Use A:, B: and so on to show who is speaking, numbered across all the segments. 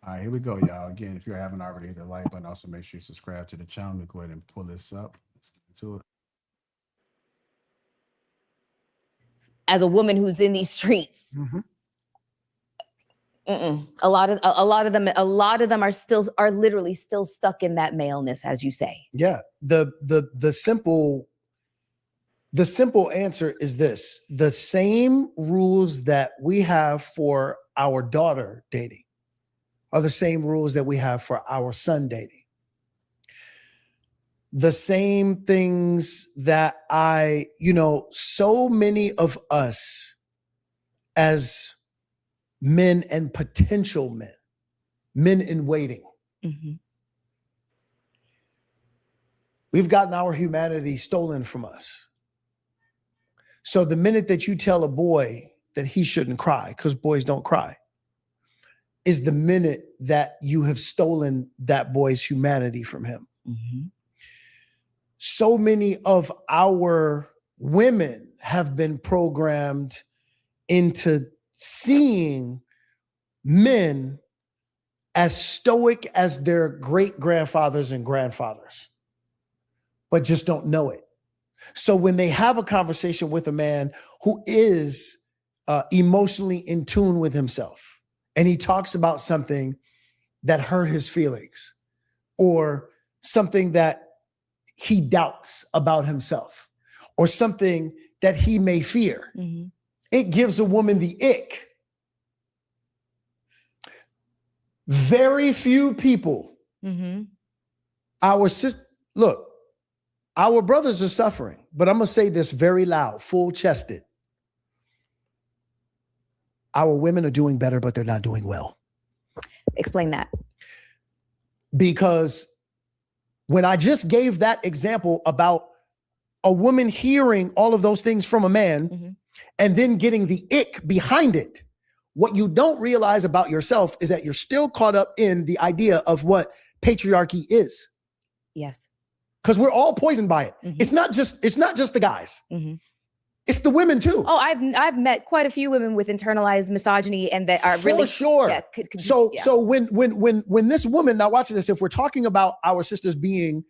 A: All right, here we go, y'all. Again, if you haven't already hit the like button, also make sure you subscribe to the channel. Let me go ahead and pull this up. Let's get into it.
B: As a woman who's in these streets, a lot of them are literally still stuck in that maleness, as you say.
C: Yeah. The simple answer is this: the same rules that we have for our daughter dating are the same rules that we have for our son dating. The same things that so many of us as men and potential men in waiting, we've gotten our humanity stolen from us. So the minute that you tell a boy that he shouldn't cry, because boys don't cry, is the minute that you have stolen that boy's humanity from him. So many of our women have been programmed into seeing men as stoic as their great grandfathers and grandfathers, but just don't know it. So when they have a conversation with a man who is emotionally in tune with himself, and he talks about something that hurt his feelings or something that he doubts about himself or something that he may fear, it gives a woman the ick. Very few people, our brothers are suffering, but I'm going to say this very loud, full-chested. Our women are doing better, but they're not doing well.
B: Explain that.
C: Because when I just gave that example about a woman hearing all of those things from a man and then getting the ick behind it, what you don't realize about yourself is that you're still caught up in the idea of what patriarchy is.
B: Yes.
C: Because we're all poisoned by it. It's not just the guys. It's the women too.
B: Oh, I've met quite a few women with internalized misogyny and that are really
C: for sure.
B: Yeah,
C: so when this woman, now watch this, if we're talking about our sisters being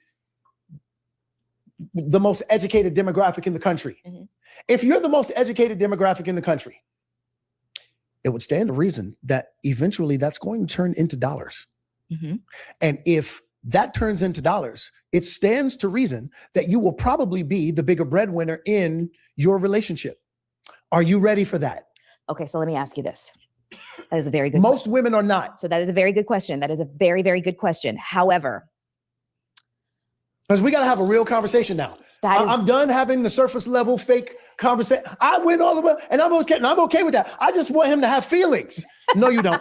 C: the most educated demographic in the country, if you're the most educated demographic in the country, it would stand to reason that eventually that's going to turn into dollars. And if that turns into dollars, it stands to reason that you will probably be the bigger breadwinner in your relationship. Are you ready for that?
B: Okay, so let me ask you this. That is a very good
C: Most
B: question.
C: women are not.
B: So that is a very good question. That is a very, very good question. However,
C: because we got to have a real conversation now. I'm done having the surface level fake conversation. I went all the way, and I'm okay with that. I just want him to have feelings. No, you don't.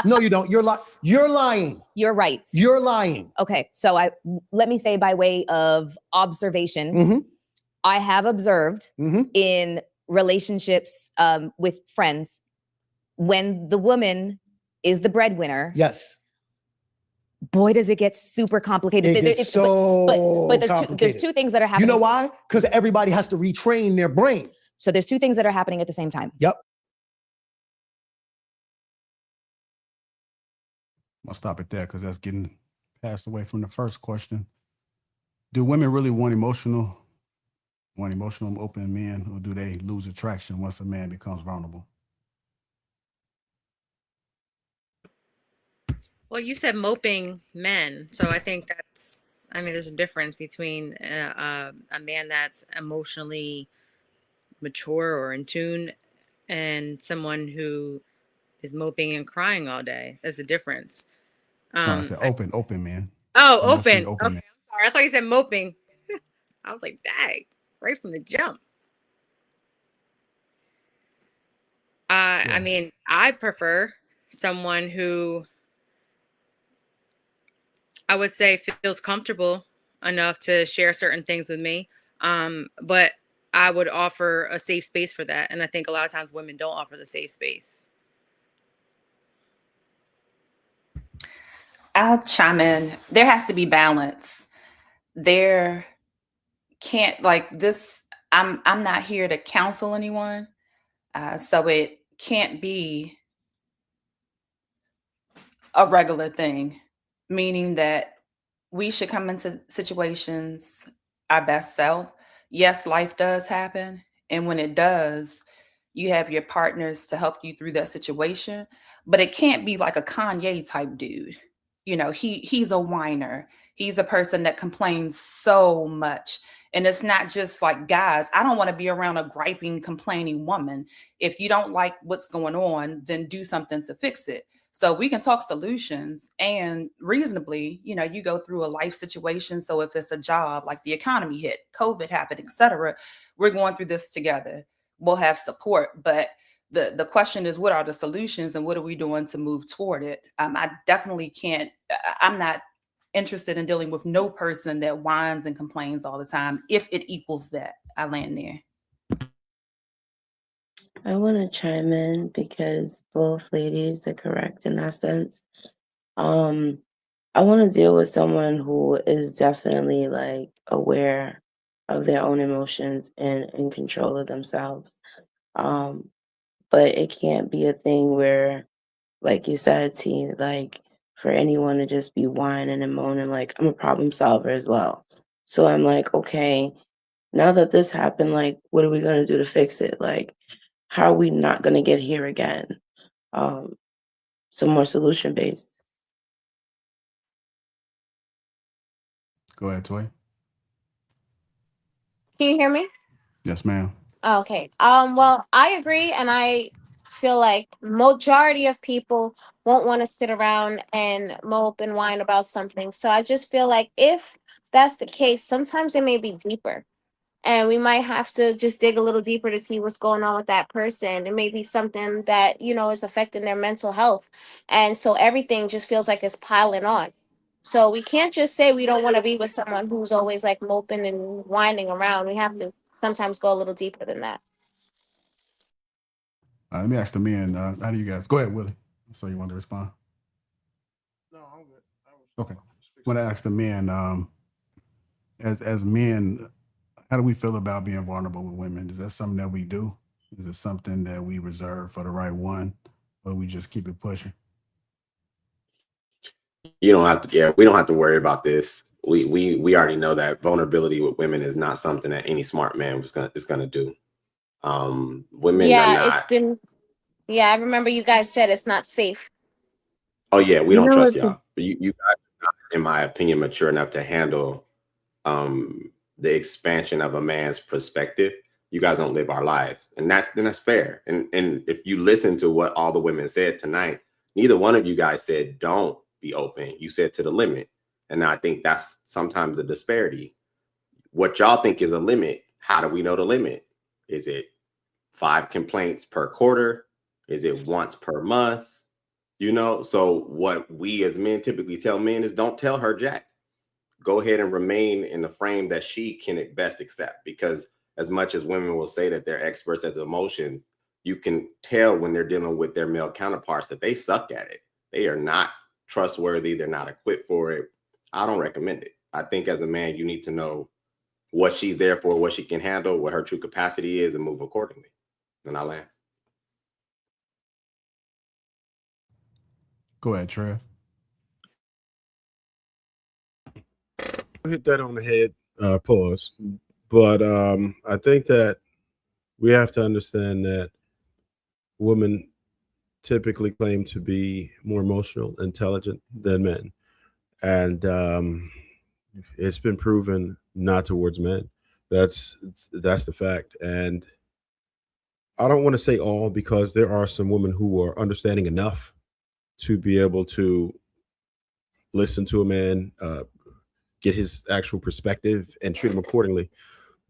C: No, you don't. You're lying.
B: You're right.
C: You're lying.
B: Okay, so let me say by way of observation, I have observed in relationships with friends, when the woman is the breadwinner.
C: Yes.
B: Boy, does it get super complicated.
C: But there's complicated.
B: There's two things that are happening.
C: You know why? Because everybody has to retrain their brain.
B: So there's two things that are happening at the same time.
C: Yep.
A: I'll stop it there because that's getting passed away from the first question. Do women really want emotional, open men, or do they lose attraction once a man becomes vulnerable?
D: Well, you said moping men. So I think there's a difference between a man that's emotionally mature or in tune and someone who is moping and crying all day. There's a difference.
A: I said open man.
D: Oh, open.
A: Okay,
D: I'm sorry. I thought you said moping. I was like, dang, right from the jump. I mean, I prefer someone who I would say feels comfortable enough to share certain things with me. But I would offer a safe space for that. And I think a lot of times women don't offer the safe space.
E: I'll chime in. There has to be balance. There can't this. I'm not here to counsel anyone. So it can't be a regular thing, meaning that we should come into situations our best self. Yes, life does happen. And when it does, you have your partners to help you through that situation. But it can't be like a Kanye type dude. You know, he's a whiner. He's a person that complains so much. And it's not just like guys. I don't want to be around a griping, complaining woman. If you don't like what's going on, then do something to fix it. So we can talk solutions and reasonably, you know, you go through a life situation. So if it's a job, like the economy hit, COVID happened, etc., we're going through this together. We'll have support. But the question is, what are the solutions and what are we doing to move toward it? I definitely can't, I'm not interested in dealing with no person that whines and complains all the time if it equals that. I land there.
F: I want to chime in because both ladies are correct in that sense. I want to deal with someone who is definitely like aware of their own emotions and in control of themselves. But it can't be a thing where, like you said, T, like for anyone to just be whining and moaning, like I'm a problem solver as well. So I'm like, okay, now that this happened, like, what are we going to do to fix it? Like, how are we not going to get here again? So more solution based.
A: Go ahead, Toy.
G: Can you hear me?
A: Yes, ma'am.
G: Okay. Well, I agree, and I feel like majority of people won't want to sit around and mope and whine about something. So I just feel like if that's the case, sometimes it may be deeper. And we might have to just dig a little deeper to see what's going on with that person. It may be something that, you know, is affecting their mental health. And so everything just feels like it's piling on. So we can't just say we don't want to be with someone who's always like moping and whining around. We have to sometimes go a little deeper than that.
A: Let me ask the men. How do you guys? Go ahead, Willie. So you want to respond?
C: No, I'm good.
A: Okay. I want to ask the men. As men, how do we feel about being vulnerable with women? Is that something that we do? Is it something that we reserve for the right one, or we just keep it pushing?
H: You don't have to. Yeah, we don't have to worry about this. We already know that vulnerability with women is not something that any smart man is gonna do. Women are
G: Yeah,
H: not.
G: it's been, yeah, I remember you guys said it's not safe.
H: Oh yeah, we
F: You
H: don't
F: know
H: trust
F: what?
H: y'all. You guys are not, in my opinion, mature enough to handle the expansion of a man's perspective. You guys don't live our lives, and that's fair. And if you listen to what all the women said tonight, neither one of you guys said don't be open. You said to the limit, and I think that's sometimes the disparity. What y'all think is a limit? How do we know the limit? Is it 5 complaints per quarter? Is it once per month? You know, so what we as men typically tell men is don't tell her jack. Go ahead and remain in the frame that she can at best accept. Because as much as women will say that they're experts at emotions, you can tell when they're dealing with their male counterparts that they suck at it. They are not trustworthy. They're not equipped for it. I don't recommend it. I think as a man, you need to know what she's there for, what she can handle, what her true capacity is, and move accordingly. And I'll land.
A: Go ahead, Trev.
I: Hit that on the head, pause. But I think that we have to understand that women typically claim to be more emotional, intelligent than men. And it's been proven not towards men. That's the fact. And I don't want to say all, because there are some women who are understanding enough to be able to listen to a man, get his actual perspective, and treat him accordingly.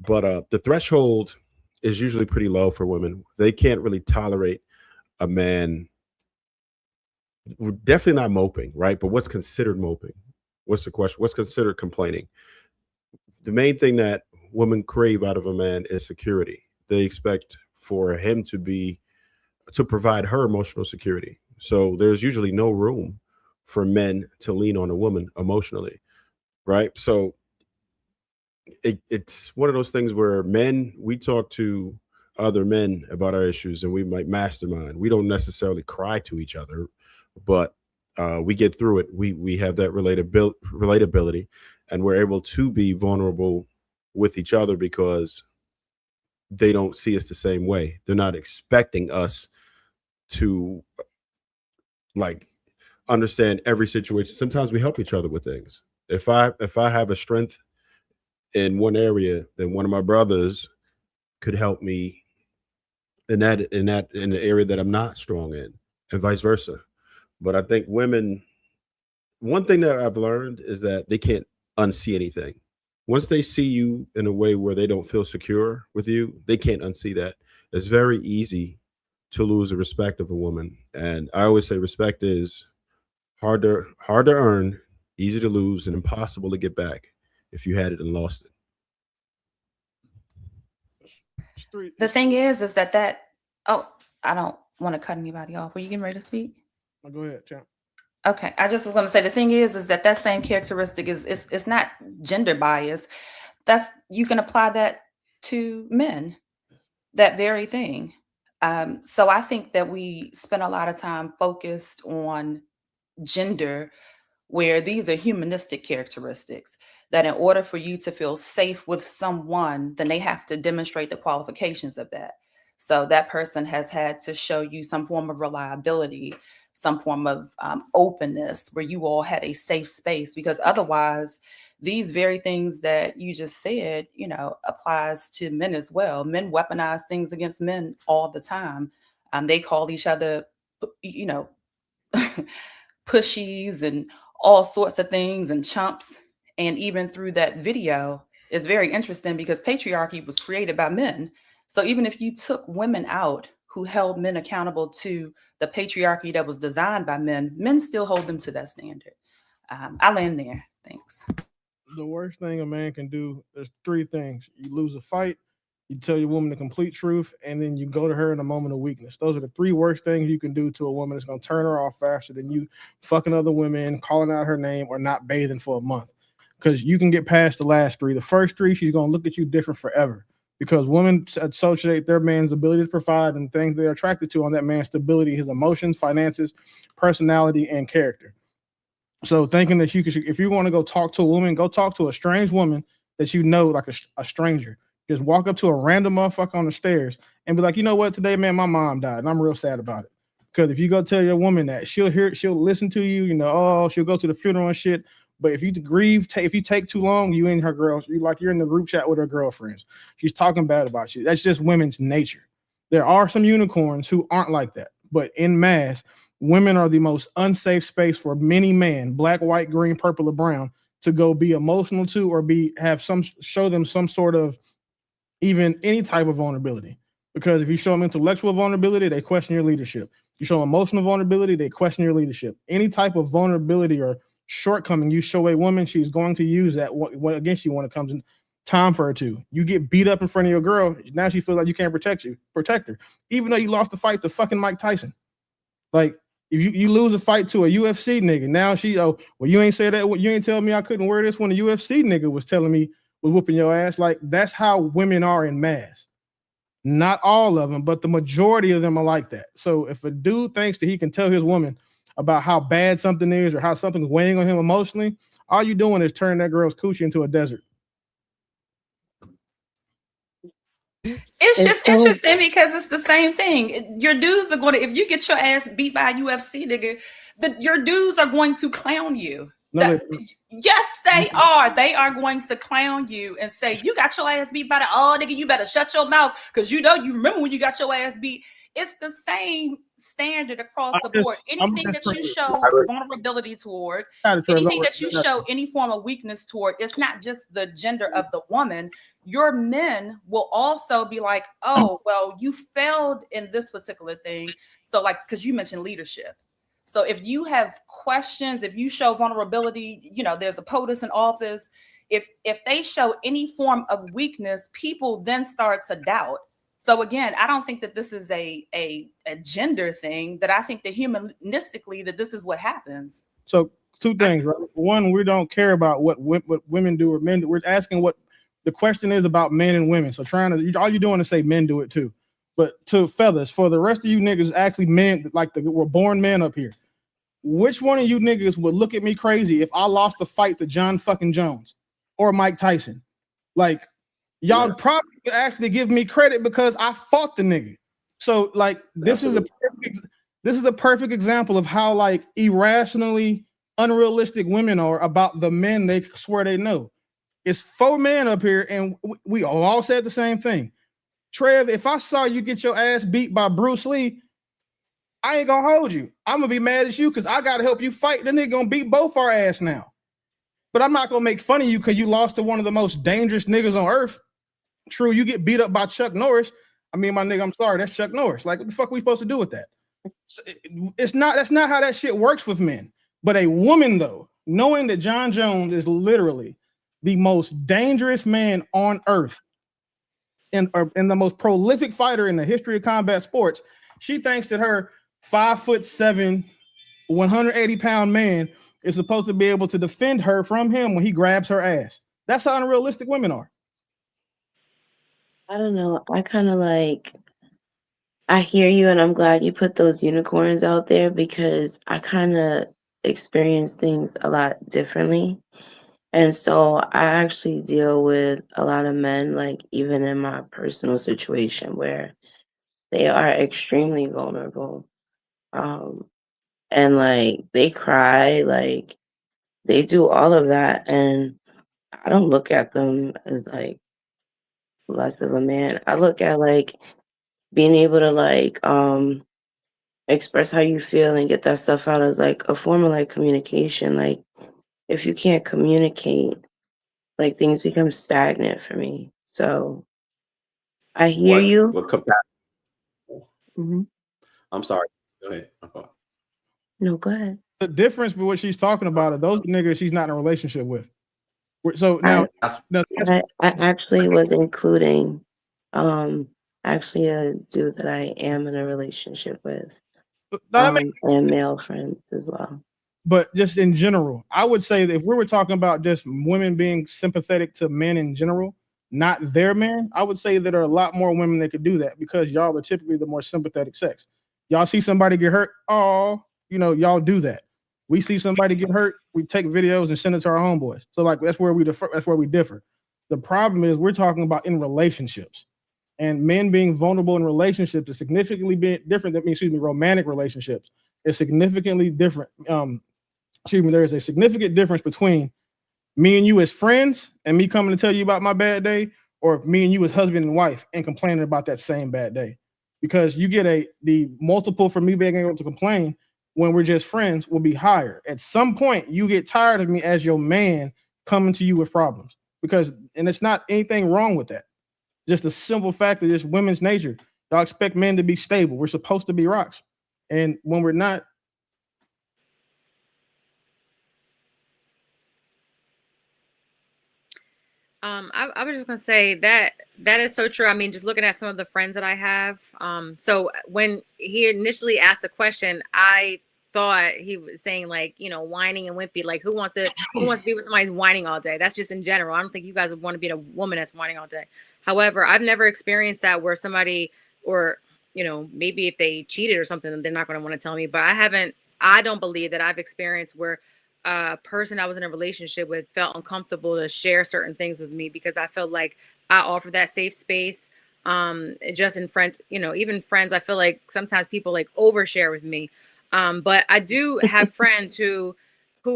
I: But the threshold is usually pretty low for women. They can't really tolerate a man. We're definitely not moping, right? But what's considered moping? What's the question? What's considered complaining? The main thing that women crave out of a man is security. They expect for him to provide her emotional security. So there's usually no room for men to lean on a woman emotionally, right? So it's one of those things where men, we talk to other men about our issues and we might mastermind. We don't necessarily cry to each other, but we get through it. We have that relatability, and we're able to be vulnerable with each other because they don't see us the same way. They're not expecting us to like understand every situation. Sometimes we help each other with things. If I have a strength in one area, then one of my brothers could help me in the area that I'm not strong in, and vice versa. But I think women, one thing that I've learned is that they can't unsee anything. Once they see you in a way where they don't feel secure with you, they can't unsee that. It's very easy to lose the respect of a woman. And I always say respect is hard to earn, easy to lose, and impossible to get back if you had it and lost it.
E: The thing is that oh, I don't want to cut anybody off. Were you getting ready to speak?
J: Go ahead, champ.
E: Okay, I just was going to say the thing is that same characteristic is it's not gender bias. You can apply that to men, that very thing. So I think that we spend a lot of time focused on gender, where these are humanistic characteristics that in order for you to feel safe with someone, then they have to demonstrate the qualifications of that. So that person has had to show you some form of reliability, some form of openness, where you all had a safe space, because otherwise these very things that you just said, applies to men as well. Men weaponize things against men all the time. They call each other, pushies and all sorts of things and chumps. And even through that video is very interesting because patriarchy was created by men. So even if you took women out who held men accountable to the patriarchy that was designed by men, men still hold them to that standard. I land there. Thanks.
J: The worst thing a man can do, there's three things. You lose a fight, you tell your woman the complete truth, and then you go to her in a moment of weakness. Those are the three worst things you can do to a woman. That's going to turn her off faster than you fucking other women, calling out her name, or not bathing for a month. Because you can get past the last three. The first three, she's going to look at you different forever. Because women associate their man's ability to provide and things they're attracted to on that man's stability, his emotions, finances, personality, and character. So thinking that you could, if you want to go talk to a woman, go talk to a strange woman that you know, like a stranger. Just walk up to a random motherfucker on the stairs and be like, you know what, today, man, my mom died and I'm real sad about it. Because if you go tell your woman that, she'll hear it, she'll listen to you, she'll go to the funeral and shit. But if you grieve, if you take too long, you and her girls, you're in the group chat with her girlfriends. She's talking bad about you. That's just women's nature. There are some unicorns who aren't like that. But in mass, women are the most unsafe space for many men, black, white, green, purple, or brown, to go be emotional to or show them some sort of even any type of vulnerability. Because if you show them intellectual vulnerability, they question your leadership. You show them emotional vulnerability, they question your leadership. Any type of vulnerability or shortcoming you show a woman, she's going to use that against you when it comes in time for her to. You get beat up in front of your girl, now she feels like you can't protect her, even though you lost the fight to fucking Mike Tyson. Like, if you lose a fight to a UFC nigga, now you ain't say that, you ain't tell me I couldn't wear this when the UFC nigga was telling me was whooping your ass. Like, that's how women are in mass. Not all of them, but the majority of them are like that. So if a dude thinks that he can tell his woman about how bad something is or how something's weighing on him emotionally, all you doing is turning that girl's coochie into a desert.
E: It's just interesting because it's the same thing. Your dudes are going to, if you get your ass beat by a UFC nigga, your dudes are going to clown you. Yes, they are. They are going to clown you and say, you got your ass beat by the, nigga, you better shut your mouth because you remember when you got your ass beat. It's the same standard across the board. Anything that you show vulnerability toward, anything that you show any form of weakness toward, it's not just the gender of the woman. Your men will also be like, oh, well, you failed in this particular thing. So like, because you mentioned leadership. So if you have questions, if you show vulnerability, there's a POTUS in office. If they show any form of weakness, people then start to doubt. So again, I don't think that this is a gender thing, that I think that humanistically that this is what happens.
J: So two things, right? One, we don't care about what women do or men do. We're asking what the question is about men and women. So all you're doing is say men do it too. But to fellas, for the rest of you niggas, actually men, like we're born men up here. which one of you niggas would look at me crazy if I lost the fight to John fucking Jones or Mike Tyson? Like, y'all probably actually give me credit because I fought the nigga. So like, this is a perfect example of how like irrationally unrealistic women are about the men they swear they know. It's 4 men up here, and we all said the same thing. Trev, if I saw you get your ass beat by Bruce Lee, I ain't gonna hold you. I'm gonna be mad at you because I gotta help you fight. The nigga gonna beat both our ass now. But I'm not gonna make fun of you because you lost to one of the most dangerous niggas on earth. True, you get beat up by Chuck Norris. I mean, my nigga, I'm sorry, that's Chuck Norris. Like, what the fuck are we supposed to do with that? That's not how that shit works with men. But a woman, though, knowing that John Jones is literally the most dangerous man on earth and the most prolific fighter in the history of combat sports, she thinks that her 5'7", 180-pound man is supposed to be able to defend her from him when he grabs her ass. That's how unrealistic women are.
F: I don't know. I kind of like, I hear you, and I'm glad you put those unicorns out there because I kind of experience things a lot differently. And so I actually deal with a lot of men, like even in my personal situation where they are extremely vulnerable. And like they cry, like they do all of that. And I don't look at them as like less of a man. I look at like being able to like express how you feel and get that stuff out as like a form of like communication. Like if you can't communicate, like things become stagnant for me. So I hear you.
H: What capacity?
F: Mhm.
H: I'm sorry. Go ahead.
F: No, go ahead.
J: The difference with what she's talking about are those niggas she's not in a relationship with. So now,
F: I actually was including actually a dude that I am in a relationship with, and male friends as well.
J: But just in general, I would say that if we were talking about just women being sympathetic to men in general, not their men, I would say that there are a lot more women that could do that because y'all are typically the more sympathetic sex. Y'all see somebody get hurt, oh, you know, y'all do that. We see somebody get hurt, we take videos and send it to our homeboys. So like that's where we differ. The problem is we're talking about in relationships, and men being vulnerable in relationships is significantly different than romantic relationships. It's significantly different. There is a significant difference between me and you as friends and me coming to tell you about my bad day, or me and you as husband and wife and complaining about that same bad day. Because you get the multiple for me being able to complain when we're just friends will be higher. At some point, you get tired of me as your man coming to you with problems. And it's not anything wrong with that. Just a simple fact of just women's nature. Y'all expect men to be stable. We're supposed to be rocks. And when we're not,
D: I was just gonna say that is so true. I mean, just looking at some of the friends that I have. So when he initially asked the question, I thought he was saying like, you know, whining and wimpy. Like, who wants to be with somebody who's whining all day? That's just in general. I don't think you guys would want to be a woman that's whining all day. However, I've never experienced that where somebody, or you know, maybe if they cheated or something, they're not going to want to tell me. But I don't believe that I've experienced where a person I was in a relationship with felt uncomfortable to share certain things with me because I felt like I offered that safe space. Just in friends, you know, even friends, I feel like sometimes people like overshare with me. But I do have friends who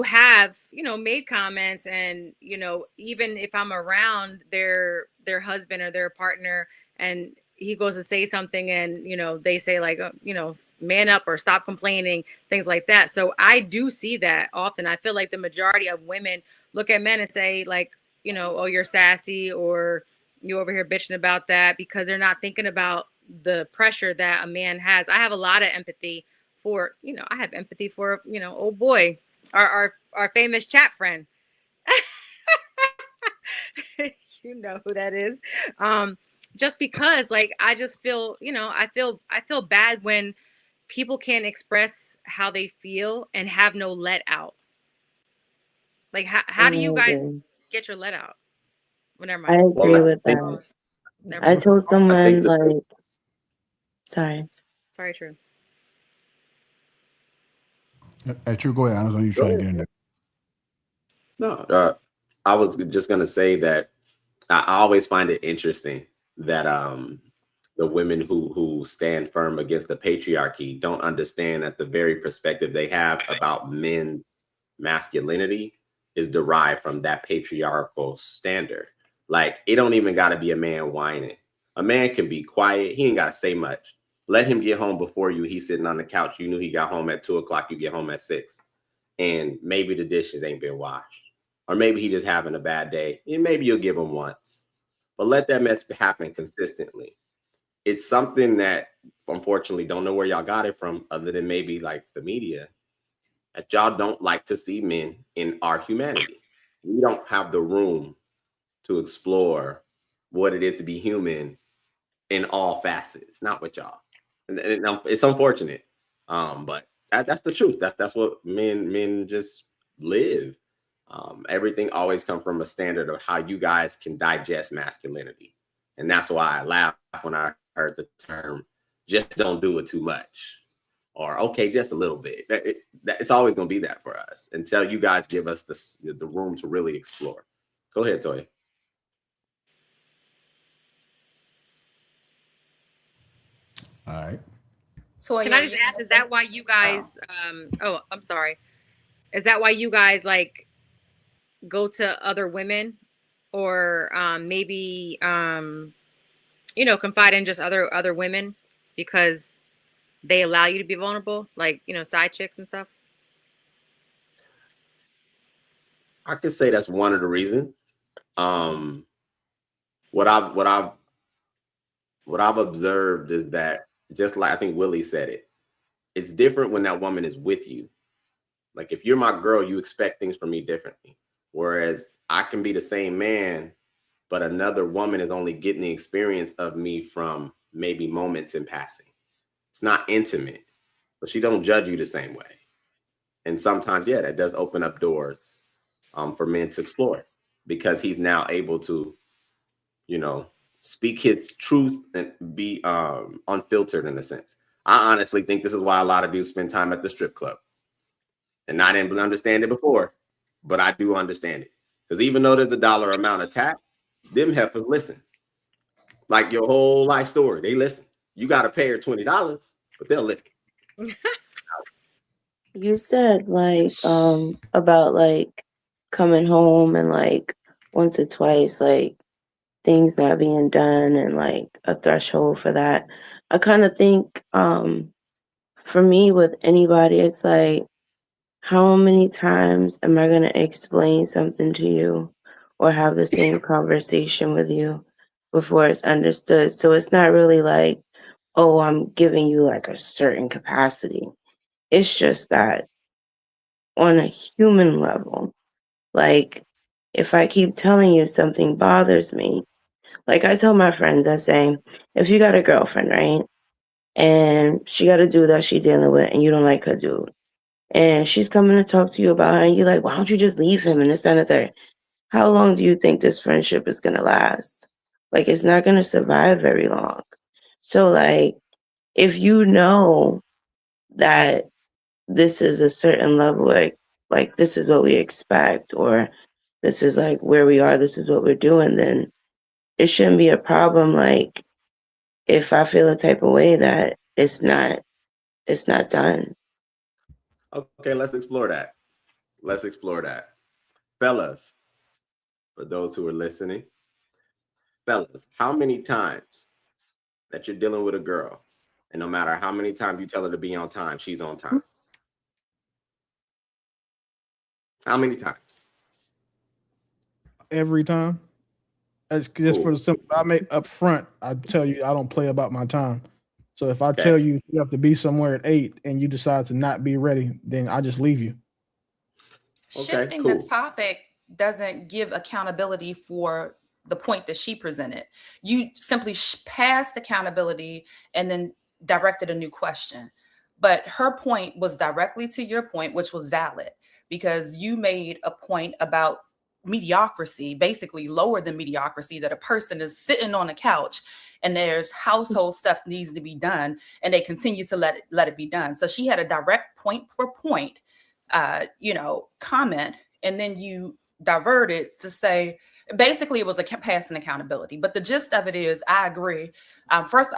D: have, you know, made comments, and, you know, even if I'm around their husband or their partner and he goes to say something and, you know, they say like, you know, man up or stop complaining, things like that. So I do see that often. I feel like the majority of women look at men and say like, you know, oh, you're sassy, or you over here bitching about that, because they're not thinking about the pressure that a man has. I have a lot of empathy for, you know, you know, oh boy, our famous chat friend. You know who that is. Just because like I just feel, you know, I feel bad when people can't express how they feel and have no let out. Like how do you guys get your let out? Well, never mind.
F: I agree with that. I told someone like, sorry,
D: true.
A: Hey, True, go ahead. I was on you trying to get in there.
H: No, I was just gonna say that I always find it interesting that the women who stand firm against the patriarchy don't understand that the very perspective they have about men's masculinity is derived from that patriarchal standard. Like, it don't even got to be a man whining. A man can be quiet. He ain't got to say much. Let him get home before you. He's sitting on the couch. You knew he got home at 2:00. You get home at 6. And maybe the dishes ain't been washed. Or maybe he just having a bad day. And maybe you'll give him once. But let that mess happen consistently. It's something that, unfortunately, don't know where y'all got it from, other than maybe like the media, that y'all don't like to see men in our humanity. We don't have the room to explore what it is to be human in all facets. Not with y'all. And it's unfortunate. But that's the truth. That's what men just live. Everything always comes from a standard of how you guys can digest masculinity. And that's why I laughed when I heard the term, just don't do it too much. Or, okay, just a little bit. It's always going to be that for us until you guys give us the room to really explore. Go ahead, Toya.
A: All right.
E: So
D: Can I just ask, is that why you guys, oh, I'm sorry. Is that why you guys like go to other women or maybe, confide in just other women because they allow you to be vulnerable, like, side chicks and stuff?
H: I could say that's one of the reasons. What I've observed is that, just like I think Willie said it, it's different when that woman is with you. Like, if you're my girl, you expect things from me differently. Whereas I can be the same man, but another woman is only getting the experience of me from maybe moments in passing. It's not intimate, but she don't judge you the same way. And sometimes, yeah, that does open up doors for men to explore, because he's now able to, speak his truth and be unfiltered in a sense. I honestly think this is why a lot of dudes spend time at the strip club. And I didn't understand it before, but I do understand it. Because even though there's a dollar amount attached, them heifers listen. Like your whole life story, they listen. You got to pay her $20, but they'll listen.
F: You said like about like coming home and like once or twice like things not being done and like a threshold for that. I kind of think for me with anybody it's like, how many times am I going to explain something to you or have the same conversation with you before it's understood? So it's not really like, oh, I'm giving you like a certain capacity. It's just that on a human level, like if I keep telling you something bothers me, like I tell my friends, I say, if you got a girlfriend, right, and she got a dude that she's dealing with and you don't like her dude, and she's coming to talk to you about it, and you're like, why don't you just leave him and this and the third? How long do you think this friendship is going to last? Like, it's not going to survive very long. So, like, if you know that this is a certain level, like this is what we expect, or this is like where we are, this is what we're doing, then it shouldn't be a problem. Like, if I feel a type of way that it's not done.
H: Okay, let's explore that. Fellas, for those who are listening, fellas, how many times that you're dealing with a girl, and no matter how many times you tell her to be on time, she's on time? How many times?
J: Every time. That's just for the simple. I make up front. I tell you, I don't play about my time. So if I tell you you have to be somewhere at 8 and you decide to not be ready, then I just leave you.
E: Shifting the topic doesn't give accountability for the point that she presented. You simply passed accountability and then directed a new question. But her point was directly to your point, which was valid, because you made a point about mediocrity, basically lower than mediocrity, that a person is sitting on a couch and there's household stuff needs to be done and they continue to let it be done. So she had a direct point for point comment, and then you divert it to say, basically it was a passing accountability. But the gist of it is, I agree. First,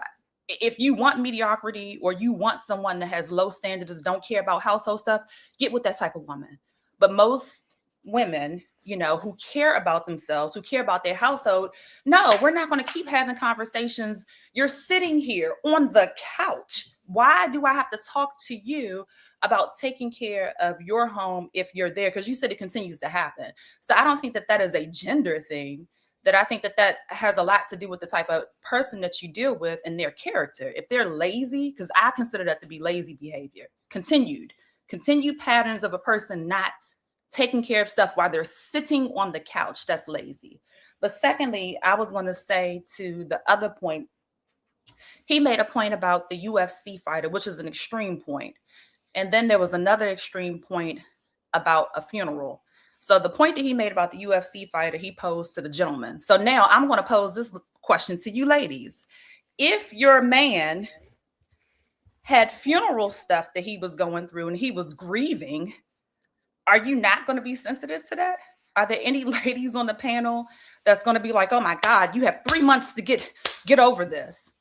E: if you want mediocrity, or you want someone that has low standards, don't care about household stuff, get with that type of woman. But most women, who care about themselves, who care about their household, no, we're not going to keep having conversations. You're sitting here on the couch. Why do I have to talk to you about taking care of your home if you're there? Because you said it continues to happen. So I don't think that that is a gender thing. That I think that that has a lot to do with the type of person that you deal with and their character. If they're lazy, because I consider that to be lazy behavior, continued patterns of a person not taking care of stuff while they're sitting on the couch, that's lazy. But secondly, I was going to say, to the other point, he made a point about the UFC fighter, which is an extreme point. And then there was another extreme point about a funeral. So the point that he made about the UFC fighter, he posed to the gentleman. So now I'm going to pose this question to you ladies. If your man had funeral stuff that he was going through and he was grieving, are you not going to be sensitive to that? Are there any ladies on the panel that's going to be like, oh my God, you have 3 months to get over this?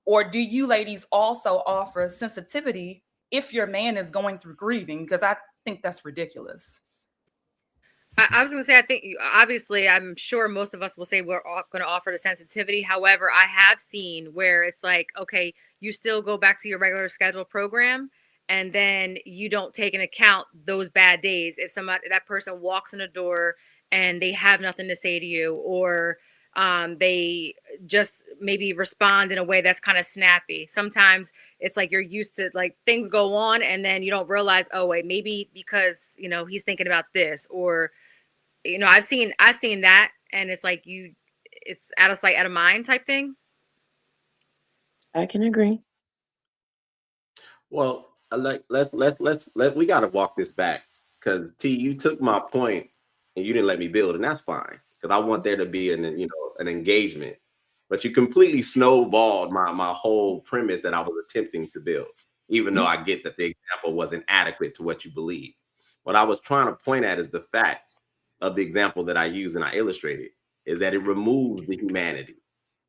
E: Or do you ladies also offer sensitivity if your man is going through grieving? Because I think that's ridiculous.
D: I was going to say, I think, obviously, I'm sure most of us will say we're going to offer the sensitivity. However, I have seen where it's like, okay, you still go back to your regular scheduled program, and then you don't take into account those bad days. If that person walks in the door and they have nothing to say to you, or they just maybe respond in a way that's kind of snappy. Sometimes it's like you're used to, like, things go on and then you don't realize, oh wait, maybe because he's thinking about this, or I've seen that, and it's like it's out of sight, out of mind type thing.
F: I can agree.
H: Well, we got to walk this back, because T, you took my point and you didn't let me build, and that's fine, because I want there to be an engagement. But you completely snowballed my whole premise that I was attempting to build, even though I get that the example wasn't adequate to what you believe. What I was trying to point at is the fact of the example that I used and I illustrated is that it removes the humanity,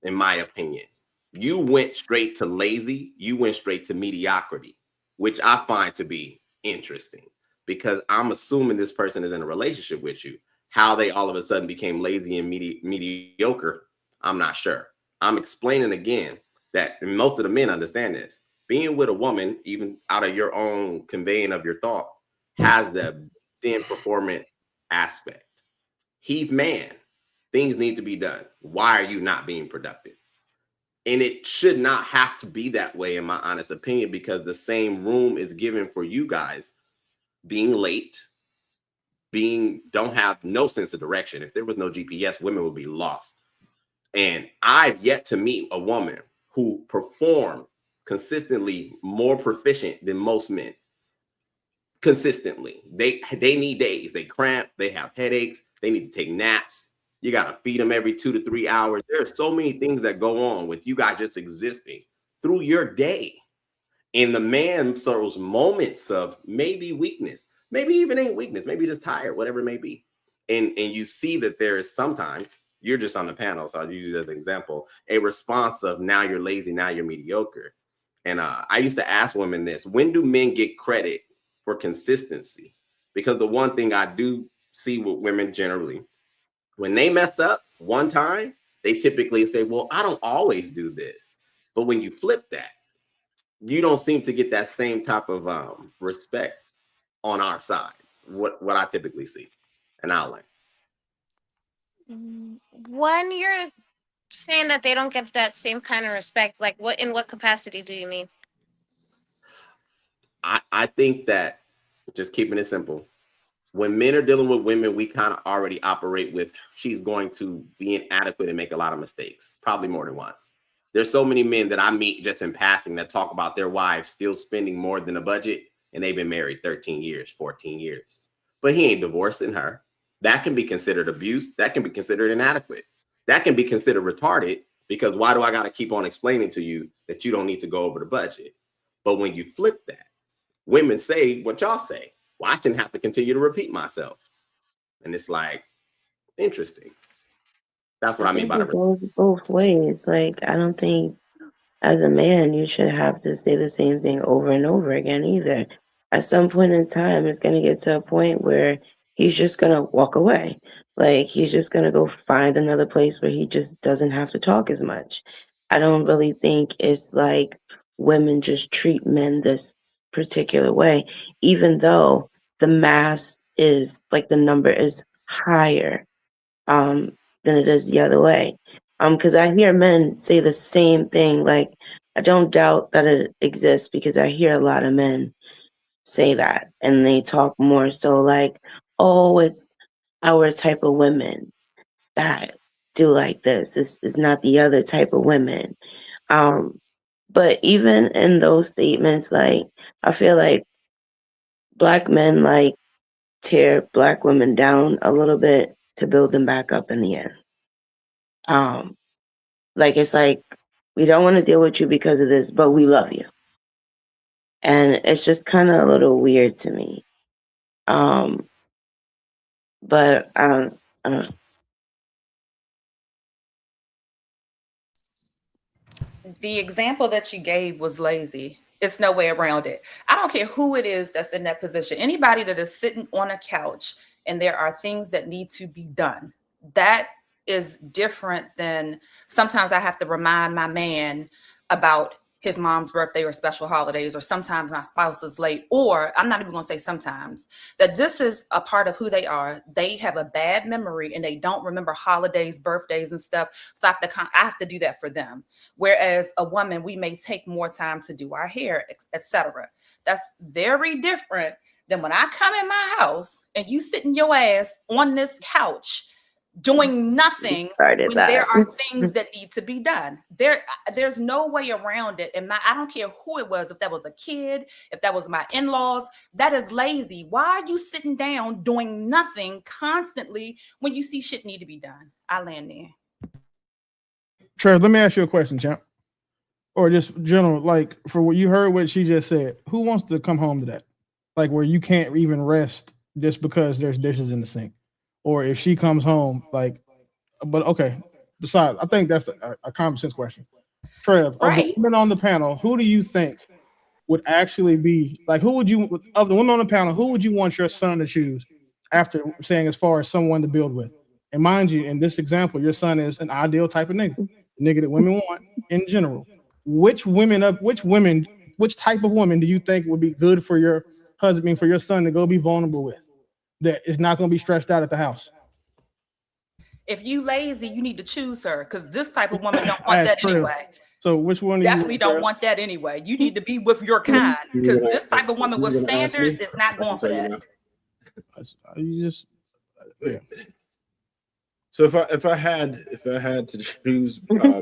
H: in my opinion. You went straight to lazy, you went straight to mediocrity, which I find to be interesting, because I'm assuming this person is in a relationship with you. How they all of a sudden became lazy and mediocre, I'm not sure. I'm explaining again that most of the men understand this. Being with a woman, even out of your own conveying of your thought, has the thin performance aspect. He's man. Things need to be done. Why are you not being productive? And it should not have to be that way, in my honest opinion, because the same room is given for you guys being late, don't have no sense of direction. If there was no GPS, women would be lost. And I've yet to meet a woman who performed consistently more proficient than most men. Consistently. They need days. They cramp, they have headaches, they need to take naps. You got to feed them every 2 to 3 hours. There are so many things that go on with you guys just existing through your day. And the man shows moments of maybe weakness, maybe even ain't weakness, maybe just tired, whatever it may be. And you see that there is sometimes, you're just on the panel, so I'll use it as an example, a response of, now you're lazy, now you're mediocre. And I used to ask women this: when do men get credit for consistency? Because the one thing I do see with women generally, when they mess up one time, they typically say, well, I don't always do this. But when you flip that, you don't seem to get that same type of respect on our side. What I typically see. And I'll learn.
G: When you're saying that they don't get that same kind of respect, like in what capacity do you mean?
H: I think that, just keeping it simple, when men are dealing with women, we kind of already operate with, she's going to be inadequate and make a lot of mistakes, probably more than once. There's so many men that I meet just in passing that talk about their wives still spending more than a budget, and they've been married 13 years, 14 years. But he ain't divorcing her. That can be considered abuse. That can be considered inadequate. That can be considered retarded, because why do I got to keep on explaining to you that you don't need to go over the budget? But when you flip that, women say what y'all say. well, I shouldn't have to continue to repeat myself. And it's like, interesting. That's what I mean by
F: It goes both ways. Like, I don't think as a man you should have to say the same thing over and over again either. At some point in time, it's going to get to a point where he's just going to walk away. Like, he's just going to go find another place where he just doesn't have to talk as much. I don't really think it's like women just treat men this particular way, even though the mass is like the number is higher than it is the other way. Because I hear men say the same thing. Like, I don't doubt that it exists because I hear a lot of men say that, and they talk more so like, oh, it's our type of women that do like this. It's not the other type of women. But even in those statements, like, I feel like Black men like tear Black women down a little bit to build them back up in the end. Like, it's like, we don't want to deal with you because of this, but we love you. And it's just kind of a little weird to me. But I don't know.
E: The example that you gave was lazy. It's no way around it. I don't care who it is that's in that position. Anybody that is sitting on a couch and there are things that need to be done, that is different than sometimes I have to remind my man about his mom's birthday or special holidays, or sometimes my spouse is late, or I'm not even going to say sometimes, that this is a part of who they are. They have a bad memory and they don't remember holidays, birthdays and stuff. So I have to do that for them. Whereas a woman, we may take more time to do our hair, etc. That's very different than when I come in my house and you sitting your ass on this couch doing nothing when there are things that need to be done. There's no way around it. And I don't care who it was, if that was a kid, if that was my in-laws, that is lazy. Why are you sitting down doing nothing constantly when you see shit need to be done? I land there.
J: Trev, let me ask you a question, champ. Or just general, like, for what you heard what she just said, who wants to come home to that? Like, where you can't even rest just because there's dishes in the sink. Or if she comes home, like, but okay. Besides, I think that's a common sense question. Trev, right. Of the women on the panel, who do you think would actually be, like, of the women on the panel, who would you want your son to choose after saying as far as someone to build with? And mind you, in this example, your son is an ideal type of nigga that women want in general. Which type of woman do you think would be good for your husband, for your son to go be vulnerable with, that is not going to be stressed out at the house?
E: If you lazy, you need to choose her, because this type of woman don't want that anyway.
J: So which one?
E: Definitely don't want that anyway. You need to be with your kind, because this type of woman with standards is not going for that.
J: You just, yeah.
I: So if I had to choose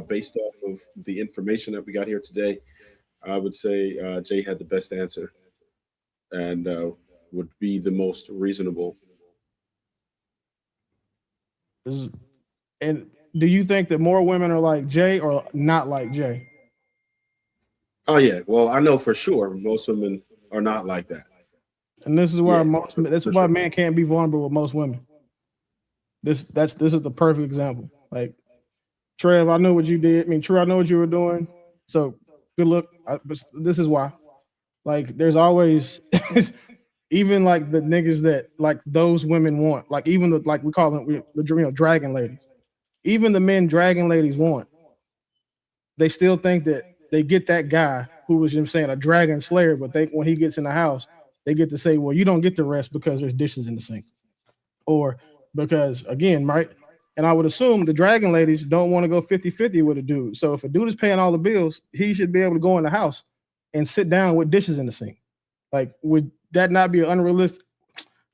I: based off of the information that we got here today, I would say Jay had the best answer and would be the most reasonable.
J: And do you think that more women are like Jay or not like Jay?
I: Oh yeah, well, I know for sure most women are not like that.
J: And this is why why a man can't be vulnerable with most women. This is the perfect example. Like, Trev, I know what you did. I mean, True, I know what you were doing. So good luck. But this is why. Like, there's always even like the niggas that like those women want. Like, even the, like we call them the dragon ladies. Even the men dragon ladies want. They still think that they get that guy who was, saying, a dragon slayer, but when he gets in the house, they get to say, well, you don't get the rest because there's dishes in the sink. Or because, again, right? And I would assume the dragon ladies don't want to go 50-50 with a dude. So if a dude is paying all the bills, he should be able to go in the house and sit down with dishes in the sink. Like, would that not be an unrealistic?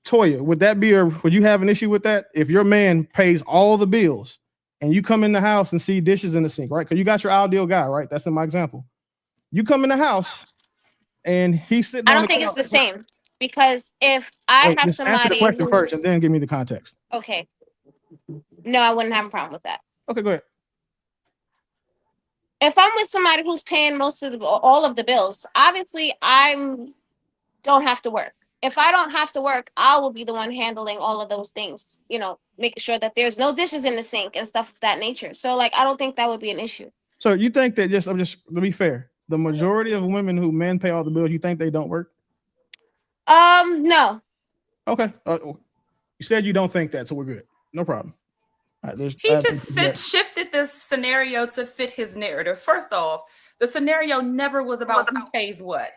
J: Toya, would you have an issue with that? If your man pays all the bills and you come in the house and see dishes in the sink, right? Because you got your ideal guy, right? That's in my example. You come in the house and he's sitting
G: I don't think it's the same, because if I have somebody
J: answer the question first and then give me the context.
G: Okay. No, I wouldn't have a problem with that.
J: Okay, go ahead.
G: If I'm with somebody who's paying all of the bills, obviously I don't have to work. if I don't have to work, I will be the one handling all of those things, you know, making sure that there's no dishes in the sink and stuff of that nature. So like, I don't think that would be an issue.
J: So you think that to be fair, the majority of women who men pay all the bills, you think they don't work?
G: No.
J: Okay. You said you don't think that, so we're good. No problem. All right,
E: he just shifted this scenario to fit his narrative. First off, the scenario never was about who pays what.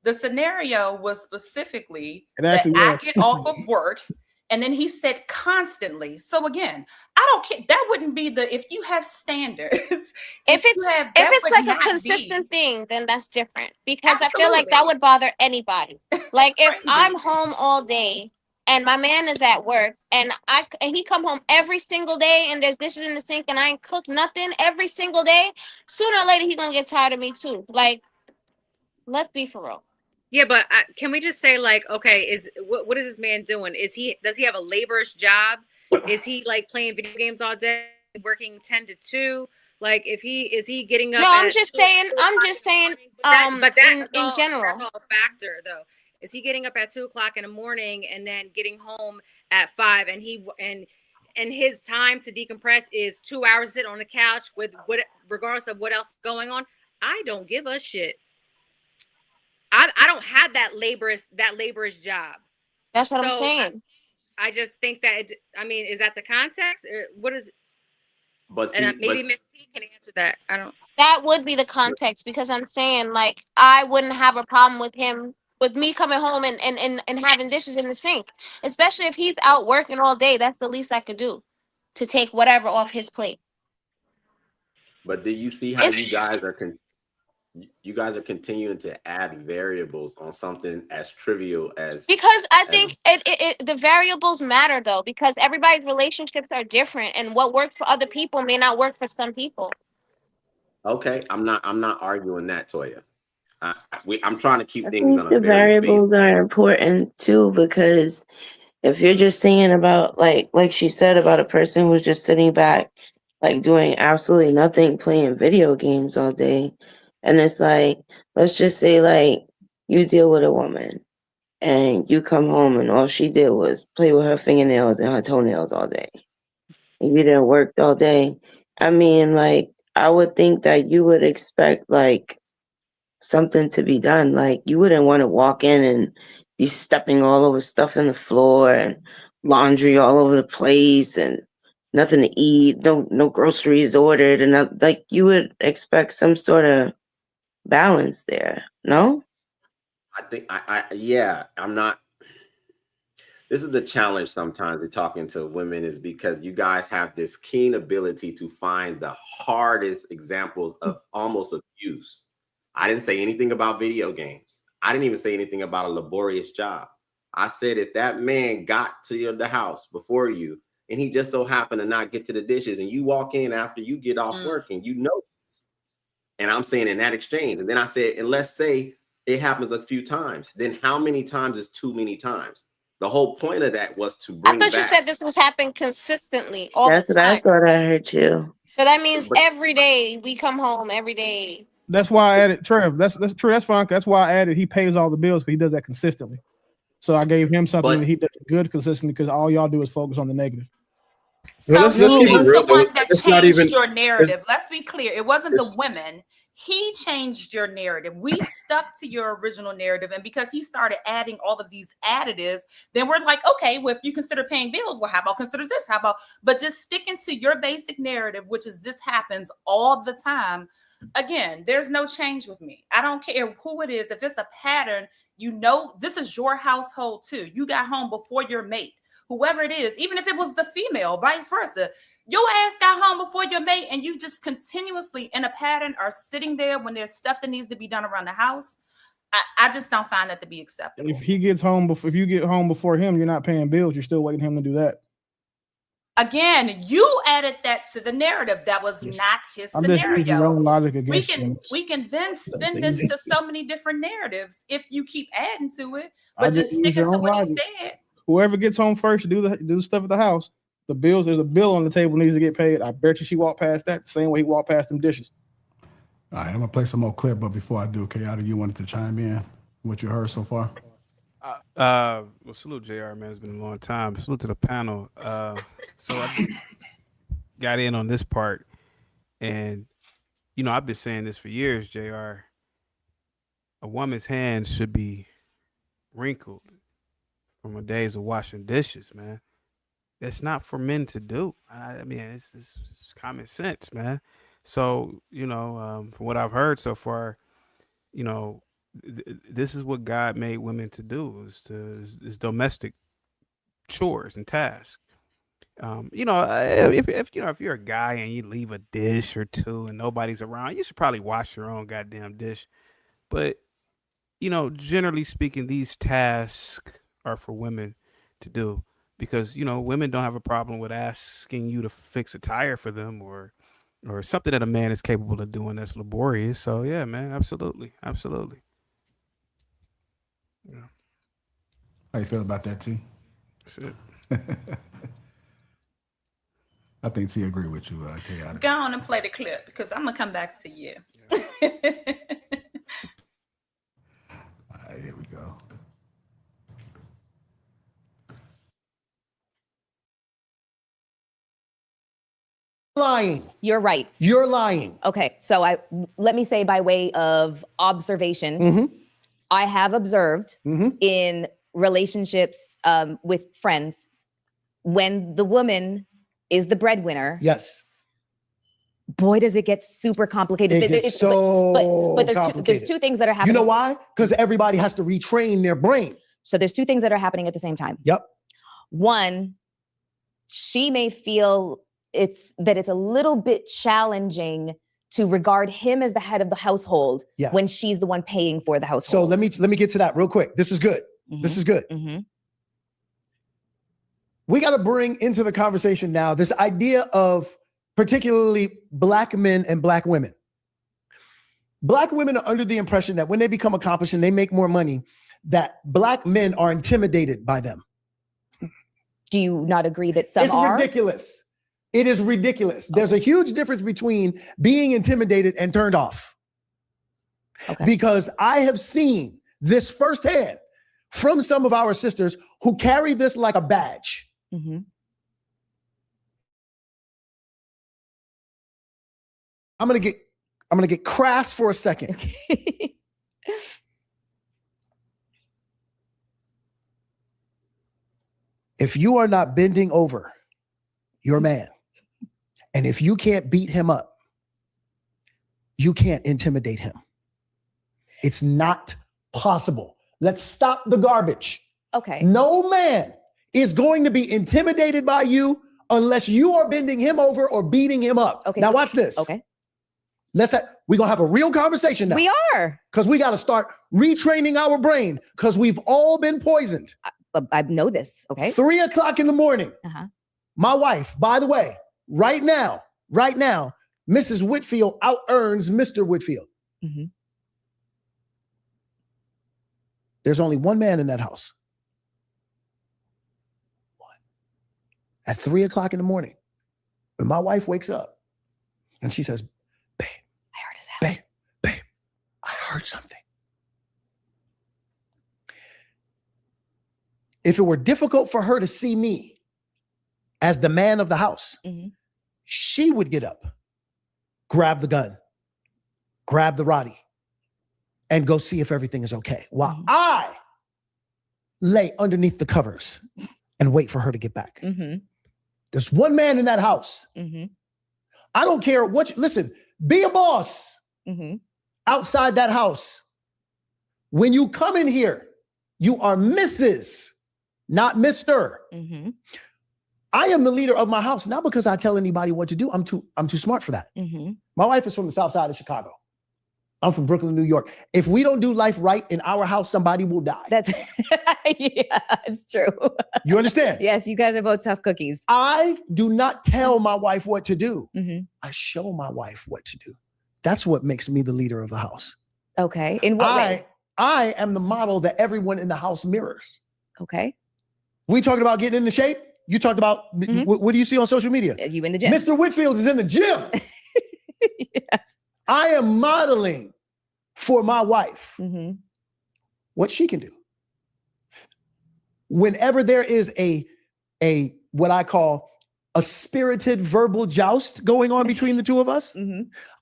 E: The scenario was specifically that I get off of work, and then he said constantly. So again, I don't care. That wouldn't be if you have standards.
G: If it's like a consistent thing, then that's different, because I feel like that would bother anybody. Like if I'm home all day and my man is at work and he come home every single day and there's dishes in the sink and I ain't cooked nothing every single day, sooner or later he gonna get tired of me too. Like, let's be for real.
D: Yeah, but can we just say, like, okay, what is this man doing? Does he have a laborious job? Is he like playing video games all day, working 10 to 2? Like, is he getting up?
G: No, I'm just saying. In general,
D: that's all a factor, though. Is he getting up at 2 o'clock in the morning and then getting home at 5? And his time to decompress is 2 hours sit on the couch regardless of what else is going on. I don't give a shit. I don't have that laborious job.
G: That's what I'm saying.
D: I just think that is that the context or what is? Maybe Miss T can answer that. I don't.
G: That would be the context, because I'm saying, like, I wouldn't have a problem with me coming home and having dishes in the sink, especially if he's out working all day. That's the least I could do, to take whatever off his plate.
H: But do you see how you guys are continuing to add variables on something as trivial as?
G: Because I think the variables matter, though, because everybody's relationships are different, and what works for other people may not work for some people.
H: Okay, I'm not arguing that, Toya. I'm trying to keep things on a
F: the variables are important too, because if you're just saying about like she said about a person who's just sitting back, like doing absolutely nothing, playing video games all day. And it's like, let's just say like you deal with a woman and you come home and all she did was play with her fingernails and her toenails all day. And you didn't work all day. I mean, like, I would think that you would expect like something to be done. Like, you wouldn't want to walk in and be stepping all over stuff in the floor and laundry all over the place and nothing to eat, no groceries ordered, and like you would expect some sort of balance there. No?
H: I think I'm not. This is the challenge sometimes in talking to women, is because you guys have this keen ability to find the hardest examples of almost abuse. I didn't say anything about video games. I didn't even say anything about a laborious job. I said if that man got to the house before you and he just so happened to not get to the dishes and you walk in after you get off work and you notice, and I'm saying in that exchange, and then I said, and let's say it happens a few times, then how many times is too many times? The whole point of that was to bring
G: I thought you said this was happening consistently all
F: That's
G: the time.
F: what I thought I heard you.
G: So that means every day we come home every day.
J: That's why I added Trev. That's true. That's fine. That's why I added he pays all the bills, but he does that consistently. So I gave him something that he does good consistently, because all y'all do is focus on the negative.
E: So
I: let's
E: he
I: keep it
E: was
I: real,
E: the one
I: though.
E: that
I: It's not
E: changed
I: even-
E: your narrative. Let's be clear. It wasn't the women. He changed your narrative. We stuck to your original narrative. And because he started adding all of these additives, then we're like, okay, well, if you consider paying bills, well, how about consider this? How about, but just sticking to your basic narrative, which is this happens all the time. Again, there's no change with me. I don't care who it is. If it's a pattern, you know, this is your household too. You got home before your mate, whoever it is, even if it was the female, vice versa. Your ass got home before your mate, and you just continuously in a pattern are sitting there when there's stuff that needs to be done around the house. I just don't find that to be acceptable.
J: If he gets home if you get home before him, you're not paying bills. You're still waiting him to do that.
E: Again, you added that to the narrative. That was not his
J: I'm just using your
E: scenario.
J: own logic against
E: We can then spin this to so many different narratives if you keep adding to it,
J: I
E: but
J: just
E: just
J: use
E: sticking
J: your
E: to
J: own
E: what he
J: logic.
E: said.
J: Whoever gets home first, do the stuff at the house. The bills, there's a bill on the table needs to get paid. I bet you she walked past that the same way he walked past them dishes.
A: All right, I'm gonna play some more clip, but before I do, Kayada, you wanted to chime in what you heard so far?
K: Well, salute JR, man. It's been a long time. Salute to the panel. So I just got in on this part, and I've been saying this for years, JR. A woman's hands should be wrinkled from her days of washing dishes, man. It's not for men to do. I mean, it's common sense, man. So, from what I've heard so far, you know, this is what God made women to do is domestic chores and tasks. If you're a guy and you leave a dish or two and nobody's around, you should probably wash your own goddamn dish. But generally speaking, these tasks are for women to do because women don't have a problem with asking you to fix a tire for them or something that a man is capable of doing that's laborious. So yeah, man, absolutely, absolutely. Yeah,
A: How you feel about that, T?
K: that's it.
A: I think T agree with you, Chaotic.
E: Go on and play the clip because I'm gonna come back to you.
A: All right, here we go.
C: Lying.
B: You're right.
C: You're lying.
B: Okay, so let me say by way of observation, I have observed in relationships with friends when the woman is the breadwinner.
C: Yes.
B: Boy, does it get super complicated.
C: It gets so
B: but
C: complicated.
B: there's two things that are happening.
C: You know why? Because everybody has to retrain their brain.
B: So there's two things that are happening at the same time.
C: Yep.
B: One, she may feel it's a little bit challenging to regard him as the head of the household when she's the one paying for the household.
C: So let me get to that real quick. This is good. This is good. We got to bring into the conversation now this idea of particularly Black men and Black women. Black women are under the impression that when they become accomplished and they make more money, that Black men are intimidated by them.
B: Do you not agree that some are?
C: It's ridiculous. It is ridiculous. There's a huge difference between being intimidated and turned off. Because I have seen this firsthand from some of our sisters who carry this like a badge. I'm gonna get crass for a second. If you are not bending over your man, and if you can't beat him up, you can't intimidate him. It's not possible. Let's stop the garbage.
B: Okay.
C: No man is going to be intimidated by you unless you are bending him over or beating him up.
B: Okay.
C: Now watch this.
B: Okay.
C: We're going to have a real conversation now.
B: We are.
C: Because we got to start retraining our brain because we've all been poisoned.
B: I know this. Okay.
C: 3 o'clock in the morning. My wife, by the way, right now, Mrs. Whitfield out-earns Mr. Whitfield. There's only one man in that house. One. At 3 o'clock in the morning, when my wife wakes up and she says, babe,
B: I heard his sound.
C: Babe, I heard something. If it were difficult for her to see me as the man of the house, she would get up, grab the gun, grab the Roddy, and go see if everything is okay. While I lay underneath the covers and wait for her to get back. There's one man in that house. I don't care what listen, be a boss outside that house. When you come in here, you are Mrs., not Mr. I am the leader of my house, not because I tell anybody what to do. I'm too smart for that. My wife is from the South Side of Chicago. I'm from Brooklyn, New York. If we don't do life right in our house, somebody will die.
B: That's yeah, it's true.
C: You understand?
B: Yes, you guys are both tough cookies.
C: I do not tell my wife what to do. I show my wife what to do. That's what makes me the leader of the house.
B: Okay. In what way?
C: I am the model that everyone in the house mirrors.
B: Okay.
C: We talking about getting into shape? You talked about, what do you see on social media?
B: You in the gym.
C: Mr. Whitfield is in the gym.
B: Yes.
C: I am modeling for my wife what she can do. whenever there is a what I call a spirited verbal joust going on between the two of us,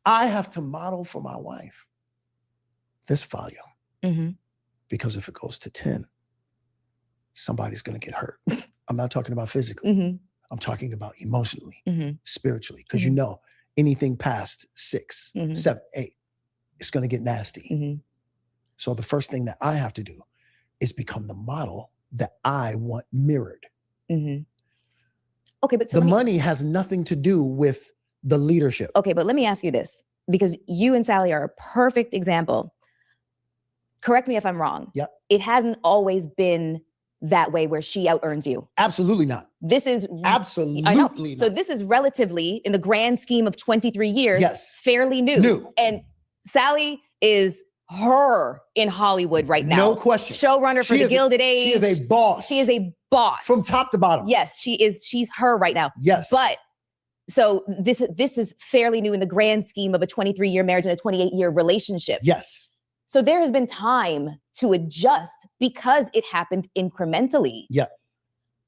C: I have to model for my wife this volume. Because if it goes to 10, somebody's going to get hurt. I'm not talking about physically. I'm talking about emotionally, spiritually, because you know anything past 6, 7, 8, it's going to get nasty. So the first thing that I have to do is become the model that I want mirrored.
B: Okay, but so
C: the money has nothing to do with the leadership.
B: Okay, but let me ask you this, because you and Sally are a perfect example. Correct me if I'm wrong.
C: Yep.
B: It hasn't always been that way where she out earns you.
C: Absolutely not.
B: This is
C: absolutely
B: not.
C: Not.
B: So this is relatively, in the grand scheme of 23 years,
C: yes,
B: fairly new. And Sally is her in Hollywood right now.
C: No question.
B: Showrunner for the Gilded Age.
C: She is a boss.
B: She is a boss.
C: From top to bottom.
B: Yes, she is. She's her right now.
C: Yes.
B: But so this is fairly new in the grand scheme of a 23-year marriage and a 28-year relationship.
C: Yes.
B: So there has been time to adjust because it happened incrementally.
C: Yeah.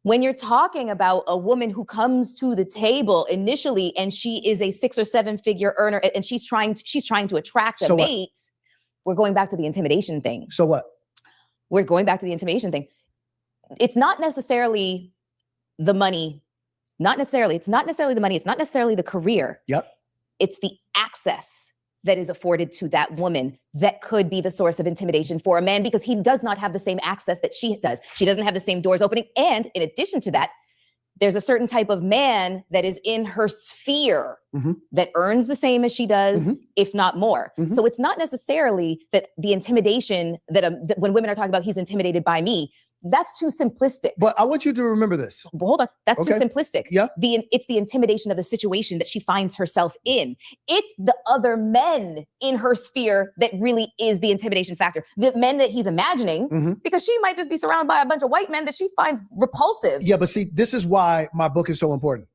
B: When you're talking about a woman who comes to the table initially and she is a 6 or 7 figure earner and she's trying to attract a mate, we're going back to the intimidation thing.
C: So what?
B: We're going back to the intimidation thing. It's not necessarily the money. It's not necessarily the money. It's not necessarily the career.
C: Yep.
B: It's the access that is afforded to that woman that could be the source of intimidation for a man, because he does not have the same access that she does. She doesn't have the same doors opening. And in addition to that, there's a certain type of man that is in her sphere that earns the same as she does, if not more. So it's not necessarily that the intimidation that when women are talking about he's intimidated by me, that's too simplistic.
C: But I want you to remember this.
B: But hold on, that's too simplistic.
C: Yeah.
B: It's the intimidation of the situation that she finds herself in. It's the other men in her sphere that really is the intimidation factor. The men that he's imagining, because she might just be surrounded by a bunch of white men that she finds repulsive.
C: Yeah, but see, this is why my book is so important.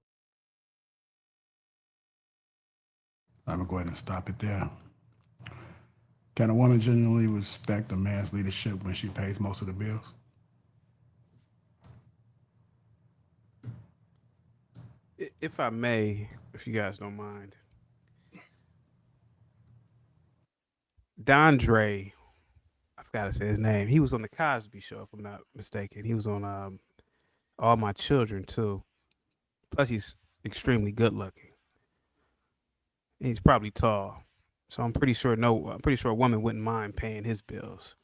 A: I'm gonna go ahead and stop it there. Can a woman genuinely respect a man's leadership when she pays most of the bills?
K: If I may, if you guys don't mind. Dondre, I forgot to say his name. He was on the Cosby Show, if I'm not mistaken. He was on All My Children too. Plus, he's extremely good looking. And he's probably tall, so I'm pretty sure a woman wouldn't mind paying his bills.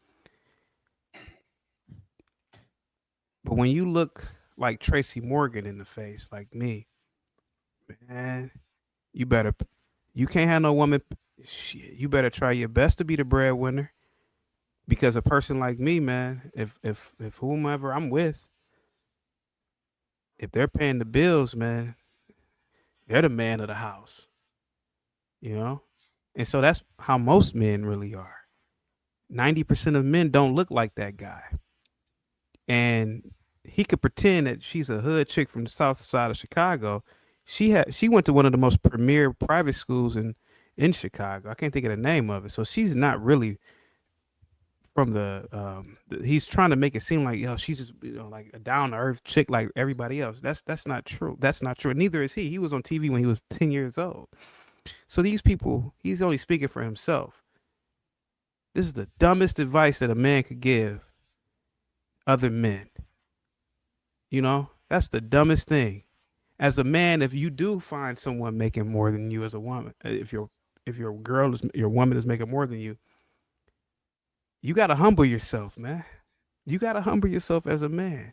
K: But when you look like Tracy Morgan in the face, like me, man, you can't have no woman. Shit, you better try your best to be the breadwinner, because a person like me, man, if whomever I'm with, if they're paying the bills, man, they're the man of the house, you know? And so that's how most men really are. 90% of men don't look like that guy. And he could pretend that she's a hood chick from the south side of Chicago. She went to one of the most premier private schools in Chicago. I can't think of the name of it. So she's not really from he's trying to make it seem like, she's just, like a down to earth chick like everybody else. That's not true. That's not true. Neither is he. He was on TV when he was 10 years old. So these people, he's only speaking for himself. This is the dumbest advice that a man could give other men. That's the dumbest thing. As a man, if you do find someone making more than you as a woman, if your woman is making more than you, you got to humble yourself, man. You got to humble yourself as a man.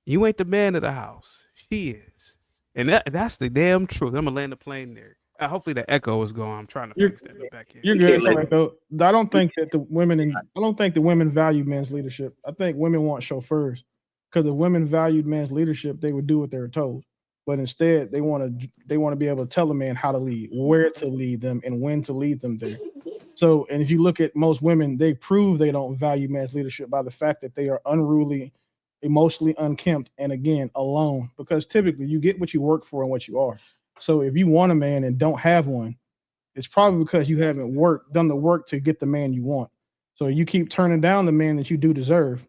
K: You ain't the man of the house. She is. And that's the damn truth. I'm going to land the plane there. Hopefully the echo is gone. I'm trying to fix that back here.
J: You're good, Franco. I don't think that the women value men's leadership. I think women want chauffeurs, because if women valued men's leadership, they would do what they were told. But instead, they want to be able to tell a man how to lead, where to lead them, and when to lead them there. So, and if you look at most women, they prove they don't value men's leadership by the fact that they are unruly, emotionally unkempt, and again, alone. Because typically, you get what you work for and what you are. So if you want a man and don't have one, it's probably because you haven't done the work to get the man you want. So you keep turning down the man that you do deserve.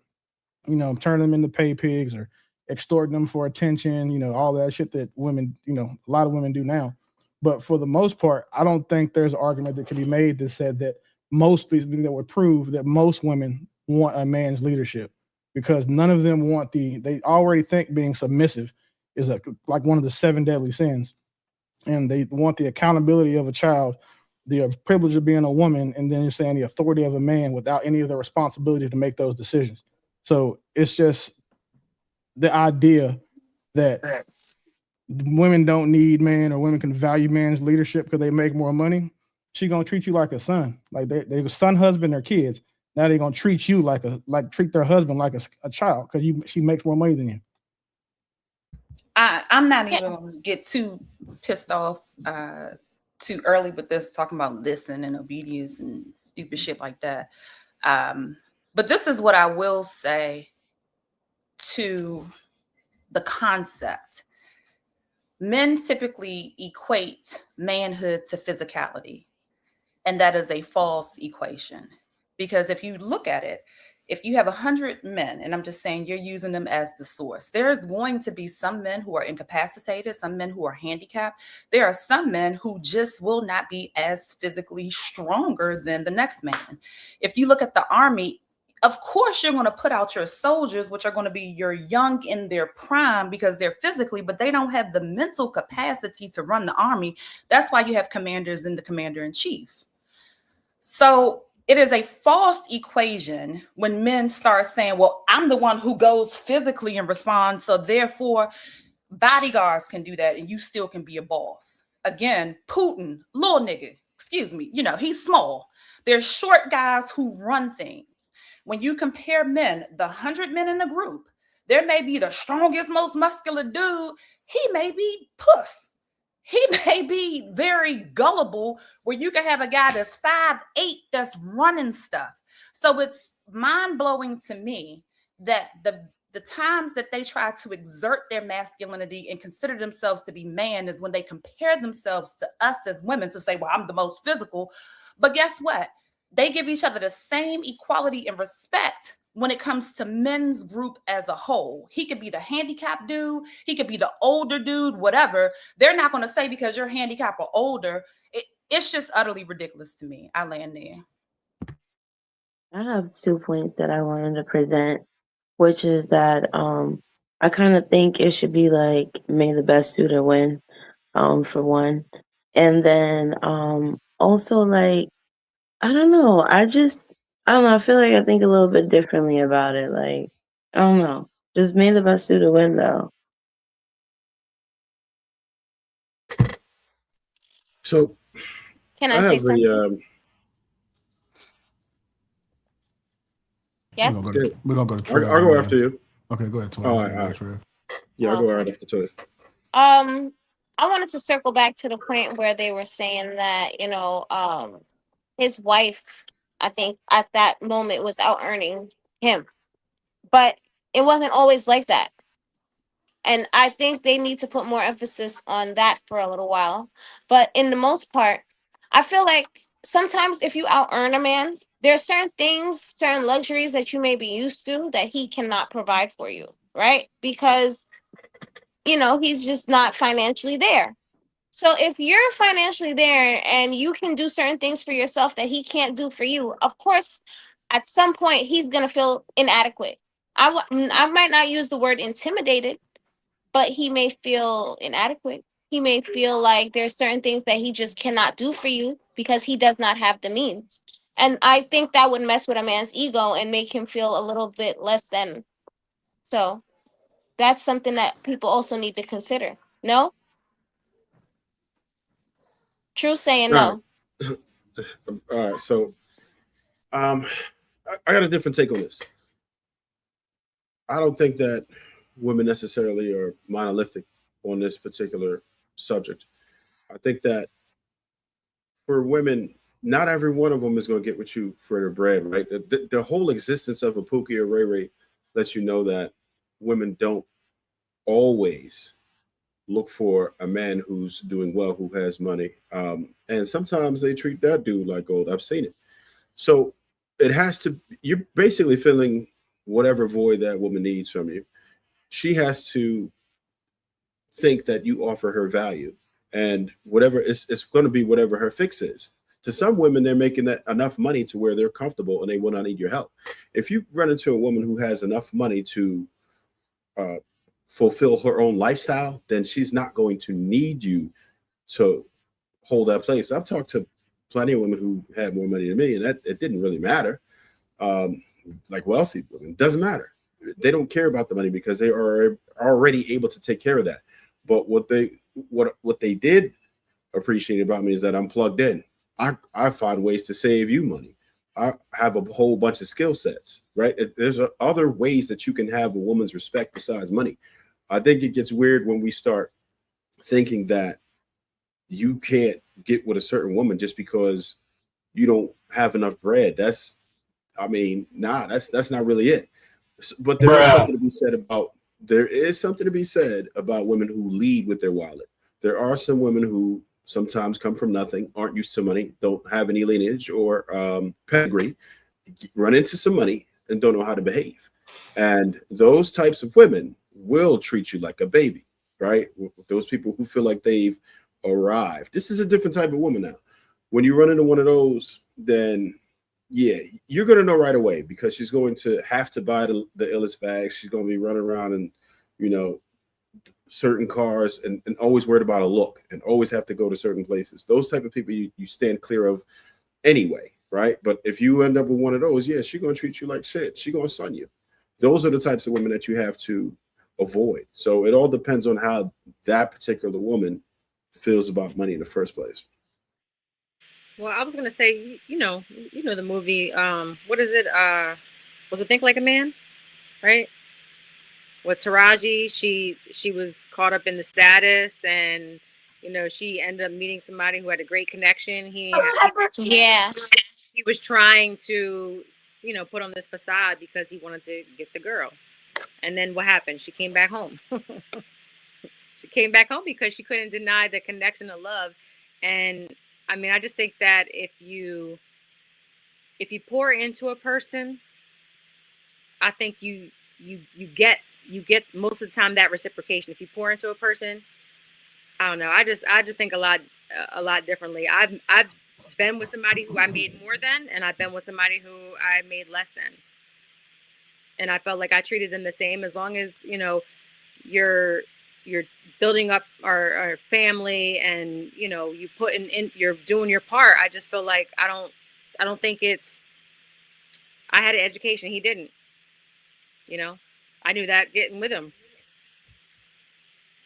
J: turn them into pay pigs or extort them for attention, all that shit that women, a lot of women do now. But for the most part, I don't think there's an argument that can be made that said that most people that would prove that most women want a man's leadership, because none of them want they already think being submissive is like one of the 7 deadly sins. And they want the accountability of a child, the privilege of being a woman, and then you're saying the authority of a man without any of the responsibility to make those decisions. So it's just the idea that women don't need man, or women can value man's leadership because they make more money. She gonna treat you like a son. Like they were son, husband, or kids. Now they're gonna treat you treat their husband like a child because she makes more money than you.
E: I'm not even gonna get too pissed off too early with this, talking about listen and obedience and stupid shit like that. But this is what I will say to the concept. Men typically equate manhood to physicality, and that is a false equation. Because if you look at it, if you have 100 men, and I'm just saying you're using them as the source, there's going to be some men who are incapacitated, some men who are handicapped. There are some men who just will not be as physically stronger than the next man. If you look at the army, of course, you're going to put out your soldiers, which are going to be your young in their prime because they're physically, but they don't have the mental capacity to run the army. That's why you have commanders and the commander in chief. So it is a false equation when men start saying, well, I'm the one who goes physically and responds, so therefore bodyguards can do that and you still can be a boss. Again, Putin, little nigga, excuse me, he's small. There's short guys who run things. When you compare men, the 100 men in a group, there may be the strongest, most muscular dude. He may be puss. He may be very gullible, where you can have a guy that's 5'8" that's running stuff. So it's mind-blowing to me that the times that they try to exert their masculinity and consider themselves to be man is when they compare themselves to us as women to say, well, I'm the most physical. But guess what? They give each other the same equality and respect when it comes to men's group as a whole. He could be the handicapped dude. He could be the older dude, whatever. They're not going to say because you're handicapped or older. It's just utterly ridiculous to me. I land there.
F: I have 2 points that I wanted to present, which is that I kind of think it should be like, may the best student win, for one. And then also, like, I don't know. I don't know. I feel like I think a little bit differently about it. Like, I don't know. Just may the best student win, though.
I: So,
G: Can I say something? Yes.
A: We're gonna go to Trev.
I: I'll go after you.
A: Okay, go ahead.
I: All right.
A: Trev.
I: Yeah, I'll go right after Trev.
G: I wanted to circle back to the point where they were saying that, his wife, I think at that moment, was out earning him, but it wasn't always like that. And I think they need to put more emphasis on that for a little while. But in the most part, I feel like sometimes if you out earn a man, there are certain things, certain luxuries that you may be used to that he cannot provide for you, right? Because, he's just not financially there. So if you're financially there and you can do certain things for yourself that he can't do for you, of course, at some point, he's going to feel inadequate. I might not use the word intimidated, but he may feel inadequate. He may feel like there's certain things that he just cannot do for you because he does not have the means. And I think that would mess with a man's ego and make him feel a little bit less than. So that's something that people also need to consider. No? True saying no.
I: All right. So I got a different take on this. I don't think that women necessarily are monolithic on this particular subject. I think that for women, not every one of them is going to get with you for their bread, right? The whole existence of a Pookie or Ray Ray lets you know that women don't always look for a man who's doing well, who has money. And sometimes they treat that dude like gold. I've seen it. So it has to, you're basically filling whatever void that woman needs from you. She has to think that you offer her value, and whatever it's going to be whatever her fix is. To some women, they're making enough money to where they're comfortable and they will not need your help. If you run into a woman who has enough money to fulfill her own lifestyle, then she's not going to need you to hold that place. I've talked to plenty of women who had more money than me, and that it didn't really matter. Like wealthy women, doesn't matter. They don't care about the money because they are already able to take care of that. But what they did appreciate about me is that I'm plugged in. I find ways to save you money. I have a whole bunch of skill sets, right? There's other ways that you can have a woman's respect besides money. I think it gets weird when we start thinking that you can't get with a certain woman just because you don't have enough bread. That's not really it. But there is something to be said about women who lead with their wallet. There are some women who sometimes come from nothing, aren't used to money, don't have any lineage or pedigree, run into some money and don't know how to behave. And those types of women will treat you like a baby, right? Those people who feel like they've arrived. This is a different type of woman now. When you run into one of those, then yeah, you're going to know right away, because she's going to have to buy the illest bags. She's going to be running around in, certain cars and always worried about a look and always have to go to certain places. Those type of people you stand clear of anyway, right? But if you end up with one of those, yeah, she's going to treat you like shit. She's going to son you. Those are the types of women that you have to avoid. So it all depends on how that particular woman feels about money in the first place.
D: Well, I was gonna say, you know the movie. What is it? Was it Think Like a Man, right? With Taraji, she was caught up in the status, and she ended up meeting somebody who had a great connection. He was trying to put on this facade because he wanted to get the girl, and then what happened? She came back home. She came back home because she couldn't deny the connection of love. And I mean, I just think that if you pour into a person, I think you get most of the time that reciprocation. If you pour into a person, I don't know. I just think a lot differently. I've been with somebody who I made more than, and I've been with somebody who I made less than. And I felt like I treated them the same. As long as, you're building up our family, and, you put in you're doing your part. I just feel like I don't think I had an education. He didn't, I knew that getting with him.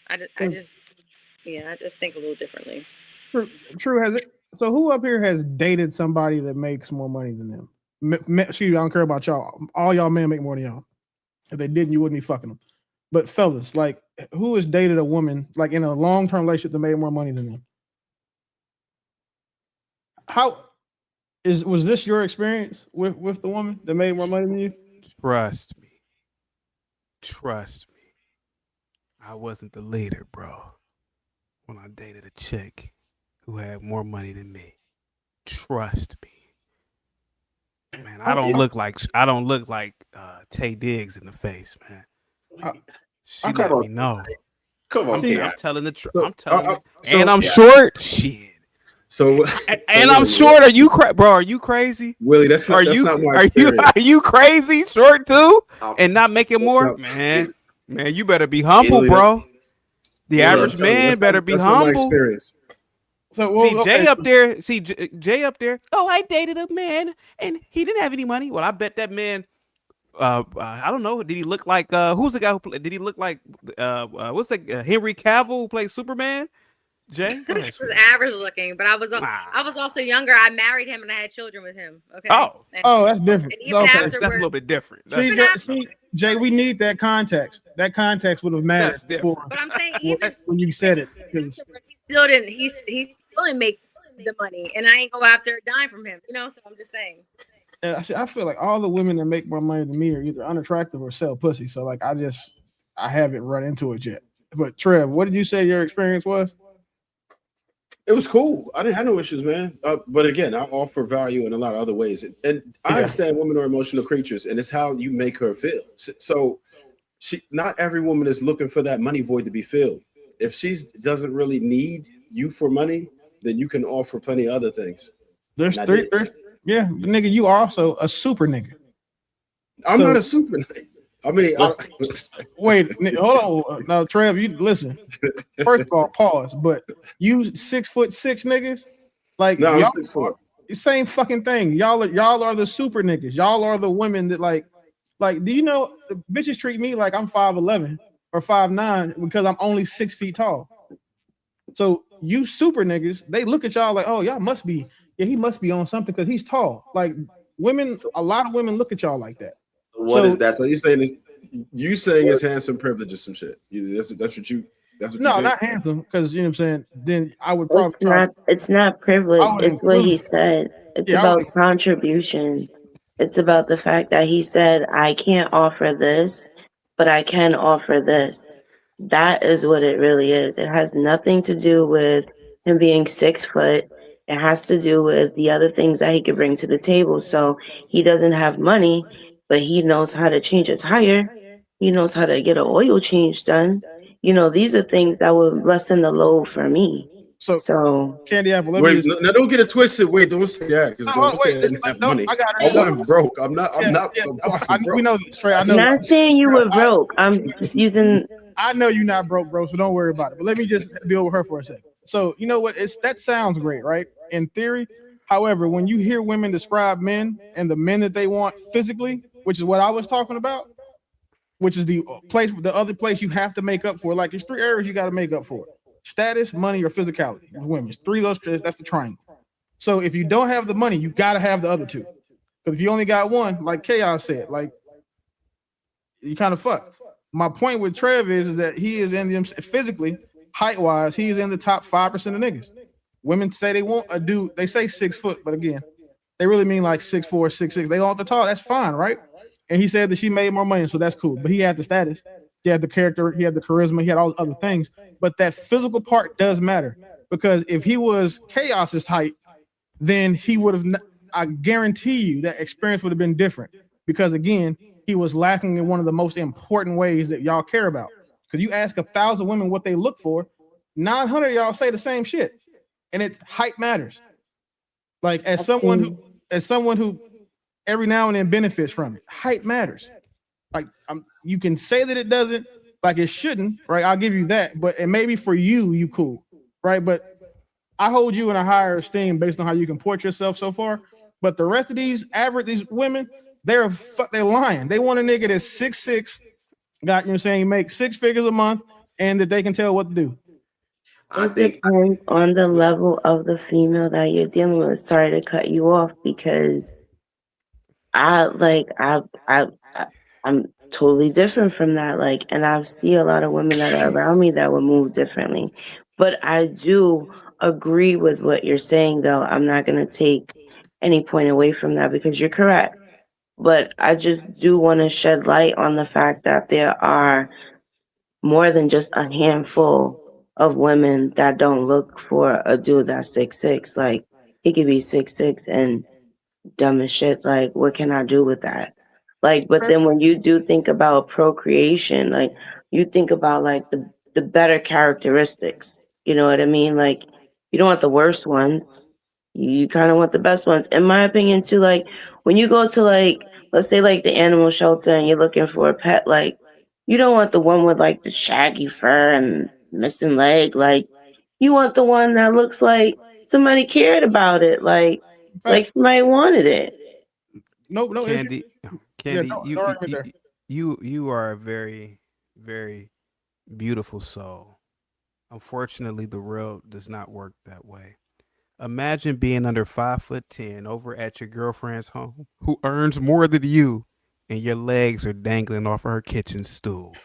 D: I just think a little differently.
J: True. Has it? So who up here has dated somebody that makes more money than them? Excuse me, I don't care about y'all. All y'all men make more than y'all. If they didn't, you wouldn't be fucking them. But fellas, like, who has dated a woman like in a long-term relationship that made more money than them? Was this your experience with the woman that made more money than you?
K: Trust me. I wasn't the leader, bro, when I dated a chick who had more money than me. Trust me. Man, I don't look like Tay Diggs in the face, man. She let me know.
H: Come on,
K: I'm telling the truth. And I'm short. Shit.
I: So
K: I'm short. Are you bro? Are you crazy,
I: Willie? That's not my experience.
K: Are you crazy? Short too, and not making more, man. Man, you better be humble,
I: Willie,
K: bro. The average man better be humble.
I: Not my experience.
K: So Jay up there. Jay up there. Oh, I dated a man, and he didn't have any money. Well, I bet that man. I don't know. Did he look like who's the guy who played? Did he look like what's that? Henry Cavill who played Superman? Jay
D: He was average looking, but I was also younger. I married him and I had children with him. Okay.
J: That's different.
D: And even
K: that's a little bit different.
J: See, Jay, we need that context. That context would have mattered before.
D: But I'm saying even
J: when you said it,
D: he still didn't. He still didn't make the money, and I ain't go after a dime from him. So I'm just saying.
J: I feel like all the women that make more money than me are either unattractive or sell pussy. So like I haven't run into it yet. But Trev, what did you say your experience was?
I: It was cool. I didn't have no issues, man. But again, I offer value in a lot of other ways, and I understand women are emotional creatures, and it's how you make her feel. So, not every woman is looking for that money void to be filled. If she doesn't really need you for money, then you can offer plenty of other things.
J: There's nigga, you are also a super nigga.
I: I'm not a super nigga. I mean,
J: wait, hold on. Now, Trev, you listen. First of all, pause. But you 6'6" niggas, like
I: no,
J: y'all,
I: I'm 6'4".
J: Same fucking thing. Y'all are the super niggas. Y'all are the women that like. Do you know the bitches treat me like I'm 5'11" or 5'9" because I'm only 6 feet tall? So you super niggas, they look at y'all like, oh, y'all must be, he must be on something because he's tall. Like women, a lot of women look at y'all like that.
H: What is that?
I: So you saying it's handsome privilege or some shit? That's what you
J: no, not handsome, because you know what I'm saying. Then I would probably
F: it's not privilege. It's what he said. It's about contribution. It's about the fact that he said, I can't offer this, but I can offer this. That is what it really is. It has nothing to do with him being 6 foot. It has to do with the other things that he could bring to the table. So he doesn't have money, but he knows how to change a tire. He knows how to get an oil change done. You know, these are things that would lessen the load for me. So
J: Candy Apple,
I: wait, now don't get it twisted. Wait, don't say that because I didn't have money. I wasn't broke. I'm not. I'm far from broke.
J: We know this, Trey. I know.
F: I'm not saying you were broke. I'm just using.
J: I know you're not broke, bro. So don't worry about it. But let me just be over her for a second. So you know what? That sounds great, right? In theory. However, when you hear women describe men and the men that they want physically, which is what I was talking about, which is the other place you have to make up for. Like there's 3 areas you got to make up for: status, money, or physicality. With women, it's 3 of those. That's the triangle. So if you don't have the money, you got to have the other 2. Because if you only got one, like Chaos said, like you kind of fucked. My point with Trev is that he is in the physically, height wise, he is in the top 5% of niggas. Women say they want a dude. They say 6 foot, but again, they really mean like 6'4", 6'6". They don't want the tall. That's fine, right? And he said that she made more money, so that's cool. But he had the status, he had the character, he had the charisma, he had all other things. But that physical part does matter, because if he was Chaos's height, then he would have. I guarantee you that experience would have been different, because again, he was lacking in one of the most important ways that y'all care about. Because you ask 1,000 women what they look for, 900 of y'all say the same shit, and height matters. Like as someone who every now and then benefits from it, height matters. Like you can say that it doesn't, like it shouldn't, right? I'll give you that, but and maybe for you cool, right? But I hold you in a higher esteem based on how you comport yourself so far. But the rest of these women, they're lying. They want a nigga that's 6'6", got, you know what I'm saying, make 6 figures a month, and that they can tell what to do.
F: It depends on the level of the female that you're dealing with. Sorry to cut you off, because I'm totally different from that. Like, and I see a lot of women that are around me that would move differently. But I do agree with what you're saying, though. I'm not going to take any point away from that, because you're correct. But I just do want to shed light on the fact that there are more than just a handful of women that don't look for a dude that's 6'6". Like, he could be 6'6" and dumb as shit. Like, what can I do with that? Like, but then when you do think about procreation, like you think about like the better characteristics. You know what I mean? Like, you don't want the worst ones. You kind of want the best ones, in my opinion, too. Like, when you go to, like, let's say like the animal shelter and you're looking for a pet, like, you don't want the one with like the shaggy fur and missing leg. Like, you want the one that looks like somebody cared about it, like somebody wanted it.
J: No,
K: Candy,
J: Candy,
K: you are a very, very beautiful soul. Unfortunately, the world does not work that way. Imagine being under 5'10" over at your girlfriend's home, who earns more than you, and your legs are dangling off of her kitchen stool.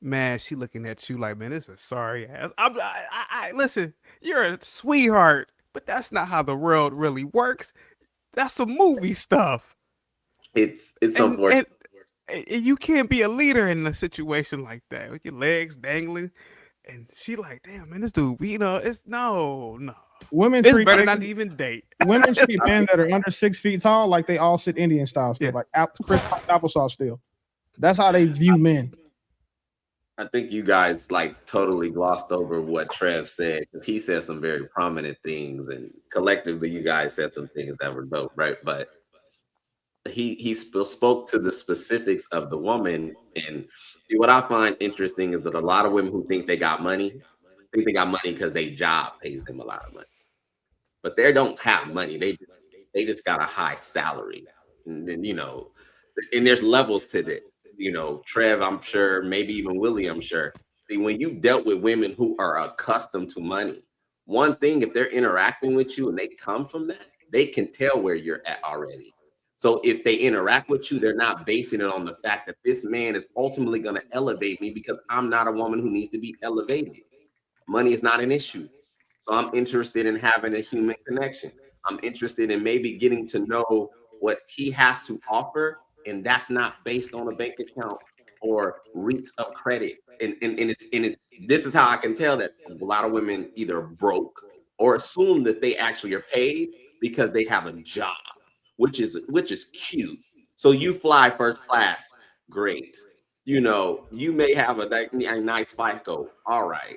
K: Man, she looking at you like, man, this is a sorry ass. I listen, you're a sweetheart, but that's not how the world really works. That's some movie stuff.
H: It's unfortunate.
K: And you can't be a leader in a situation like that with your legs dangling. And she like, damn, man, this dude, it's no.
J: Women
K: It's
J: treat
K: better
J: men-
K: not to even date.
J: women treat men that are under 6 feet tall like they all sit Indian style still,
K: Yeah.
J: like Chris applesauce still. That's how they view men.
H: I think you guys like totally glossed over what Trev said, because he said some very prominent things, and collectively you guys said some things that were dope, right? But he spoke to the specifics of the woman. And what I find interesting is that a lot of women who think they got money because their job pays them a lot of money, but they don't have money. They just got a high salary, and then and there's levels to this. Trev, I'm sure, maybe even Willie, I'm sure. See, when you've dealt with women who are accustomed to money, one thing, if they're interacting with you and they come from that, they can tell where you're at already. So if they interact with you, they're not basing it on the fact that this man is ultimately going to elevate me, because I'm not a woman who needs to be elevated. Money is not an issue. So I'm interested in having a human connection. I'm interested in maybe getting to know what he has to offer, and that's not based on a bank account or reach of credit. And this is how I can tell that a lot of women either broke or assume that they actually are paid because they have a job, which is cute. So you fly first class, great. You may have a nice FICO, all right.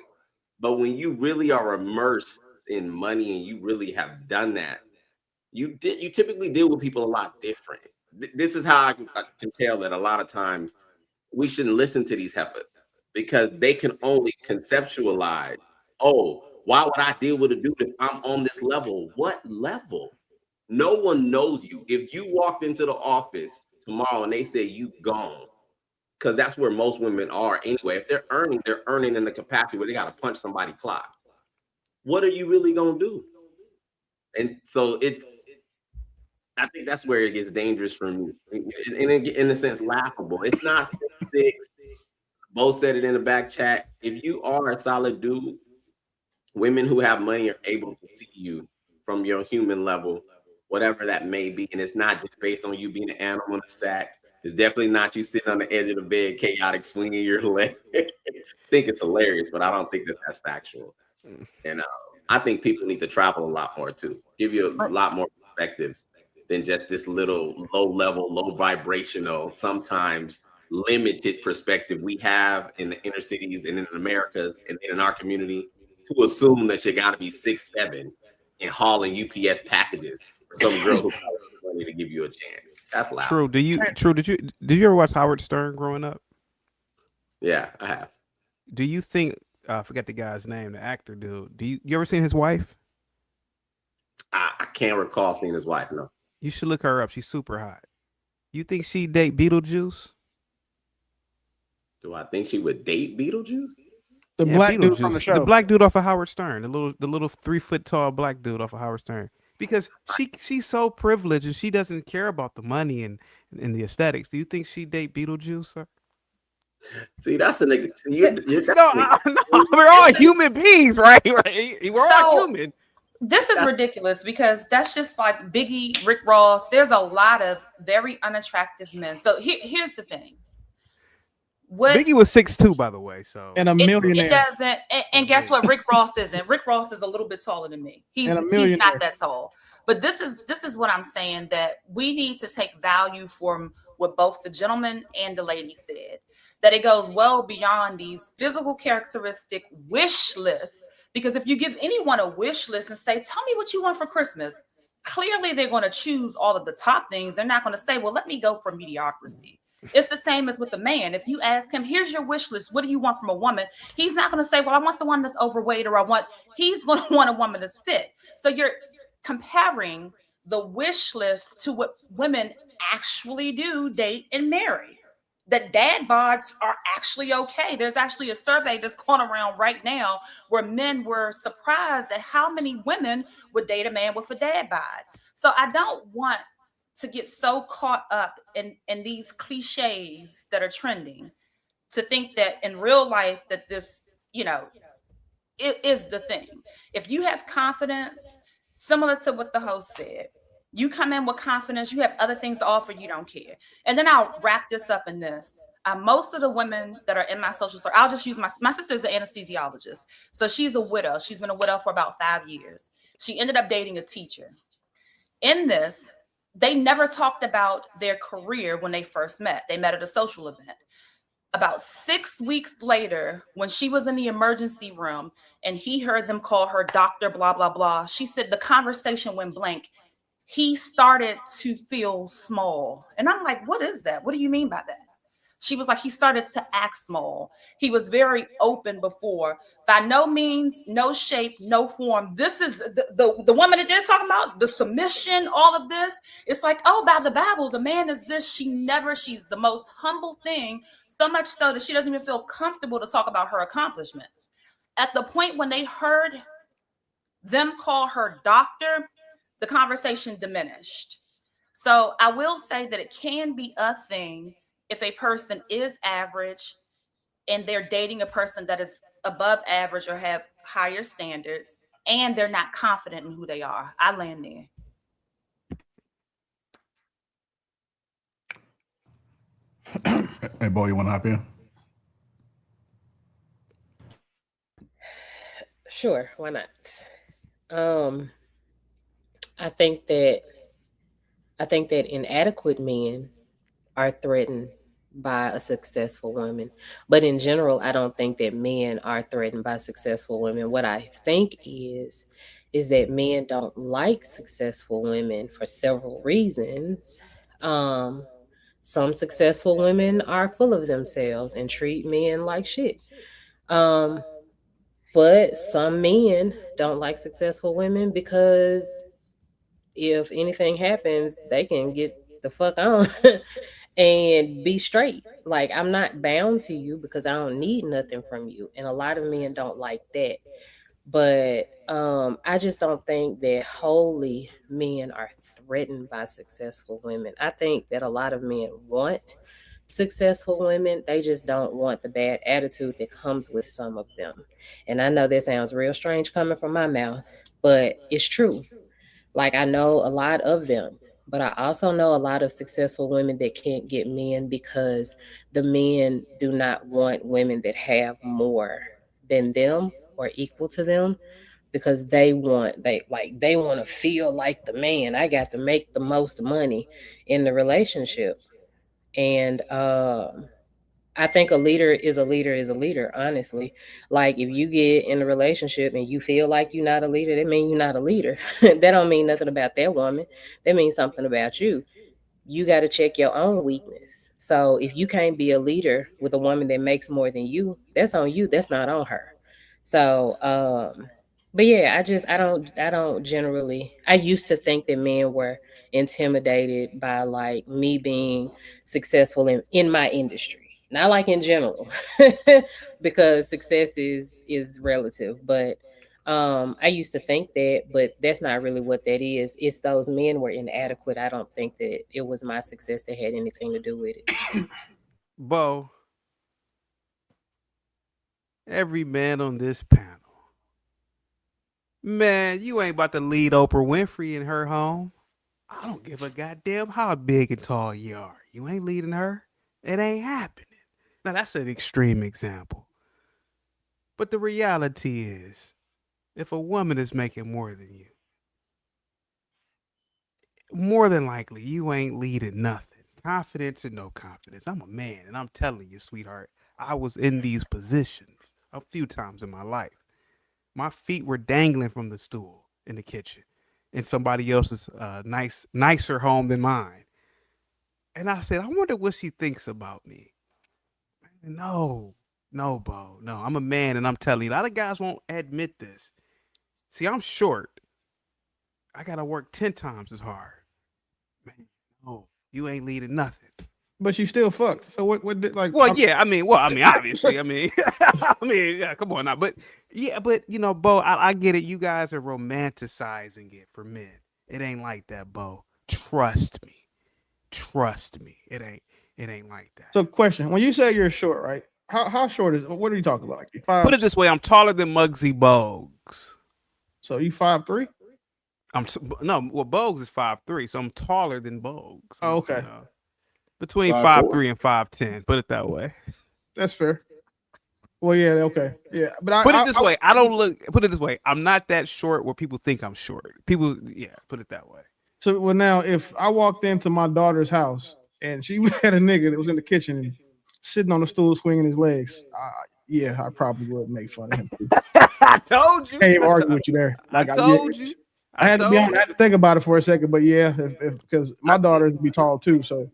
H: But when you really are immersed in money and you really have done that, you typically deal with people a lot different. This is how I can tell that a lot of times we shouldn't listen to these heifers, because they can only conceptualize, oh, why would I deal with a dude if I'm on this level? What level? No one knows you. If you walked into the office tomorrow and they say you gone, because that's where most women are anyway. If they're earning in the capacity where they got to punch somebody's clock. What are you really going to do? And so I think that's where it gets dangerous for me. In a sense, laughable. It's not 6'6". Bo said it in the back chat. If you are a solid dude, women who have money are able to see you from your human level, whatever that may be. And it's not just based on you being an animal in a sack. It's definitely not you sitting on the edge of the bed, chaotic, swinging your leg. I think it's hilarious, but I don't think that that's factual. And I think people need to travel a lot more too. Give you a lot more perspectives than just this little low level, low vibrational, sometimes limited perspective we have in the inner cities and in the Americas and in our community, to assume that you got to be 6'7" and hauling UPS packages for some girl who money to give you a chance. That's loud.
K: True. Did you ever watch Howard Stern growing up?
H: Yeah, I have.
K: Do you think I forget the guy's name, the actor dude? You ever seen his wife?
H: I can't recall seeing his wife. No.
K: You should look her up. She's super hot. You think she date Beetlejuice?
H: Do I think she would date Beetlejuice?
J: The black dude from the show.
K: The black dude off of Howard Stern. The little 3 foot tall black dude off of Howard Stern. Because she's so privileged and she doesn't care about the money and the aesthetics. Do you think she date Beetlejuice, sir?
H: See, that's a nigga.
K: No, we're all human beings, right? We're all human.
E: This is ridiculous, because that's just like Biggie, Rick Ross. There's a lot of very unattractive men. So here's the thing.
K: Biggie was 6'2", by the way. So
J: and a millionaire.
E: It doesn't. And guess what? Rick Ross isn't. Rick Ross is a little bit taller than me. He's not that tall. But this is what I'm saying, that we need to take value from what both the gentleman and the lady said. That it goes well beyond these physical characteristic wish lists. Because if you give anyone a wish list and say, tell me what you want for Christmas, clearly they're going to choose all of the top things. They're not going to say, well, let me go for mediocrity. It's the same as with the man. If you ask him, here's your wish list, what do you want from a woman? He's not going to say, well, I want the one that's overweight, or he's going to want a woman that's fit. So you're comparing the wish list to what women actually do, date and marry. That dad bods are actually okay. There's actually a survey that's going around right now where men were surprised at how many women would date a man with a dad bod. So I don't want to get so caught up in these cliches that are trending to think that in real life that this, it is the thing. If you have confidence, similar to what the host said, you come in with confidence, you have other things to offer, you don't care. And then I'll wrap this up in this. Most of the women that are in my social circle, I'll just use my sister is the anesthesiologist. So she's a widow. She's been a widow for about 5 years. She ended up dating a teacher. In this, they never talked about their career when they first met. They met at a social event. About 6 weeks later, when she was in the emergency room and he heard them call her Dr. Blah, blah, blah, she said the conversation went blank. He started to feel small. And I'm like, what is that? What do you mean by that? She was like, he started to act small. He was very open before. By no means, no shape, no form. This is the woman that they're talking about, the submission, all of this. It's like, oh, by the Bible, the man is this. She's the most humble thing, so much so that she doesn't even feel comfortable to talk about her accomplishments. At the point when they heard them call her doctor, the conversation diminished. So I will say that it can be a thing if a person is average and they're dating a person that is above average or have higher standards and they're not confident in who they are. I land there.
A: Hey, Bo, you want to hop in?
L: Sure, why not? I think that inadequate men are threatened by a successful woman. But in general, I don't think that men are threatened by successful women. What I think is that men don't like successful women for several reasons. Some successful women are full of themselves and treat men like shit. But some men don't like successful women because if anything happens, they can get the fuck on and be straight. Like, I'm not bound to you because I don't need nothing from you. And a lot of men don't like that. But I just don't think that wholly men are threatened by successful women. I think that a lot of men want successful women. They just don't want the bad attitude that comes with some of them. And I know that sounds real strange coming from my mouth, but it's true. Like, I know a lot of them, but I also know a lot of successful women that can't get men because the men do not want women that have more than them or equal to them, because they want to feel like the man. I got to make the most money in the relationship. And I think a leader is a leader, honestly. Like, if you get in a relationship and you feel like you're not a leader, that means you're not a leader. That don't mean nothing about that woman. That means something about you. You got to check your own weakness. So if you can't be a leader with a woman that makes more than you, that's on you. That's not on her. So, but yeah, I don't generally, I used to think that men were intimidated by like me being successful in my industry. Not like in general, because success is relative. But I used to think that, but that's not really what that is. It's those men were inadequate. I don't think that it was my success that had anything to do with it.
K: Bo, every man on this panel, man, you ain't about to lead Oprah Winfrey in her home. I don't give a goddamn how big and tall you are. You ain't leading her. It ain't happening. Now, that's an extreme example. But the reality is, if a woman is making more than you, more than likely, you ain't leading nothing. Confidence or no confidence. I'm a man, and I'm telling you, sweetheart, I was in these positions a few times in my life. My feet were dangling from the stool in the kitchen in somebody else's nicer home than mine. And I said, I wonder what she thinks about me. No, Bo, no. I'm a man, and I'm telling you, a lot of guys won't admit this. See, I'm short. I gotta work 10 times as hard. Man, no, you ain't leading nothing.
J: But you still fucked. So what did like?
K: Well, yeah, I mean, obviously, I mean, yeah, come on now, but yeah, but you know, Bo, I get it. You guys are romanticizing it for men. It ain't like that, Bo. Trust me, It ain't like that.
J: So, question: when you say you're short, right? How short is? What are you talking about? Like you 5?
K: Put it this way: I'm taller than Muggsy Bogues.
J: So you 5'3"?
K: No, well, Bogues is 5'3", so I'm taller than Bogues.
J: Oh, okay.
K: Between
J: 5'4".
K: 5'3" and 5'10", put it that way.
J: That's fair. Well, yeah, okay, yeah, but
K: Put it this way, I don't look. Put it this way, I'm not that short where people think I'm short. People, yeah, put it that way.
J: So, well, now if I walked into my daughter's house and she had a nigga that was in the kitchen and sitting on the stool swinging his legs, yeah, I probably would make fun of him.
K: I told you.
J: Can't even argue with you there. Like
K: I told you.
J: I had to be honest. I had to think about it for a second, but yeah, because my daughter would be tall too, so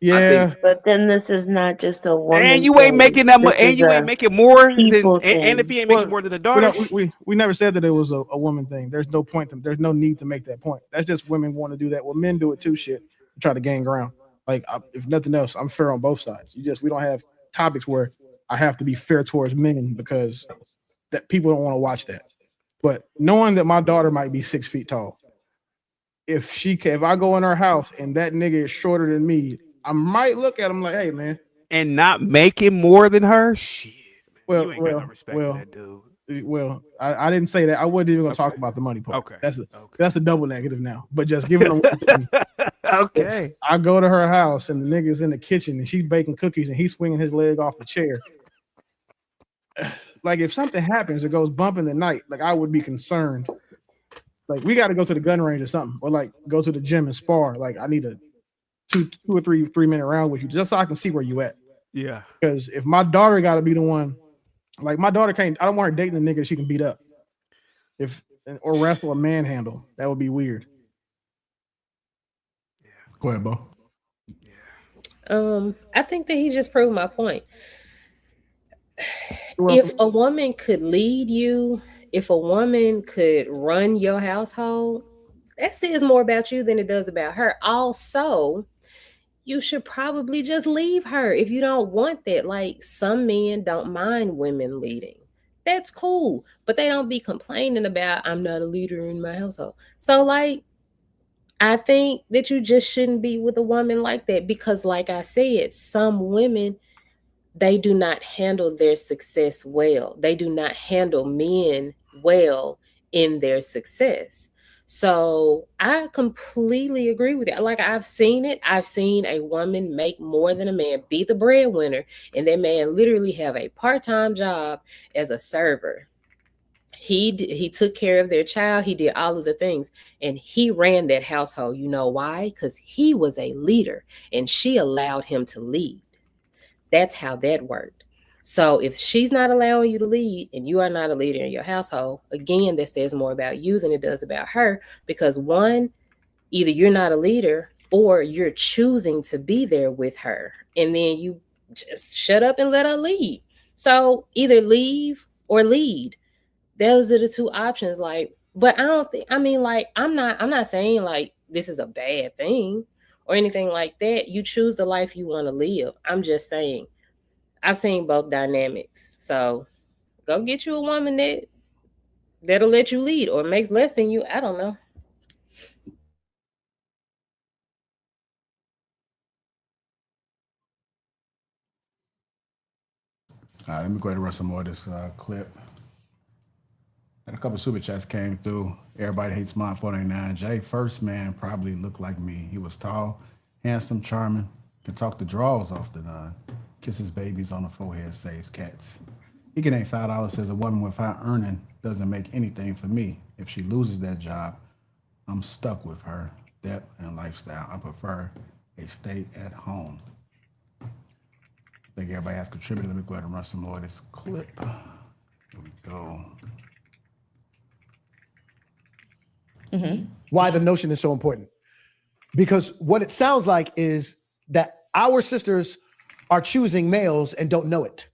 J: yeah.
F: But then this is not just a woman.
K: And you ain't making that much. And you ain't making more than. And if he ain't making more than a daughter,
J: we never said that it was a woman thing. There's no point. There's no need to make that point. That's just women want to do that. Well, men do it too. Shit, try to gain ground. Like if nothing else, I'm fair on both sides. We don't have topics where I have to be fair towards men because that people don't want to watch that. But knowing that my daughter might be 6 feet tall, if I go in her house and that nigga is shorter than me, I might look at him like, hey man,
K: and not making more than her. Shit. Man,
J: you ain't got no respect for that dude. Well, I didn't say that. I wasn't even gonna talk about the money part. Okay. That's the double negative now. But just giving them
K: okay.
J: If I go to her house and the nigga's in the kitchen and she's baking cookies and he's swinging his leg off the chair. Like if something happens, it goes bump in the night. Like I would be concerned. Like we got to go to the gun range or something, or like go to the gym and spar. Like I need a two or 3 minute round with you just so I can see where you at.
K: Yeah.
J: Because if my daughter got to be the one, like my daughter can't. I don't want her dating a nigga she can beat up. Or wrestle or manhandle. That would be weird.
A: Yeah. Go ahead, Bo.
L: I think that he just proved my point. If a woman could lead you, if a woman could run your household, that says more about you than it does about her. Also, you should probably just leave her if you don't want that. Like some men don't mind women leading. That's cool, but they don't be complaining about I'm not a leader in my household. So like, I think that you just shouldn't be with a woman like that because like I said, some women, they do not handle their success well. They do not handle men well in their success. So I completely agree with it. Like I've seen it. I've seen a woman make more than a man, be the breadwinner, and that man literally have a part-time job as a server. He took care of their child. He did all of the things, and he ran that household. You know why? Because he was a leader, and she allowed him to lead. That's how that worked. So if she's not allowing you to lead and you are not a leader in your household, again, that says more about you than it does about her. Because one, either you're not a leader or you're choosing to be there with her. And then you just shut up and let her lead. So either leave or lead. Those are the two options. Like, but I don't think, I mean, like, I'm not saying like this is a bad thing or anything like that. You choose the life you want to live. I'm just saying, I've seen both dynamics. So go get you a woman that'll let you lead or makes less than you. I don't know.
A: All right, let me go ahead and run some more of this clip. And a couple of super chats came through. Everybody hates mine 499. Jay, first man probably looked like me. He was tall, handsome, charming, can talk the draws off the nine, kisses babies on the forehead, saves cats. He can ain't $5, says a woman without earning doesn't make anything for me. If she loses that job, I'm stuck with her debt and lifestyle. I prefer a stay at home. I think everybody has contributed. Let me go ahead and run some more of this clip. Here we go.
C: Why the notion is so important. Because what it sounds like is that our sisters are choosing males and don't know it.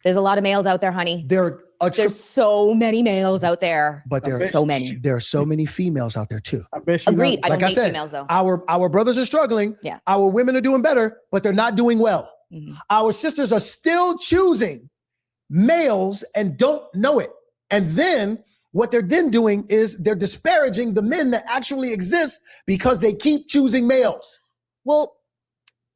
B: There's a lot of males out there, honey. There's so many males out there.
C: But there are
B: so many.
C: There are so many females out there too.
J: I bet you
B: Agreed.
J: know.
B: I don't
C: Like I
B: hate
C: said,
B: females though.
C: our brothers are struggling.
B: Yeah.
C: Our women are doing better, but they're not doing well. Our sisters are still choosing males and don't know it. And then what they're then doing is they're disparaging the men that actually exist because they keep choosing males.
B: Well,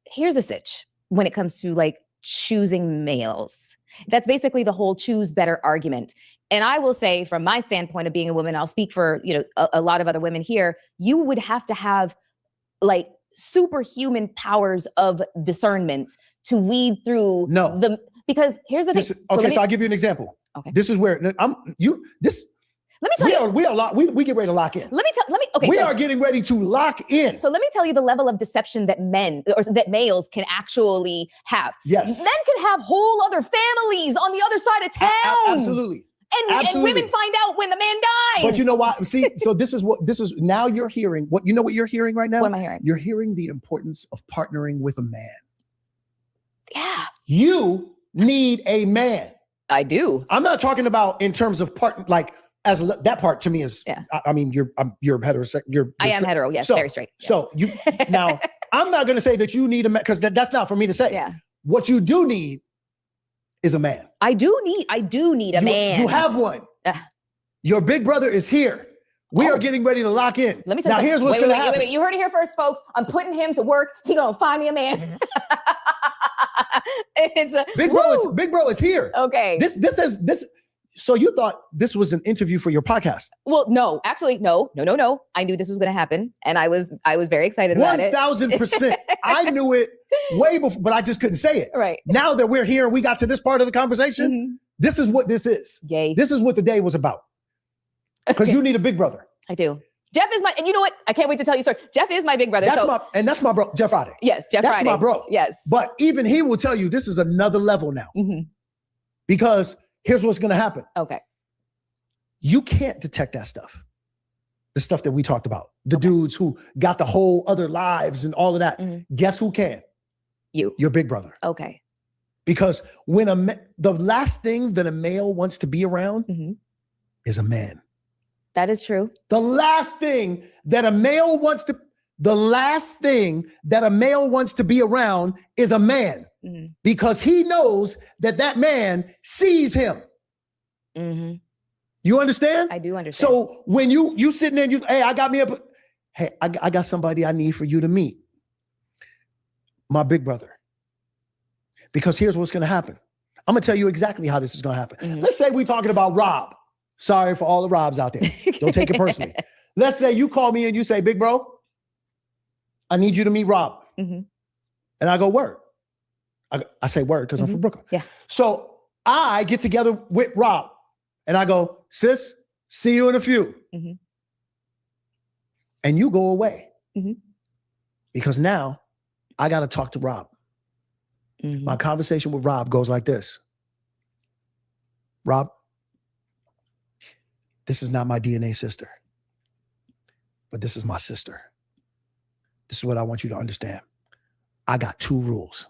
B: here's a sitch when it comes to like choosing males. That's basically the whole choose better argument. And I will say from my standpoint of being a woman, I'll speak for, a lot of other women here, you would have to have like superhuman powers of discernment to weed through because here's the thing.
C: So I'll give you an example.
B: Okay.
C: This is where
B: Let me tell you.
C: We get ready to lock in. We are getting ready to lock in.
B: So let me tell you the level of deception that that males can actually have.
C: Yes.
B: Men can have whole other families on the other side of town.
C: Absolutely.
B: And women find out when the man dies.
C: But you know what? See, so this is now you're hearing what you're hearing right now?
B: What am I hearing?
C: You're hearing the importance of partnering with a man.
B: Yeah.
C: You need a man.
B: I do.
C: I'm not talking about in terms of that part to me is, I mean, you're heterosexual.
B: I am hetero. Yes. Very straight. Yes.
C: So now I'm not going to say that you need a man because that's not for me to say.
B: Yeah.
C: What you do need is a man.
B: I do need a man.
C: You have one. Your big brother is here. We are getting ready to lock in.
B: Let me tell you.
C: Now here's what's going to happen.
B: Wait. You heard it here first, folks. I'm putting him to work. He gonna find me a man.
C: Big bro is here.
B: Okay.
C: This. So you thought this was an interview for your podcast?
B: Well, no, actually, no. I knew this was going to happen, and I was very excited about it.
C: 1,000%. I knew it way before, but I just couldn't say it.
B: Right.
C: Now that we're here and we got to this part of the conversation, this is what this is.
B: Yay.
C: This is what the day was about. Because you need a big brother.
B: I do. Jeff is and you know what? I can't wait to tell you a story. Jeff is my big brother.
C: That's my bro, Jeff Friday.
B: Yes, Jeff Friday.
C: That's my bro.
B: Yes.
C: But even he will tell you this is another level now. Because here's what's going to happen.
B: Okay.
C: You can't detect that stuff. The stuff that we talked about. The dudes who got the whole other lives and all of that. Guess who can?
B: You.
C: Your big brother.
B: Okay.
C: Because when the last thing that a male wants to be around is a man.
B: That is true.
C: The last thing that a male wants to be around is a man. Because he knows that man sees him. You understand?
B: I do understand.
C: So when you sitting there, I got somebody I need for you to meet. My big brother. Because here's what's going to happen. I'm going to tell you exactly how this is going to happen. Let's say we're talking about Rob. Sorry for all the Robs out there. Don't take it personally. Let's say you call me and you say, big bro, I need you to meet Rob. And I go, word. I say word because I'm from Brooklyn.
B: Yeah.
C: So I get together with Rob and I go, sis, see you in a few. And you go away. Because now I got to talk to Rob. My conversation with Rob goes like this. Rob, this is not my DNA sister, but this is my sister. This is what I want you to understand. I got 2 rules.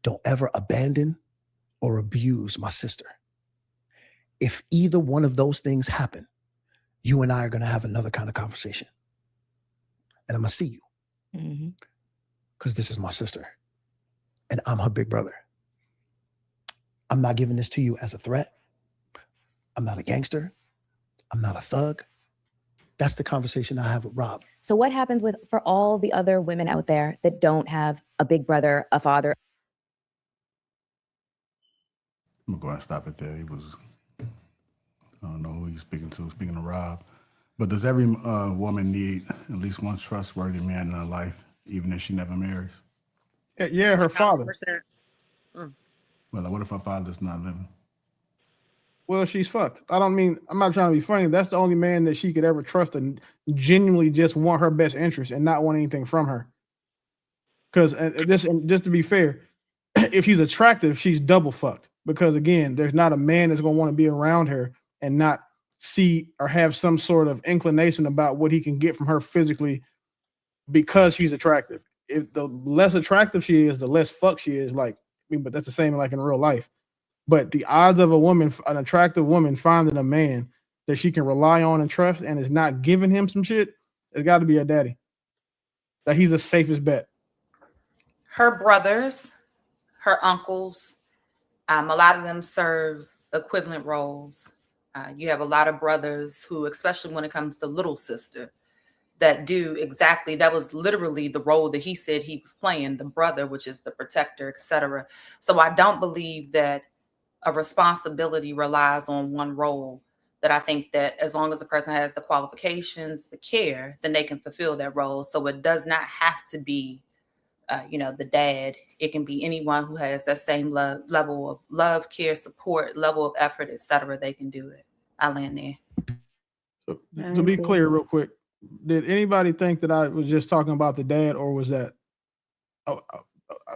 C: Don't ever abandon or abuse my sister. If either one of those things happen, you and I are going to have another kind of conversation. And I'm going to see you. Because this is my sister. And I'm her big brother. I'm not giving this to you as a threat. I'm not a gangster. I'm not a thug. That's the conversation I have with Rob.
B: So what happens for all the other women out there that don't have a big brother, a father?
A: I'm going to go ahead and stop it there. I don't know who you're speaking to Rob. But does every woman need at least one trustworthy man in her life, even if she never marries?
J: Yeah, her father.
A: Well, what if her father's not living?
J: Well, she's fucked. I'm not trying to be funny. That's the only man that she could ever trust and genuinely just want her best interest and not want anything from her. Because just to be fair, if she's attractive, she's double fucked. Because again, there's not a man that's going to want to be around her and not see or have some sort of inclination about what he can get from her physically because she's attractive. If the less attractive she is, the less fucked she is. But that's the same like in real life. But the odds of an attractive woman finding a man that she can rely on and trust and is not giving him some shit, it's got to be a daddy. That he's the safest bet.
E: Her brothers, her uncles, a lot of them serve equivalent roles. You have a lot of brothers who, especially when it comes to little sister, that do exactly, that was literally the role that he said he was playing, the brother, which is the protector, etc. So I don't believe that a responsibility relies on one role that I think that as long as the person has the qualifications, the care, then they can fulfill that role. So it does not have to be, the dad. It can be anyone who has that same level of love, care, support, level of effort, etc. They can do it. I land there.
J: So, to be clear, real quick, did anybody think that I was just talking about the dad, or was that? I'm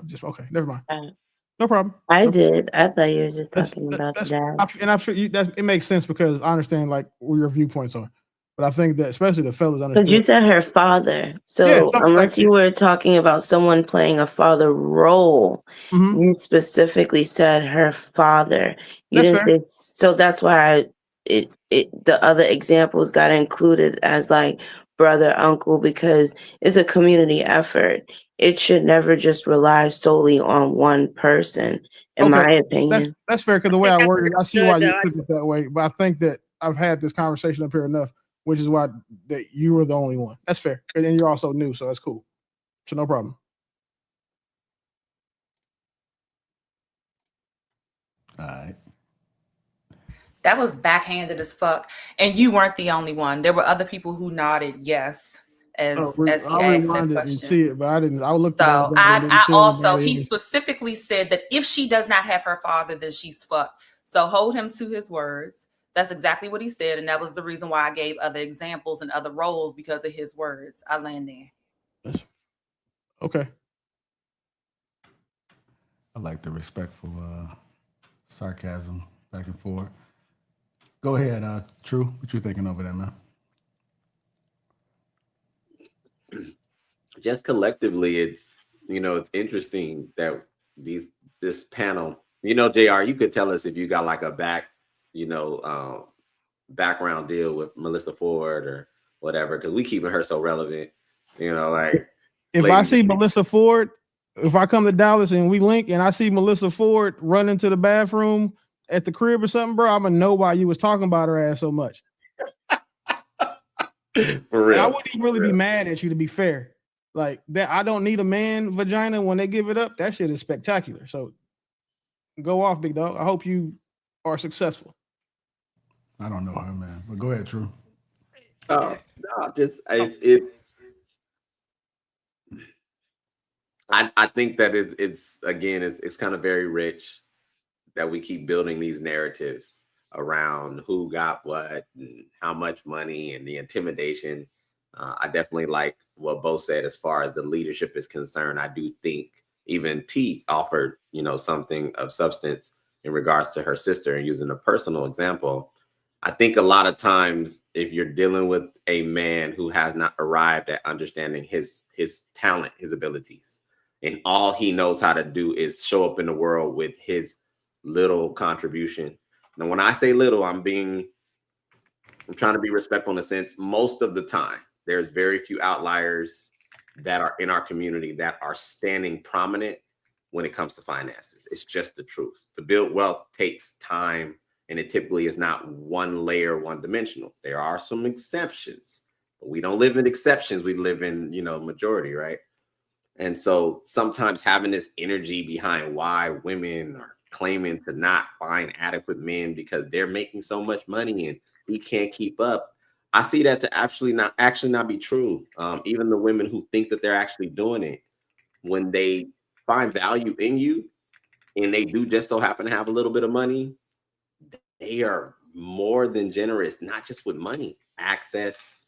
J: just okay. Never mind. No problem.
F: I did. I thought you were just talking about the dad.
J: And I'm sure it makes sense because I understand like where your viewpoints are, but I think that especially the fellas understood.
F: Because you said her father, so unless you were talking about someone playing a father role, you specifically said her father. You didn't say, so that's why the other examples got included as like brother, uncle, because it's a community effort. It should never just rely solely on one person, in my opinion.
J: That's fair, because the way I worded it, I see why you took it that way. But I think that I've had this conversation up here enough, which is why that you were the only one. That's fair. And then you're also new, so that's cool. So no problem.
A: All right.
E: That was backhanded as fuck. And you weren't the only one. There were other people who nodded yes as he asked that question.
J: And see it, but I didn't. I looked
E: so
J: at it.
E: He specifically said that if she does not have her father, then she's fucked. So hold him to his words. That's exactly what he said. And that was the reason why I gave other examples and other roles, because of his words. I land there.
J: Okay.
A: I like the respectful sarcasm back and forth. Go ahead, True. What you thinking over there, man?
H: Just collectively, it's it's interesting that this panel, JR, you could tell us if you got like a background deal with Melissa Ford or whatever, because we keeping her so relevant. Like
J: if I see Melissa Ford, if I come to Dallas and we link and I see Melissa Ford run into the bathroom at the crib or something, bro, I'm gonna know why you was talking about her ass so much.
H: For real.
J: And I wouldn't even really be mad at you, to be fair. Like that, I don't need a man vagina when they give it up. That shit is spectacular. So go off, big dog. I hope you are successful.
A: I don't know her, man, but go ahead, True.
H: No, just I think that it's kind of very rich that we keep building these narratives around who got what and how much money and the intimidation. I definitely like what Bo said as far as the leadership is concerned. I do think even T offered, something of substance in regards to her sister, and using a personal example. I think a lot of times if you're dealing with a man who has not arrived at understanding his talent, his abilities, and all he knows how to do is show up in the world with his little contribution. Now, when I say little, I'm trying to be respectful in a sense. Most of the time, there's very few outliers that are in our community that are standing prominent when it comes to finances. It's just the truth. To build wealth takes time, and it typically is not one layer, one dimensional. There are some exceptions, but we don't live in exceptions. We live in, majority, right? And so sometimes having this energy behind why women are claiming to not find adequate men because they're making so much money and we can't keep up. I see that to actually not be true. Even the women who think that they're actually doing it, when they find value in you and they do just so happen to have a little bit of money, they are more than generous, not just with money, access,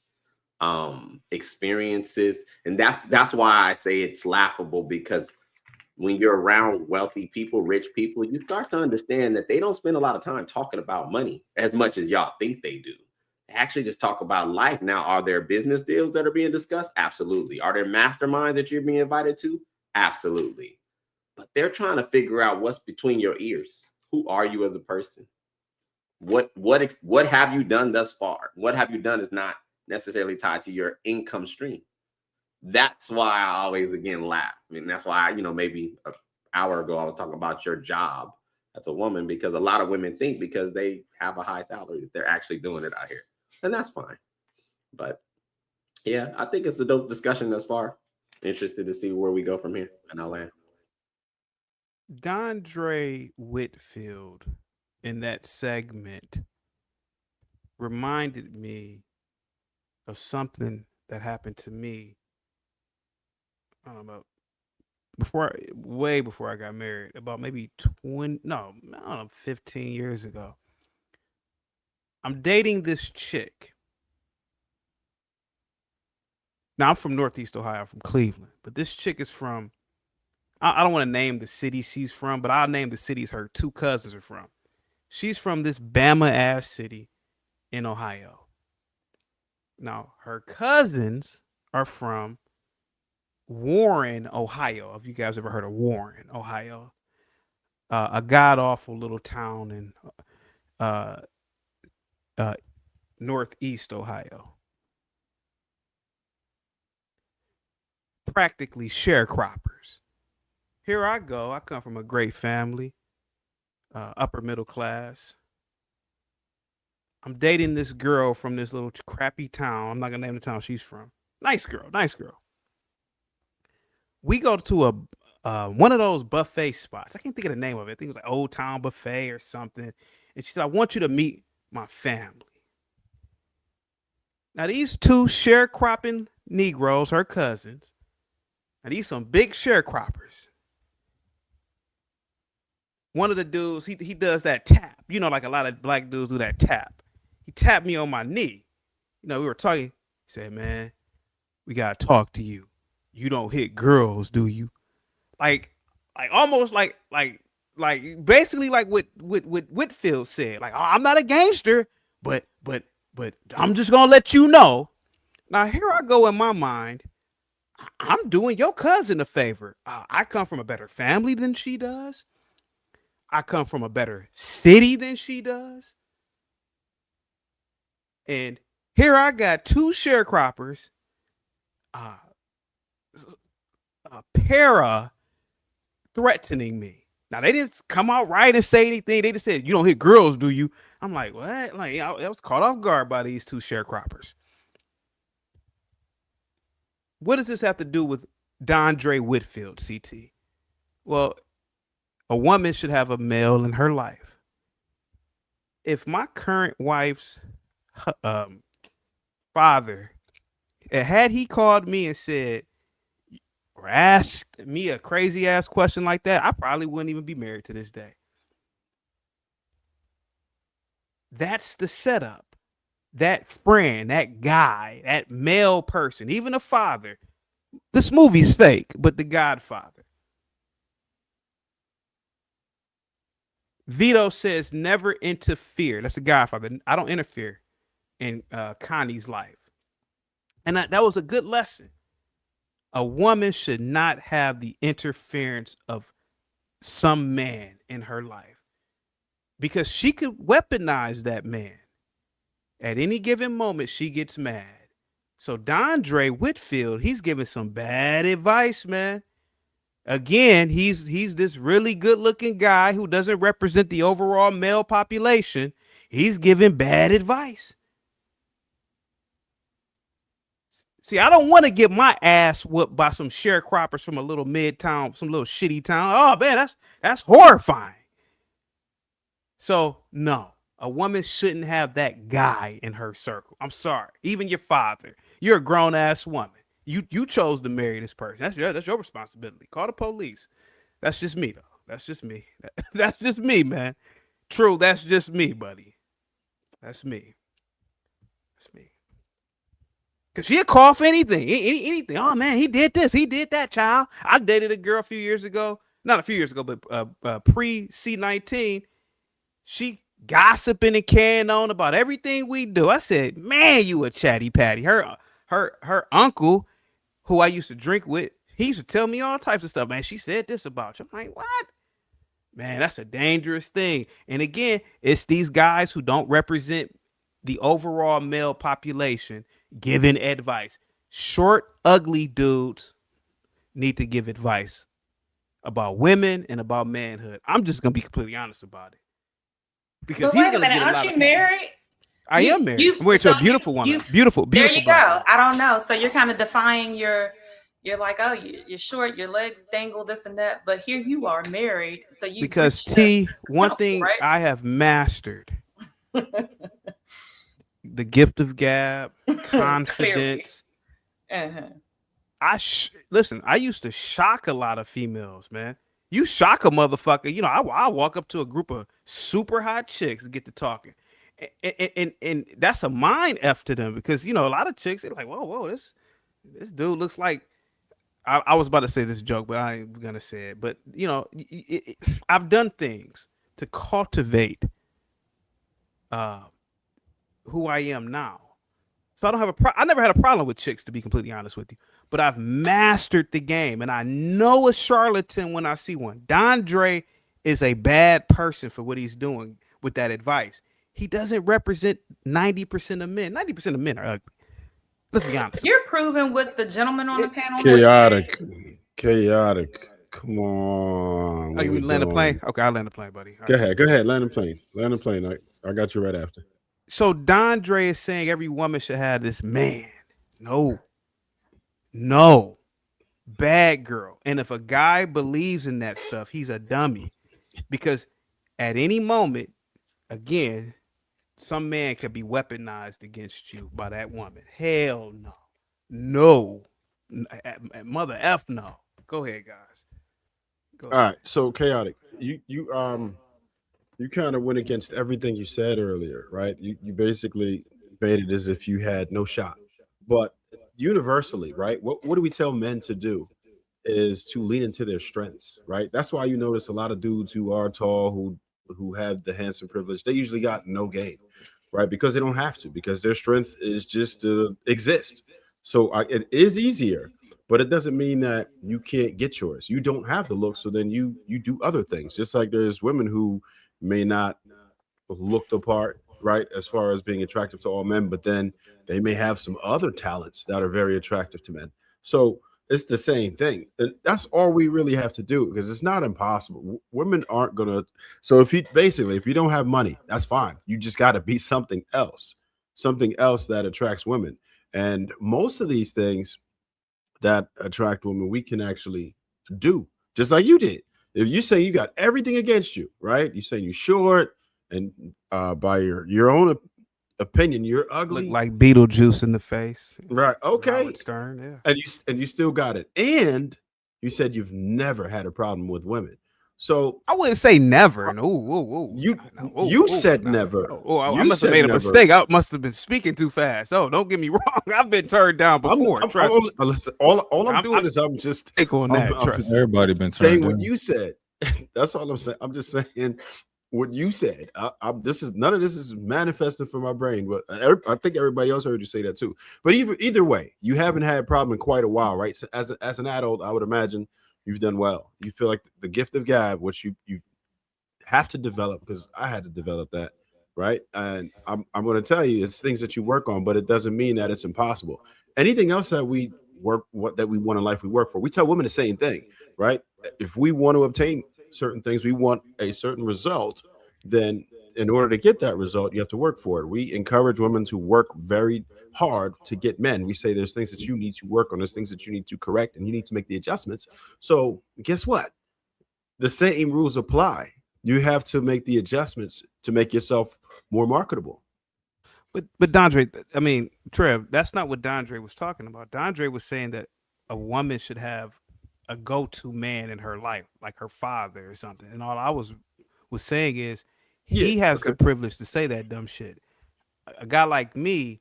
H: experiences. And that's why I say it's laughable, because when you're around wealthy people, rich people, you start to understand that they don't spend a lot of time talking about money as much as y'all think they do. They actually just talk about life. Now, are there business deals that are being discussed? Absolutely. Are there masterminds that you're being invited to? Absolutely. But they're trying to figure out what's between your ears. Who are you as a person? What have you done thus far? What have you done is not necessarily tied to your income stream. That's why I always, again, laugh. I mean, that's why, maybe an hour ago, I was talking about your job as a woman, because a lot of women think because they have a high salary, they're actually doing it out here. And that's fine. But yeah, I think it's a dope discussion thus far. Interested to see where we go from here. And I'll land.
K: Dondre Whitfield in that segment reminded me of something that happened to me. I don't know, way before I got married, about maybe 20, no, I don't know, 15 years ago. I'm dating this chick. Now I'm from Northeast Ohio, I'm from Cleveland, but this chick is from, I don't want to name the city she's from, but I'll name the cities her two cousins are from. She's from this Bama ass city in Ohio. Now her cousins are from Warren, Ohio. Have you guys ever heard of Warren, Ohio? A god awful little town in uh, Northeast Ohio. Practically sharecroppers. Here I go. I come from a great family, upper middle class. I'm dating this girl from this little crappy town. I'm not gonna name the town she's from. Nice girl, nice girl. We go to a one of those buffet spots. I can't think of the name of it. I think it was like Old Town Buffet or something. And she said, I want you to meet my family. Now, these two sharecropping Negroes, her cousins, now these some big sharecroppers. One of the dudes, he does that tap. You know, like a lot of black dudes do that tap. He tapped me on my knee. You know, we were talking. He said, man, we got to talk to you. You don't hit girls, do you? Like almost like basically like what Whitfield said. Like, oh, I'm not a gangster, but I'm just gonna let you know. Now here I go in my mind. I'm doing your cousin a favor. I come from a better family than she does. I come from a better city than she does. And here I got two sharecroppers, para threatening me. Now they didn't come out right and say anything. They just said, "You don't hit girls, do you?" I'm like, "What?" Like, I was caught off guard by these two sharecroppers. What does this have to do with Dondre Whitfield, CT? Well, a woman should have a male in her life. If my current wife's father, had he called me and said, or asked me a crazy ass question like that, I probably wouldn't even be married to this day. That's the setup. That friend, that guy, that male person, even a father. This movie's fake, but The Godfather. Vito says never interfere. That's The Godfather. I don't interfere in Connie's life. And that was a good lesson. A woman should not have the interference of some man in her life because she could weaponize that man. At any given moment, she gets mad. So Dondre Whitfield, he's giving some bad advice, man. Again, he's this really good-looking guy who doesn't represent the overall male population. He's giving bad advice. See, I don't want to get my ass whooped by some sharecroppers from a little mid-town, some little shitty town. Oh, man, that's horrifying. So, no, a woman shouldn't have that guy in her circle. I'm sorry. Even your father. You're a grown-ass woman. You chose to marry this person. That's your responsibility. Call the police. That's just me, though. That's just me. That's just me, man. True, that's just me, buddy. That's me. That's me. Cause she'll call for anything. Oh man, he did this, he did that, child. I dated a girl a few years ago, not a few years ago, but pre C19. She gossiping and carrying on about everything we do. I said, man, you a chatty patty. Her uncle, who I used to drink with, he used to tell me all types of stuff. Man, she said this about you. I'm like, what? Man, that's a dangerous thing. And again, it's these guys who don't represent the overall male population giving advice. Short, ugly dudes need to give advice about women and about manhood. I'm just gonna be completely honest about it. Because
E: but wait a minute, aren't you married?
K: I am married. I'm married to a beautiful woman. Beautiful.
E: There you go.
K: Woman.
E: I don't know. So you're kind of defying you're like, oh, you're short, your legs dangle, this and that. But here you are married. So you
K: because one thing right? I have mastered the gift of gab,
E: Clearly.
K: confidence. Listen, I used to shock a lot of females, man. You shock a motherfucker. You know, I walk up to a group of super hot chicks and get to talking. And that's a mind F to them because, you know, a lot of chicks, they're like, whoa, this dude looks like, I was about to say this joke, but I ain't gonna say it. But, you know, I've done things to cultivate who I am now. So I don't have I never had a problem with chicks, to be completely honest with you. But I've mastered the game, and I know a charlatan when I see one. Dondre is a bad person for what he's doing with that advice. He doesn't represent 90% of men. 90% of men are ugly. Let's be honest.
E: You're proving what the gentleman on the panel
I: Chaotic. Come on.
K: Oh, you mean land a plane? Okay, I'll land a plane, buddy.
I: Go ahead. Land a plane. I got you right after.
K: So Dondre is saying every woman should have this man. No. Bad girl. And if a guy believes in that stuff, he's a dummy. Because at any moment, again, some man could be weaponized against you by that woman. Hell no. No. Mother F no. Go ahead, guys.
I: All right. So chaotic. You kind of went against everything you said earlier, right? You basically made it as if you had no shot. But universally, right? What do we tell men to do? Is to lean into their strengths, right? That's why you notice a lot of dudes who are tall, who have the handsome privilege, they usually got no game, right? Because they don't have to, because their strength is just to exist. So it is easier, but it doesn't mean that you can't get yours. You don't have the look, so then you do other things. Just like there's women who may not look the part, right, as far as being attractive to all men, but then they may have some other talents that are very attractive to men. So it's the same thing. And that's all we really have to do, because it's not impossible. Women aren't gonna. So if you don't have money, that's fine. You just got to be something else that attracts women. And most of these things that attract women, we can actually do, just like you did. If you say you got everything against you, right? You say you're short, and by your own opinion, you're ugly,
K: Look like Beetlejuice in the face,
I: right? Okay,
K: Howard Stern, yeah.
I: And you still got it. And you said you've never had a problem with women. So
K: I wouldn't say never. No,
I: you said never.
K: I must have made a mistake. I must have been speaking too fast. Oh, don't get me wrong. I've been turned down before.
I: Listen, all I'm doing is I'm just
K: take on that.
M: Everybody been turned down.
I: What you said. That's all I'm saying. I'm just saying what you said. None of this is manifesting from my brain, but I think everybody else heard you say that too. But either way, you haven't had a problem in quite a while, right? So as an adult, I would imagine you've done well. You feel like the gift of gab, which you have to develop, because I had to develop that, right? And I'm going to tell you, it's things that you work on, but it doesn't mean that it's impossible. Anything else that we want in life, we work for. We tell women the same thing, right? If we want to obtain certain things, we want a certain result, then in order to get that result, you have to work for it. We encourage women to work very hard to get men. We say there's things that you need to work on, there's things that you need to correct, and you need to make the adjustments. So guess what? The same rules apply. You have to make the adjustments to make yourself more marketable.
K: But Dondre, I mean, Trev, that's not what Dondre was talking about. Dondre was saying that a woman should have a go-to man in her life, like her father or something. And all I was saying is he has the privilege to say that dumb shit. A guy like me,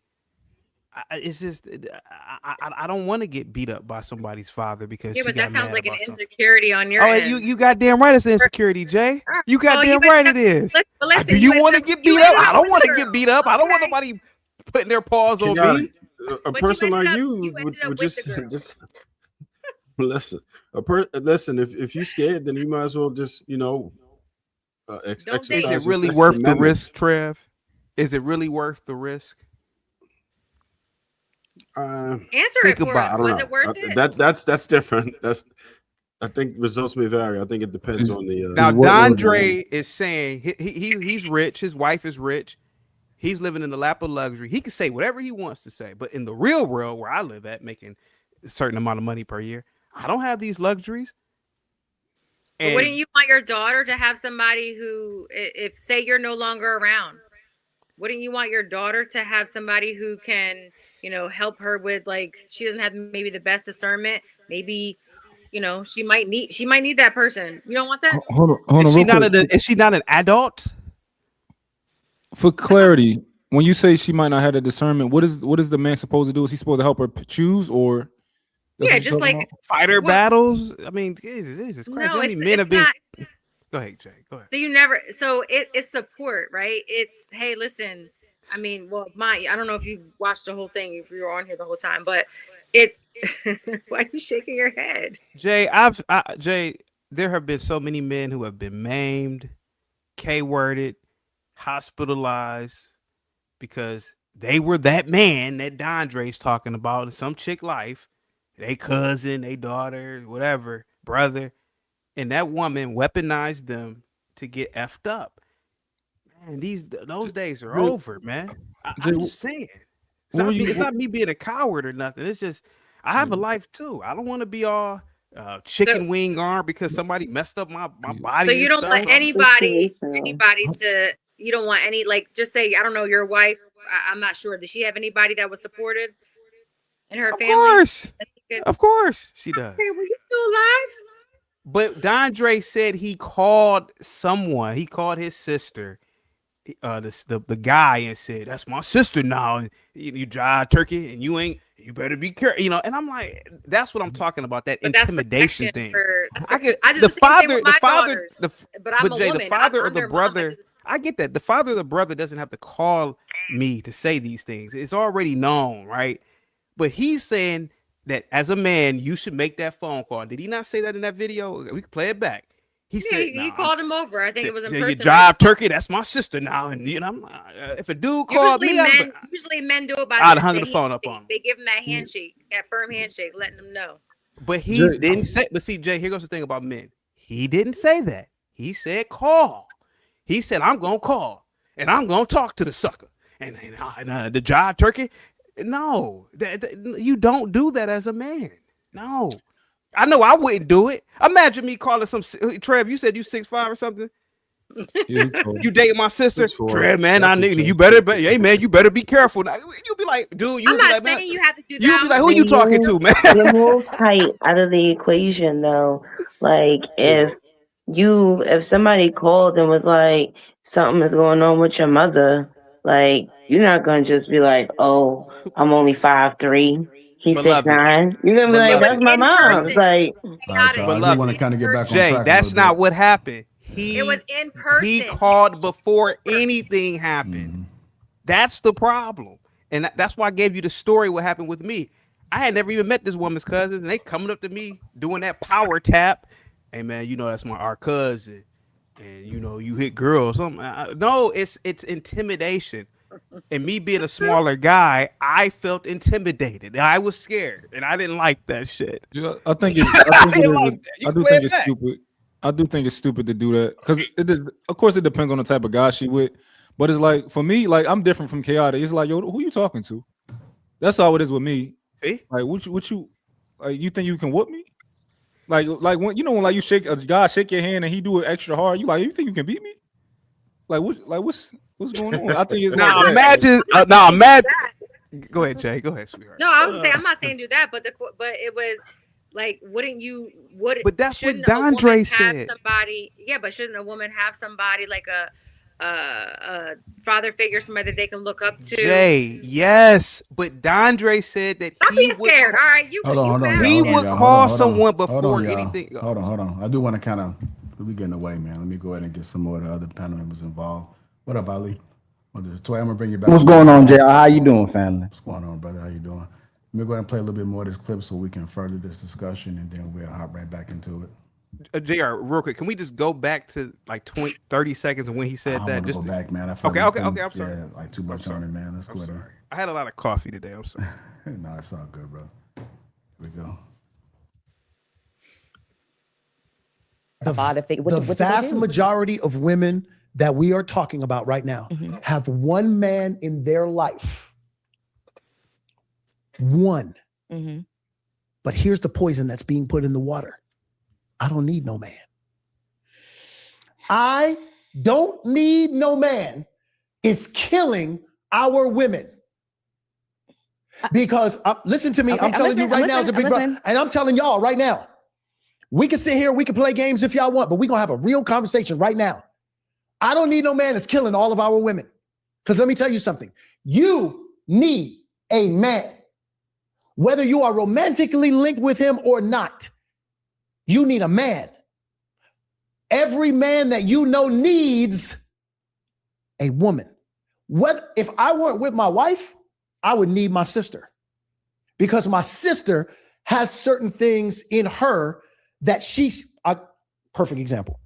K: it's just I don't want to get beat up by somebody's father because
D: but that sounds like an
K: something.
D: Insecurity on your end.
K: You goddamn right it's an insecurity, Jay. You goddamn right it is.
D: Listen,
K: do you want to get beat up? I don't want to get beat up. I don't want nobody putting their paws on me.
I: A person like you would just listen. Listen. If you're scared, then you might as well just exercise.
K: Is it really worth the risk, Trev? Is it really worth the risk?
D: Answer it for us. Was it worth it?
I: That's different. I think results may vary. I think it depends on the.
K: Now, Dondre is saying he's rich. His wife is rich. He's living in the lap of luxury. He can say whatever he wants to say. But in the real world where I live at, making a certain amount of money per year, I don't have these luxuries.
D: But wouldn't you want your daughter to have somebody who, if say you're no longer around, Wouldn't you want your daughter to have somebody who can, help her with, like, she doesn't have maybe the best discernment. Maybe, she might need that person. You don't want that?
M: Hold on,
K: Is she
M: real
K: not
M: quick.
K: is she not an adult?
M: For clarity, when you say she might not have the discernment, what is the man supposed to do? Is he supposed to help her choose, or that's
D: Yeah,
M: what you're
D: just
M: talking
D: like
M: about?
K: Fighter
D: well,
K: battles? I mean, Jesus Christ.
D: no,
K: How many
D: it's
K: men have been?
D: not.
K: Go ahead, Jay. Go ahead.
D: So it's support, right? It's, hey, listen. I mean, well, I don't know if you watched the whole thing, if you were on here the whole time, but it. Why are you shaking your head?
K: Jay, Jay, there have been so many men who have been maimed, K-worded, hospitalized because they were that man that Dondre's talking about in some chick life, they cousin, they daughter, whatever, brother, and that woman weaponized them to get effed up. Man, those days are
M: Jay,
K: over, man.
M: Jay,
K: I'm just saying.
M: what were
K: It's
M: you?
K: not me being a coward or nothing. It's just I have a life too. I don't want to be all
D: So,
K: chicken wing arm because somebody messed up my
D: so
K: body
D: you
K: and
D: don't want
K: stuff.
D: anybody
F: Situational.
D: to. You don't want any, like, just say, I don't know, your wife. I'm not sure. Did she have anybody that was supportive in her
K: Of
D: family?
K: course.
D: That she could-
K: Of course she does.
D: Okay, were you still alive?
K: But Dondre said he called someone. He called his sister, the guy, and said, "That's my sister now. And you drive turkey, and you better be careful." And I'm like, that's what I'm talking about. That
D: But that's
K: intimidation
D: protection
K: thing.
D: for.
K: I get
D: I do
K: the
D: the same thing
K: father,
D: with my daughters. But I'm
K: but
D: a
K: Jay,
D: woman.
K: the father
D: I'm
K: or the
D: their mom.
K: brother. I get that. The father or the brother doesn't have to call me to say these things. It's already known, right? But he's saying that as a man, you should make that phone call. Did he not say that in that video? We can play it back. He
D: Yeah,
K: said,
D: he called him over. I think it was in
K: you
D: person.
K: drive turkey. That's my sister now. And I'm if a dude called me,
D: Usually men do it by
K: I'd hung the phone up on him.
D: They give him that handshake, that firm handshake, letting them know.
K: But he didn't say. But see, Jay, here goes the thing about men. He didn't say that. He said call. He said I'm gonna call and I'm gonna talk to the sucker and the drive turkey. No, you don't do that as a man. No, I know I wouldn't do it. Imagine me calling some Trev. You said you 6'5" or something.
M: Yeah,
K: you dating my sister,
M: 6'4".
K: Trev, man. I need you better, hey man, you better be careful. Now, you'll be like, dude,
D: I'm not saying you have to do that.
K: You'll be like, who you talking to, man?
F: Remove height out of the equation, though. Like if somebody called and was like, something is going on with your mother, like you're not gonna just be like, oh, I'm only 5'3", he's 6'9". You're gonna be like, that's my mom. It's like,
A: I do want to kind of get back on
K: Jay,
A: track.
K: that's not what happened.
D: It was in person.
K: He called before anything happened. That's the problem, and that's why I gave you the story. What happened with me? I had never even met this woman's cousins, and they coming up to me doing that power tap. Hey man, that's our cousin, and you hit girls. No, it's intimidation. And me being a smaller guy, I felt intimidated. I was scared, and I didn't like that shit.
M: Yeah, I think it's stupid. I do think it's stupid to do that because it is. Of course, it depends on the type of guy she with. But it's like for me, like I'm different from Chaotic. It's like, yo, who you talking to? That's all it is with me.
K: See,
M: like what you like? You think you can whoop me? Like when when like you shake a guy, shake your hand and he do it extra hard. You think you can beat me? What's going on? I think it's
K: now imagine. Go ahead, Jay. Go ahead, sweetheart.
D: No, I was saying I'm not saying do that, but it was like,
K: But that's what Dondre said.
D: But shouldn't a woman have somebody like a father figure, somebody that they can look up to?
K: Jay, yes, but Dondre said that
D: I'm being scared. All right,
A: hold on.
K: He would call someone before anything.
A: Hold on. I do want to kind of we getting away, man. Let me go ahead and get some more of the other panel members involved. What up, Ali? Toy, I'm gonna bring you back.
N: What's going on, JR? How you doing, family?
A: What's going on, brother? How you doing? Let me go ahead and play a little bit more of this clip so we can further this discussion, and then we'll hop right back into it.
K: JR, real quick, can we just go back to like 30 seconds of when he said that?
A: Just go back, man.
K: Okay, I'm sorry.
A: Yeah, like too much on it, man. Let's go there.
K: I had a lot of coffee today. I'm sorry.
A: No, it's all good, bro. Here we go.
C: The vast majority of women that we are talking about right now have one man in their life. One. But here's the poison that's being put in the water. I don't need no man. I don't need no man is killing our women. Because listen to me,
B: Okay,
C: I'm telling you right now as a big brother, and I'm telling y'all right now, we can sit here, we can play games if y'all want, but we're gonna have a real conversation right now. I don't need no man that's killing all of our women. Because let me tell you something, you need a man. Whether you are romantically linked with him or not, you need a man. Every man that you know needs a woman. What if I weren't with my wife, I would need my sister, because my sister has certain things in her that she's a perfect example.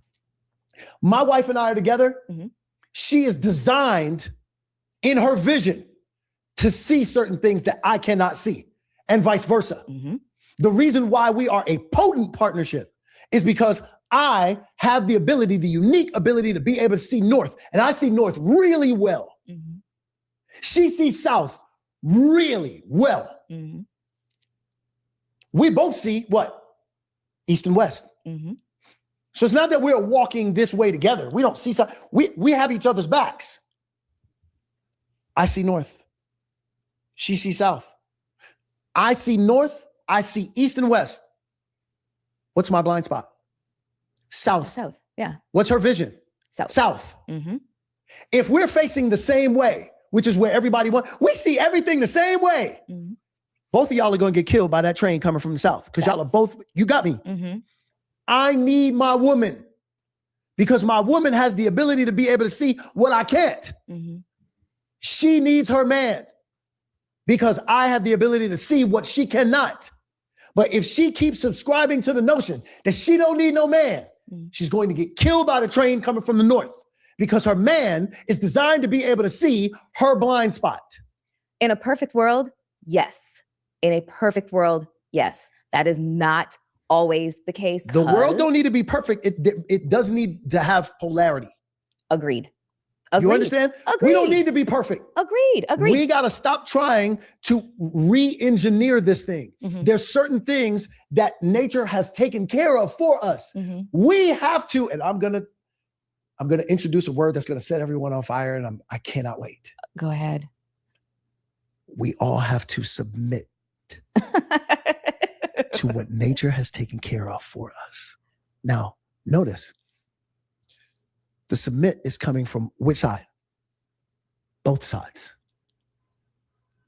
C: My wife and I are together.
B: Mhm.
C: She is designed in her vision to see certain things that I cannot see, and vice versa.
B: Mhm.
C: The reason why we are a potent partnership is because I have the ability, the unique ability to be able to see north, and I see north really well.
B: Mhm.
C: She sees south really well.
B: Mhm.
C: We both see what? East and west.
B: Mhm.
C: So it's not that we're walking this way together. We don't see south. We have each other's backs. I see north. She sees south. I see north. I see east and west. What's my blind spot? South.
B: South. Yeah.
C: What's her vision?
B: South.
C: South.
B: Mhm.
C: If we're facing the same way, which is where everybody wants, we see everything the same way.
B: Mhm.
C: Both of y'all are going to get killed by that train coming from the south, because y'all are both, you got me.
B: Mhm.
C: I need my woman, because my woman has the ability to be able to see what I can't.
B: Mhm.
C: She needs her man, because I have the ability to see what she cannot. But if she keeps subscribing to the notion that she don't need no man, she's going to get killed by the train coming from the north, because her man is designed to be able to see her blind spot.
B: In a perfect world, yes. In a perfect world, yes. That is not always the case.
C: The world don't need to be perfect. It does need to have polarity.
B: Agreed.
C: You understand? We don't need to be perfect.
B: Agreed.
C: We got to stop trying to re-engineer this thing. There's certain things that nature has taken care of for us. We have to, and I'm gonna introduce a word that's gonna set everyone on fire, and I cannot wait.
B: Go ahead.
C: We all have to submit to what nature has taken care of for us. Now, notice, the submit is coming from which side? Both sides.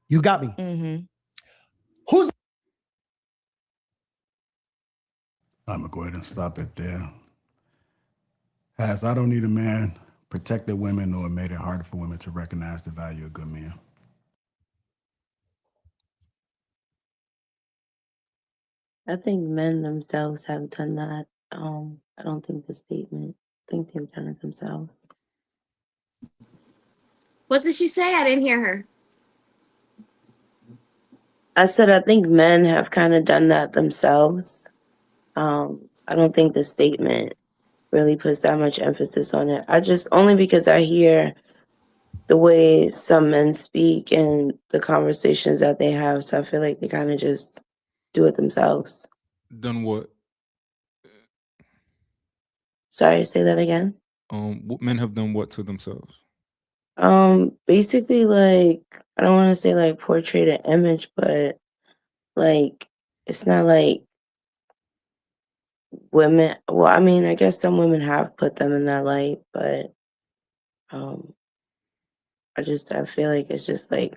C: You got me. Who's?
A: I'm gonna go ahead and stop it there. As I don't need a man protected women or made it harder for women to recognize the value of good men.
F: I think men themselves have done that. I don't think the statement. I think they've done it themselves.
G: What did she say? I didn't hear her.
F: I said I think men have kind of done that themselves. I don't think the statement really puts that much emphasis on it. Only because I hear the way some men speak and the conversations that they have, so I feel like they kind of just do it themselves.
M: Done what?
F: Sorry, say that again.
M: Men have done what to themselves?
F: Basically, like, I don't want to say like portray an image, but like, it's not like women. Well, I mean, I guess some women have put them in that light, but I feel like it's just like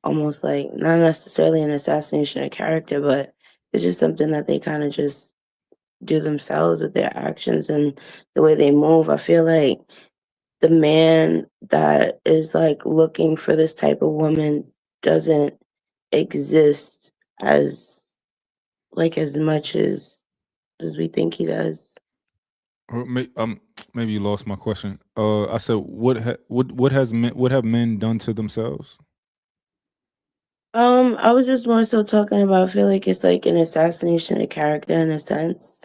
F: almost like not necessarily an assassination of character, but it's just something that they kind of just do themselves with their actions and the way they move. I feel like the man that is like looking for this type of woman doesn't exist as much as we think he does.
M: Or maybe you lost my question. I said what have men done to themselves?
F: I was just more so talking about, I feel like it's like an assassination of character in a sense.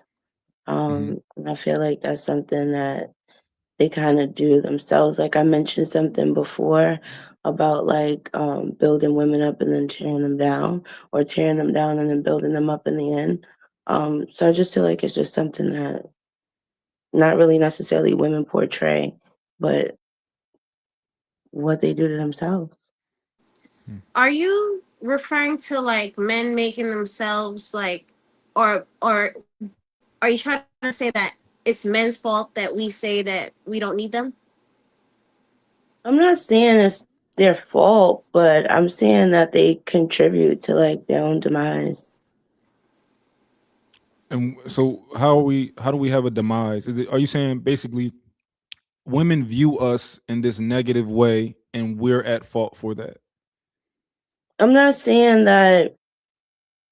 F: And I feel like that's something that they kind of do themselves. Like I mentioned something before about like building women up and then tearing them down, or tearing them down and then building them up in the end. So I just feel like it's just something that not really necessarily women portray, but what they do to themselves.
G: Are you referring to like men making themselves like, or are you trying to say that it's men's fault that we say that we don't need them?
F: I'm not saying it's their fault, but I'm saying that they contribute to like their own demise.
M: And so how do we have a demise? Are you saying basically women view us in this negative way and we're at fault for that?
F: I'm not saying that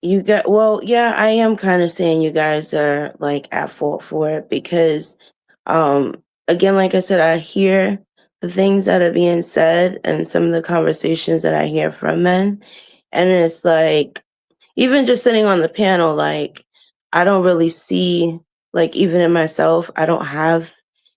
F: you got, well, yeah, I am kind of saying you guys are like at fault for it because, again, like I said, I hear the things that are being said and some of the conversations that I hear from men. And it's like, even just sitting on the panel, like, I don't really see, like, even in myself, I don't have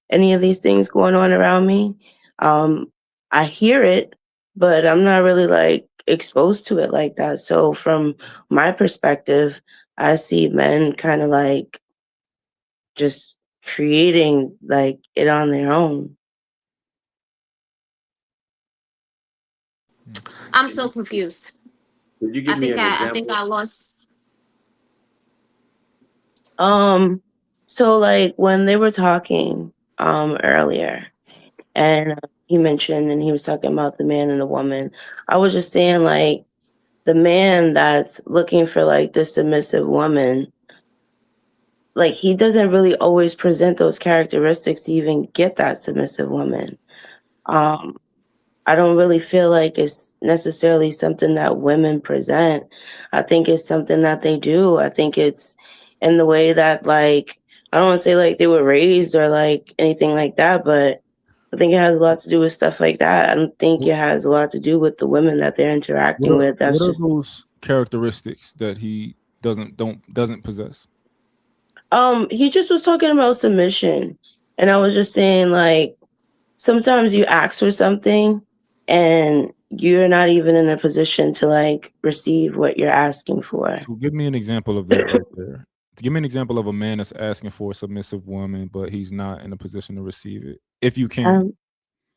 F: any of these things going on around me. I hear it, but I'm not really like exposed to it like that. So from my perspective, I see men kind of like just creating like it on their own.
G: I'm so confused.
H: Could you give me an
G: I
H: example?
G: think I lost.
F: So like when they were talking earlier, and he mentioned, and he was talking about the man and the woman, I was just saying like the man that's looking for like the submissive woman, like he doesn't really always present those characteristics to even get that submissive woman. I don't really feel like it's necessarily something that women present. I think it's something that they do. I think it's in the way that like, I don't want to say like they were raised or like anything like that, but I think it has a lot to do with stuff like that. I don't think it has a lot to do with the women that they're interacting with. That's
M: What are
F: just
M: those characteristics that he doesn't possess?
F: he just was talking about submission. And I was just saying like sometimes you ask for something and you're not even in a position to like receive what you're asking for.
M: So give me an example of that right there. Give me an example of a man that's asking for a submissive woman, but he's not in a position to receive it. If you can.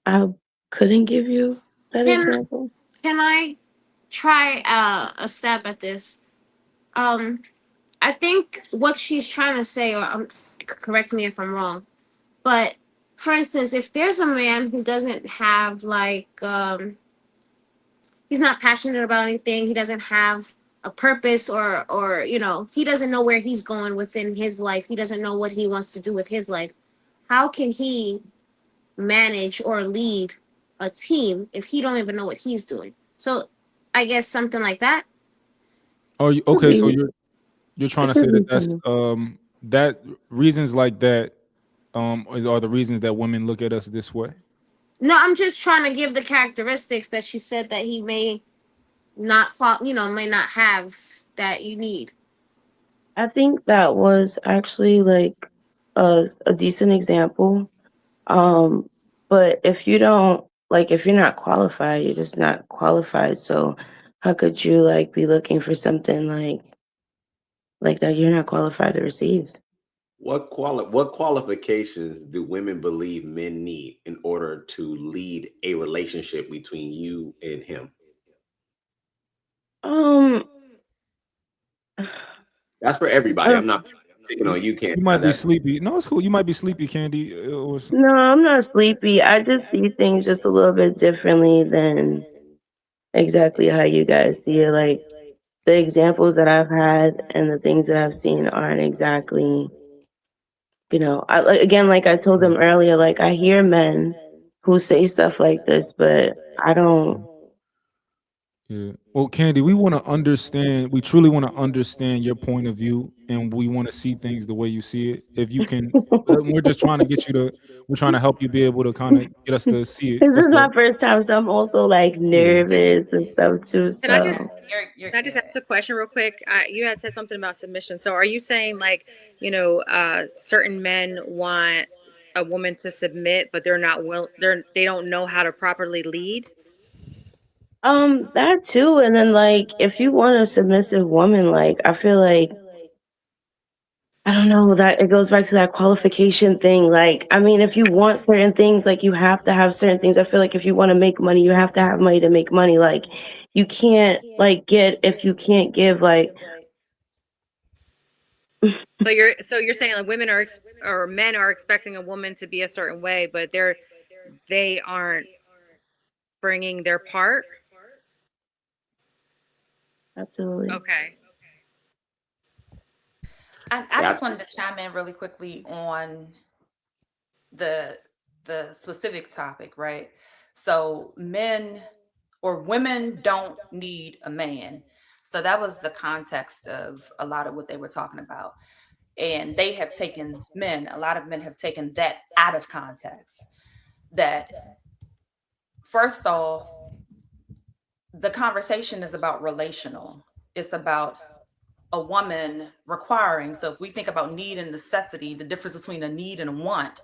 F: I couldn't give you that example.
G: Can I try a stab at this? I think what she's trying to say, or correct me if I'm wrong, but for instance, if there's a man who doesn't have like he's not passionate about anything, he doesn't have a purpose, or he doesn't know where he's going within his life, he doesn't know what he wants to do with his life, how can he manage or lead a team if he don't even know what he's doing? So I guess something like that.
M: Oh, okay. So you're trying to say that that reasons like that are the reasons that women look at us this way.
G: No, I'm just trying to give the characteristics that she said that he may not may not have that you need.
F: I think that was actually like a decent example. But if you don't like, if you're not qualified, you're just not qualified. So how could you like be looking for something like that you're not qualified to receive?
H: What qualifications do women believe men need in order to lead a relationship between you and him? That's for everybody. I'm not picking on you, Candy.
M: You might be sleepy. No, it's cool. You might be sleepy, Candy.
F: No, I'm not sleepy. I just see things just a little bit differently than exactly how you guys see it. Like the examples that I've had and the things that I've seen aren't exactly, again, like I told them earlier, like I hear men who say stuff like this, but I don't.
M: Yeah. Well, Candy, we want to understand. We truly want to understand your point of view, and we want to see things the way you see it. If you can, we're just trying to get you to. We're trying to help you be able to kind of get us to see it.
F: This is my first time, so I'm also like nervous and stuff too.
D: Can I just ask a question real quick? You had said something about submission. So are you saying like, certain men want a woman to submit, but they're not they don't know how to properly lead?
F: That too. And then like if you want a submissive woman, like I feel like I don't know, that it goes back to that qualification thing. Like, I mean, if you want certain things, like you have to have certain things. I feel like if you want to make money, you have to have money to make money. Like, you can't like get if you can't give. Like,
D: So you're saying like women are or men are expecting a woman to be a certain way, but they aren't bringing their part.
F: absolutely.
D: Okay.
E: I just wanted to chime in really quickly on the specific topic, right? So men or women don't need a man. So that was the context of a lot of what they were talking about. And they have taken a lot of men have taken that out of context. That first off, the conversation is about relational. It's about a woman requiring. So if we think about need and necessity, the difference between a need and a want,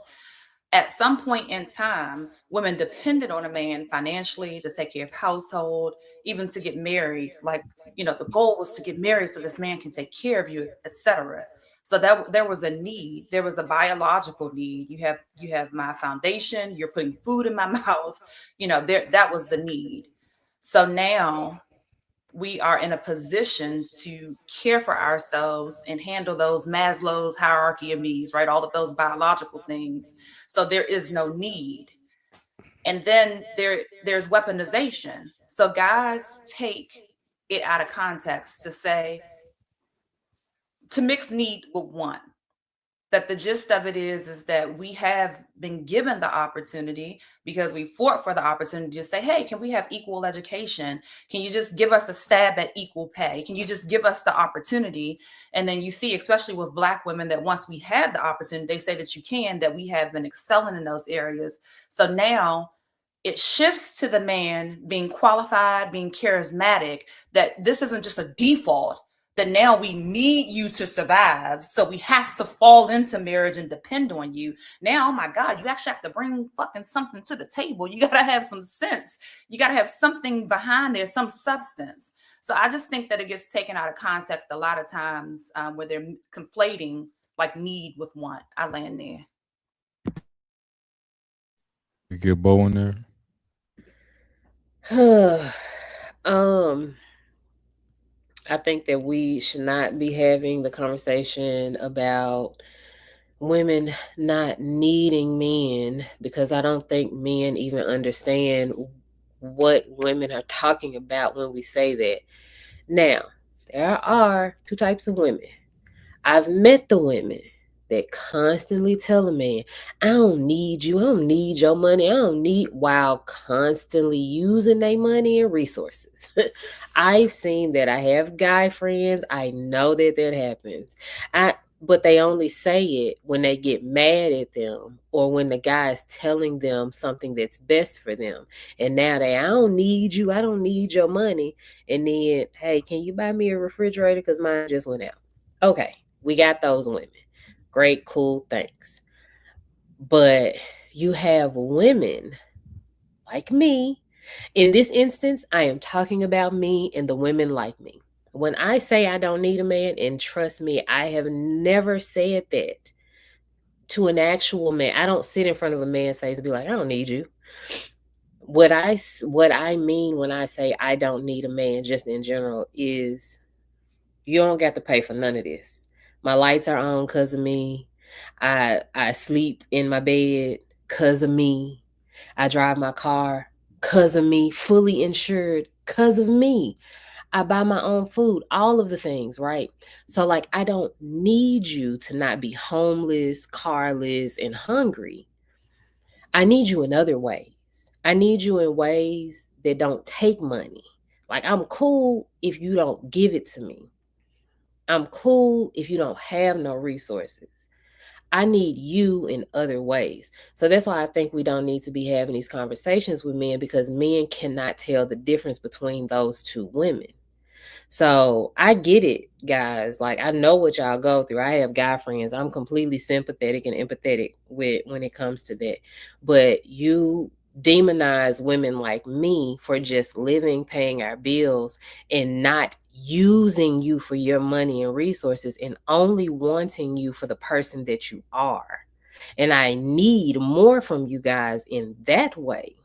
E: at some point in time, women depended on a man financially to take care of household, even to get married. Like, the goal was to get married so this man can take care of you, etc. So that there was a need. There was a biological need. You have my foundation. You're putting food in my mouth. That was the need. So now we are in a position to care for ourselves and handle those Maslow's hierarchy of needs, right? All of those biological things. So there is no need. And then there's weaponization. So guys take it out of context to mix need with want. That the gist of it is that we have been given the opportunity because we fought for the opportunity to say, hey, can we have equal education? Can you just give us a stab at equal pay? Can you just give us the opportunity? And then you see, especially with Black women, that once we have the opportunity, they say that you can, that we have been excelling in those areas. So now it shifts to the man being qualified, being charismatic, that this isn't just a default, that now we need you to survive. So we have to fall into marriage and depend on you. Now, oh my God, you actually have to bring fucking something to the table. You got to have some sense. You got to have something behind there, some substance. So I just think that it gets taken out of context a lot of times where they're conflating like need with want. I land there.
M: You get Bo in there.
L: I think that we should not be having the conversation about women not needing men, because I don't think men even understand what women are talking about when we say that. Now, there are two types of women. I've met the women that constantly tell a man, I don't need you, I don't need your money, I don't need, while constantly using their money and resources. I've seen that. I have guy friends. I know that happens. But they only say it when they get mad at them or when the guy is telling them something that's best for them. And now I don't need you, I don't need your money. And then, hey, can you buy me a refrigerator? Because mine just went out. Okay, we got those women. Great, cool, thanks. But you have women like me. In this instance, I am talking about me and the women like me. When I say I don't need a man, and trust me, I have never said that to an actual man. I don't sit in front of a man's face and be like, I don't need you. What I mean when I say I don't need a man, just in general, is you don't got to pay for none of this. My lights are on because of me. I sleep in my bed because of me. I drive my car because of me, fully insured because of me. I buy my own food, all of the things, right? So like, I don't need you to not be homeless, carless, and hungry. I need you in other ways. I need you in ways that don't take money. Like, I'm cool if you don't give it to me. I'm cool if you don't have no resources. I need you in other ways. So that's why I think we don't need to be having these conversations with men, because men cannot tell the difference between those two women. So I get it, guys. Like, I know what y'all go through. I have guy friends. I'm completely sympathetic and empathetic with when it comes to that. But you demonize women like me for just living, paying our bills, and not using you for your money and resources and only wanting you for the person that you are. And I need more from you guys in that way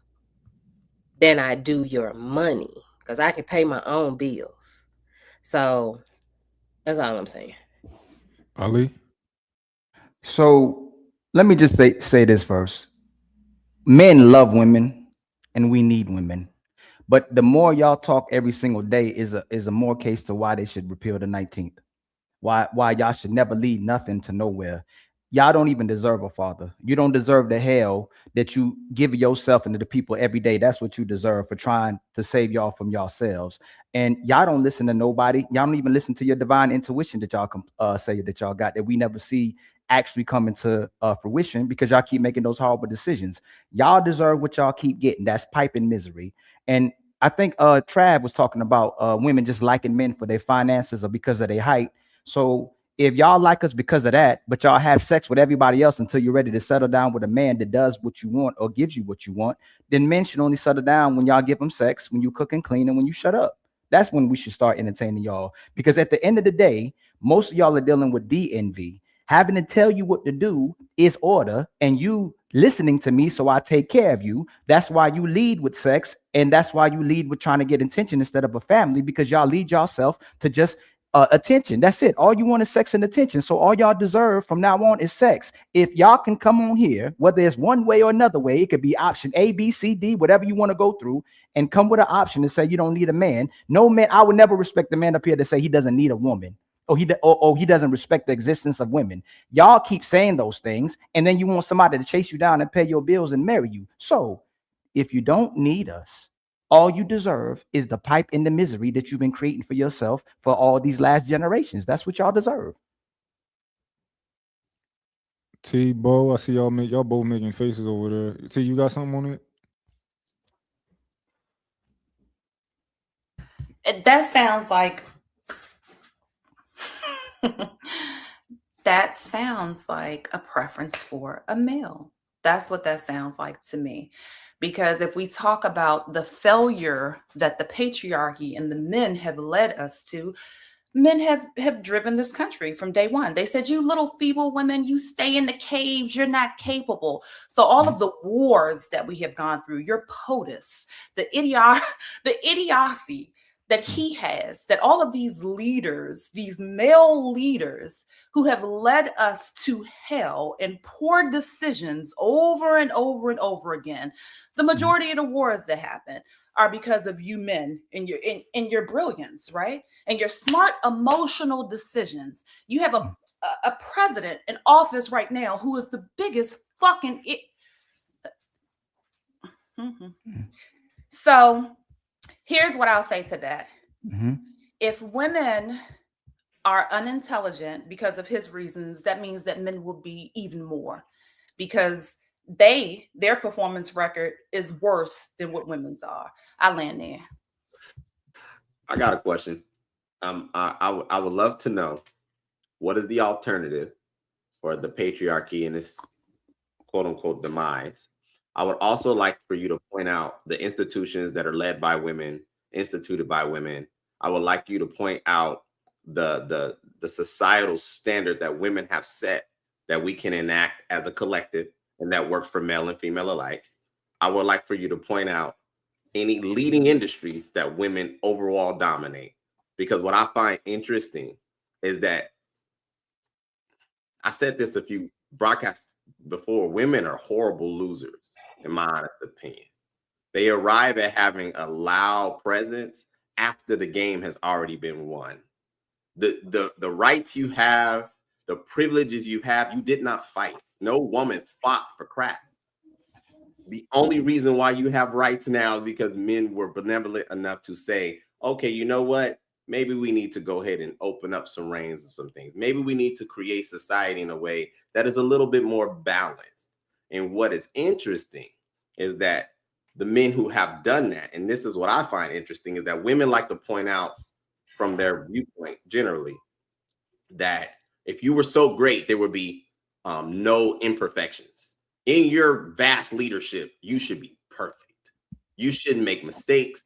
L: than I do your money, because I can pay my own bills. So that's all I'm saying.
M: Ali?
N: So let me just say this first. Men love women and we need women. But the more y'all talk every single day is a more case to why they should repeal the 19th. Why y'all should never lead nothing to nowhere. Y'all don't even deserve a father. You don't deserve the hell that you give yourself into the people every day. That's what you deserve for trying to save y'all from yourselves. And y'all don't listen to nobody. Y'all don't even listen to your divine intuition that y'all say that y'all got, that we never see actually come into fruition, because y'all keep making those horrible decisions. Y'all deserve what y'all keep getting. That's piping misery. And I think Trav was talking about women just liking men for their finances or because of their height. So if y'all like us because of that, but y'all have sex with everybody else until you're ready to settle down with a man that does what you want or gives you what you want, then men should only settle down when y'all give them sex, when you cook and clean, and when you shut up. That's when we should start entertaining y'all. Because at the end of the day, most of y'all are dealing with DNV. Having to tell you what to do is order, and you listening to me, so I take care of you. That's why you lead with sex, and that's why you lead with trying to get attention instead of a family, because y'all lead yourself to just attention. That's it. All you want is sex and attention. So all y'all deserve from now on is sex. If y'all can come on here, whether it's one way or another way, it could be option A, B, C, D, whatever you want to go through, and come with an option and say you don't need a man. No man, I would never respect the man up here to say he doesn't need a woman. Or he doesn't respect the existence of women. Y'all keep saying those things, and then you want somebody to chase you down and pay your bills and marry you. So if you don't need us, all you deserve is the pipe in the misery that you've been creating for yourself for all these last generations. That's what y'all deserve.
M: T, Bo, I see y'all both making faces over there. T, you got something on it?
E: That sounds like that sounds like a preference for a male. That's what that sounds like to me. Because if we talk about the failure that the patriarchy and the men have led us to, men have driven this country from day one. They said, you little feeble women, you stay in the caves, you're not capable. So all of the wars that we have gone through, your POTUS, the idiocy that he has, that all of these leaders, these male leaders who have led us to hell and poor decisions over and over and over again, the majority of the wars that happen are because of you men and your brilliance, right? And your smart emotional decisions. You have a president in office right now who is the biggest fucking So here's what I'll say to that. If women are unintelligent because of his reasons, that means that men will be even more, because their performance record is worse than what women's are. I land there.
H: I got a question. I would love to know, what is the alternative for the patriarchy and its quote unquote demise? I would also like for you to point out the institutions that are led by women, instituted by women. I would like you to point out the societal standard that women have set that we can enact as a collective and that works for male and female alike. I would like for you to point out any leading industries that women overall dominate. Because what I find interesting is that, I said this a few broadcasts before, women are horrible losers, in my honest opinion. They arrive at having a loud presence after the game has already been won. The rights you have, the privileges you have, you did not fight. No woman fought for crap. The only reason why you have rights now is because men were benevolent enough to say, okay, you know what? Maybe we need to go ahead and open up some reins of some things. Maybe we need to create society in a way that is a little bit more balanced. And what is interesting is that the men who have done that, and this is what I find interesting, is that women like to point out from their viewpoint generally that if you were so great, there would be no imperfections. In your vast leadership, you should be perfect. You shouldn't make mistakes.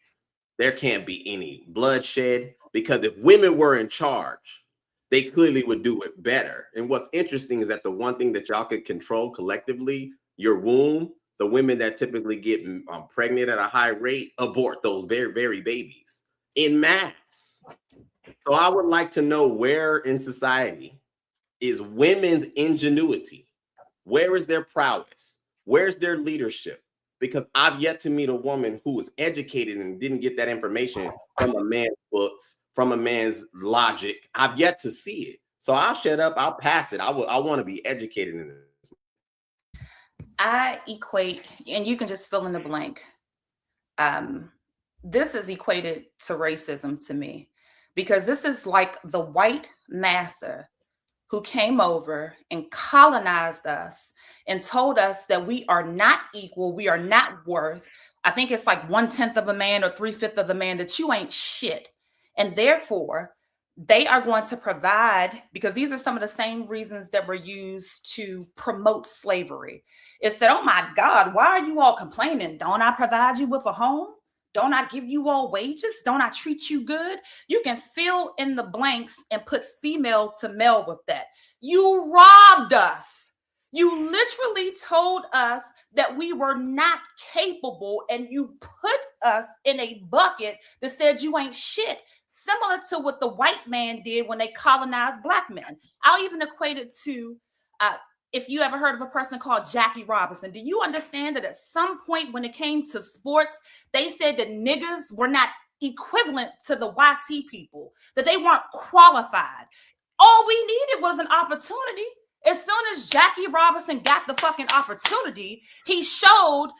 H: there can't be any bloodshed, because if women were in charge, they clearly would do it better. And what's interesting is that the one thing that y'all could control collectively, your womb, the women that typically get pregnant at a high rate abort those very, very babies in mass. So I would like to know, where in society is women's ingenuity? Where is their prowess? Where's their leadership? Because I've yet to meet a woman who was educated and didn't get that information from a man's books, from a man's logic. I've yet to see it. So I'll shut up. I'll pass it. I want to be educated in this.
E: I equate, and you can just fill in the blank. This is equated to racism to me, because this is like the white massa who came over and colonized us and told us that we are not equal, we are not worth, I think it's like 1/10 of a man or 3/5 of a man, that you ain't shit. And therefore, they are going to provide, because these are some of the same reasons that were used to promote slavery. It said, oh my God, why are you all complaining? Don't I provide you with a home? Don't I give you all wages? Don't I treat you good? You can fill in the blanks and put female to male with that. You robbed us. You literally told us that we were not capable, and you put us in a bucket that said you ain't shit, similar to what the white man did when they colonized black men. I'll even equate it to, if you ever heard of a person called Jackie Robinson, do you understand that at some point when it came to sports, they said that niggas were not equivalent to the YT people, that they weren't qualified? All we needed was an opportunity. As soon as Jackie Robinson got the fucking opportunity, he showed,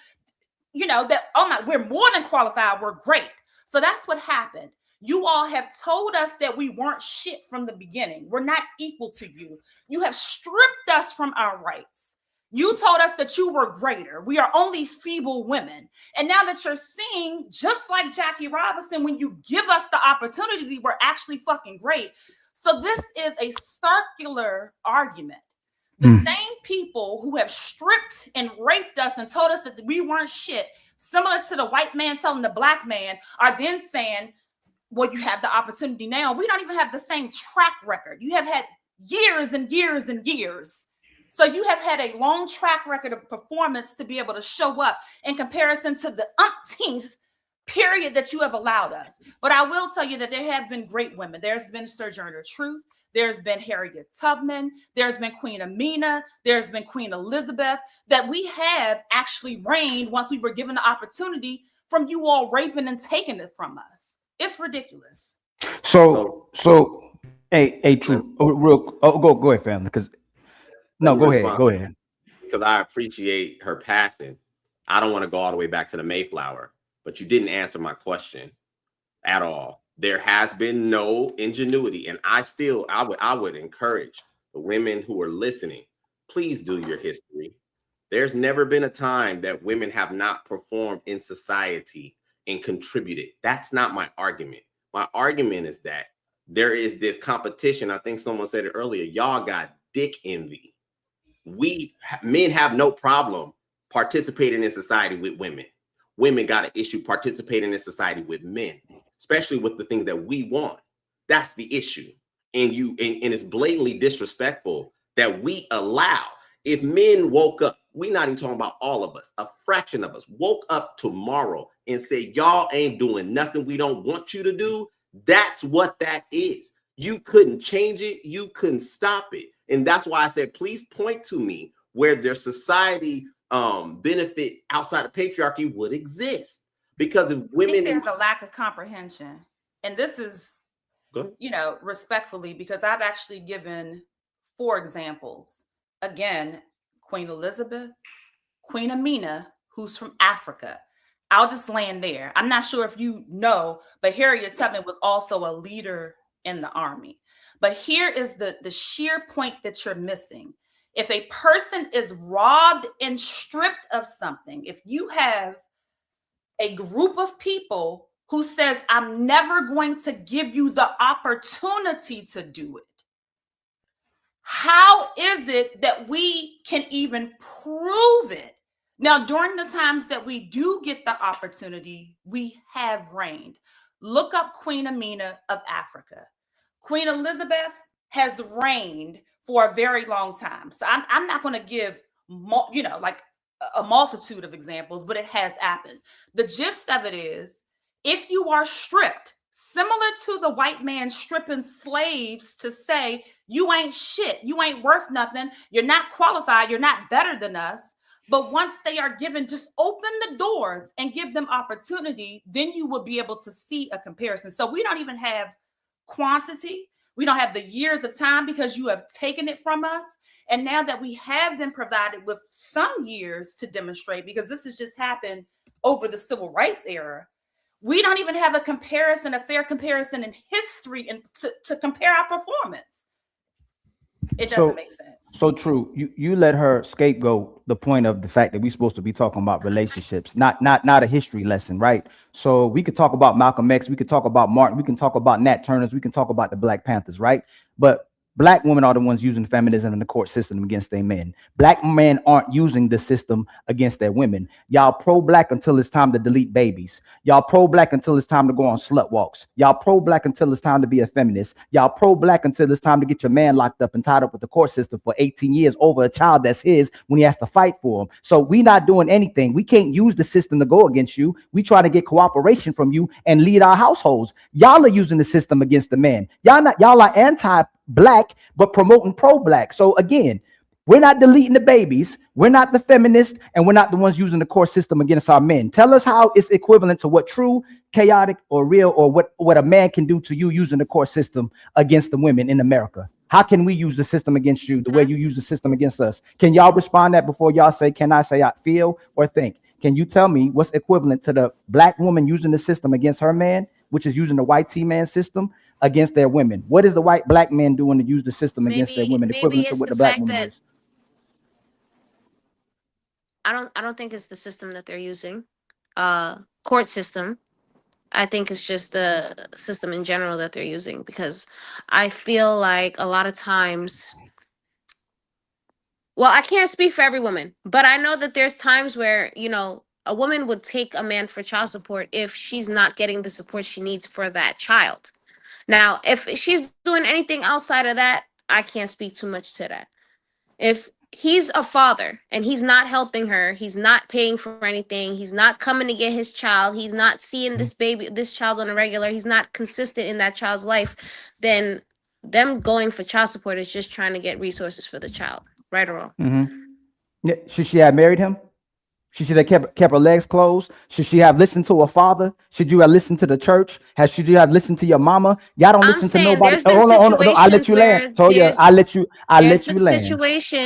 E: that, oh my, we're more than qualified, we're great. So that's what happened. You all have told us that we weren't shit from the beginning. We're not equal to you. You have stripped us from our rights. You told us that you were greater. We are only feeble women. And now that you're seeing, just like Jackie Robinson, when you give us the opportunity, we're actually fucking great. So this is a circular argument. The same people who have stripped and raped us and told us that we weren't shit, similar to the white man telling the black man, are then saying, well, you have the opportunity now. We don't even have the same track record. You have had years and years and years. So you have had a long track record of performance to be able to show up in comparison to the umpteenth period that you have allowed us. But I will tell you that there have been great women. There's been Sojourner Truth. There's been Harriet Tubman. There's been Queen Amina. There's been Queen Elizabeth, that we have actually reigned once we were given the opportunity from you all raping and taking it from us. It's ridiculous.
N: So, hey, True. Go ahead, family. Because go ahead.
H: Because I appreciate her passion. I don't want to go all the way back to the Mayflower, but you didn't answer my question at all. There has been no ingenuity, and I would encourage the women who are listening, please do your history. There's never been a time that women have not performed in society and contributed. That's not my argument. My argument is that there is this competition. I think someone said it earlier. Y'all got dick envy. Men have no problem participating in society with women. Women got an issue participating in society with men, especially with the things that we want. That's the issue. And it's blatantly disrespectful that we allow. If men woke up, we're not even talking about all of us, a fraction of us woke up tomorrow and said, y'all ain't doing nothing we don't want you to do, that's what that is. You couldn't change it. You couldn't stop it. And that's why I said, please point to me where their society benefit outside of patriarchy would exist. Because if women,
E: there's a lack of comprehension. And this is, respectfully, because I've actually given 4 examples. Again, Queen Elizabeth, Queen Amina, who's from Africa. I'll just land there. I'm not sure if you know, but Harriet Tubman was also a leader in the army. But here is the sheer point that you're missing. If a person is robbed and stripped of something, if you have a group of people who says, I'm never going to give you the opportunity to do it, how is it that we can even prove it? Now, during the times that we do get the opportunity, we have reigned. Look up Queen Amina of Africa. Queen Elizabeth has reigned for a very long time. So I'm not going to give, like a multitude of examples, but it has happened. The gist of it is, if you are stripped, similar to the white man stripping slaves to say, you ain't shit, you ain't worth nothing, you're not qualified, you're not better than us. But once they are given, just open the doors and give them opportunity, then you will be able to see a comparison. So we don't even have quantity. We don't have the years of time because you have taken it from us. And now that we have been provided with some years to demonstrate, because this has just happened over the civil rights era, we don't even have a comparison, a fair comparison in history and to compare our performance. It doesn't make sense.
N: So true. You let her scapegoat the point of the fact that we're supposed to be talking about relationships, not a history lesson, right? So we could talk about Malcolm X, we could talk about Martin, we can talk about Nat Turners, we can talk about the Black Panthers, right? But Black women are the ones using feminism in the court system against their men. Black men aren't using the system against their women. Y'all pro-Black until it's time to delete babies. Y'all pro-Black until it's time to go on slut walks. Y'all pro-Black until it's time to be a feminist. Y'all pro-Black until it's time to get your man locked up and tied up with the court system for 18 years over a child that's his when he has to fight for him. So we not doing anything. We can't use the system to go against you. We try to get cooperation from you and lead our households. Y'all are using the system against the men. Y'all are anti-Black, but promoting pro-Black. So again, we're not deleting the babies. We're not the feminists, and we're not the ones using the court system against our men. Tell us how it's equivalent to what true, chaotic, or real, or what a man can do to you using the court system against the women in America. How can we use the system against you the way you use the system against us? Can y'all respond that before y'all say, can I say I feel or think? Can you tell me what's equivalent to the Black woman using the system against her man, which is using the white T-man system against their women? What is the white Black man doing to use the system against their women, equivalent to what the Black woman is?
G: I don't think it's the system that they're using, court system. I think it's just the system in general that they're using, because I feel like a lot of times, well, I can't speak for every woman, but I know that there's times where, a woman would take a man for child support if she's not getting the support she needs for that child. Now, if she's doing anything outside of that, I can't speak too much to that. If he's a father and he's not helping her, he's not paying for anything, he's not coming to get his child, he's not seeing this child on a regular, he's not consistent in that child's life, then them going for child support is just trying to get resources for the child, right or wrong.
N: Mm-hmm. Should she have married him? Should she have kept her legs closed? Should she have listened to her father? Should you have listened to the church? Should you have listened to your mama? Y'all don't listen to nobody. Hold on. I'll let you land. Toya, I'll let you land.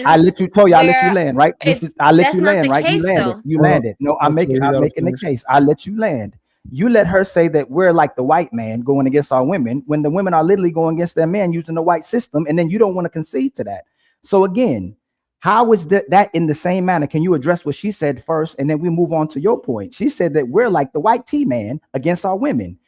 N: I let you, Toya, I'll let you land, right? I'll let you land, right? You landed. You landed. No, I'm making the case. I'll let you land. You let her say that we're like the white man going against our women when the women are literally going against their men using the white system, and then you don't want to concede to that. So again, how is that in the same manner? Can you address what she said first, and then we move on to your point? She said that we're like the white T-man against our women.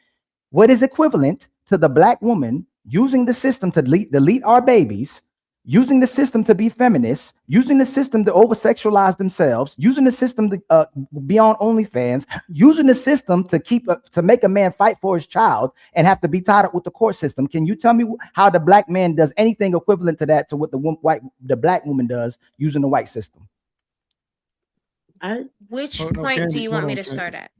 N: What is equivalent to the Black woman using the system to delete our babies, using the system to be feminists, using the system to over-sexualize themselves, using the system to be on OnlyFans, using the system to make a man fight for his child and have to be tied up with the court system? Can you tell me how the Black man does anything equivalent to that, to what the Black woman does using the white system?
G: Which point do you want me to start at?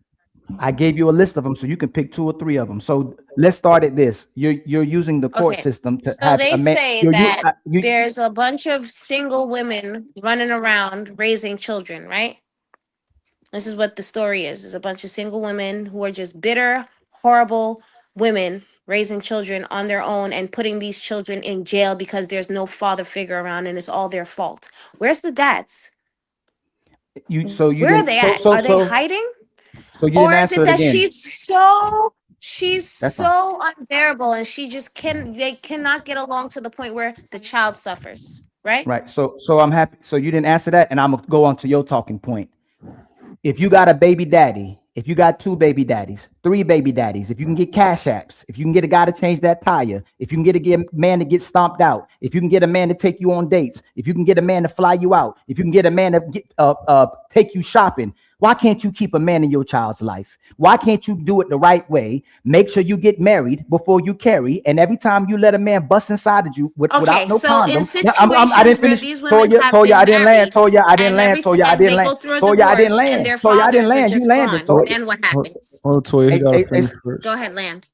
N: I gave you a list of them, so you can pick 2 or 3 of them. So let's start at this. You're using the court system to have
G: they
N: a man.
G: say that there's a bunch of single women running around raising children, right? This is what the story is. There's a bunch of single women who are just bitter, horrible women raising children on their own and putting these children in jail because there's no father figure around and it's all their fault. Where's the dads? Where are they at? Are they hiding?
N: So you
G: Or is it that
N: again.
G: she's so unbearable and they cannot get along to the point where the child suffers, right?
N: Right. So I'm happy. So you didn't answer that, and I'm gonna go on to your talking point. If you got a baby daddy if you got 2 baby daddies, 3 baby daddies, if you can get cash apps, if you can get a guy to change that tire, if you can get a man to get stomped out, if you can get a man to take you on dates, if you can get a man to fly you out, if you can get a man to take you shopping, why can't you keep a man in your child's life? Why can't you do it the right way? Make sure you get married before you carry. And every time you let a man bust inside of you without no
G: so
N: condom,
G: in situations
N: I didn't
G: where
N: finish.
G: these women
N: Toya,
G: have
N: Toya,
G: been
N: I didn't land.
G: married
N: Toya, I didn't
G: and
N: land. Toya, I
G: and
N: didn't
G: they
N: land.
G: go through a
N: Toya, I didn't
G: divorce and
N: land.
G: their
N: Toya, I didn't
G: fathers are
N: land. You
G: just
N: landed.
G: gone,
N: Toya.
G: then what happens?
M: Oh, Toya, he
N: Hey,
M: got
N: hey,
M: to
N: hey,
M: finish first.
G: Go ahead, land.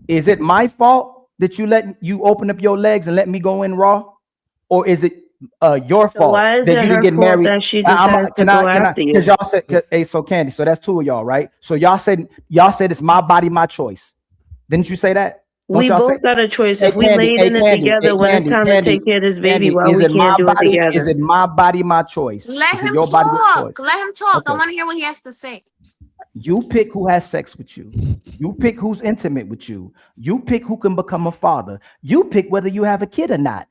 N: is it my fault that you open up your legs and let me go in raw, or is it your
F: So
N: fault
F: why is
N: that
F: it
N: you didn't
F: her
N: get
F: fault
N: married?
F: that she decides to
N: Can
F: go
N: I?
F: after
N: Because
F: you?
N: y'all said, hey, so Candy, so that's 2 of y'all, right? So y'all said it's my body, my choice. Didn't you say that? Don't
F: We
N: y'all say?
F: both got a choice.
N: Hey,
F: If we
N: Candy,
F: laid
N: hey,
F: in it
N: Candy, hey,
F: together, when it's
N: Candy,
F: time to
N: Candy,
F: take care of this baby,
N: Candy,
F: why
N: is
F: we
N: it my
F: can't do it
N: body? Is
F: together?
N: it my body, my choice?
G: Let
N: Is it
G: him
N: your body, your choice?
G: talk. Let him talk. I
N: Okay.
G: want to hear what he has to say.
N: You pick who has sex with you. You pick who's intimate with you. You pick who can become a father. You pick whether you have a kid or not.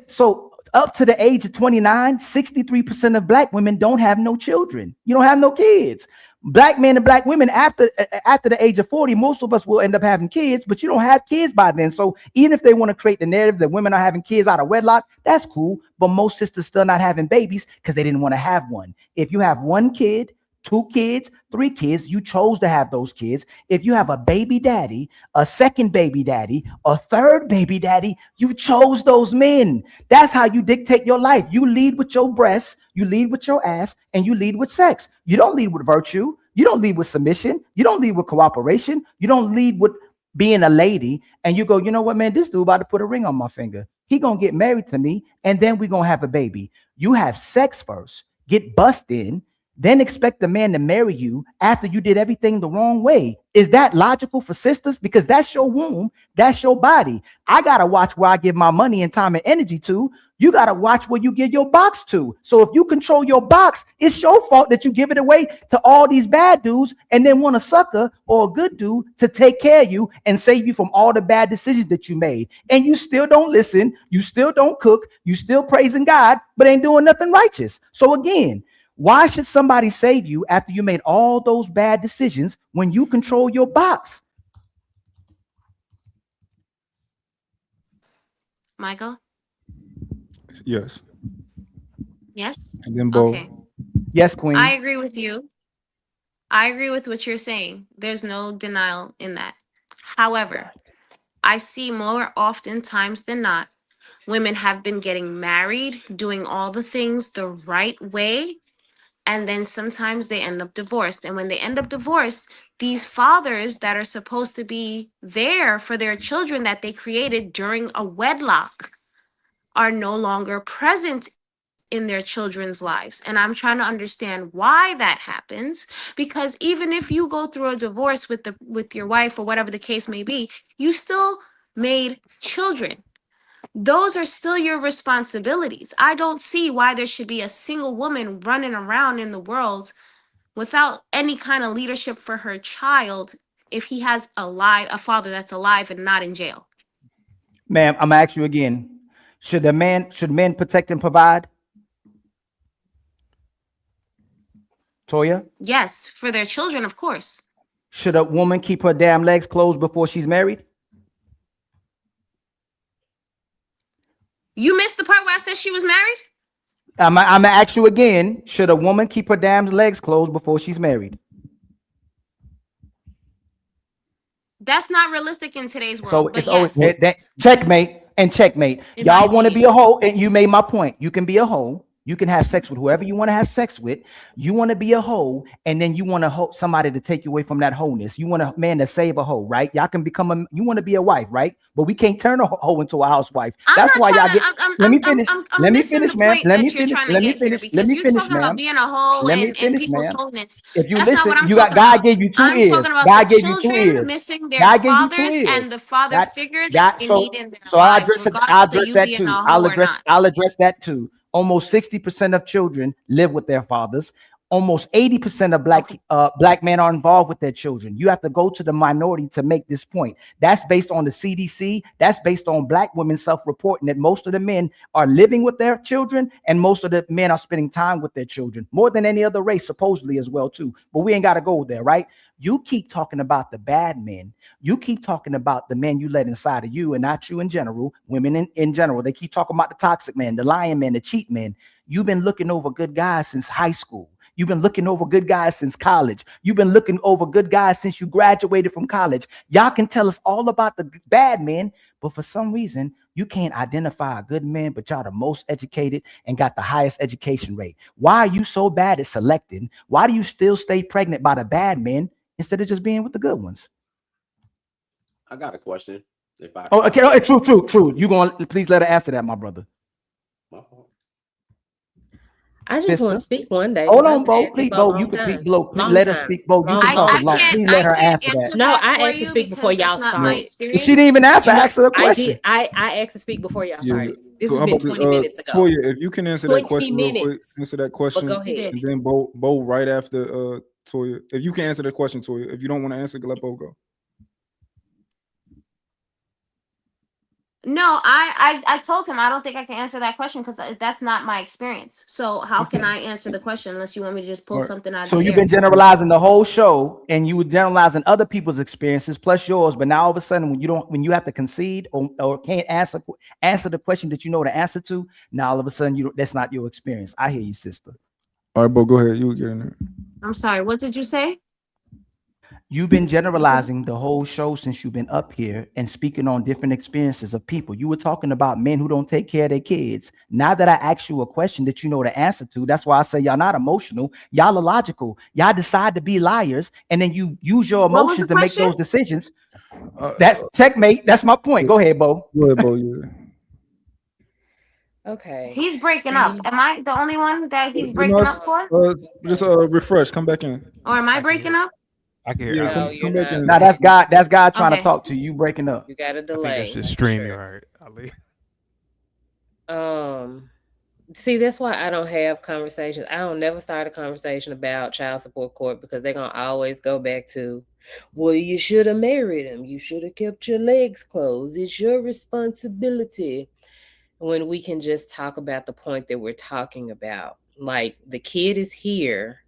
N: So up to the age of 29, 63% of black women don't have no children. You don't have no kids. Black men and black women after the age of 40, most of us will end up having kids, but you don't have kids by then. So even if they want to create the narrative that women are having kids out of wedlock, that's cool. But most sisters still not having babies because they didn't want to have one. If you have 1 kid, 2 kids, 3 kids, you chose to have those kids. If you have a baby daddy, a second baby daddy, a third baby daddy, you chose those men. That's how you dictate your life. You lead with your breasts, you lead with your ass, and you lead with sex. You don't lead with virtue. You don't lead with submission. You don't lead with cooperation. You don't lead with being a lady. And you go, you know what, man, this dude about to put a ring on my finger. He gonna get married to me, and then we gonna have a baby. You have sex first, get bust in, then expect the man to marry you after you did everything the wrong way. Is that logical for sisters? Because that's your womb, that's your body. I gotta watch where I give my money and time and energy to. You gotta watch where you give your box to. So if you control your box, it's your fault that you give it away to all these bad dudes and then want a sucker or a good dude to take care of you and save you from all the bad decisions that you made. And you still don't listen, you still don't cook, you still praising God, but ain't doing nothing righteous. So again, why should somebody save you after you made all those bad decisions when you control your box?
G: Michael?
M: Yes.
G: Yes?
M: And then Bo.
G: Okay.
N: Yes, Queen.
G: I agree with you. I agree with what you're saying. There's no denial in that. However, I see more often times than not, women have been getting married, doing all the things the right way, and then sometimes they end up divorced. And when they end up divorced, these fathers that are supposed to be there for their children that they created during a wedlock are no longer present in their children's lives. And I'm trying to understand why that happens, because even if you go through a divorce with your wife or whatever the case may be, you still made children. Those are still your responsibilities. I don't see why there should be a single woman running around in the world without any kind of leadership for her child if he has a father that's alive and not in jail.
N: Ma'am, I'm gonna ask you again. Should men protect and provide? Toya?
G: Yes, for their children, of course.
N: Should a woman keep her damn legs closed before she's married?
G: You missed the part where I said she was married?
N: I'm gonna ask you again. Should a woman keep her damn legs closed before she's married?
G: That's not realistic in today's world.
N: So
G: But
N: it's always
G: yes,
N: that checkmate and checkmate.
G: in my
N: Y'all want to be
G: opinion.
N: a hoe, and you made my point. You can be a hoe. You can have sex with whoever you want to have sex with. You want to be a hoe, and then you want to somebody to take you away from that wholeness. You want a man to save a hoe, right? Y'all can become you want to be a wife, right? But we can't turn a hoe into a housewife. That's why y'all get. Let me finish. Let me finish, ma'am. Let me finish. Let me finish. Let me finish,
G: Talking about
N: ma'am.
G: being a hoe
N: Let me
G: and
N: finish,
G: people's
N: ma'am.
G: wholeness.
N: If you
G: That's not
N: listen,
G: what I'm
N: you got
G: talking
N: God
G: about.
N: gave you 2
G: I'm talking
N: ears.
G: about the
N: God gave you 2
G: children
N: ears.
G: missing their
N: God gave you 2
G: fathers
N: ears.
G: and the father
N: That
G: figure that they
N: so
G: need in their
N: so I'll
G: lives,
N: address it. I'll
G: regardless of
N: address
G: you
N: that
G: being
N: too.
G: a hoe or not.
N: I'll address that too. Almost 60% of children live with their fathers. Almost 80% of black men are involved with their children. You have to go to the minority to make this point. That's based on the CDC. That's based on black women self-reporting that most of the men are living with their children and most of the men are spending time with their children more than any other race, supposedly as well too. But we ain't got to go there, right? You keep talking about the bad men. You keep talking about the men you let inside of you, and not you in general, women in general. They keep talking about the toxic men, the lying men, the cheat men. You've been looking over good guys since high school. You've been looking over good guys since college. You've been looking over good guys since you graduated from college. Y'all can tell us all about the bad men, but for some reason, you can't identify a good man, but y'all the most educated and got the highest education rate. Why are you so bad at selecting? Why do you still stay pregnant by the bad men instead of just being with the good ones?
H: I got a question. If I
N: okay, oh, true. You gonna please let her answer that, my brother.
H: My fault.
L: I just want to speak one day.
N: Hold on, Bo. Please, Bo. You can speak, Bo. Please let her speak, Bo. You can talk as long. Please let her answer that.
L: No, I asked to speak before y'all started.
N: She didn't even answer. Ask her a question.
L: I asked to speak before y'all started. This
M: So
L: has been 20 minutes ago.
M: Toya, if you can answer that question real quick,
L: minutes.
M: answer that question,
L: But go ahead.
M: and then Bo right after Toya. If you can answer the question, Toya. If you don't want to answer, let Bo go.
G: No, I told him I don't think I can answer that question because that's not my experience. So how can I answer the question unless you want me to just pull something out of
N: So
G: the
N: you've
G: air?
N: been generalizing the whole show, and you were generalizing other people's experiences plus yours. But now all of a sudden, when you have to concede or can't answer the question that you know the answer to, now all of a sudden that's not your experience. I hear you, sister.
M: All right, Bo, go ahead. You get in there.
G: I'm sorry. What did you say?
N: You've been generalizing the whole show since you've been up here and speaking on different experiences of people. You were talking about men who don't take care of their kids. Now that I asked you a question that you know the answer to, that's why I say y'all not emotional. Y'all are logical. Y'all decide to be liars, and then you use your emotions to make those decisions. That's checkmate. That's my point. Go ahead, Bo.
M: Go ahead, Bo. Yeah.
L: Okay.
G: He's breaking up. Am I the only one that he's breaking up for?
M: Just refresh. Come back in.
G: Or am I breaking up?
K: I can hear.
M: Yeah,
L: No, you're
M: come back
L: not.
M: in.
N: Now that's God. That's God trying to
G: Okay.
N: talk to you. You breaking up.
L: You got a
K: I
L: delay.
K: think that's just StreamYard. Ali.
L: See, that's why I don't have conversations. I don't never start a conversation about child support court because they're gonna always go back to, well, you should have married him. You should have kept your legs closed. It's your responsibility. When we can just talk about the point that we're talking about. Like, the kid is here.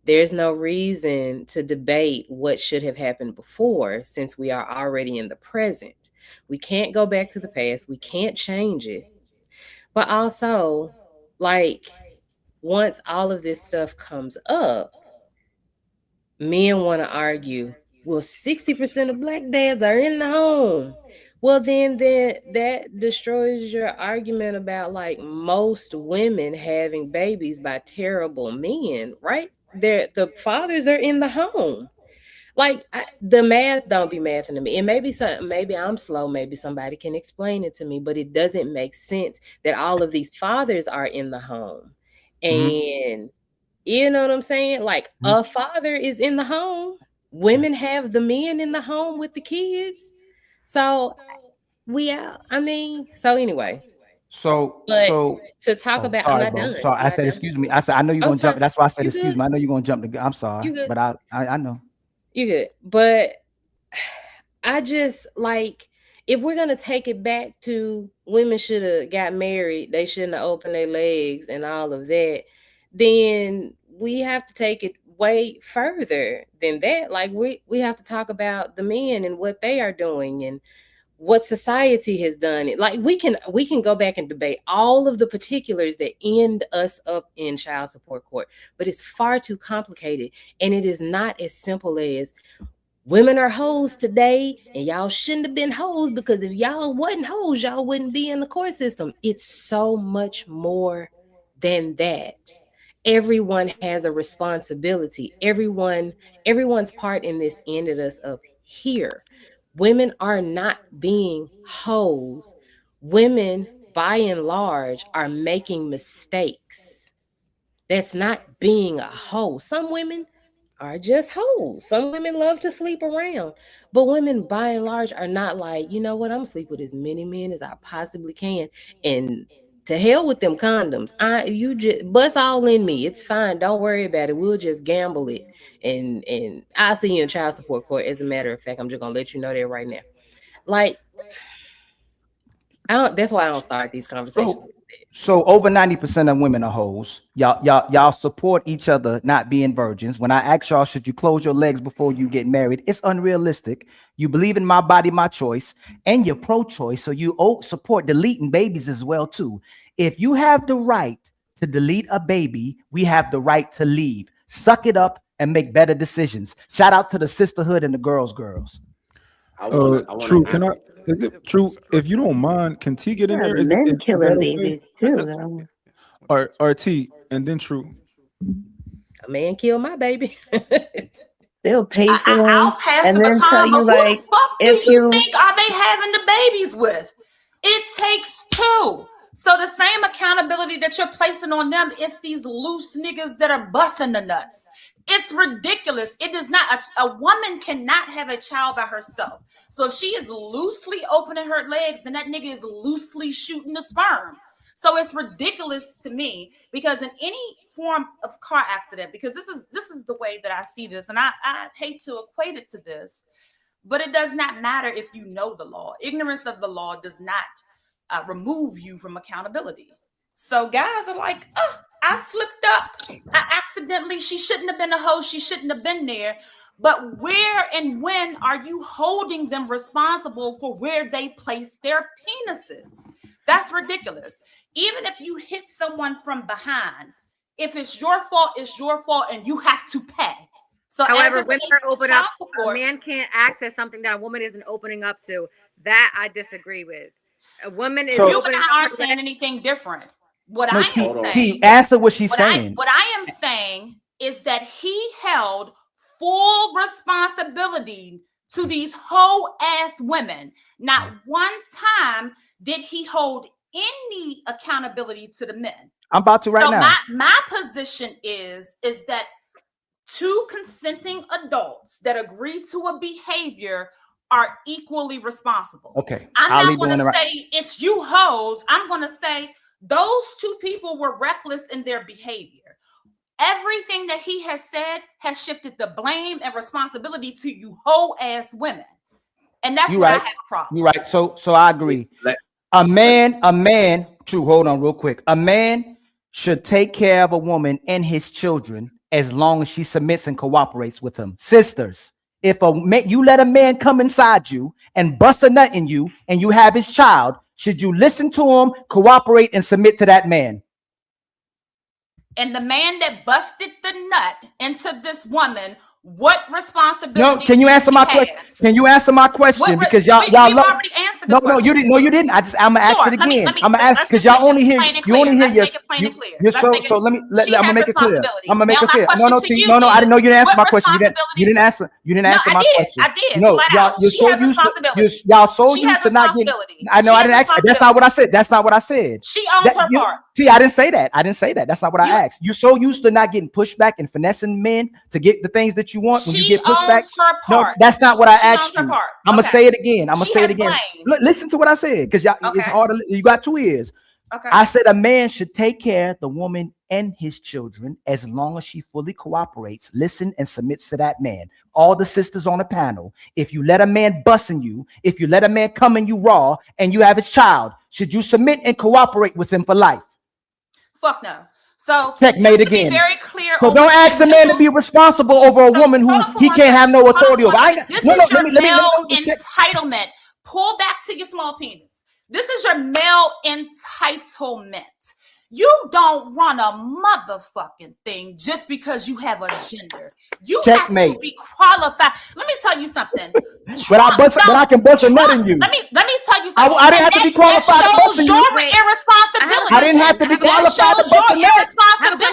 L: There's no reason to debate what should have happened before since we are already in the present. We can't go back to the past. We can't change it. But also, like, once all of this stuff comes up, men want to argue, well, 60% of black dads are in the home. Well, then that destroys your argument about like most women having babies by terrible men, right? The fathers are in the home. Like, the math don't be mathing to me. It may be something, maybe I'm slow, maybe somebody can explain it to me, but it doesn't make sense that all of these fathers are in the home. And you know what I'm saying? Like, a father is in the home. Women have the men in the home with the kids. So so anyway.
N: So
L: To talk about,
N: sorry,
L: I'm not
N: Bo.
L: done.
N: Sorry, I said excuse me. I said I know you're
L: Oh,
N: gonna
L: it's
N: jump.
L: fine.
N: That's why I said
L: You
N: excuse
L: good.
N: me. I know you're gonna jump. I'm sorry,
L: You good.
N: but I know.
L: You good. But I just like, if we're gonna take it back to women should have got married, they shouldn't have opened their legs and all of that, then we have to take it way further than that. Like, we have to talk about the men and what they are doing and what society has done. It like we can go back and debate all of the particulars that end us up in child support court, but it's far too complicated, and it is not as simple as women are hoes today and y'all shouldn't have been hoes, because if y'all wasn't hoes, y'all wouldn't be in the court system. It's so much more than that. Everyone has a responsibility. Everyone's part in this ended us up here. Women are not being hoes. Women, by and large, are making mistakes. That's not being a hoe. Some women are just hoes. Some women love to sleep around. But women, by and large, are not like, you know what, I'm gonna sleep with as many men as I possibly can. And to hell with them condoms. You just bust all in me. It's fine. Don't worry about it. We'll just gamble it. And I'll see you in child support court. As a matter of fact, I'm just gonna let you know that right now. Like, that's why I don't start these conversations.
N: So over 90% of women are hoes. Y'all support each other not being virgins. When I ask y'all, should you close your legs before you get married? It's unrealistic. You believe in my body, my choice, and you're pro-choice. So you support deleting babies as well too. If you have the right to delete a baby, we have the right to leave. Suck it up and make better decisions. Shout out to the sisterhood and the girls.
M: True. Is it true? If you don't mind, can T get in there?
F: Men killing babies too.
M: Or T, and then True.
L: A man killed my baby.
F: They'll pay for them.
E: I'll pass
F: and
E: the
F: then
E: baton,
F: tell
E: but
F: you,
E: who
F: like,
E: the fuck
F: if
E: do you
F: you
E: think are they having the babies with? It takes two. So the same accountability that you're placing on them, it's these loose niggas that are busting the nuts. It's ridiculous. It does not, a woman cannot have a child by herself. So if she is loosely opening her legs, then that nigga is loosely shooting the sperm. So it's ridiculous to me, because in any form of car accident, because this is the way that I see this, and I hate to equate it to this, but it does not matter if you know the law. Ignorance of the law does not remove you from accountability. So guys are like, oh, I slipped up. She shouldn't have been a hoe. She shouldn't have been there. But where and when are you holding them responsible for where they place their penises? That's ridiculous. Even if you hit someone from behind, if it's your fault, it's your fault, and you have to pay. So
O: however, when they're open up, a man can't access something that a woman isn't opening up to. That I disagree with. A woman is
E: you and I aren't saying anything different. What I am saying,
N: answer what she's saying.
E: What I am saying is that he held full responsibility to these whole ass women. Not one time did he hold any accountability to the men.
N: I'm about to now.
E: My position is that two consenting adults that agree to a behavior are equally responsible.
N: Okay.
E: I'm not going to say it's you hoes. I'm going to say those two people were reckless in their behavior. Everything that he has said has shifted the blame and responsibility to you whole ass women. And that's where I have a problem.
N: You're right. So I agree. A man, True, hold on real quick. A man should take care of a woman and his children as long as she submits and cooperates with him. Sisters, if you let a man come inside you and bust a nut in you and you have his child, should you listen to him, cooperate, and submit to that man?
E: And the man that busted the nut into this woman, what responsibility?
N: No, can you answer my question? Can you answer my question? Because y'all
E: already answered the question.
N: You didn't. No, you didn't. I'm gonna ask it again. I'm gonna ask because y'all only hear you only hear your. So let me. I'm gonna make it clear. I'm gonna make it clear. No, I didn't know you didn't answer my question. You didn't answer. You didn't answer my question.
E: I did.
N: No, y'all so used to not getting. I know. I didn't ask. That's not what I said. That's not what I said.
E: She owns her part.
N: See, I didn't say that. That's not what I asked. You're so used to not getting pushback and finessing men to get the things that you want. When you get pushback, no, that's not what I asked you. I'm gonna say it again. Listen to what I said, because it's hard. You got two ears. Okay. I said a man should take care of the woman and his children as long as she fully cooperates, listen, and submits to that man. All the sisters on the panel, if you let a man busting you, if you let a man come in you raw, and you have his child, should you submit and cooperate with him for life?
E: Fuck no. So
N: checkmate again.
E: Be very clear.
N: So don't ask a man to be responsible over a woman who he can't have no authority over.
E: This is your male entitlement. Pull back to your small penis. This is your male entitlement. You don't run a motherfucking thing just because you have a gender. You have to be qualified. Let me tell you something.
N: But I can bust a nut in you.
E: Let me tell you something.
N: I didn't have to be qualified to bust in you.
E: Your irresponsibility.
N: I didn't have to be qualified to bust a nut.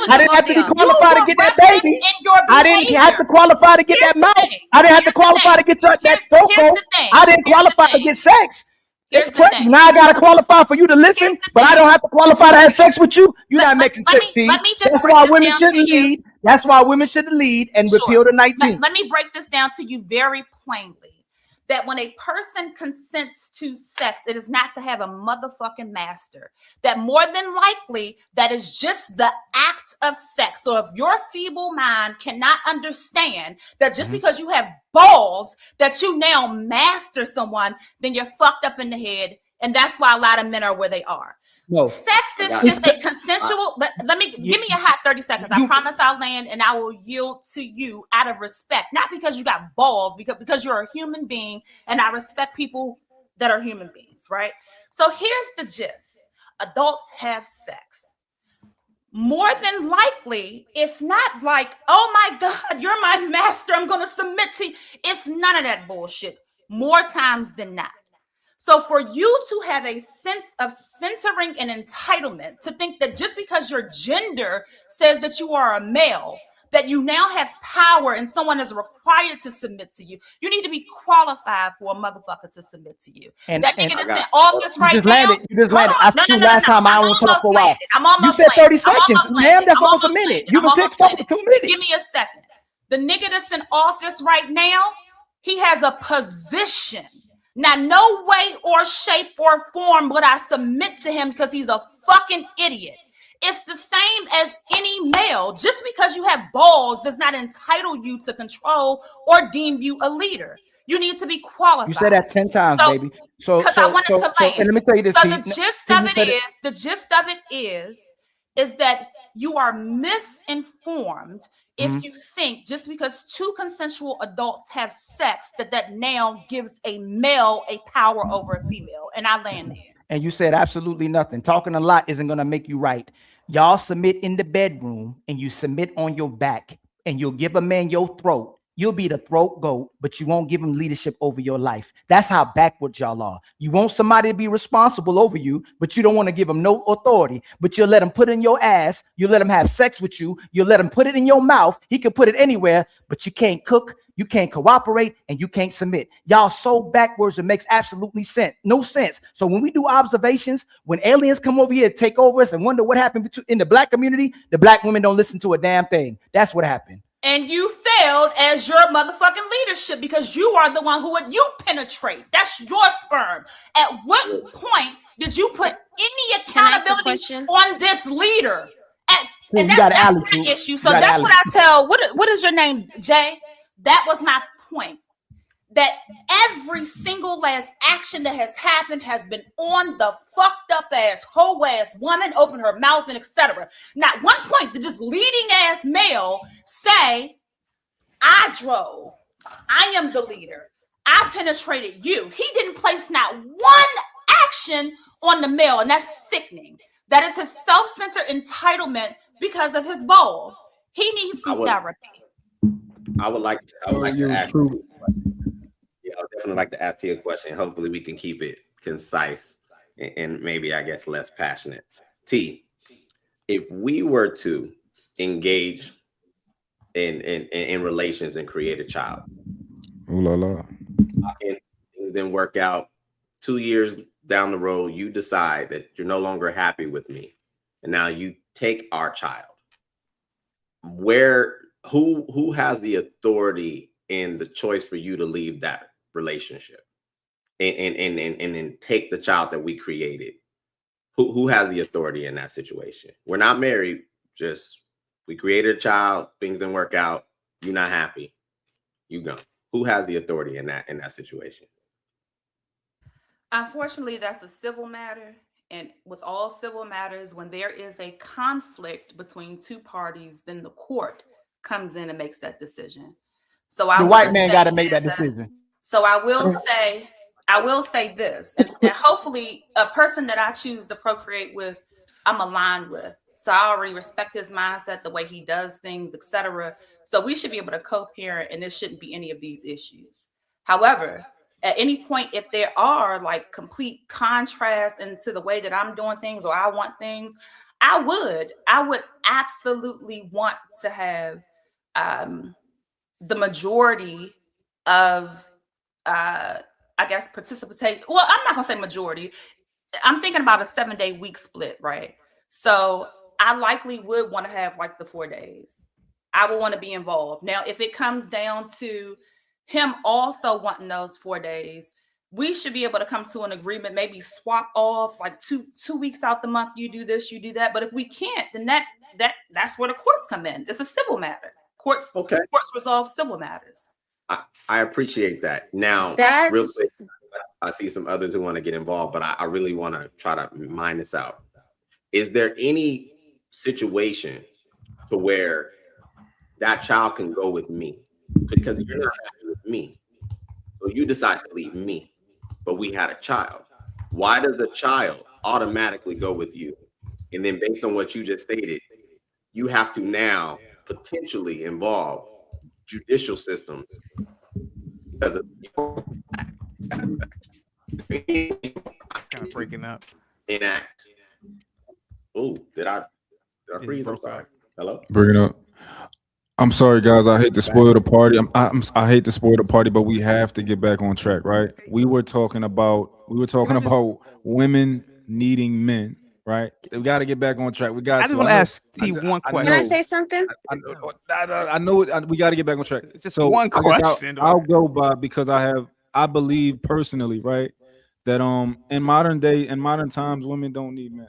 N: I didn't have to be qualified to get that baby. I didn't have to qualify to get that mouth. I didn't have to qualify to get that foco. I didn't qualify to get sex. It's crazy. Now I gotta qualify for you to listen, but I don't have to qualify to have sex with you. You're not making sense, T. That's why women shouldn't lead. That's why women shouldn't lead and repeal the 19th.
E: Let me break this down to you very plainly.
P: that when a person consents to sex, it is not to have a motherfucking master. That more than likely, that is just the act of sex. So if your feeble mind cannot understand that just because you have balls, that you now master someone, then you're fucked up in the head. And that's why a lot of men are where they are.
N: No.
P: Sex is just a consensual. Let me give me a hot 30 seconds. I promise I'll land and I will yield to you out of respect, not because you got balls, because you're a human being, and I respect people that are human beings, right? So here's the gist: adults have sex. More than likely, it's not like, oh my God, you're my master, I'm going to submit to you. It's none of that bullshit. More times than not. So for you to have a sense of centering and entitlement, to think that just because your gender says that you are a male, that you now have power and someone is required to submit to you, you need to be qualified for a motherfucker to submit to you.
N: And
P: that nigga that's in office right now.
N: You just landed. I asked you last time. I won't talk for a while. You said 30 seconds, ma'am. That's almost a minute. You've been talking for 2 minutes.
P: Give me a second. The nigga that's in office right now, he has a position. Now, no way or shape or form would I submit to him because he's a fucking idiot. It's the same as any male. Just because you have balls does not entitle you to control or deem you a leader. You need to be qualified.
N: You said that 10 times, baby. So,
P: I wanted to land.
N: And let me tell you this.
P: So the gist of it is that you are misinformed if you think just because two consensual adults have sex that now gives a male a power over a female. And I land there.
N: And you said absolutely nothing. Talking a lot isn't going to make you right. Y'all submit in the bedroom and you submit on your back and you'll give a man your throat. You'll be the throat goat, but you won't give him leadership over your life. That's how backwards y'all are. You want somebody to be responsible over you, but you don't want to give him no authority. But you'll let him put in your ass. You let him have sex with you. You'll let him put it in your mouth. He can put it anywhere, but you can't cook. You can't cooperate and you can't submit. Y'all so backwards, it makes absolutely no sense. So when we do observations, when aliens come over here to take over us and wonder what happened in the black community, the black women don't listen to a damn thing. That's what happened.
P: And you failed as your motherfucking leadership because you are the one who would penetrate. That's your sperm. At what point did you put any accountability on this leader? And that's my issue. So that's what I tell. What is your name, Jay? That was my point. That every single last action that has happened has been on the fucked up ass, hoe ass woman, open her mouth and etc. Not one point did this leading ass male say, I drove, I am the leader, I penetrated you. He didn't place not one action on the male, and that's sickening. That is his self-centered entitlement because of his balls. He needs some therapy.
H: I would like to ask you. I would definitely like to ask you a question. Hopefully we can keep it concise and maybe, I guess, less passionate. T, if we were to engage in relations and create a child,
M: ooh la la,
H: and things didn't work out, 2 years down the road, you decide that you're no longer happy with me, and now you take our child. Who has the authority and the choice for you to leave that relationship and take the child that we created? Who has the authority in that situation? We're not married, just we created a child, things didn't work out, you're not happy, you go. Who has the authority in that situation?
P: Unfortunately, that's a civil matter. And with all civil matters, when there is a conflict between two parties, then the court comes in and makes that decision. So
N: the white man got to make that decision.
P: So I will say this, and hopefully a person that I choose to procreate with, I'm aligned with. So I already respect his mindset, the way he does things, etc. So we should be able to co-parent, and there shouldn't be any of these issues. However, at any point, if there are like complete contrasts into the way that I'm doing things or I want things, I would absolutely want to have the majority of I guess participate. Well, I'm not gonna say majority. I'm thinking about a 7-day week split, right? So I likely would want to have like the 4 days. I would want to be involved. Now, if it comes down to him also wanting those 4 days, we should be able to come to an agreement, maybe swap off like two weeks out the month. You do this, you do that. But if we can't, then that's where the courts come in. It's a civil matter. Courts resolve civil matters.
H: I appreciate that. Now, real quick, I see some others who want to get involved, but I really want to try to mine this out. Is there any situation to where that child can go with me? Because you're not happy with me. So you decide to leave me, but we had a child. Why does a child automatically go with you? And then based on what you just stated, you have to now potentially involve judicial systems because of
K: kind of breaking up.
H: Enact. Oh, did I freeze? I'm sorry. Hello?
M: Bring it up. I'm sorry, guys. I hate to spoil the party. I hate to spoil the party, but we have to get back on track, right? We were talking about women needing men, right? We got to get back on track. I
K: just want to ask T one question.
G: Can I say something?
M: I know we got to get back on track.
K: Just one question.
M: I'll go by because I believe personally, right, that in modern times, women don't need men.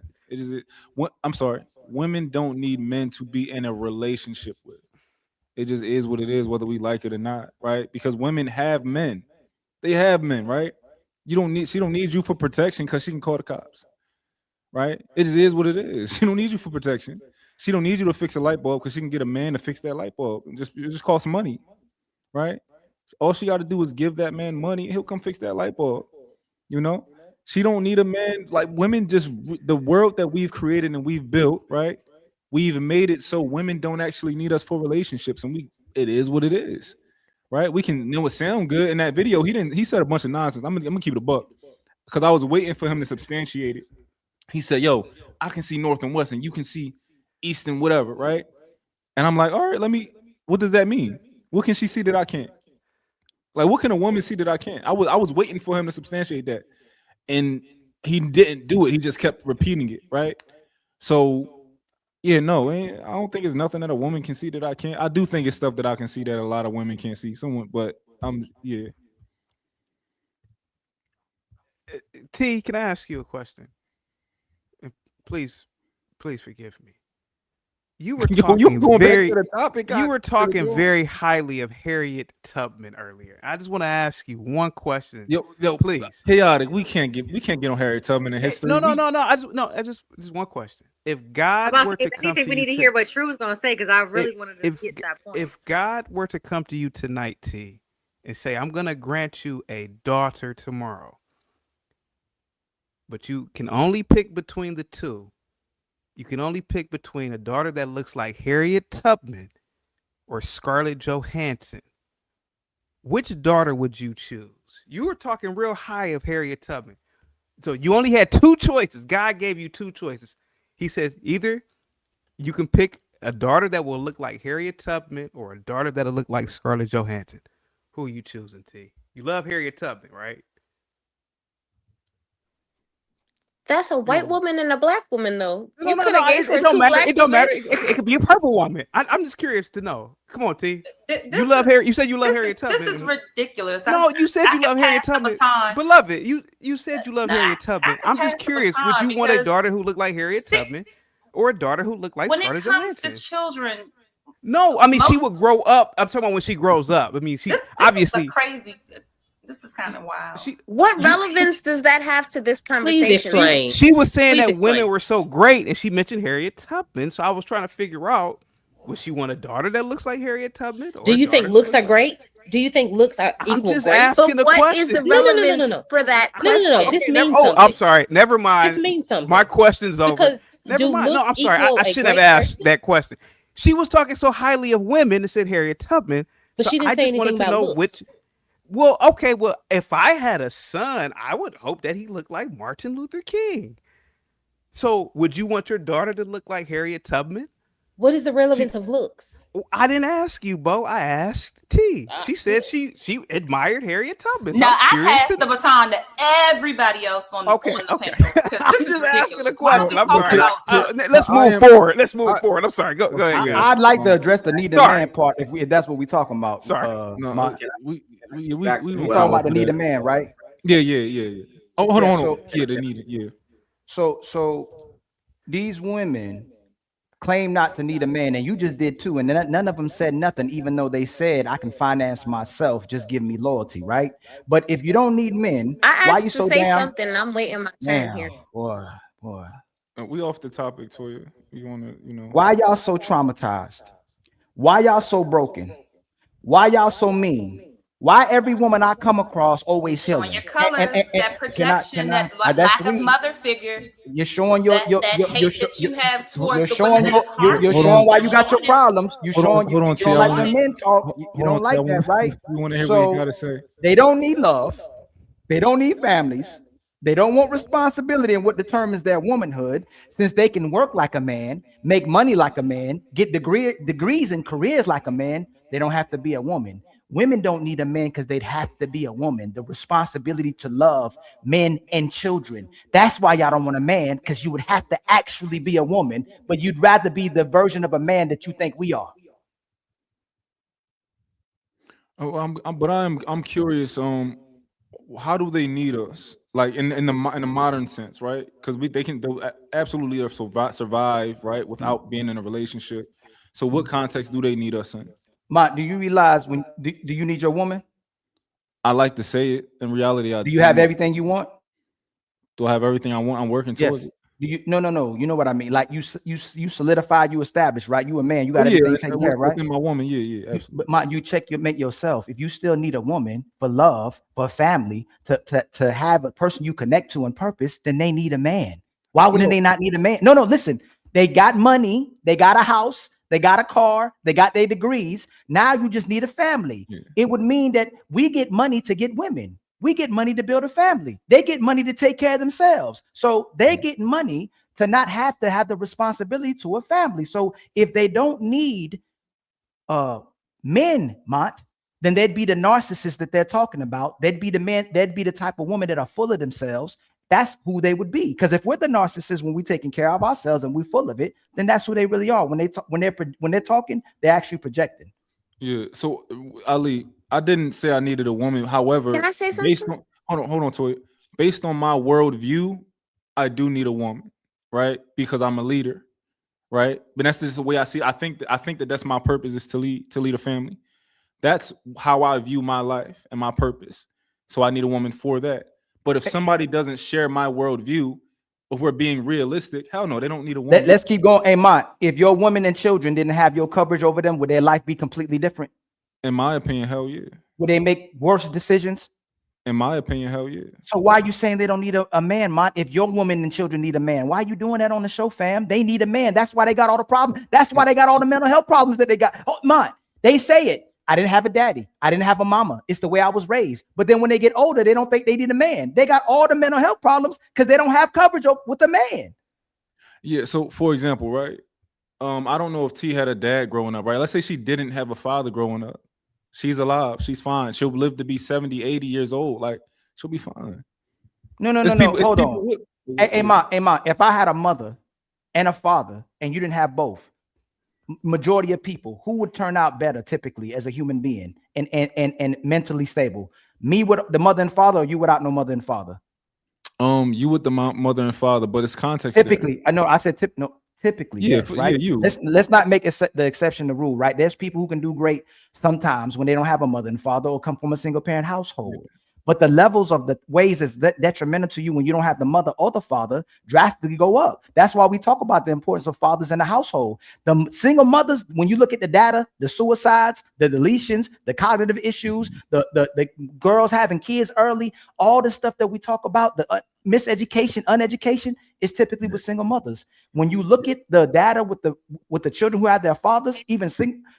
M: I'm sorry, women don't need men to be in a relationship with. It just is what it is, whether we like it or not, right? Because women have men. They have men, right? She don't need you for protection because she can call the cops, right? It just is what it is. She don't need you for protection. She don't need you to fix a light bulb because she can get a man to fix that light bulb. It just costs money, right? All she got to do is give that man money and he'll come fix that light bulb, you know? She don't need a man. Like women the world that we've created and we've built, right? We've made it so women don't actually need us for relationships, and it is what it is, right? We can it sound good in that video. He said a bunch of nonsense. I'm gonna keep it a buck because I was waiting for him to substantiate it. He said, "Yo, I can see north and west, and you can see east and whatever, right?" And I'm like, "All right, what does that mean? What can she see that I can't? Like, what can a woman see that I can't?" I was waiting for him to substantiate that, and he didn't do it. He just kept repeating it, right? So. Yeah, no, I don't think it's nothing that a woman can see that I can't. I do think it's stuff that I can see that a lot of women can't see. But yeah.
K: T, can I ask you a question? Please forgive me. You were talking very highly of Harriet Tubman earlier. I just want to ask you one question.
M: Yo,
K: please.
M: Chaotic. We can't get on Harriet Tubman in history.
K: No. I just one question. If God were to come to you,
O: we need to hear what True was going to say because I really wanted to get that point.
K: If God were to come to you tonight, T, and say, "I'm going to grant you a daughter tomorrow," but you can only pick between the two. You can only pick between a daughter that looks like Harriet Tubman or Scarlett Johansson. Which daughter would you choose? You were talking real high of Harriet Tubman. So you only had two choices. God gave you two choices. He says either you can pick a daughter that will look like Harriet Tubman or a daughter that'll look like Scarlett Johansson. Who are you choosing, T? You love Harriet Tubman, right?
G: That's a white woman and a black woman, though.
K: It don't matter. It could be a purple woman. I'm just curious to know. Come on, T. You love Harriet. You said you love Harriet Tubman.
P: This is ridiculous.
K: No, you said you love Harriet Tubman. Beloved, you said you love Harriet Tubman. I'm just curious. Would you want a daughter who looked like Harriet Tubman or a daughter who looked like Scarlett Johansson?
P: When it comes to children,
K: no. I mean, she would grow up. I'm talking about when she grows up. I mean, she obviously
P: is crazy. This is kind of wild.
G: What relevance does that have to this conversation?
K: She was saying that women were so great, and she mentioned Harriet Tubman. So I was trying to figure out, would she want a daughter that looks like Harriet Tubman?
L: Do you think looks are great? Do you think looks are equal?
K: I'm just asking a question.
G: What is the relevance for that question?
L: No. This means something.
K: I'm sorry. Never mind.
L: This means something.
K: My question's over.
L: Because
K: never mind. No, I'm sorry. I shouldn't have asked that question. She was talking so highly of women and said Harriet Tubman.
L: But she didn't say anything about looks.
K: Well, okay. Well, if I had a son, I would hope that he looked like Martin Luther King. So would you want your daughter to look like Harriet Tubman?
L: What is the relevance of looks?
Q: I didn't ask you, Bo. I asked T. She said she admired Harriet Tubman.
P: Now I
Q: curious
P: pass the baton to everybody else on the panel.
Q: I'm just asking a question. I'm sorry.
P: About,
Q: let's move forward. Let's move forward. I'm sorry. Go ahead.
N: I'd like to address the need a man part if that's what we're talking about.
Q: Sorry.
N: We talking about the need a man, right?
M: Yeah. Oh, hold on. Yeah, they need it. Yeah.
N: So these women claim not to need a man, and you just did too, and none of them said nothing, even though they said I can finance myself, just give me loyalty, right? But if you don't need men,
G: I
N: why
G: asked
N: you
G: to
N: so
G: say
N: down?
G: something. I'm waiting my turn here.
N: Boy.
M: We off the topic, Toya. You want to,
N: Why y'all so traumatized? Why y'all so broken? Why y'all so mean? Why every woman I come across always healing?
P: your colors, that projection, that
N: that's
P: lack of
N: three.
P: mother figure.
N: You're showing your
P: hate that you have towards the
N: showing
P: women that have
N: you're showing why you got your problems. You showing you don't like
M: the
N: the men talk. You don't like that, right?
M: You want to hear what you gotta say?
N: They don't need love. They don't need families. They don't want responsibility in what determines their womanhood, since they can work like a man, make money like a man, get degrees and careers like a man. They don't have to be a woman. Women don't need a man because they'd have to be a woman. The responsibility to love men and children. That's why y'all don't want a man, because you would have to actually be a woman, but you'd rather be the version of a man that you think we are.
M: I'm curious. How do they need us? Like in the modern sense, right? Because they'll absolutely survive, right, without being in a relationship. So what context do they need us in?
N: Mont, do you realize do you need your woman?
M: I like to say it. In reality, I
N: do. You have everything you want?
M: Do I have everything I want? I'm working towards it.
N: Do you? No. You know what I mean? Like you solidified, you established, right? You a man. You got everything taken care of, right?
M: My woman, yeah, absolutely.
N: But Mont, you check your mate yourself. If you still need a woman for love, for family, to have a person you connect to in purpose, then they need a man. Why wouldn't they not need a man? No. Listen, they got money, they got a house. They got a car, they got their degrees. Now you just need a family. Yeah. It would mean that we get money to get women. We get money to build a family. They get money to take care of themselves. So they get money to not have to have the responsibility to a family. So if they don't need men, Mont, then they'd be the narcissists that they're talking about. They'd be the men, they'd be the type of women that are full of themselves. That's who they would be. Because if we're the narcissists when we're taking care of ourselves and we're full of it, then that's who they really are. When they're talking, they're actually projecting.
M: Yeah. So Ali, I didn't say I needed a woman. However,
G: can I say something?
M: Hold on, Toy. Based on my worldview, I do need a woman, right? Because I'm a leader, right? But that's just the way I see it. I think that that's my purpose, is to lead a family. That's how I view my life and my purpose. So I need a woman for that. But if somebody doesn't share my worldview, if we're being realistic, hell no, they don't need a woman.
N: Let's keep going. Hey, Mont, if your women and children didn't have your coverage over them, would their life be completely different?
M: In my opinion, hell yeah.
N: Would they make worse decisions?
M: In my opinion, hell yeah.
N: So why are you saying they don't need a man, Mont? If your woman and children need a man, why are you doing that on the show, fam? They need a man. That's why they got all the problems. That's why they got all the mental health problems that they got. Oh, Mont, they say it. I didn't have a daddy. I didn't have a mama. It's the way I was raised. But then when they get older, they don't think they need a man. They got all the mental health problems because they don't have coverage with a man.
M: Yeah. So for example, right? I don't know if T had a dad growing up, right? Let's say she didn't have a father growing up. She's alive. She's fine. She'll live to be 70, 80 years old. Like, she'll be fine.
N: No. Hold on. Hey, Ma, if I had a mother and a father and you didn't have both, majority of people, who would turn out better typically as a human being and mentally stable? Me with the mother and father, or you without no mother and father?
M: You with the mother and father, but it's context.
N: Typically, I know I said typically,
M: yeah,
N: yes, right?
M: Yeah, you.
N: Let's not make the exception the rule, right? There's people who can do great sometimes when they don't have a mother and father or come from a single parent household. Yeah. But the levels of the ways is detrimental to you when you don't have the mother or the father drastically go up. That's why we talk about the importance of fathers in the household. The single mothers, when you look at the data, the suicides, the deletions, the cognitive issues, the girls having kids early, all the stuff that we talk about, the miseducation, uneducation is typically with single mothers. When you look at the data with the children who have their fathers, even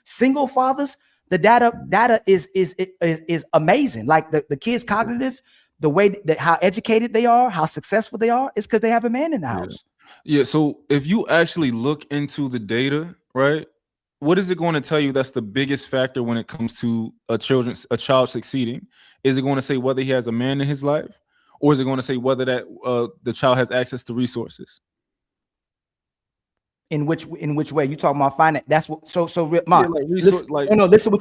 N: single fathers, the data is amazing. Like the kids' cognitive, the way that how educated they are, how successful they are, is because they have a man in the house.
M: Yeah. So if you actually look into the data, right? What is it going to tell you that's the biggest factor when it comes to a child succeeding? Is it going to say whether he has a man in his life, or is it going to say whether that the child has access to resources?
N: In which way you talking about finance? That's what.
M: Yeah, like resource,
N: listen, no, listen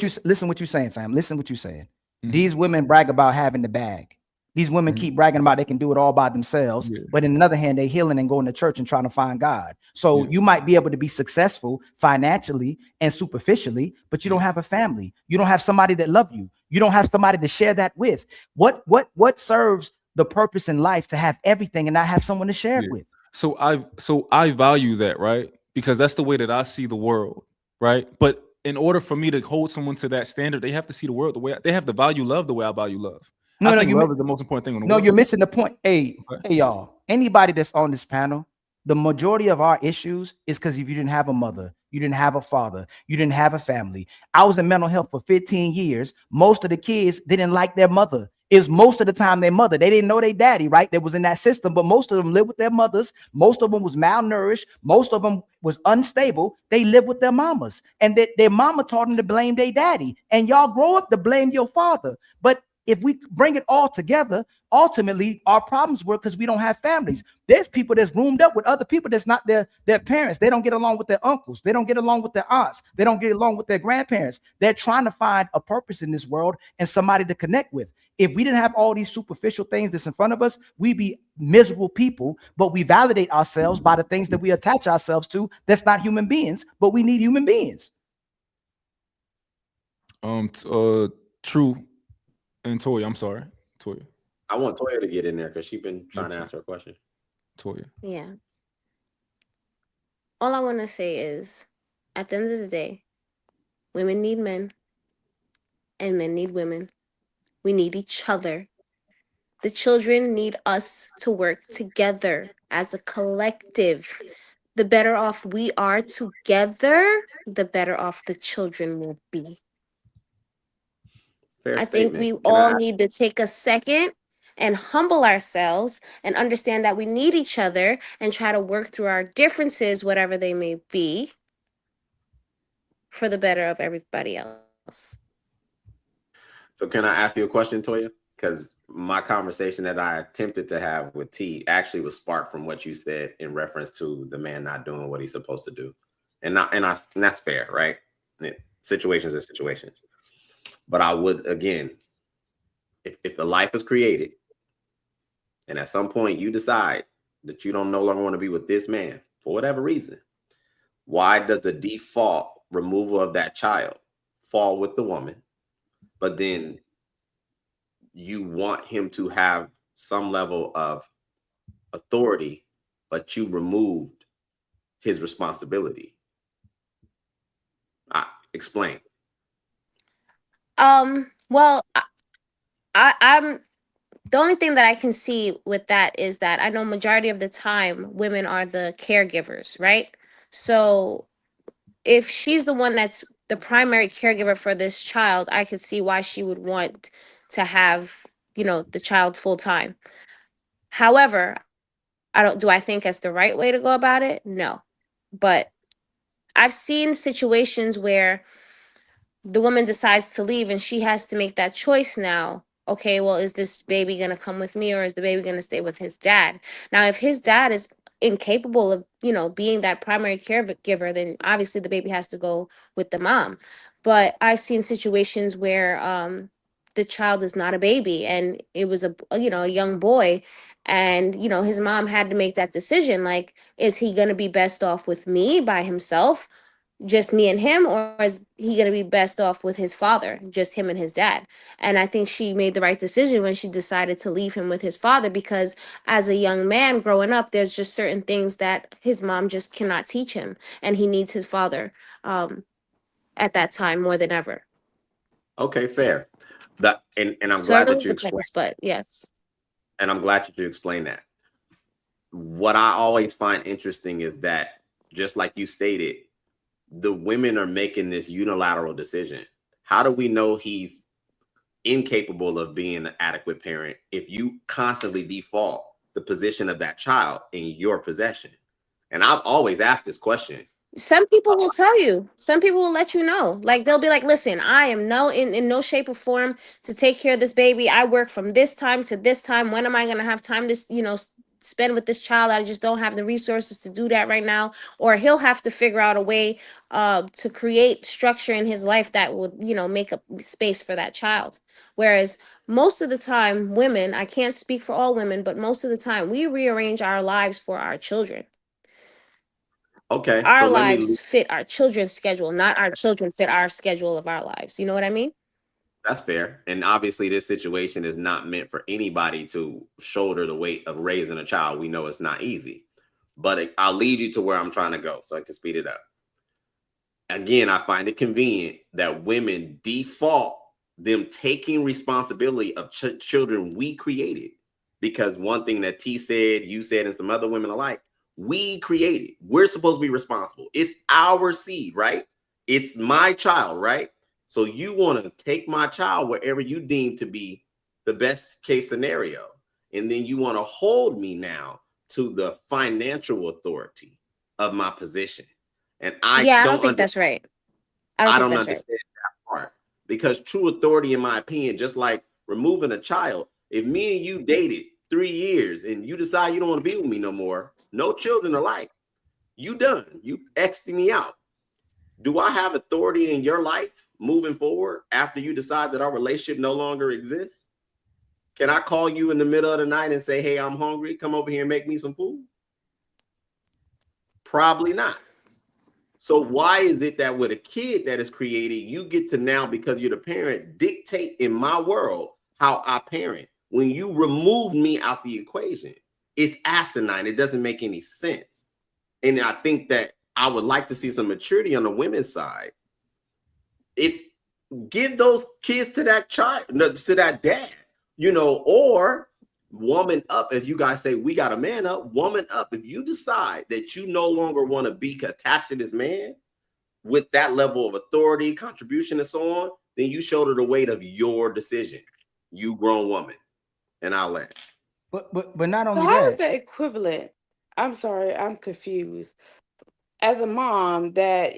N: what you're saying, fam. Listen what you're saying. These women brag about having the bag. These women keep bragging about they can do it all by themselves.
M: Yeah.
N: But in another hand, they healing and going to church and trying to find God. So you might be able to be successful financially and superficially, but you don't have a family. You don't have somebody that love you. You don't have somebody to share that with. What serves the purpose in life to have everything and not have someone to share it with?
M: So I value that, right? Because that's the way that I see the world, right? But in order for me to hold someone to that standard, they have to see the world the way they have to value love the way I value love. I think love is the most important thing in the world.
N: No, you're missing the point. Hey, y'all. Anybody that's on this panel, the majority of our issues is because if you didn't have a mother, you didn't have a father, you didn't have a family. I was in mental health for 15 years. Most of the kids didn't like their mother. Is most of the time their mother. They didn't know their daddy, right? That was in that system, but most of them lived with their mothers. Most of them was malnourished. Most of them was unstable. They lived with their mamas, and their mama taught them to blame their daddy. And y'all grow up to blame your father. But if we bring it all together, ultimately our problems were because we don't have families. There's people that's roomed up with other people that's not their parents. They don't get along with their uncles. They don't get along with their aunts. They don't get along with their grandparents. They're trying to find a purpose in this world and somebody to connect with. If we didn't have all these superficial things that's in front of us, we'd be miserable people, but we validate ourselves by the things that we attach ourselves to. That's not human beings, but we need human beings.
M: True. And Toya, I'm sorry, Toya.
H: I want Toya to get in there because she's been trying to answer a question.
M: Toya.
G: Yeah. All I want to say is, at the end of the day, women need men and men need women. We need each other. The children need us to work together as a collective. The better off we are together, the better off the children will be.
H: Fair
G: I think we
H: statement. Can
G: all
H: I ask-
G: need to take a second and humble ourselves and understand that we need each other and try to work through our differences, whatever they may be, for the better of everybody else.
H: So can I ask you a question, Toya? Because my conversation that I attempted to have with T actually was sparked from what you said in reference to the man not doing what he's supposed to do, and that's fair, right? Situations are situations. But I would again, if the life is created, and at some point you decide that you don't no longer want to be with this man for whatever reason, why does the default removal of that child fall with the woman? But then you want him to have some level of authority, but you removed his responsibility. Explain.
G: Well, I'm the only thing that I can see with that is that I know majority of the time women are the caregivers, right? So if she's the one that's the primary caregiver for this child, I could see why she would want to have, the child full time. However, do I think that's the right way to go about it? No. But I've seen situations where the woman decides to leave and she has to make that choice now. Okay, well, is this baby going to come with me or is the baby going to stay with his dad? Now, if his dad is incapable of, being that primary caregiver, then obviously the baby has to go with the mom. But I've seen situations where the child is not a baby and it was a young boy, and his mom had to make that decision, like, is he going to be best off with me by himself, just me and him, or is he going to be best off with his father, just him and his dad? And I think she made the right decision when she decided to leave him with his father, because as a young man growing up, there's just certain things that his mom just cannot teach him, and he needs his father at that time more than ever.
H: Okay, fair. And I'm
G: So it
H: glad
G: really
H: that you explained.
G: depends, but yes.
H: And I'm glad that you explained that. What I always find interesting is that, just like you stated, the women are making this unilateral decision. How do we know he's incapable of being an adequate parent if you constantly default the position of that child in your possession? And I've always asked this question.
G: Some people will tell you. Some people will let you know. Like they'll be like, "Listen, I am in no shape or form to take care of this baby. I work from this time to this time. When am I going to have time to, spend with this child? I just don't have the resources to do that right now." Or he'll have to figure out a way to create structure in his life that would, make a space for that child. Whereas most of the time, women, I can't speak for all women, but most of the time we rearrange our lives for our children.
H: Okay, so
G: Our
H: let me.
G: lives fit our children's schedule, not our children fit our schedule of our lives. You know what I mean?
H: That's fair. And obviously, this situation is not meant for anybody to shoulder the weight of raising a child. We know it's not easy, but I'll lead you to where I'm trying to go so I can speed it up. Again, I find it convenient that women default them taking responsibility of children we created. Because one thing that T said, you said, and some other women alike, we created. We're supposed to be responsible. It's our seed, right? It's my child, right? So you want to take my child wherever you deem to be the best case scenario. And then you want to hold me now to the financial authority of my position. And I
G: don't think that's right.
H: I don't understand that part. Because true authority, in my opinion, just like removing a child, if me and you dated 3 years and you decide you don't want to be with me no more, no children alike, you done. You X'd me out. Do I have authority in your life moving forward after you decide that our relationship no longer exists? Can I call you in the middle of the night and say, hey, I'm hungry. Come over here and make me some food? Probably not. So why is it that with a kid that is created, you get to now, because you're the parent, dictate in my world how I parent? When you remove me out the equation, it's asinine. It doesn't make any sense. And I think that I would like to see some maturity on the women's side. If give those kids to that child, to that dad, or woman up, as you guys say, we got a man up, woman up. If you decide that you no longer want to be attached to this man with that level of authority, contribution, and so on, then you shoulder the weight of your decision, you grown woman. And I'll let.
F: But not only
R: So how
F: that.
R: is that equivalent? I'm sorry, I'm confused. As a mom that,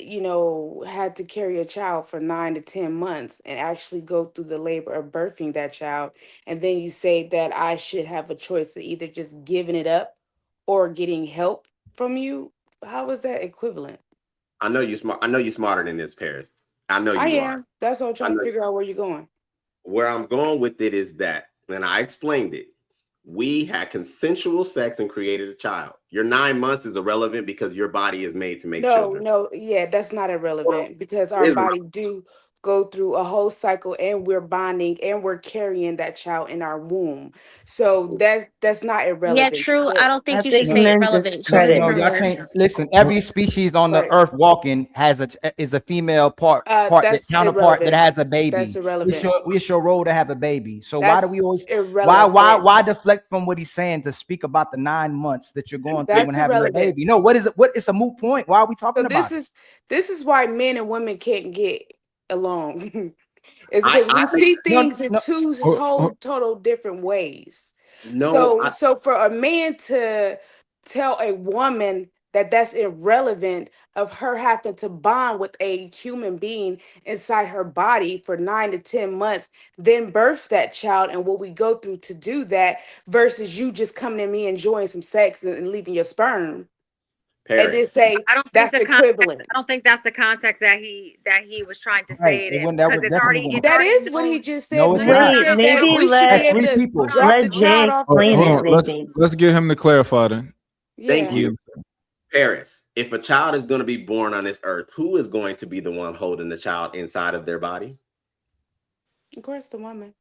R: had to carry a child for 9 to 10 months and actually go through the labor of birthing that child, and then you say that I should have a choice of either just giving it up or getting help from you, how is that equivalent?
H: I know you smart. I know you're smarter than this, Paris. I know
R: I
H: you
R: am.
H: are.
R: That's what I'm trying to figure out where you're going.
H: Where I'm going with it is that, and I explained it, we had consensual sex and created a child. Your 9 months is irrelevant because your body is made to make children.
R: Yeah, that's not irrelevant because our body do go through a whole cycle and we're bonding and we're carrying that child in our womb. So that's not irrelevant.
G: Yeah, true. I don't think
F: I
G: you should
F: think
G: say
F: men
G: irrelevant.
F: discredit.
G: Use
N: No,
G: different
N: y'all
G: words.
N: can't listen. Every species on the earth walking is a female part that
R: That's
N: counterpart that
R: irrelevant.
N: has a baby.
R: That's irrelevant.
N: It's your role to have a baby. So why
R: That's
N: do we always
R: irrelevant.
N: why deflect from what he's saying to speak about the 9 months that you're going through
R: That's
N: when having a
R: irrelevant.
N: baby? No, what is it? What it's a moot point. Why are we talking about it?
R: This is why men and women can't get along. It's because we see things in two whole total different ways. So for a man to tell a woman that that's irrelevant of her having to bond with a human being inside her body for 9 to 10 months, then birth that child and what we go through to do that versus you just coming to me enjoying some sex and leaving your sperm.
H: Paris.
R: And then say
O: I don't think
R: that's equivalent.
O: I don't think that's the context that he was trying to say it in,
N: That
O: because
N: was definitely
R: That is what he just said.
N: No, it's
R: He
N: not.
R: said
F: Maybe
R: that we should
F: let-
R: be able to drop the child off.
M: Hold
F: explain
M: on. Let's get him to clarify then.
H: Thank you. Paris, if a child is going to be born on this earth, who is going to be the one holding the child inside of their body?
R: Of course, the woman.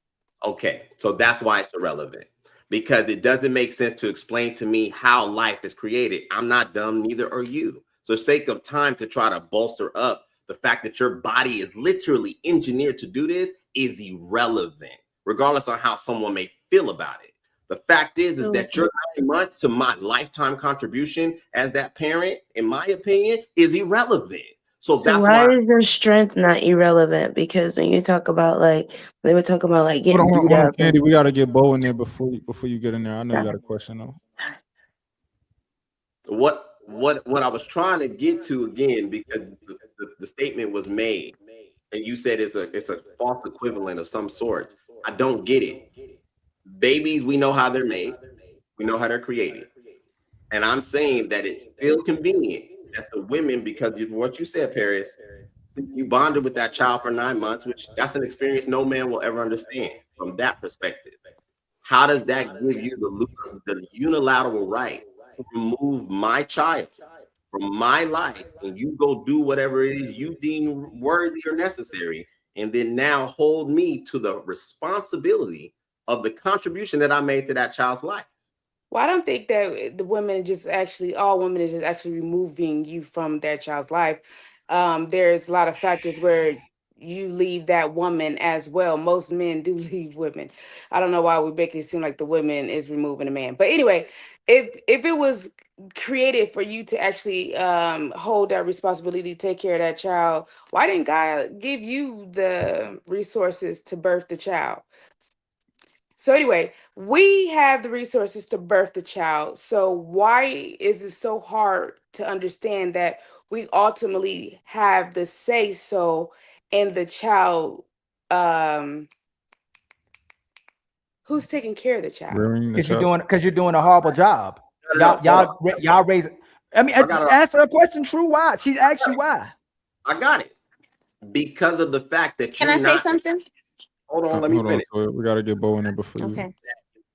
H: Okay, so that's why it's irrelevant. Because it doesn't make sense to explain to me how life is created. I'm not dumb, neither are you. So sake of time to try to bolster up the fact that your body is literally engineered to do this is irrelevant, regardless of how someone may feel about it. The fact is that your 9 months to my lifetime contribution as that parent, in my opinion, is irrelevant. So that's
F: why is your strength not irrelevant? Because when you talk about they were talking about getting
M: Hold
F: beat
M: on,
F: up.
M: Candy. We got to get Bo in there before you get in there. I know you got a question though.
H: what I was trying to get to again, because the statement was made, and you said it's a false equivalent of some sorts. I don't get it. Babies, we know how they're made. We know how they're created. And I'm saying that it's still convenient that the women, because of what you said, Paris, since you bonded with that child for 9 months, which that's an experience no man will ever understand from that perspective. How does that give you the unilateral right to remove my child from my life, and you go do whatever it is you deem worthy or necessary, and then now hold me to the responsibility of the contribution that I made to that child's life?
R: Well, I don't think that the women all women is just actually removing you from that child's life. There's a lot of factors where you leave that woman as well. Most men do leave women. I don't know why we make it seem like the women is removing a man. But anyway, if it was created for you to actually hold that responsibility to take care of that child, why didn't God give you the resources to birth the child? So anyway, we have the resources to birth the child. So why is it so hard to understand that we ultimately have the say so in the child? Who's taking care of the child?
N: Because you're doing a horrible job. Y'all raise. I mean, answer a question. True. Why? She asked you why.
H: I got it. Because of the fact that
G: Can I say something?
H: Hold on, let me finish.
M: We gotta get Bo in there before you.
G: Okay.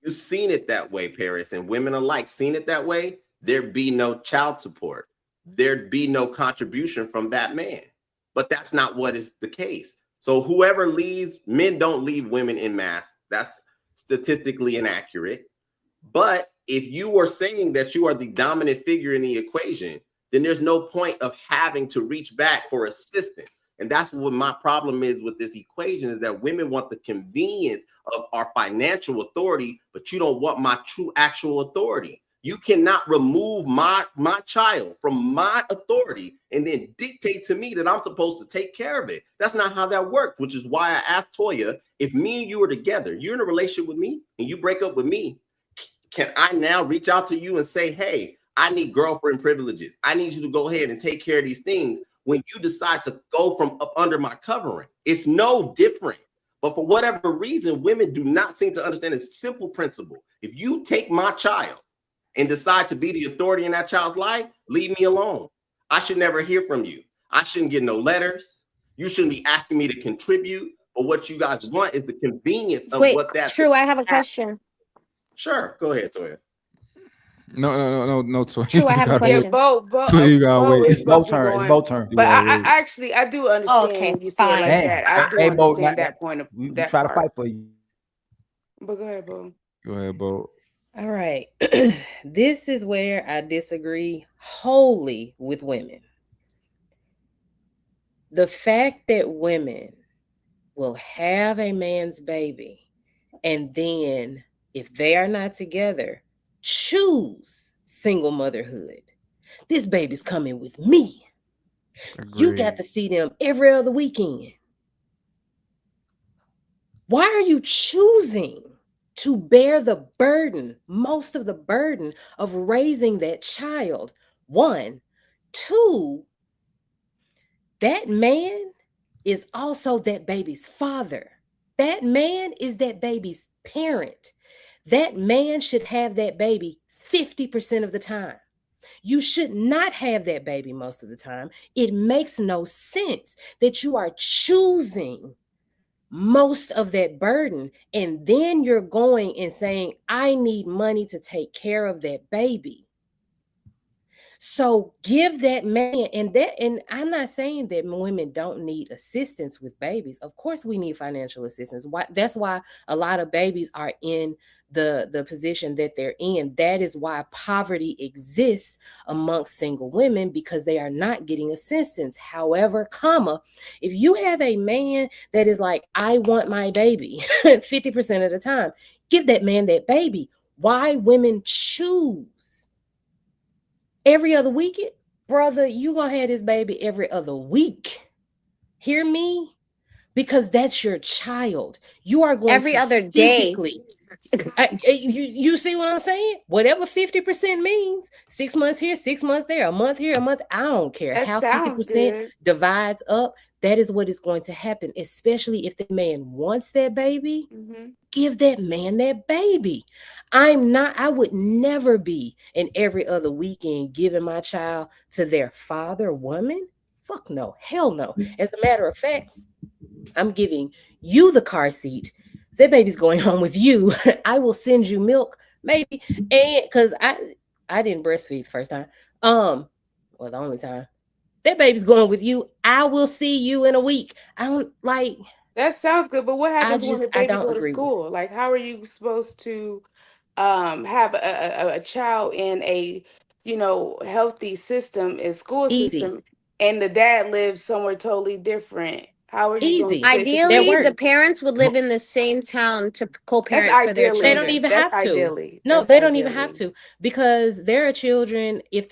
H: You've seen it that way, Paris, and women alike seen it that way. There'd be no child support. There'd be no contribution from that man. But that's not what is the case. So whoever leaves, men don't leave women en masse. That's statistically inaccurate. But if you were saying that you are the dominant figure in the equation, then there's no point of having to reach back for assistance. And that's what my problem is with this equation, is that women want the convenience of our financial authority, but you don't want my true actual authority. You cannot remove my child from my authority and then dictate to me that I'm supposed to take care of it. That's not how that works, which is why I asked Toya, if me and you are together, you're in a relationship with me and you break up with me, can I now reach out to you and say, hey, I need girlfriend privileges. I need you to go ahead and take care of these things. When you decide to go from up under my covering, it's no different. But for whatever reason, women do not seem to understand a simple principle. If you take my child and decide to be the authority in that child's life, leave me alone. I should never hear from you. I shouldn't get no letters. You shouldn't be asking me to contribute. But what you guys want is the convenience of what that.
G: True, I have a question.
H: Sure, go ahead, Toya.
M: No.
G: True, I have a question.
N: It's Bo's turn. It's Bo's turn.
R: But I do understand when you say it like that. I do understand that point of
N: we
R: that
N: try
R: part.
N: to fight for you.
R: But go ahead, Bo.
M: Go ahead, Bo.
L: All right. This is where I disagree wholly with women. The fact that women will have a man's baby and then, if they are not together, choose single motherhood. This baby's coming with me.
K: Agreed.
L: You got to see them every other weekend. Why are you choosing to bear the burden, most of the burden of raising that child? 1, 2, that man is also that baby's father. That man is that baby's parent. That man should have that baby 50% of the time. You should not have that baby most of the time. It makes no sense that you are choosing most of that burden, and then you're going and saying, I need money to take care of that baby. So give that man, and I'm not saying that women don't need assistance with babies. Of course we need financial assistance. That's why a lot of babies are in the position that they're in. That is why poverty exists amongst single women, because they are not getting assistance. However, if you have a man that is like, I want my baby 50% of the time, give that man that baby. Why women choose every other weekend? Brother, you gonna have this baby every other week. Hear me? Because that's your child. You are going
G: every
L: to
G: other day.
L: You see what I'm saying? Whatever 50% means, 6 months here, 6 months there, a month here, a month. I don't care
R: That
L: how
R: sounds
L: 50%
R: good.
L: divides up. That is what is going to happen, especially if the man wants that baby. Give that man that baby. I would never be in every other weekend giving my child to their father woman. Fuck no, hell no. As a matter of fact, I'm giving you the car seat. That baby's going home with you. I will send you milk, maybe, and because I didn't breastfeed the first time. Well, the only time. That baby's going with you. I will see you in a week. I don't like.
R: That sounds good, but what happens when the
L: I
R: baby
L: don't
R: go to
L: agree with.
R: school? Like, how are you supposed to have a child in a healthy system and school system, and the dad lives somewhere totally different? How are you going to split the
G: Ideally, the
R: duties?
G: parents would live in the same town to
R: That's
G: co-parent for their
R: ideally.
L: They don't even
G: children.
L: have to.
R: Ideally.
L: No,
R: That's
L: they don't even have
R: ideally.
L: to, because there are children, if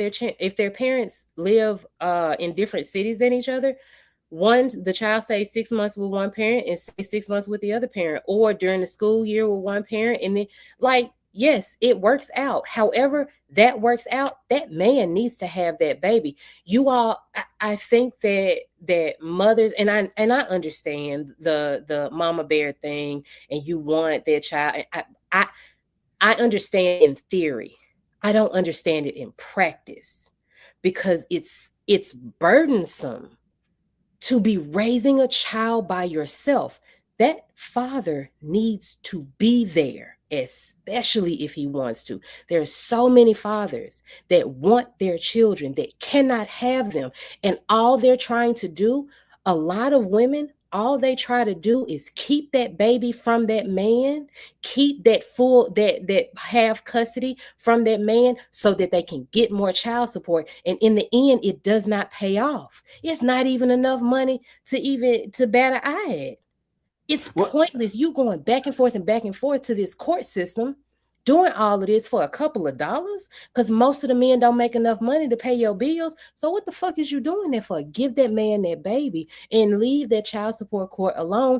L: their parents live in different cities than each other, the child stays 6 months with one parent and stays 6 months with the other parent, or during the school year with one parent, and then yes, it works out. However that works out, that man needs to have that baby. You all, I think that mothers, and I understand the mama bear thing, and you want their child. I understand in theory. I don't understand it in practice, because it's burdensome to be raising a child by yourself. That father needs to be there, especially if he wants to. There are so many fathers that want their children that cannot have them, and all they're trying to do, a lot of women, all they try to do is keep that baby from that man, keep that half custody from that man, so that they can get more child support. And in the end, it does not pay off. It's not even enough money to bat an eye at. It's pointless. You going back and forth to this court system, doing all of this for a couple of dollars, because most of the men don't make enough money to pay your bills. So what the fuck is you doing that for? Give that man that baby and leave that child support court alone.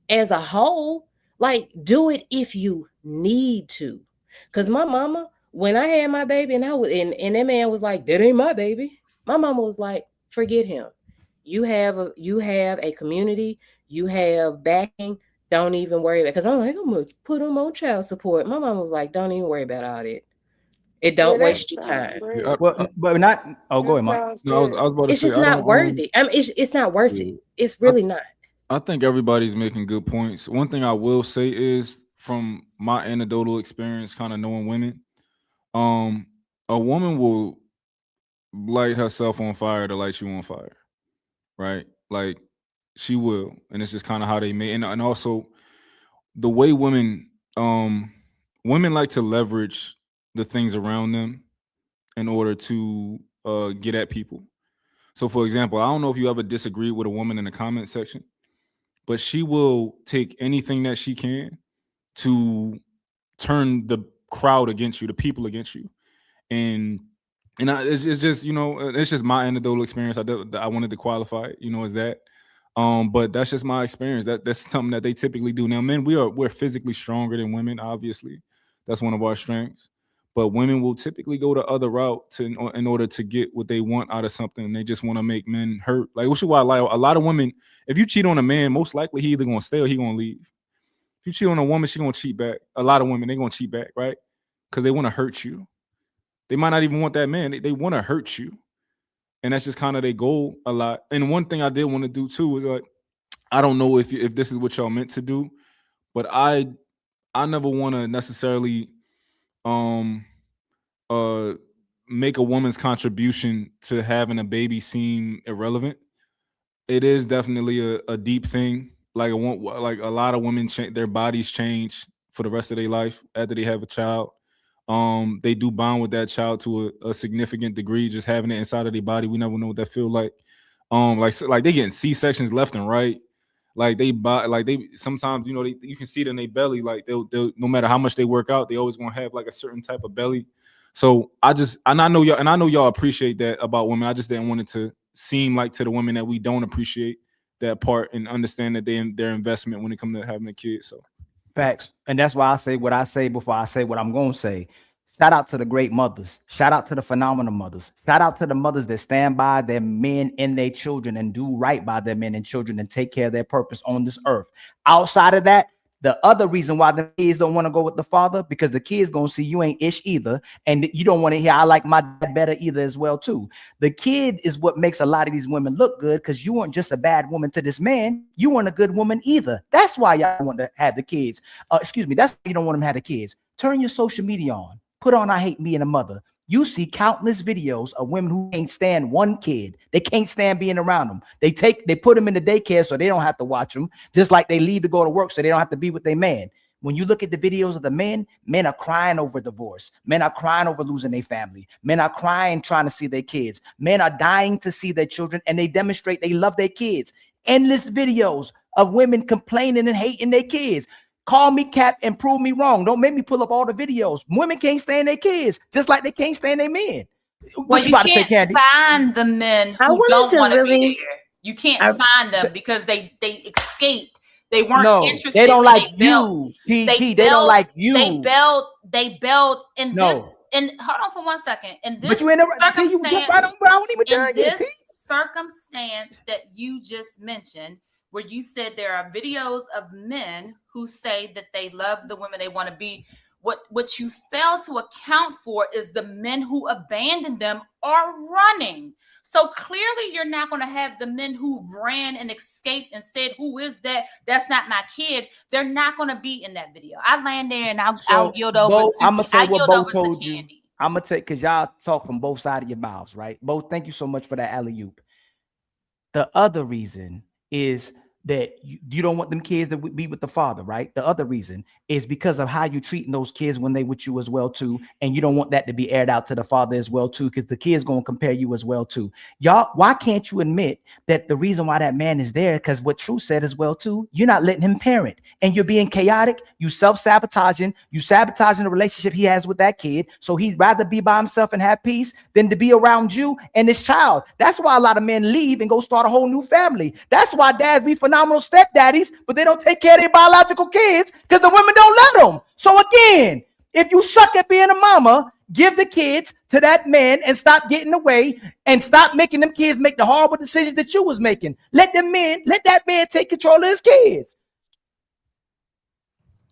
L: As a whole, like, do it if you need to. Because my mama, when I had my baby, and that man was like, that ain't my baby, my mama was like, forget him. You have a community, you have backing. Don't even worry about it. Because I'm like, I'm gonna put him on child support. My mom was like, don't even worry about all that. It don't waste your time.
N: But not. Oh, go ahead, Mike.
M: No, I was about to
L: It's
M: say,
L: just
M: I
L: not
M: don't.
L: worth it. I mean, it's not worth it. It's really not.
M: I think everybody's making good points. One thing I will say is, from my anecdotal experience, kind of knowing women, a woman will light herself on fire to light you on fire, right? Like, she will, and it's just kind of how they made. And also the way women like to leverage the things around them in order to get at people. So, for example, I don't know if you ever disagree with a woman in the comment section, but she will take anything that she can to turn the crowd against you, the people against you. And it's just, it's just my anecdotal experience. I wanted to qualify it, as that. But that's just my experience. That's something that they typically do. Now, men, we're physically stronger than women, obviously. That's one of our strengths. But women will typically go the other route in order to get what they want out of something. And they just want to make men hurt. Like, which is why, like, a lot of women, if you cheat on a man, most likely he either gonna stay or he gonna leave. If you cheat on a woman, she gonna cheat back. A lot of women, they gonna cheat back, right? Because they want to hurt you. They might not even want that man. They want to hurt you. And that's just kind of their goal a lot. And one thing I did want to do too is, like, I don't know if this is what y'all meant to do, but I never want to necessarily make a woman's contribution to having a baby seem irrelevant. It is definitely a deep thing. Like, a lot of women, their bodies change for the rest of their life after they have a child. They do bond with that child to a significant degree, just having it inside of their body. We never know what that feel like. Like they getting C-sections left and right. Like they sometimes, you can see it in their belly. Like they'll no matter how much they work out, they always gonna have like a certain type of belly. So I know y'all appreciate that about women. I just didn't want it to seem like to the women that we don't appreciate that part and understand that their investment when it comes to having a kid. So
N: Facts. And that's why I say what I say before I say what I'm going to say. Shout out to the great mothers. Shout out to the phenomenal mothers. Shout out to the mothers that stand by their men and their children and do right by their men and children and take care of their purpose on this earth. Outside of that, the other reason why the kids don't want to go with the father, because the kids going to see you ain't ish either. And you don't want to hear, I like my dad better either as well too. The kid is what makes a lot of these women look good, because you weren't just a bad woman to this man. You weren't a good woman either. That's why y'all want to have the kids. That's why you don't want them to have the kids. Turn your social media on. Put on I Hate Me and a Mother. You see countless videos of women who can't stand one kid. They can't stand being around them. They put them in the daycare so they don't have to watch them, just like they leave to go to work so they don't have to be with their man. When you look at the videos of the men are crying over divorce. Men are crying over losing their family. Men are crying trying to see their kids. Men are dying to see their children, and they demonstrate they love their kids. Endless videos of women complaining and hating their kids. Call me cap and prove me wrong. Don't make me pull up all the videos. Women can't stand their kids, just like they can't stand their men.
P: Well, you can't find the men who don't want to be there. You can't find them because they escaped. They weren't interested.
N: They don't like you, TP. They don't like you.
P: They built in this. And hold on for 1 second. In this circumstance that you just mentioned, where you said there are videos of men who say that they love the women they want to be. What you fail to account for is the men who abandoned them are running. So clearly you're not going to have the men who ran and escaped and said, who is that? That's not my kid. They're not going to be in that video. I land there and I'll yield over to
N: I'm going to say what Bo
P: Candy.
N: told you. I'm going to take, because y'all talk from both sides of your mouths, right? Bo, thank you so much for that alley-oop. The other reason is that you don't want them kids to be with the father, right? The other reason is because of how you treating those kids when they with you as well too, and you don't want that to be aired out to the father as well too, because the kids gonna compare you as well too. Y'all, why can't you admit that the reason why that man is there, because what True said as well too, you're not letting him parent, and you're being chaotic, you sabotaging the relationship he has with that kid, so he'd rather be by himself and have peace than to be around you and this child. That's why a lot of men leave and go start a whole new family. That's why dads be phenomenal stepdaddies, but they don't take care of their biological kids because the women don't let them. So again, if you suck at being a mama, give the kids to that man and stop getting away and stop making them kids make the horrible decisions that you was making. Let that man take control of his kids.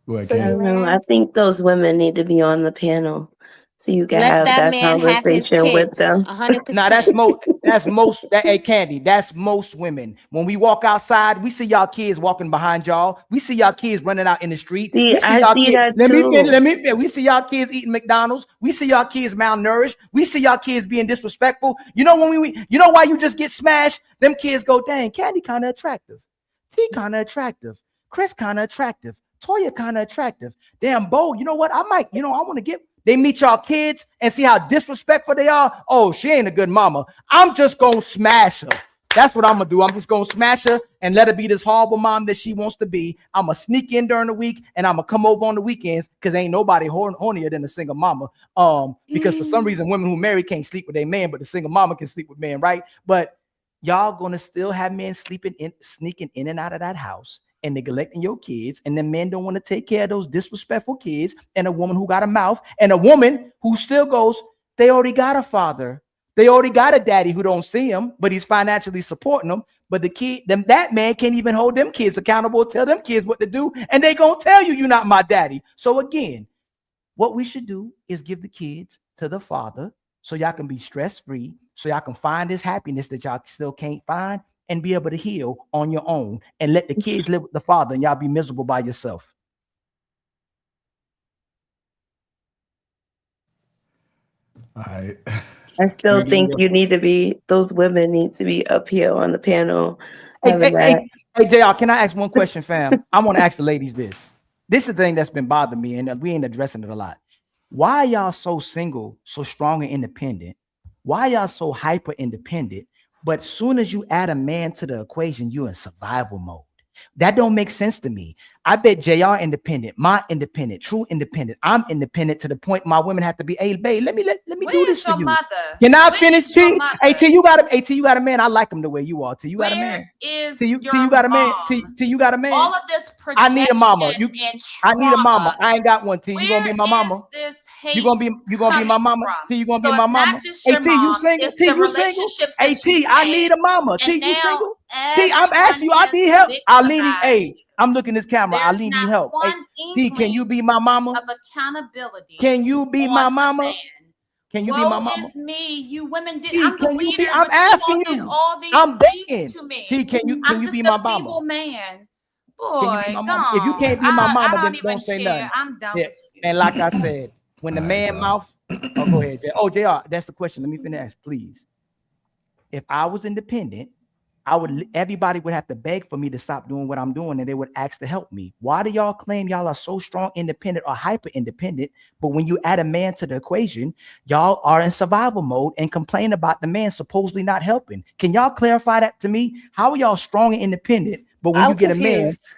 F: I don't know. I think those women need to be on the panel so you can have that conversation with them.
G: 100%.
N: Now that's most hey Candy, that's most women. When we walk outside, we see y'all kids walking behind y'all. We see y'all kids running out in the street. We see y'all kids. We see y'all kids eating McDonald's. We see y'all kids malnourished. We see y'all kids being disrespectful. You know you know why you just get smashed? Them kids go, dang, Candy kind of attractive. T kind of attractive. Chris kind of attractive. Toya kind of attractive. Damn, Bo, you know what? I want to get. They meet y'all kids and see how disrespectful they are. Oh, she ain't a good mama. I'm just going to smash her. That's what I'm going to do. I'm just going to smash her and let her be this horrible mom that she wants to be. I'm going to sneak in during the week and I'm going to come over on the weekends because ain't nobody hornier than a single mama. Because for some reason, women who marry can't sleep with their man, but the single mama can sleep with men, right? But y'all going to still have men sneaking in and out of that house and neglecting your kids, and the men don't want to take care of those disrespectful kids, and a woman who got a mouth, and a woman who still goes, they already got a father. They already got a daddy who don't see him, but he's financially supporting them. But that man can't even hold them kids accountable, tell them kids what to do, and they gonna tell you you're not my daddy. So again, what we should do is give the kids to the father so y'all can be stress-free, so y'all can find this happiness that y'all still can't find, and be able to heal on your own, and let the kids live with the father, and y'all be miserable by yourself.
A: All right.
F: I still think those women need to be up here on the panel.
N: Hey, JR, can I ask one question, fam? I want to ask the ladies this. This is the thing that's been bothering me, and we ain't addressing it a lot. Why are y'all so single, so strong and independent? Why y'all so hyper independent? But as soon as you add a man to the equation, you're in survival mode. That don't make sense to me. I bet JR independent, my independent, true independent. I'm independent to the point my women have to be, hey, babe, let me do this for you.
P: Mother?
N: Can I
P: Where
N: finish,
P: is
N: T?
P: your mother?
N: Hey, T, you got a man. I like him the way you are. T, you got a
P: Where
N: man.
P: is
N: T,
P: your
N: you got a man.
P: mom?
N: T, you got a man.
P: All of this
N: I need a mama.
P: projection and
N: I need a mama.
P: trauma.
N: I ain't got one. T, you gonna
P: Where
N: be my
P: is
N: mama?
P: this
N: You
P: hate
N: gonna be my
P: coming
N: mama?
P: from?
N: T, you gonna
P: So
N: be my
P: it's not
N: mama?
P: just
N: Hey,
P: your
N: T, you
P: mom,
N: single?
P: it's
N: T,
P: the
N: you single?
P: relationships
N: Hey,
P: that
N: T,
P: you've
N: I
P: had.
N: need a mama.
P: And
N: T, you
P: now
N: single? T, I'm
P: everyone
N: asking you. I
P: has
N: need help. Arlene,
P: victimized
N: hey,
P: you.
N: I'm looking at this camera.
P: There's
N: Arlene need
P: not
N: help. Hey,
P: one
N: T, can you
P: inkling
N: be my mama?
P: of accountability
N: Can you be my
P: on a
N: mama?
P: man.
N: Can you be my
P: Woe
N: mama?
P: is me. You women did.
N: T,
P: I'm the
N: can you be?
P: leader,
N: I'm
P: but you
N: asking
P: all did
N: you.
P: all these
N: I'm
P: things
N: begging.
P: to me.
N: T, can you
P: I'm
N: be
P: just
N: my
P: a
N: mama?
P: feeble man.
N: Can you be
P: Boy,
N: my
P: gone.
N: mama? If you can't be my
P: I
N: mama,
P: don't
N: then
P: even
N: don't say
P: care.
N: nothing.
P: I'm done
N: Yeah.
P: with you.
N: And like I said, when the
S: All right,
N: man
S: y'all.
N: mouth, oh, go ahead, Jr. Oh, JR, that's the question. Let me finish, please. If I was independent, everybody would have to beg for me to stop doing what I'm doing, and they would ask to help me. Why do y'all claim y'all are so strong, independent, or hyper independent? But when you add a man to the equation, y'all are in survival mode and complain about the man supposedly not helping. Can y'all clarify that to me? How are y'all strong and independent, but when
G: I'm
N: you get a man?
G: confused.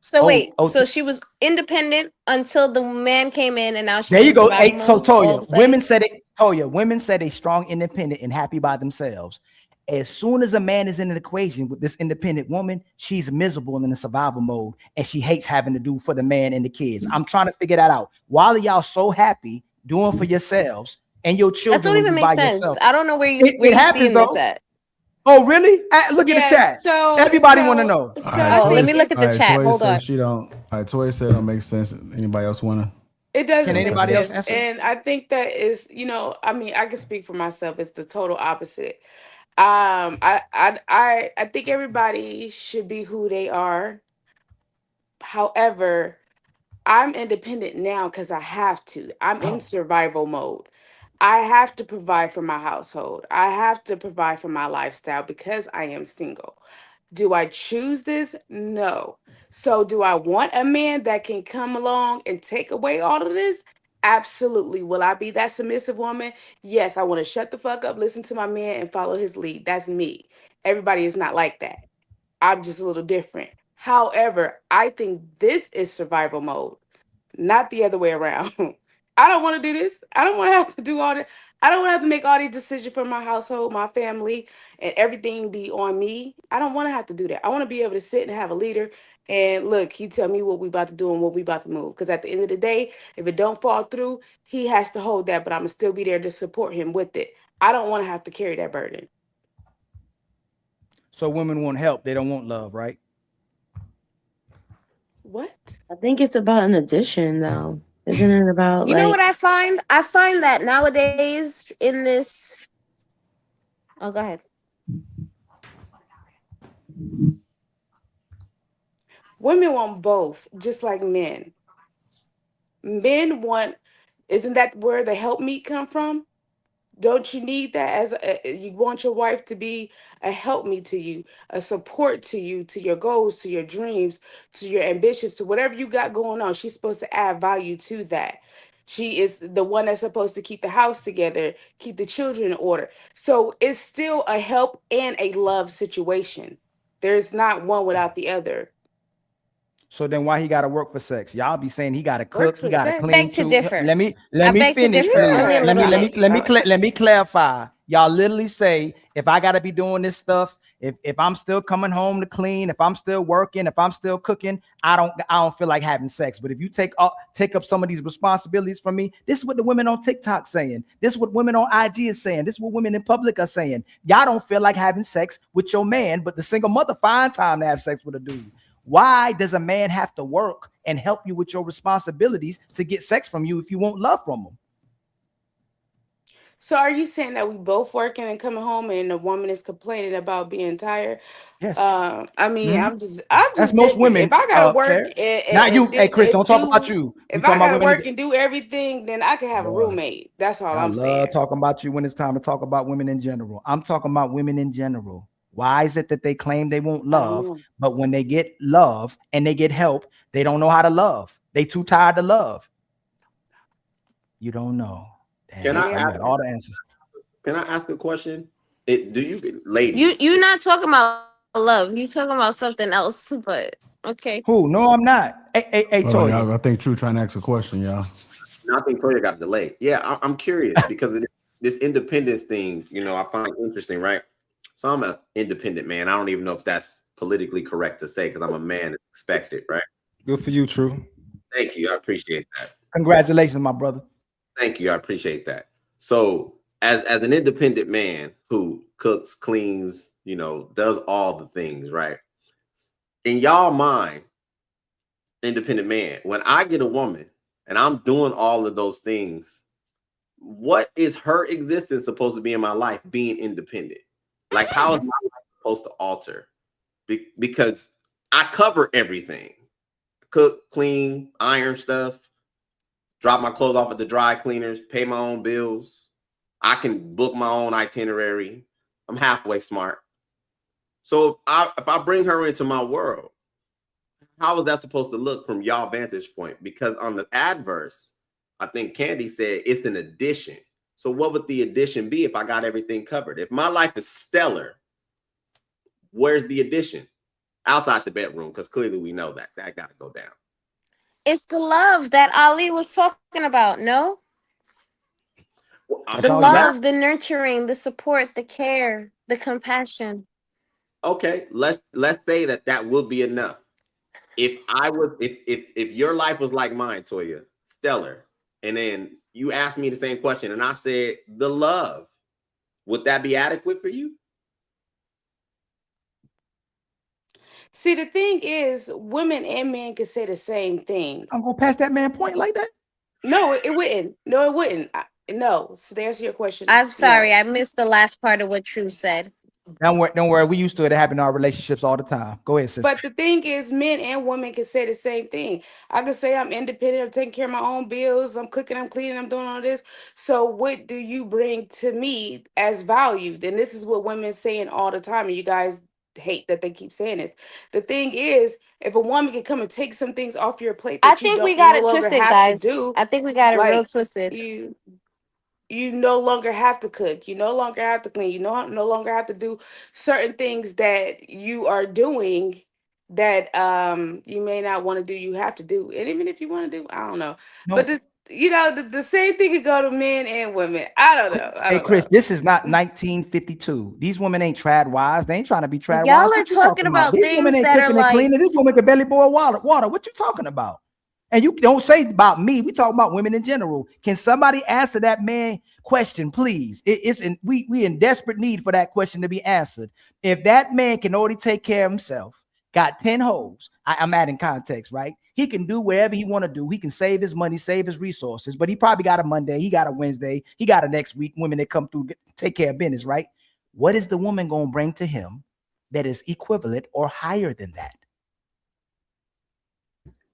G: So wait, so she was independent until the man came in, and now she's
N: There you
G: in
N: go.
G: survival
N: Hey, so
G: mode all of
N: Toya,
G: a sudden?
N: women said they strong, independent, and happy by themselves. As soon as a man is in an equation with this independent woman, she's miserable and in a survival mode, and she hates having to do for the man and the kids. I'm trying to figure that out. Why are y'all so happy doing for yourselves and your
G: That
N: children
G: don't
N: when
G: even
N: you
G: make
N: by
G: sense.
N: yourself?
G: I don't know where
N: It
G: you
N: happens
G: seeing this
N: though.
G: at.
N: Oh, really? Look at the
R: Yeah,
N: chat. Everybody want to know.
R: so
A: All right,
G: Oh, let me look at the chat.
A: Toya
G: Hold on.
A: says she don't. All right, Toya said it don't make sense. Anybody else wanna?
R: it
N: Can
R: doesn't make
N: anybody else
R: sense.
N: answer?
R: And I think that is, I mean, I can speak for myself. It's the total opposite. I think everybody should be who they are. However, I'm independent now because I have to. I'm in survival mode. I have to provide for my household. I have to provide for my lifestyle because I am single. Do I choose this? No. So, do I want a man that can come along and take away all of this? Absolutely. Will I be that submissive woman? Yes, I want to shut the fuck up, listen to my man, and follow his lead. That's me. Everybody is not like that. I'm just a little different. However, I think this is survival mode, not the other way around. I don't want to do this. I don't want to have to do all this. I don't want to have to make all these decisions for my household, my family, and everything be on me. I don't want to have to do that. I want to be able to sit and have a leader and look, he tell me what we about to do and what we about to move. Because at the end of the day, if it don't fall through, he has to hold that, but I'm going to still be there to support him with it. I don't want to have to carry that burden.
N: So women want help. They don't want love, right?
R: What?
F: I think it's about an addition, though. Isn't it about
G: You know what
F: like?
G: I find? I find that nowadays in this. Oh, go ahead.
R: Women want both, just like men. Men want, isn't that where the help meet come from? Don't you need that you want your wife to be a helpmeet to you, a support to you, to your goals, to your dreams, to your ambitions, to whatever you got going on. She's supposed to add value to that. She is the one that's supposed to keep the house together, keep the children in order. So it's still a help and a love situation. There's not one without the other.
N: So then why he got to work for sex? Y'all be saying he got to
R: Work
N: cook, he
R: for
N: got to
R: sex.
N: clean
G: Beg to
N: too.
G: differ.
N: Let me
G: I beg to
N: finish,
G: differ only
N: please.
G: a little bit.
N: Let me clarify. Y'all literally say if I got to be doing this stuff, if I'm still coming home to clean, if I'm still working, if I'm still cooking, I don't feel like having sex. But if you take up some of these responsibilities from me, this is what the women on TikTok saying. This is what women on IG is saying. This is what women in public are saying. Y'all don't feel like having sex with your man, but the single mother find time to have sex with a dude. Why does a man have to work and help you with your responsibilities to get sex from you if you want love from him?
R: So are you saying that we both working and coming home and the woman is complaining about being tired?
N: Yes.
R: I mean,
N: Mhm.
R: I'm just
N: That's most
R: different. If
N: women.
R: I gotta work
N: Fair. Not you. Hey, Chris, don't talk about you. We
R: if I
N: talking about
R: gotta
N: women.
R: work and do everything, then I can have a
N: Boy,
R: roommate. That's all
N: I
R: I'm
N: love
R: saying.
N: talking about you when it's time to talk about women in general. I'm talking about women in general. Why is it that they claim they want
R: I don't
N: love,
R: know.
N: but when they get love and they get help, they don't know how to love? They too tired to love. You don't know. Damn,
H: Can I
N: you
H: ask?
N: got all the answers.
H: Can I ask a question? Do you ladies?
G: You're not talking about love. You talking about something else, but okay.
N: Who? No, I'm not. Hey,
A: Hold on,
N: Toya.
A: y'all. I think True trying to ask a question, y'all.
H: No, I think Toya got delayed. Yeah, I'm curious because of this independence thing, I find interesting, right? So I'm an independent man. I don't even know if that's politically correct to say because I'm a man that's expected, right?
M: Good for you, True.
H: Thank you. I appreciate that.
N: Congratulations, my brother.
H: Thank you. I appreciate that. So as an independent man who cooks, cleans, does all the things, right? In y'all mind, independent man, when I get a woman and I'm doing all of those things, what is her existence supposed to be in my life being independent? Like, how is my life supposed to alter? Because I cover everything. Cook, clean, iron stuff, drop my clothes off at the dry cleaners, pay my own bills. I can book my own itinerary. I'm halfway smart. So if I bring her into my world, how is that supposed to look from y'all vantage point? Because on the adverse, I think Candy said it's an addition. So what would the addition be if I got everything covered? If my life is stellar, where's the addition? Outside the bedroom, because clearly we know that got to go down.
G: It's the love that Ali was talking about, no?
H: Well,
G: the love, the nurturing, the support, the care, the compassion.
H: Okay, let's say that would be enough. If your life was like mine, Toya, stellar, and then you asked me the same question and I said the love, would that be adequate for you?
R: See, the thing is, women and men can say the same thing.
N: I'm gonna pass that man point like that.
R: No, it wouldn't. No, it wouldn't. No. So to answer your question,
G: I'm sorry,
R: no.
G: I missed the last part of what True said.
N: Don't worry. We used to it happen in our relationships all the time. Go ahead, sister.
R: But the thing is, men and women can say the same thing. I can say I'm independent, I'm taking care of my own bills, I'm cooking, I'm cleaning, I'm doing all this. So what do you bring to me as value? Then this is what women saying all the time, and you guys hate that they keep saying this. The thing is, if a woman can come and take some things off your plate
G: I
R: that
G: think we
R: you
G: got
R: no
G: it
R: longer
G: twisted,
R: have
G: guys.
R: to do,
G: I think we got it real
R: like
G: twisted.
R: you no longer have to cook, you no longer have to clean, you no longer have to do certain things that you are doing that you may not want to do, you have to do. And even if you want to do, I don't know.
N: No.
R: But the same thing could go to men and women. I don't know.
N: Hey, Chris, this is not 1952. These women ain't trad wives. They ain't trying to be trad
G: Y'all
N: wives.
G: are
N: What you
G: talking
N: talking about?
G: about
N: These women
G: things
N: ain't
G: that are
N: cooking and
G: like
N: cleaning. This woman can barely boil water. What you talking about? And you don't say about me. We talking about women in general. Can somebody answer that man question, please? We in desperate need for that question to be answered. If that man can already take care of himself, got 10 hoes, I'm adding context, right? He can do whatever he want to do. He can save his money, save his resources, but he probably got a Monday, he got a Wednesday, he got a next week, women that come through, take care of business, right? What is the woman going to bring to him that is equivalent or higher than that?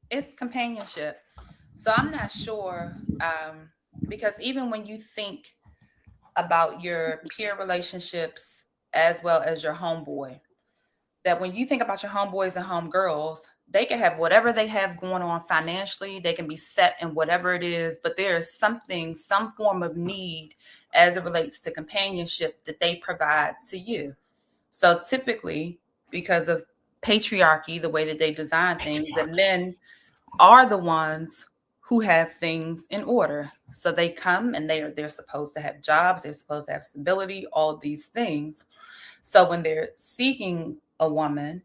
E: It's companionship. So I'm not sure, because even when you think about your peer relationships as well as your homeboy, that when you think about your homeboys and homegirls, they can have whatever they have going on financially, they can be set in whatever it is, but there is some form of need as it relates to companionship that they provide to you. So typically, because of patriarchy, the way that they design things, that men are the ones who have things in order. So they come and they're supposed to have jobs, they're supposed to have stability, all of these things. So when they're seeking a woman,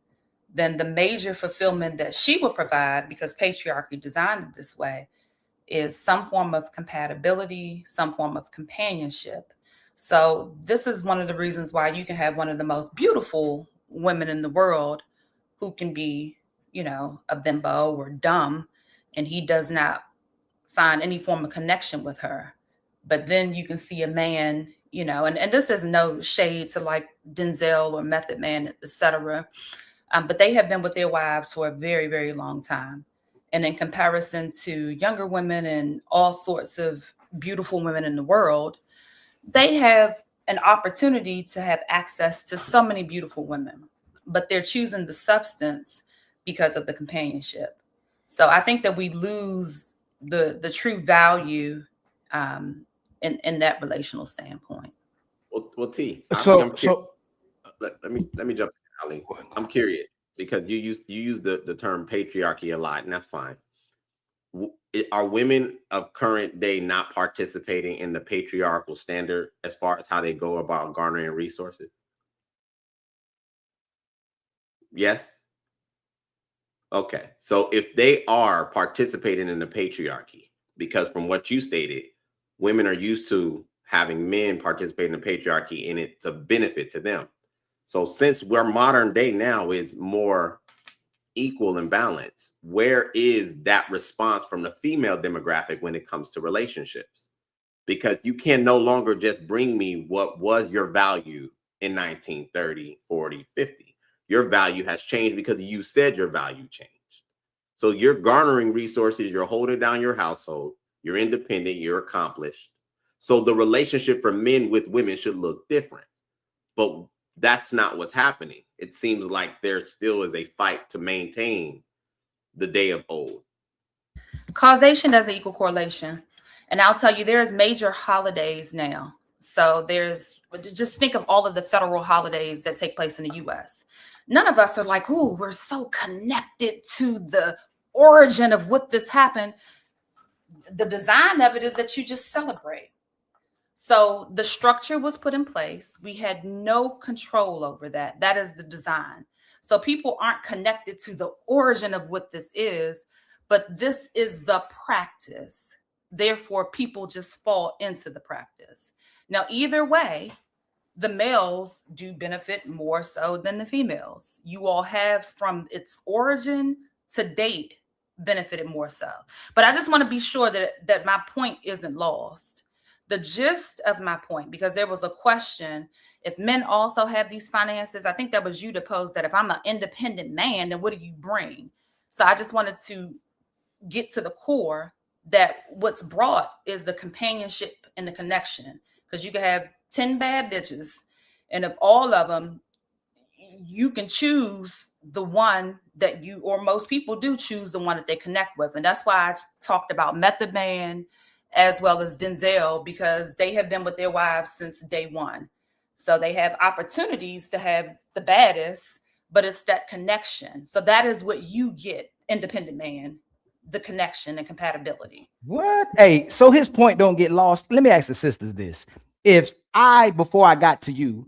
E: then the major fulfillment that she will provide, because patriarchy designed it this way, is some form of compatibility, some form of companionship. So this is one of the reasons why you can have one of the most beautiful women in the world who can be, a bimbo or dumb, and he does not find any form of connection with her. But then you can see a man, and this is no shade to like Denzel or Method Man, etc. But they have been with their wives for a very, very long time. And in comparison to younger women and all sorts of beautiful women in the world, they have an opportunity to have access to so many beautiful women, but they're choosing the substance because of the companionship. So I think that we lose the true value in that relational standpoint.
H: Well, T.
N: Let me
H: let me jump. Ali, I'm curious because you use the term patriarchy a lot, and that's fine. Are women of current day not participating in the patriarchal standard as far as how they go about garnering resources? Yes. Okay. So if they are participating in the patriarchy, because from what you stated, women are used to having men participate in the patriarchy and it's a benefit to them. So since we're modern day now is more equal and balanced, where is that response from the female demographic when it comes to relationships? Because you can no longer just bring me what was your value in 1930, 40, 50. Your value has changed because you said your value changed. So you're garnering resources, you're holding down your household, you're independent, you're accomplished. So the relationship for men with women should look different. But that's not what's happening. It seems like there still is a fight to maintain the day of old.
P: Causation doesn't equal correlation. And I'll tell you, there's major holidays now. So just think of all of the federal holidays that take place in the US. None of us are like, ooh, we're so connected to the origin of what this happened. The design of it is that you just celebrate. So the structure was put in place. We had no control over that. That is the design. So people aren't connected to the origin of what this is, but this is the practice. Therefore, people just fall into the practice. Now, either way, the males do benefit more so than the females. You all have from its origin to date benefited more so. But I just want to be sure that my point isn't lost. The gist of my point, because there was a question, if men also have these finances, I think that was you to pose that if I'm an independent man, then what do you bring? So I just wanted to get to the core that what's brought is the companionship and the connection. Because you can have 10 bad bitches, and of all of them, you can choose the one that you, or most people do choose the one that they connect with. And that's why I talked about Method Man as well as Denzel, because they have been with their wives since day one. So they have opportunities to have the baddest, but it's that connection. So that is what you get, independent man, the connection and compatibility.
N: What? Hey, so his point don't get lost. Let me ask the sisters this. If before I got to you,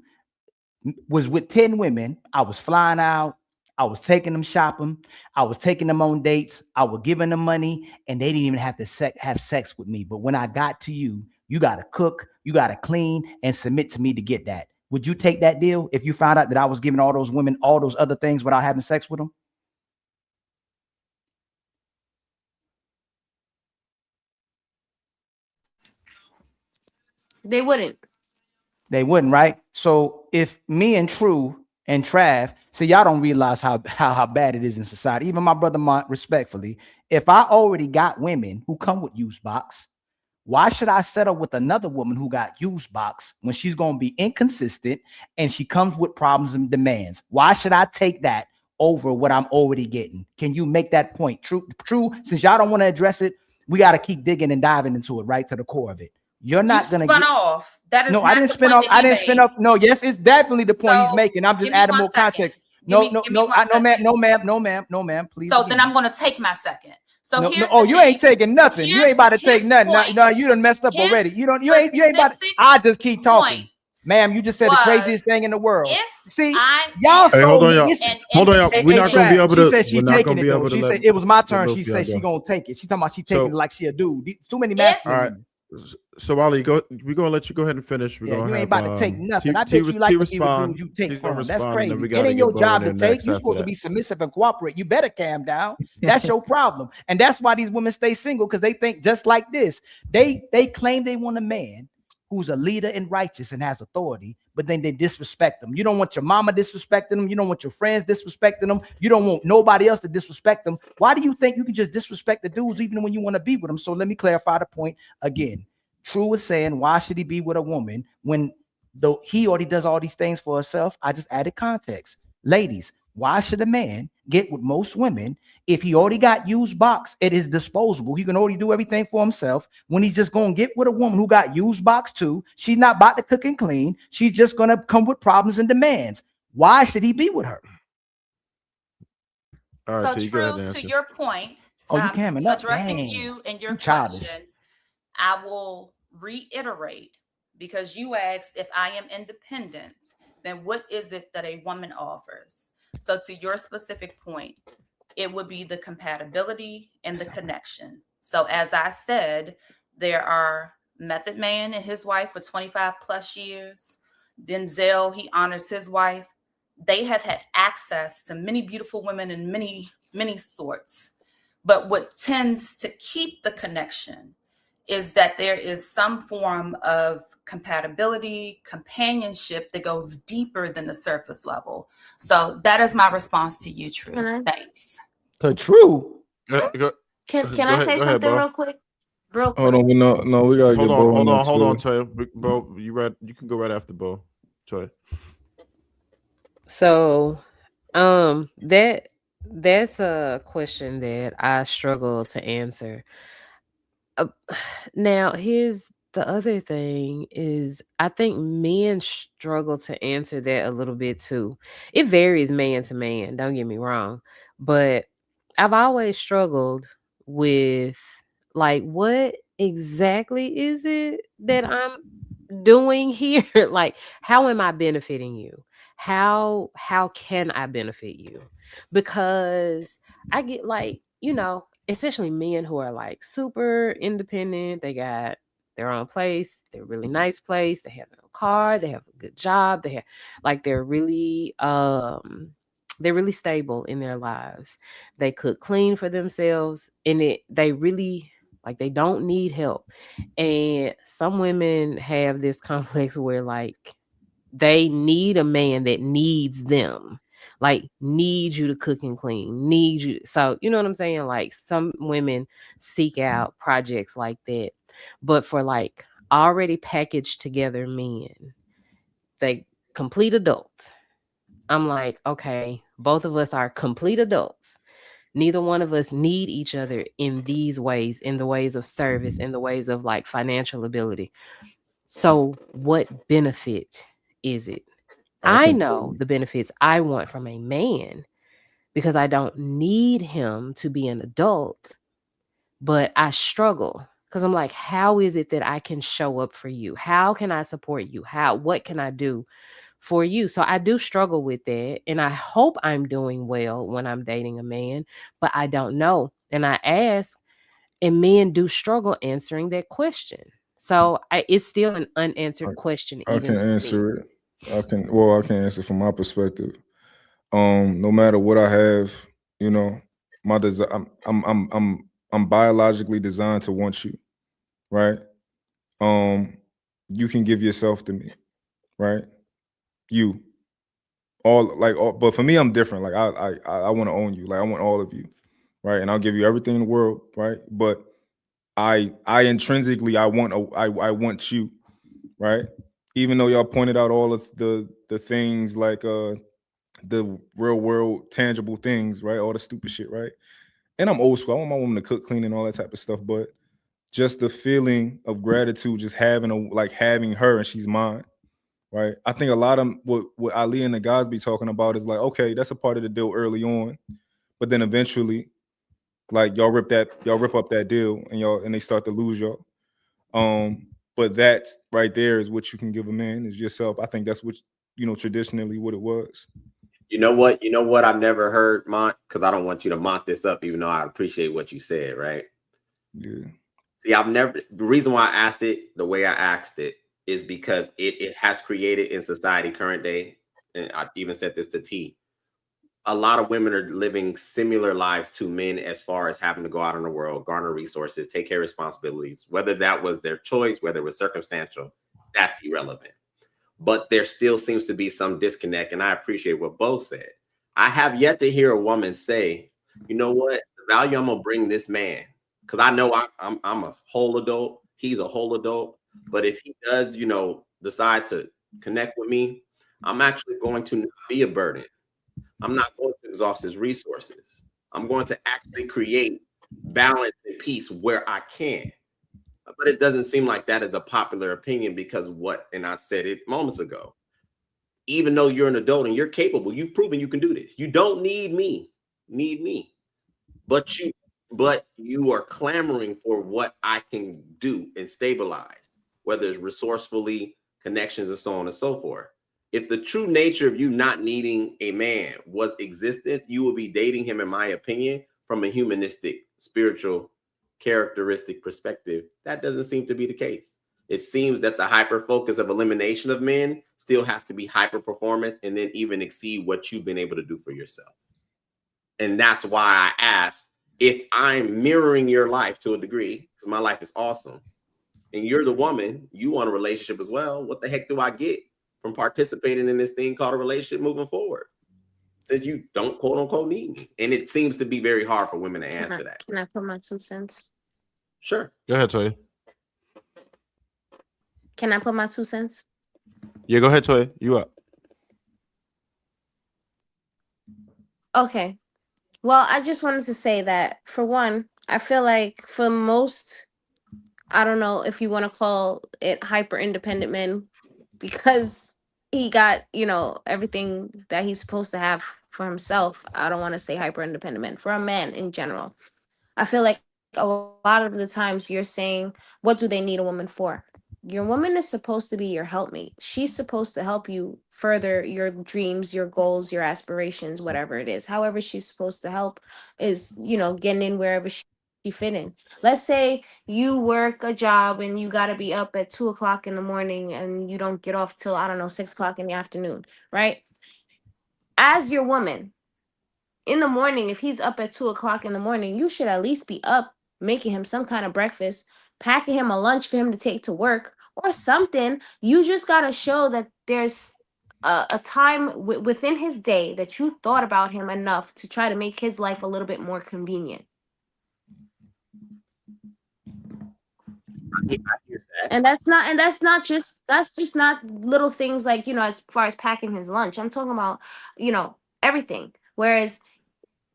N: was with 10 women, I was flying out, I was taking them shopping, I was taking them on dates, I was giving them money, and they didn't even have to have sex with me. But when I got to you, you got to cook, you got to clean, and submit to me to get that. Would you take that deal if you found out that I was giving all those women all those other things without having sex with them?
G: They wouldn't.
N: They wouldn't, right? So if me and True and Trav, see, y'all don't realize how bad it is in society. Even my brother Mont, respectfully, if I already got women who come with use box, why should I settle with another woman who got use box when she's going to be inconsistent and she comes with problems and demands? Why should I take that over what I'm already getting? Can you make that point? True. Since y'all don't want to address it, we got to keep digging and diving into it, right to the core of it. You're not going to
P: spun off. That is
N: no,
P: not
N: I didn't
P: the
N: spin
P: point
N: off.
P: that
N: I
P: he
N: didn't spin
P: made.
N: off. No, yes, it's definitely the point
P: So,
N: he's making. I'm just
P: give me
N: adding
P: 1
N: more
P: second.
N: context.
P: Give
N: No,
P: me 1
N: no, ma'am, please.
P: So
N: again.
P: then I'm going to take my second. So
N: No,
P: here's
N: oh,
P: the
N: you
P: thing.
N: ain't taking nothing. You ain't about to take nothing. No, you done messed up already. You ain't about to. I just keep talking. Ma'am, you just said the craziest thing in the world. See, y'all
I: Hey, hold
N: sold
I: on,
N: me.
I: y'all.
N: Listen,
I: Hold on, y'all. We're not gonna be able to.
N: She said she's
I: We're not
N: taking
I: gonna
N: it
I: be
N: though.
I: able to
N: She
I: let.
N: said it was my turn.
I: let
N: She
I: both y'all
N: said she
I: go.
N: gonna take it. She talking about she taking it like she a dude. Too many
I: All
N: masculine
I: right.
N: women.
I: So Ali, we're gonna let you go ahead and finish. We're
N: Yeah,
I: gonna
N: you
I: have
N: ain't about to take nothing. I bet you like to be with dudes you take
I: He's gonna
N: from. That's
I: respond, and then
N: crazy.
I: we
N: It
I: gotta
N: ain't
I: get
N: your
I: Bo
N: job
I: in
N: to
I: there
N: take.
I: next
N: You're
I: after
N: supposed to
I: that.
N: be submissive and cooperate. You better calm down. That's your problem. And that's why these women stay single, because they think just like this. They claim they want a man who's a leader and righteous and has authority, but then they disrespect them. You don't want your mama disrespecting them. You don't want your friends disrespecting them. You don't want nobody else to disrespect them. Why do you think you can just disrespect the dudes even when you want to be with them? So let me clarify the point again. True is saying, why should he be with a woman when though he already does all these things for herself? I just added context. Ladies, why should a man get with most women if he already got used box at his disposal? He can already do everything for himself. When he's just going to get with a woman who got used box too, she's not about to cook and clean. She's just going to come with problems and demands. Why should he be with her?
I: All right,
P: So
I: T, go ahead
P: true
I: and
P: to
I: answer.
P: your point,
N: Oh, you camming up?
P: addressing
N: Dang.
P: you and your
N: You childish.
P: question, I will reiterate, because you asked if I am independent, then what is it that a woman offers? So to your specific point, it would be the compatibility and the connection. So as I said, there are Method Man and his wife for 25 plus years. Denzel, he honors his wife. They have had access to many beautiful women in many sorts. But what tends to keep the connection is that there is some form of compatibility, companionship that goes deeper than the surface level. So that is my response to you, True. Thanks.
N: To True.
G: Can I say something real quick?
M: Hold on, we gotta get Bo in there
I: hold on,
M: too.
I: Trey. Bo, you can go right after Bo. Trey.
L: So, that's a question that I struggle to answer. Now, here's the other thing is I think men struggle to answer that a little bit too. It varies man to man, don't get me wrong, but I've always struggled with like what exactly is it that I'm doing here? Like how am I benefiting you? How can I benefit you? Because I get like, especially men who are like super independent, they got their own place, they're really nice place, they have their own car, they have a good job, they have like they're really stable in their lives. They cook clean for themselves and they really like they don't need help. And some women have this complex where like they need a man that needs them, like needs you to cook and clean, needs you. So you know what I'm saying? Like some women seek out projects like that. But for like already packaged together men, they complete adults. I'm like, okay, both of us are complete adults. Neither one of us need each other in these ways, in the ways of service, in the ways of like financial ability. So what benefit is it? I know the benefits I want from a man because I don't need him to be an adult, but I struggle because I'm like, how is it that I can show up for you? How can I support you? What can I do for you? So I do struggle with that. And I hope I'm doing well when I'm dating a man, but I don't know. And I ask, and men do struggle answering that question. So it's still an unanswered question.
M: I
L: Even
M: can
L: for me.
M: answer it. I can answer from my perspective. No matter what I have, my desire, I'm biologically designed to want you, right? You can give yourself to me, right? You but for me, I'm different. Like I want to own you. Like I want all of you, right? And I'll give you everything in the world, right? But I intrinsically I want you, right? Even though y'all pointed out all of the things like the real world tangible things, right? All the stupid shit, right? And I'm old school. I want my woman to cook, clean, and all that type of stuff. But just the feeling of gratitude, just having her and she's mine, right? I think a lot of what Ali and the guys be talking about is like, okay, that's a part of the deal early on, but then eventually, like y'all rip up that deal and they start to lose y'all. But that right there is what you can give a man is yourself. I think that's what traditionally what it was.
H: You know what I've never heard, Mont, because I don't want you to mont this up, even though I appreciate what you said, right?
M: Yeah.
H: See, the reason why I asked it the way I asked it is because it has created in society current day, and I even said this to T, a lot of women are living similar lives to men as far as having to go out in the world, garner resources, take care of responsibilities, whether that was their choice, whether it was circumstantial, that's irrelevant. But there still seems to be some disconnect. And I appreciate what Bo said. I have yet to hear a woman say, you know what, the value I'm going to bring this man, because I know I'm a whole adult. He's a whole adult. But if he does, decide to connect with me, I'm actually going to not be a burden. I'm not going to exhaust his resources. I'm going to actually create balance and peace where I can. But it doesn't seem like that is a popular opinion because and I said it moments ago, even though you're an adult and you're capable, you've proven you can do this. You don't need me, but you are clamoring for what I can do and stabilize, whether it's resourcefully, connections, and so on and so forth. If the true nature of you not needing a man was existent, you would be dating him, in my opinion, from a humanistic, spiritual, characteristic perspective. That doesn't seem to be the case. It seems that the hyper focus of elimination of men still has to be hyper performance and then even exceed what you've been able to do for yourself. And that's why I asked, if I'm mirroring your life to a degree, because my life is awesome, and you're the woman, you want a relationship as well, what the heck do I get from participating in this thing called a relationship moving forward? Since you don't quote unquote need me. And it seems to be very hard for women to answer that.
G: Can I put my 2 cents?
H: Sure.
I: Go ahead, Toya.
G: Can I put my 2 cents?
I: Yeah, go ahead, Toya. You up.
G: Okay. Well, I just wanted to say that, for one, I feel like for most, I don't know if you want to call it hyper independent men, because he got, everything that he's supposed to have for himself. I don't want to say hyper independent men. For a man in general, I feel like a lot of the times you're saying, what do they need a woman for? Your woman is supposed to be your helpmate. She's supposed to help you further your dreams, your goals, your aspirations, whatever it is. However she's supposed to help is, getting in wherever she fit in. Let's say you work a job and you got to be up at 2:00 in the morning and you don't get off till, I don't know, 6:00 in the afternoon, right? As your woman, in the morning, if he's up at 2:00 in the morning, you should at least be up making him some kind of breakfast, packing him a lunch for him to take to work or something. You just got to show that there's a time within his day that you thought about him enough to try to make his life a little bit more convenient.
H: I hear that.
G: And that's just not little things like, as far as packing his lunch. I'm talking about, everything. Whereas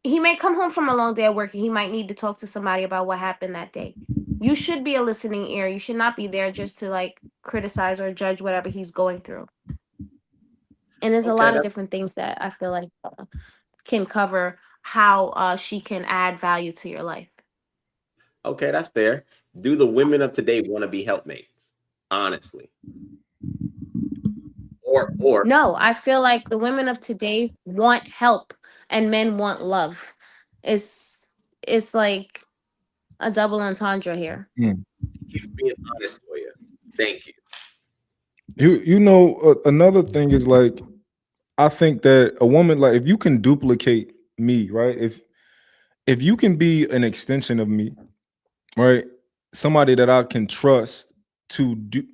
G: he may come home from a long day at work and he might need to talk to somebody about what happened that day. You should be a listening ear. You should not be there just to criticize or judge whatever he's going through. And there's a lot of different things that I feel like can cover how she can add value to your life.
H: Okay, that's fair. Do the women of today want to be helpmates? Honestly. Or
G: no, I feel like the women of today want help and men want love. It's like a double entendre here.
H: You're being honest, Toya. Thank you.
M: Another thing is I think that a woman, if you can duplicate me, right? If you can be an extension of me, right? Somebody that I can trust to do,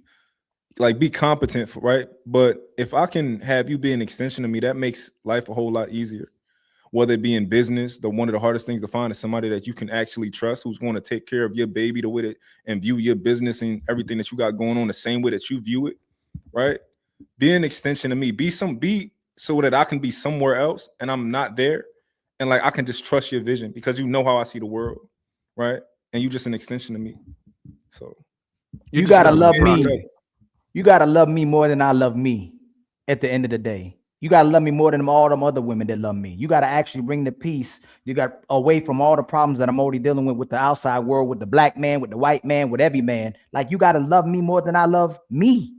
M: be competent for, right? But if I can have you be an extension of me, that makes life a whole lot easier. Whether it be in business, one of the hardest things to find is somebody that you can actually trust, who's going to take care of your baby the way that and view your business and everything that you got going on the same way that you view it, right? Be an extension of me. Be so that I can be somewhere else and I'm not there, and I can just trust your vision because you know how I see the world, right? And you just an extension of me. So
N: you gotta love me. You gotta love me more than I love me. At the end of the day, you gotta love me more than all them other women that love me. You gotta actually bring the peace. You got away from all the problems that I'm already dealing with the outside world, with the black man, with the white man, with every man. You gotta love me more than I love me.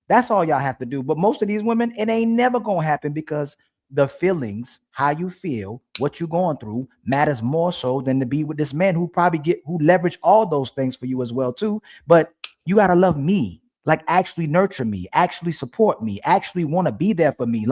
N: That's all y'all have to do. But most of these women, it ain't never gonna happen because the feelings, how you feel, what you're going through matters more so than to be with this man who leverage all those things for you as well too. But you gotta love me, actually nurture me, actually support me, actually want to be there for me.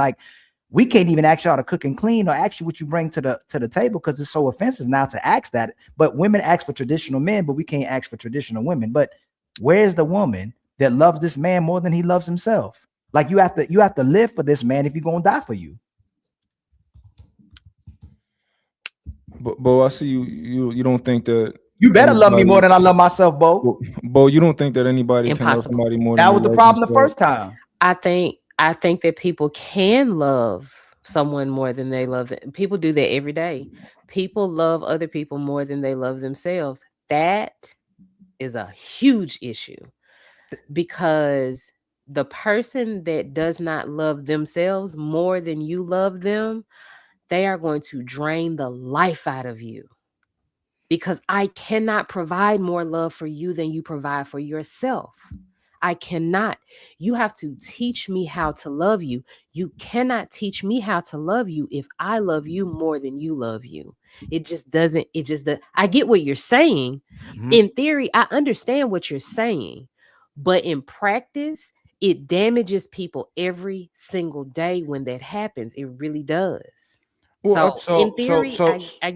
N: We can't even ask y'all to cook and clean or ask you what you bring to the table because it's so offensive now to ask that. But women ask for traditional men, but we can't ask for traditional women. But where's the woman that loves this man more than he loves himself? You have to live for this man if you're gonna die for you.
M: But Bo, I see you don't think that
N: you better love me more than I love myself, Bo.
M: Bo, you don't think that anybody can love somebody more than
N: that was the problem the first time.
L: I think that people can love someone more than they love them. People do that every day. People love other people more than they love themselves. That is a huge issue because the person that does not love themselves more than you love them, they are going to drain the life out of you. Because I cannot provide more love for you than you provide for yourself. I cannot. You have to teach me how to love you. You cannot teach me how to love you if I love you more than you love you. It just doesn't, I get what you're saying.
N: Mhm.
L: In theory, I understand what you're saying. But in practice, it damages people every single day when that happens. It really does.
N: Well,
L: So in theory, I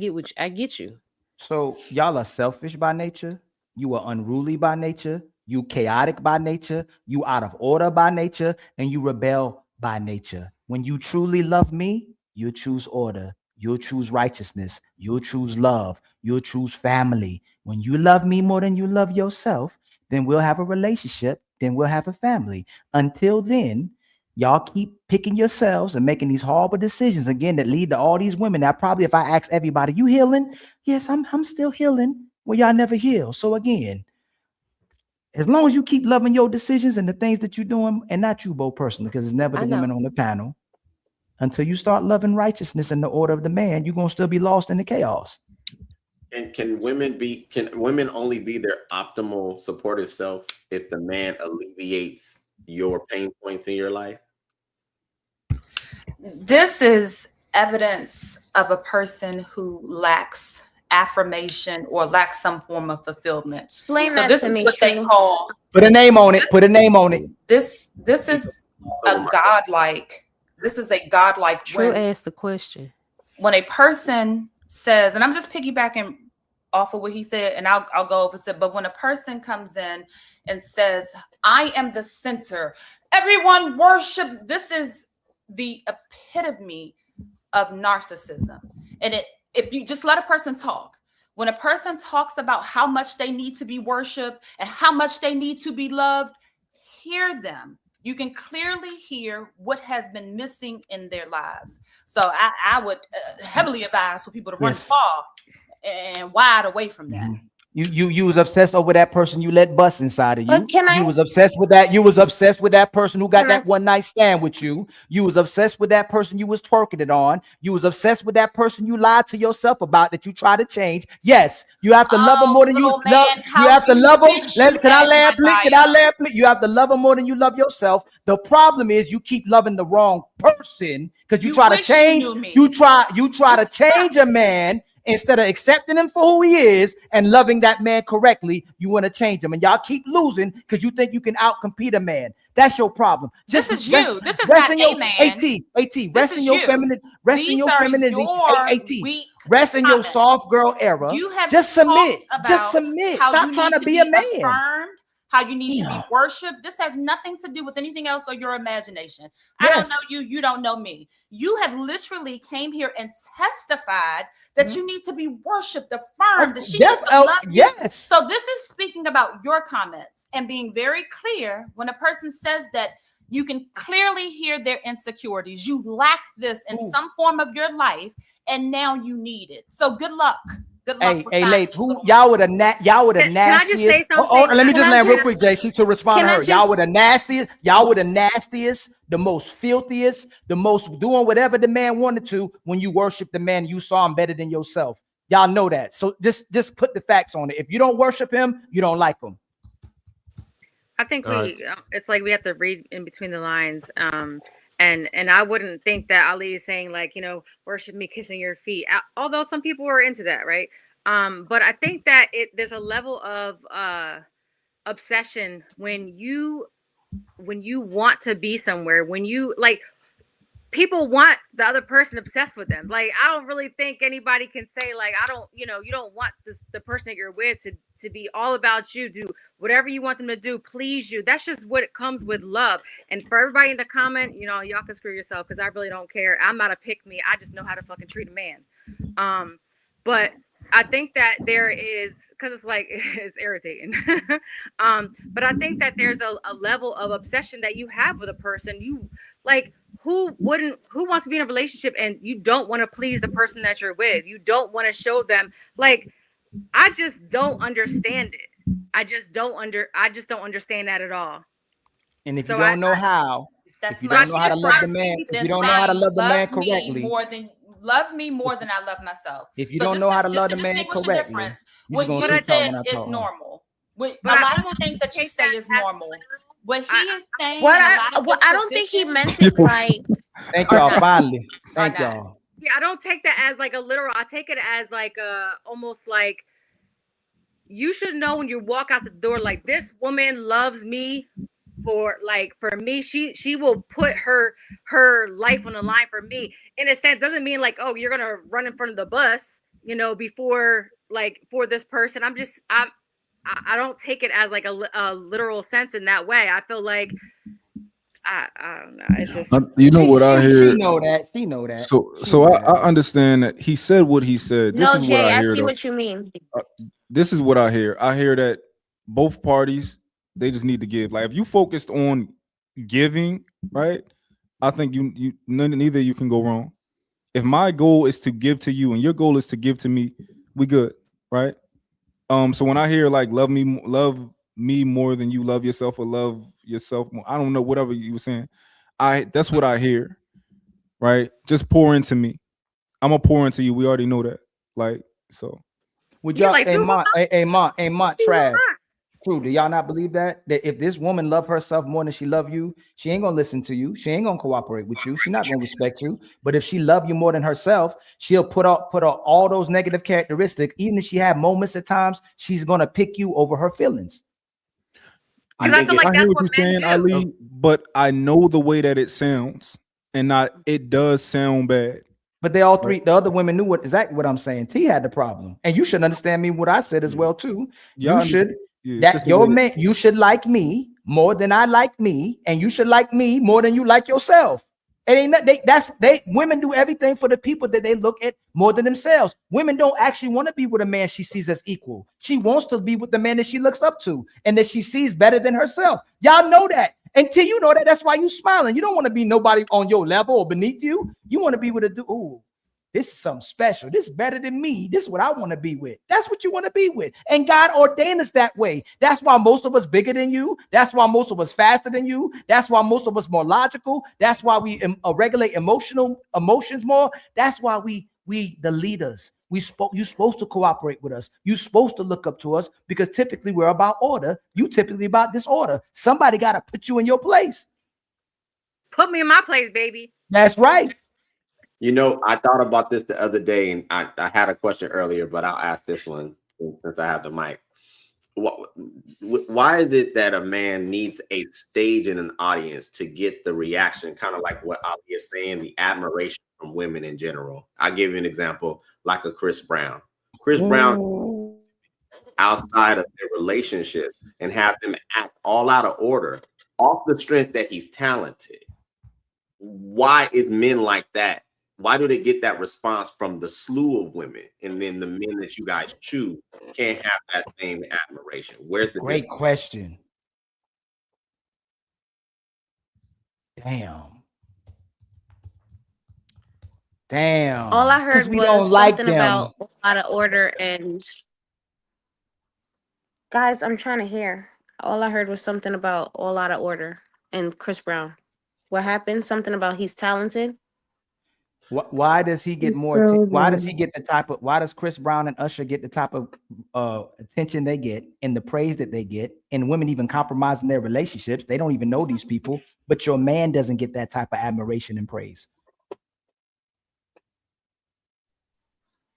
L: get you.
N: So y'all are selfish by nature. You are unruly by nature. You chaotic by nature. You out of order by nature, and you rebel by nature. When you truly love me, you'll choose order. You'll choose righteousness. You'll choose love. You'll choose family. When you love me more than you love yourself, then we'll have a relationship. Then we'll have a family. Until then, y'all keep picking yourselves and making these horrible decisions again that lead to all these women. Now, probably if I ask everybody, you healing? Yes, I'm still healing. Well, y'all never heal. So again, as long as you keep loving your decisions and the things that you're doing, and not you, Bo, personally, because it's never the women on the panel, until you start loving righteousness and the order of the man, you're gonna still be lost in the chaos.
H: And can women only be their optimal supportive self if the man alleviates your pain points in your life?
E: This is evidence of a person who lacks affirmation or lacks some form of fulfillment.
G: Explain
E: so
G: that
E: this
G: to
E: is
G: me,
E: what they
G: True.
E: call
N: Put a name on it. Put a name on it.
E: this is a godlike. This is a godlike.
L: True asked the question.
E: When a person says, and I'm just piggybacking off of what he said, and I'll go over it. But when a person comes in and says, "I am the center, everyone worship," this is the epitome of narcissism. And if you just let a person talk, when a person talks about how much they need to be worshiped and how much they need to be loved, hear them. You can clearly hear what has been missing in their lives. So I would heavily advise for people to run far and wide away from that.
N: You was obsessed over that person you let bust inside of you.
G: But
N: You was obsessed with that. You was obsessed with that person who got that one night stand with you. You was obsessed with that person you was twerking it on. You was obsessed with that person you lied to yourself about that you try to change. Yes, you have to love them more than you love. You have to love them. Can I land, please? Can I land, please? You have to love them more than you love yourself. The problem is you keep loving the wrong person because you try to change. You try to change a man. Instead of accepting him for who he is and loving that man correctly, you want to change him. And y'all keep losing because you think you can outcompete a man. That's your problem.
E: This is you. This is not a man.
N: AT, rest in your feminine, rest in your femininity. AT, rest in your soft girl era.
E: You have
N: just submit. Just
E: about
N: submit.
E: how
N: Stop
E: you
N: trying
E: need
N: to be a man.
E: Affirmed, how you need to be worshipped. This has nothing to do with anything else or your imagination. I don't know you. You don't know me. You have literally came here and testified that you need to be worshipped, affirmed, that she needs to love you.
N: Yes.
E: So this is speaking about your comments and being very clear when a person says that. You can clearly hear their insecurities. You lack this in some form of your life, and now you need it. So good luck. Good luck.
N: Hey, late. Who y'all would have nastiest?
O: Can I just say something?
N: Let me just land real quick, JC, to respond to her. Y'all would have nastiest. Y'all would have nastiest, the most filthiest, the most doing whatever the man wanted to when you worship the man. You saw him better than yourself. Y'all know that. So just put the facts on it. If you don't worship him, you don't like him.
O: I think it's like we have to read in between the lines. And I wouldn't think that Ali is saying like, worship me kissing your feet. Although some people are into that, right? But I think that there's a level of obsession when you want to be somewhere, when you like people want the other person obsessed with them. Like, I don't really think anybody can say like, you don't want the person that you're with to be all about you, do whatever you want them to do, please you. That's just what it comes with love. And for everybody in the comment, y'all can screw yourself because I really don't care. I'm not a pick me. I just know how to fucking treat a man. But I think that there is, because it's like, it's irritating. But I think that there's a level of obsession that you have with a person. You like, who wants to be in a relationship and you don't want to please the person that you're with? You don't want to show them, like, I just don't understand it. I just don't understand that at all.
N: And if
D: So
N: you don't know how,
P: That's
N: if you
P: much
N: don't know how to love the
P: different
N: man, if
P: than
N: you don't know how to
P: saying
N: love the man
P: love me
N: correctly,
P: more than I love myself.
N: if you
P: So
N: don't know how to
P: just
N: love
P: to
N: the man
P: distinguish the
N: correctly,
P: difference,
N: you just
P: what
N: gonna
P: you
N: keep talking
P: said
N: when I
P: is
N: talk.
P: normal. What
D: but
P: a
D: I
P: lot of
D: don't
P: the things that you
D: take
P: say
D: that
P: is
D: as
P: normal. What he
D: I,
P: is saying
G: What
P: and a lot of his
G: I don't think he
P: positions
G: meant it like
N: Thank
P: are
N: y'all.
P: not.
N: Finally,
P: Are
N: thank
P: not.
N: y'all.
D: yeah, I don't take that as like a literal. I take it as like almost like you should know when you walk out the door, like this woman loves me for me. She will put her life on the line for me. In a sense, doesn't mean like, oh, you're gonna run in front of the bus, before for this person. I don't take it as like a literal sense in that way. I feel like I don't know. It's just
M: You know what I hear?
N: She know that. She know that.
M: So I understand that he said what he said. This
G: no,
M: is what
G: Jay,
M: I
G: I
M: hear
G: see
M: though.
G: what you mean.
M: This is what I hear. I hear that both parties, they just need to give. Like if you focused on giving, right? I think neither you can go wrong. If my goal is to give to you and your goal is to give to me, we good, right? So when I hear like love me more than you love yourself, or love yourself more, I don't know, whatever you were saying, that's what I hear, right? Just pour into me. I'm gonna pour into you. We already know that. Like, so
N: Would
D: Yeah,
N: y'all,
D: like, dude,
N: Trav, true, do y'all not believe that if this woman love herself more than she love you, she ain't gonna listen to you, she ain't gonna cooperate with you, she not gonna respect you. But if she love you more than herself, she'll put out all those negative characteristics. Even if she have moments at times, she's gonna pick you over her feelings.
D: because I feel like
M: I
D: that's
M: hear what
D: what
M: you're
D: men
M: saying,
D: do.
M: Ali, but I know the way that it sounds, and it does sound bad.
N: But they all three, the other women knew exactly what I'm saying. T had the problem, and you should understand me what I said as well too.
M: Yeah,
N: You should
M: it's just the
N: your
M: way
N: man, you should like me more than I like me, and you should like me more than you like yourself. It ain't women do everything for the people that they look at more than themselves. Women don't actually want to be with a man she sees as equal. She wants to be with the man that she looks up to and that she sees better than herself. Y'all know that. Until you know that, that's why you smiling. You don't want to be nobody on your level or beneath you. You want to be with a dude. Ooh, this is something special. This is better than me. This is what I want to be with. That's what you want to be with. And God ordained us that way. That's why most of us bigger than you. That's why most of us faster than you. That's why most of us more logical. That's why we regulate emotions more. That's why we the leaders. You're supposed to cooperate with us. You're supposed to look up to us because typically we're about order. You typically about disorder. Somebody got to put you in your place.
D: Put me in my place, baby.
N: That's right.
H: I thought about this the other day, and I had a question earlier, but I'll ask this one since I have the mic. Why is it that a man needs a stage in an audience to get the reaction, kind of like what Ali is saying, the admiration from women in general? I'll give you an example, like a Chris Brown. Chris Brown, outside of their relationship, and have them act all out of order off the strength that he's talented. Why is men like that? Why do they get that response from the slew of women, and then the men that you guys choose can't have that same admiration? Where's the
N: Great question? Damn.
G: All I heard
N: we
G: was
N: don't like
G: something
N: them.
G: about a lot of order and guys, I'm trying to hear. All I heard was something about a lot of order and Chris Brown. What happened? Something about he's talented.
N: Why does he get more? Why does he get the type of? Why does Chris Brown and Usher get the type of attention they get and the praise that they get? And women even compromising their relationships. They don't even know these people, but your man doesn't get that type of admiration and praise.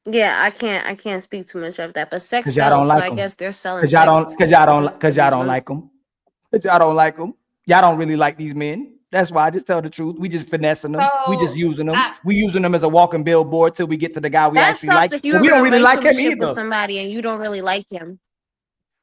G: Yeah, I can't speak too much of that, but sex
N: Because y'all don't
G: sells, so
N: like
G: I
N: them.
G: guess they're selling
N: Because y'all
G: sex.
N: don't like them. Because y'all don't like them. Y'all don't really like these men. That's why I just tell the truth. We just finessing them. We just using them. We using them as a walking billboard till we get to the guy we
G: That
N: actually
G: sucks
N: like.
G: if you're
N: We
G: in a
N: don't really like him
G: relationship with
N: either.
G: somebody and you don't really like him.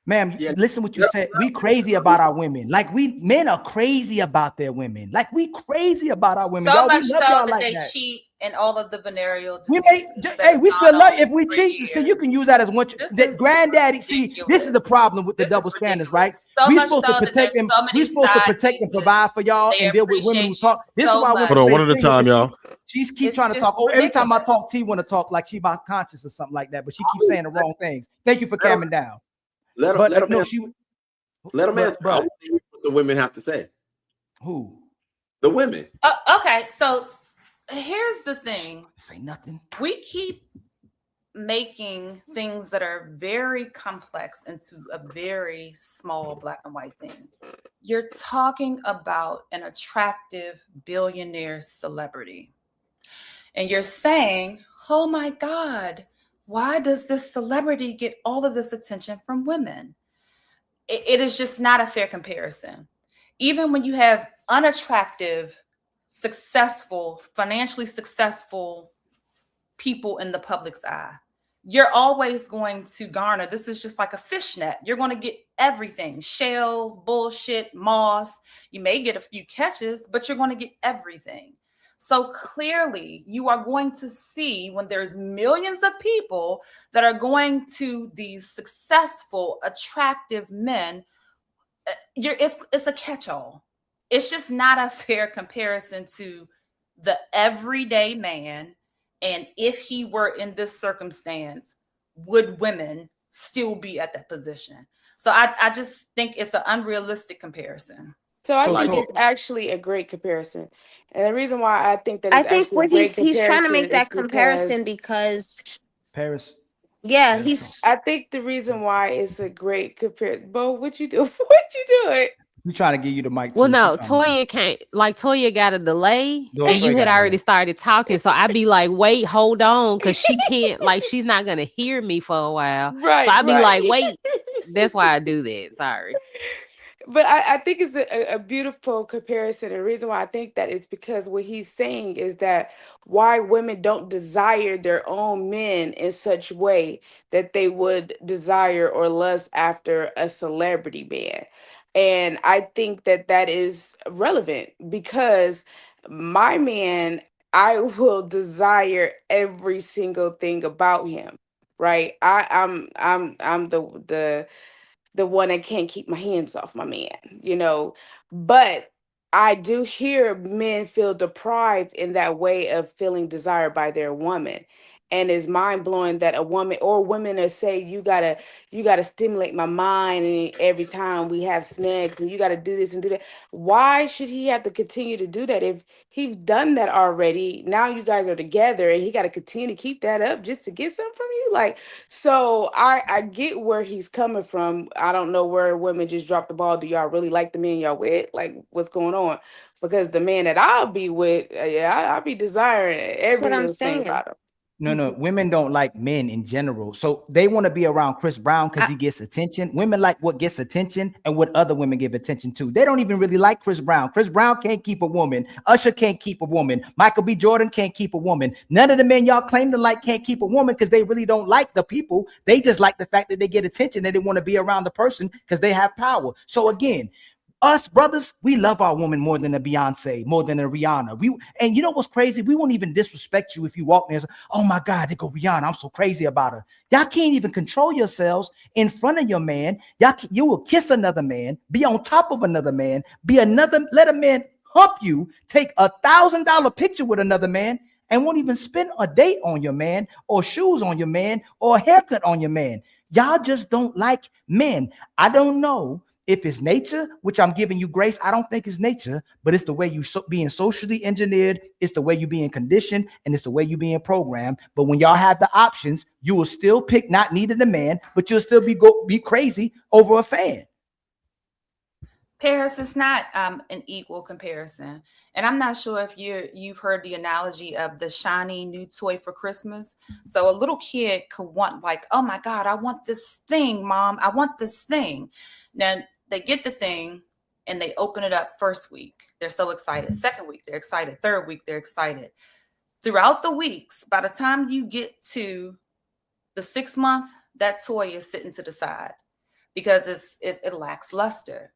N: Ma'am, listen what you said. We crazy about our women. Like men are crazy about their women. Like we crazy about our women.
P: So
N: Y'all,
P: much
N: we love
P: so
N: y'all
P: that
N: like
P: they
N: that.
P: cheat and all of the venereal
N: We
P: diseases.
N: may, hey, we still love if we cheat. See, you can use that as one. That granddaddy. See, this is the problem with the double standards, right?
P: So
N: We
P: much
N: supposed
P: so
N: to
P: that
N: protect
P: there's
N: them.
P: so many
N: We supposed to
P: side
N: protect and
P: pieces.
N: provide for y'all
P: They
N: and deal with women who
P: appreciate you
N: talk. This is
P: so
N: why
P: much.
N: women
I: Hold on,
N: say
I: one at a
N: single,
I: time,
N: but
I: y'all.
N: she's keep
P: It's
N: trying to talk.
P: just
N: Oh, every time I
P: ridiculous.
N: talk, T want to talk like she about conscious or something like that, but she keeps saying the wrong things. Thank you for calming down.
H: Let
N: But
H: him
N: no,
H: answer.
N: she.
H: Let him answer. I
N: Bro,
H: want to hear what the women have to say.
N: Who?
H: The women.
E: Okay, so here's the thing.
N: Say nothing.
E: We keep making things that are very complex into a very small black and white thing. You're talking about an attractive billionaire celebrity. And you're saying, oh my God, why does this celebrity get all of this attention from women? It is just not a fair comparison. Even when you have unattractive, successful, financially successful people in the public's eye, you're always going to garner. This is just like a fishnet. You're going to get everything: shells, bullshit, moss. You may get a few catches, but you're going to get everything. So clearly, you are going to see when there's millions of people that are going to these successful, attractive men, it's a catch-all. It's just not a fair comparison to the everyday man. And if he were in this circumstance, would women still be at that position? So I just think it's an unrealistic comparison.
R: So I think it's actually a great comparison. And the reason why I think that
G: I
R: it's
G: think
R: actually
G: what
R: a great
G: he's trying to make
R: is
G: that comparison because
N: Paris.
G: yeah, he's
R: I think the reason why it's a great comparison. Bo, what you do? What you doing?
N: We trying to give you the mic.
S: Well,
N: too.
S: no,
N: She trying to-
S: Toya can't. Like Toya got a delay,
N: No,
S: and you
N: Toya
S: had
N: got a
S: already
N: delay.
S: started talking. So I'd be like, "Wait, hold on," because she can't. Like, she's not gonna hear me for a while.
R: Right,
S: So I'd be
R: right.
S: like, "Wait." That's why I do that. Sorry.
R: But I think it's a beautiful comparison. The reason why I think that is because what he's saying is that why women don't desire their own men in such way that they would desire or lust after a celebrity man. And I think that that is relevant because my man, I will desire every single thing about him. Right? I'm the one that can't keep my hands off my man, you know. But I do hear men feel deprived in that way of feeling desired by their woman. And it's mind blowing that a woman or women that say you gotta stimulate my mind and every time we have snacks and you gotta do this and do that. Why should he have to continue to do that if he's done that already? Now you guys are together and he got to continue to keep that up just to get something from you. Like, so I get where he's coming from. I don't know where women just drop the ball. Do y'all really like the men y'all with? Like, what's going on? Because the man that I'll be with, I'll be desiring
G: that's what
R: every
G: I'm
R: little thing
G: saying.
R: about him.
N: No, women don't like men in general. So they want to be around Chris Brown because he gets attention. Women like what gets attention and what other women give attention to. They don't even really like Chris Brown. Chris Brown can't keep a woman. Usher can't keep a woman. Michael B. Jordan can't keep a woman. None of the men y'all claim to like can't keep a woman because they really don't like the people. They just like the fact that they get attention and they want to be around the person because they have power. So again, us brothers, we love our woman more than a Beyonce, more than a Rihanna. And you know what's crazy? We won't even disrespect you if you walk there and say, oh my God, they go Rihanna. I'm so crazy about her. Y'all can't even control yourselves in front of your man. You will kiss another man, be on top of another man, let a man hump you, take $1,000 picture with another man, and won't even spend a date on your man or shoes on your man or a haircut on your man. Y'all just don't like men. I don't know if it's nature, which I'm giving you grace. I don't think it's nature, but it's the way you being socially engineered. It's the way you being conditioned, and it's the way you being programmed. But when y'all have the options, you will still pick not needing a man, but you'll still be crazy over a fan.
E: Paris, is not an equal comparison. And I'm not sure if you've heard the analogy of the shiny new toy for Christmas. So a little kid could want like, oh my God, I want this thing, Mom. I want this thing. Now they get the thing and they open it up first week. They're so excited. Second week, they're excited. Third week, they're excited. Throughout the weeks, by the time you get to the 6th month, that toy is sitting to the side because it lacks luster.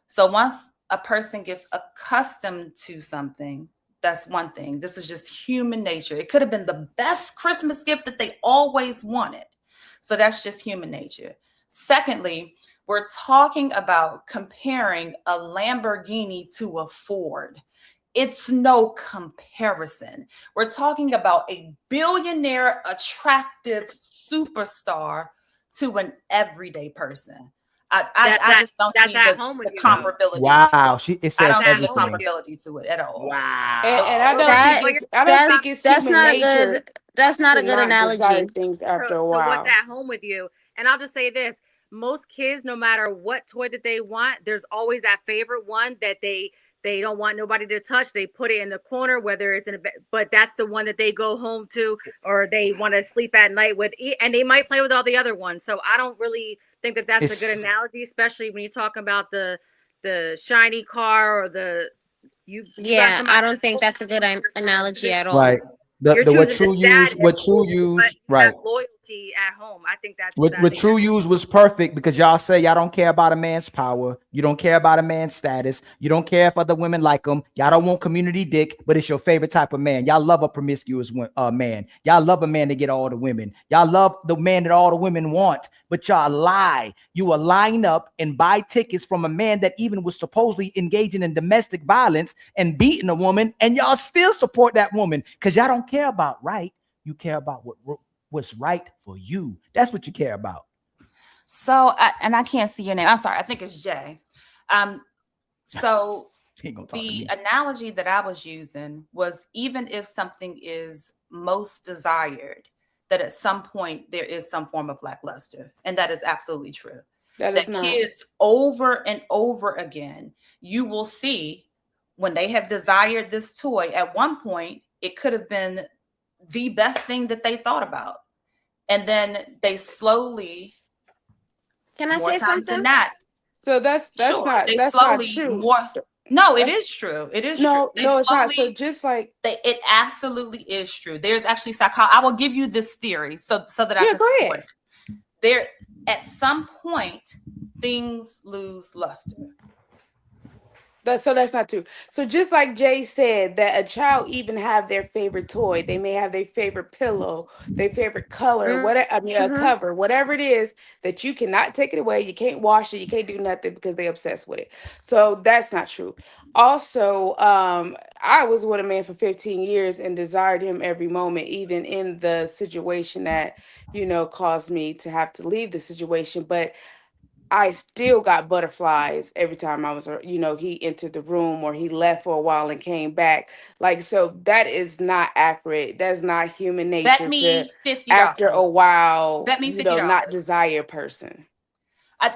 E: So once a person gets accustomed to something, that's one thing. This is just human nature. It could have been the best Christmas gift that they always wanted. So that's just human nature. Secondly, we're talking about comparing a Lamborghini to a Ford. It's no comparison. We're talking about a billionaire, attractive superstar to an everyday person.
P: I just don't see the comparability.
N: Wow, it says
P: I don't see the
N: everything.
P: comparability to it at all.
N: Wow.
R: And I don't think it's
G: that's
R: human
G: not a
R: nature.
G: good that's not a
R: to
G: good
R: not desire
G: analogy.
R: things after a
O: to
R: while.
O: what's at home with you. And I'll just say this: most kids, no matter what toy that they want, there's always that favorite one that they don't want nobody to touch. They put it in the corner, whether it's in a bed, but that's the one that they go home to, or they want to sleep at night with, and they might play with all the other ones. So I don't really think that that's a good analogy, especially when you talk about the shiny car or the
G: Yeah, I don't think that's a good analogy at all.
N: Right.
O: You're
N: The what
O: choosing
N: True use,
O: but you
N: right.
O: have loyalty at home. I think that's
N: What True use was perfect because y'all say y'all don't care about a man's power. You don't care about a man's status. You don't care if other women like him. Y'all don't want community dick, but it's your favorite type of man. Y'all love a promiscuous man. Y'all love a man to get all the women. Y'all love the man that all the women want, but y'all lie. You will line up and buy tickets from a man that even was supposedly engaging in domestic violence and beating a woman, and y'all still support that woman because y'all don't care about right. You care about what's right for you. That's what you care about.
P: So, I can't see your name. I'm sorry. I think it's Jay. So the analogy that I was using was, even if something is most desired, that at some point there is some form of lackluster. And that is absolutely true. That kids over and over again, you will see when they have desired this toy, at one point, it could have been the best thing that they thought about. And then they slowly,
G: can I say something?
P: Than not,
R: so that's
P: sure,
R: not true.
P: No, it is true. It is true.
R: No, it's not. So just like
P: it absolutely is true. There's actually psychology. I will give you this theory so that I can support it. There, at some point, things lose luster.
R: So that's not true. So just like Jay said, that a child even have their favorite toy, they may have their favorite pillow, their favorite color, whatever. I mean, a cover, whatever it is, that you cannot take it away. You can't wash it. You can't do nothing because they're obsessed with it. So that's not true. Also, I was with a man for 15 years and desired him every moment, even in the situation that, caused me to have to leave the situation. But I still got butterflies every time I was, he entered the room or he left for a while and came back. Like, so that is not accurate. That's not human nature.
P: Bet me $50.
R: After a while,
P: bet me $50.
R: Not desire a person.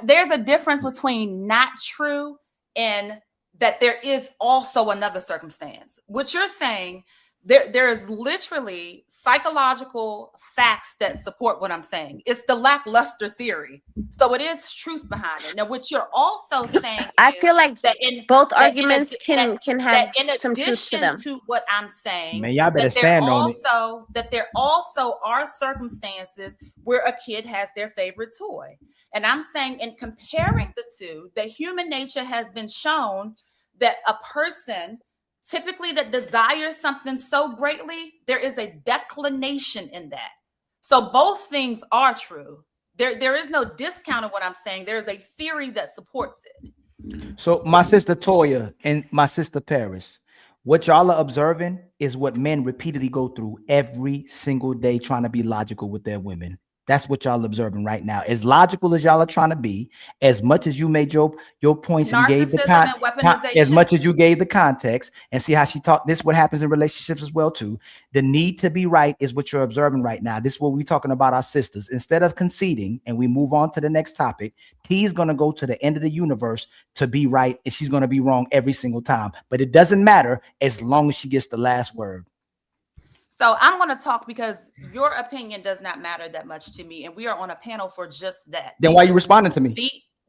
P: There's a difference between not true and that there is also another circumstance. What you're saying, there is literally psychological facts that support what I'm saying. It's the lackluster theory. So it is truth behind it. Now, what you're also saying,
G: I feel like
P: that
G: both arguments can have some truth to them.
P: To what I'm saying,
N: man, y'all better stand on it.
P: That there also are circumstances where a kid has their favorite toy. And I'm saying, in comparing the two, that human nature has been shown that a person typically that desires something so greatly, there is a declination in that. So both things are true. There is no discount of what I'm saying. There is a theory that supports it.
N: So my sister Toya and my sister Paris, what y'all are observing is what men repeatedly go through every single day, trying to be logical with their women. That's what y'all observing right now. As logical as y'all are trying to be, as much as you made your points and gave as much as you gave the context, and see how she talked. This is what happens in relationships as well too. The need to be right is what you're observing right now. This is what we're talking about our sisters. Instead of conceding and we move on to the next topic, T is going to go to the end of the universe to be right, and she's going to be wrong every single time. But it doesn't matter as long as she gets the last word.
P: So I'm going to talk because your opinion does not matter that much to me. And we are on a panel for just that.
N: Then why are you responding to me?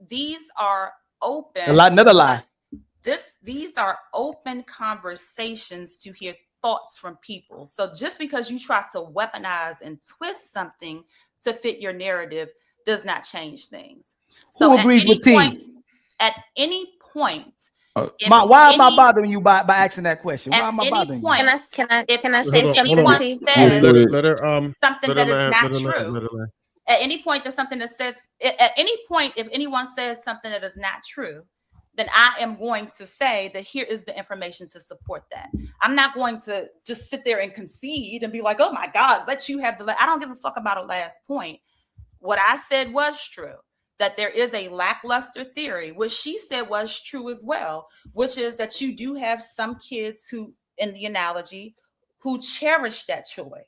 P: These are open.
N: Another lie.
P: These are open conversations to hear thoughts from people. So just because you try to weaponize and twist something to fit your narrative does not change things. So
N: who agrees with T?
P: At any point,
N: why am I bothering you by asking that question? Why am I bothering you?
G: Can I say something?
I: Let her
P: something that is not true. At any point, there's something that says. At any point, if anyone says something that is not true, then I am going to say that here is the information to support that. I'm not going to just sit there and concede and be like, "Oh my God, let you have the." I don't give a fuck about a last point. What I said was true. that there is a lackluster theory, which she said was true as well, which is that you do have some kids who, in the analogy, who cherish that joy.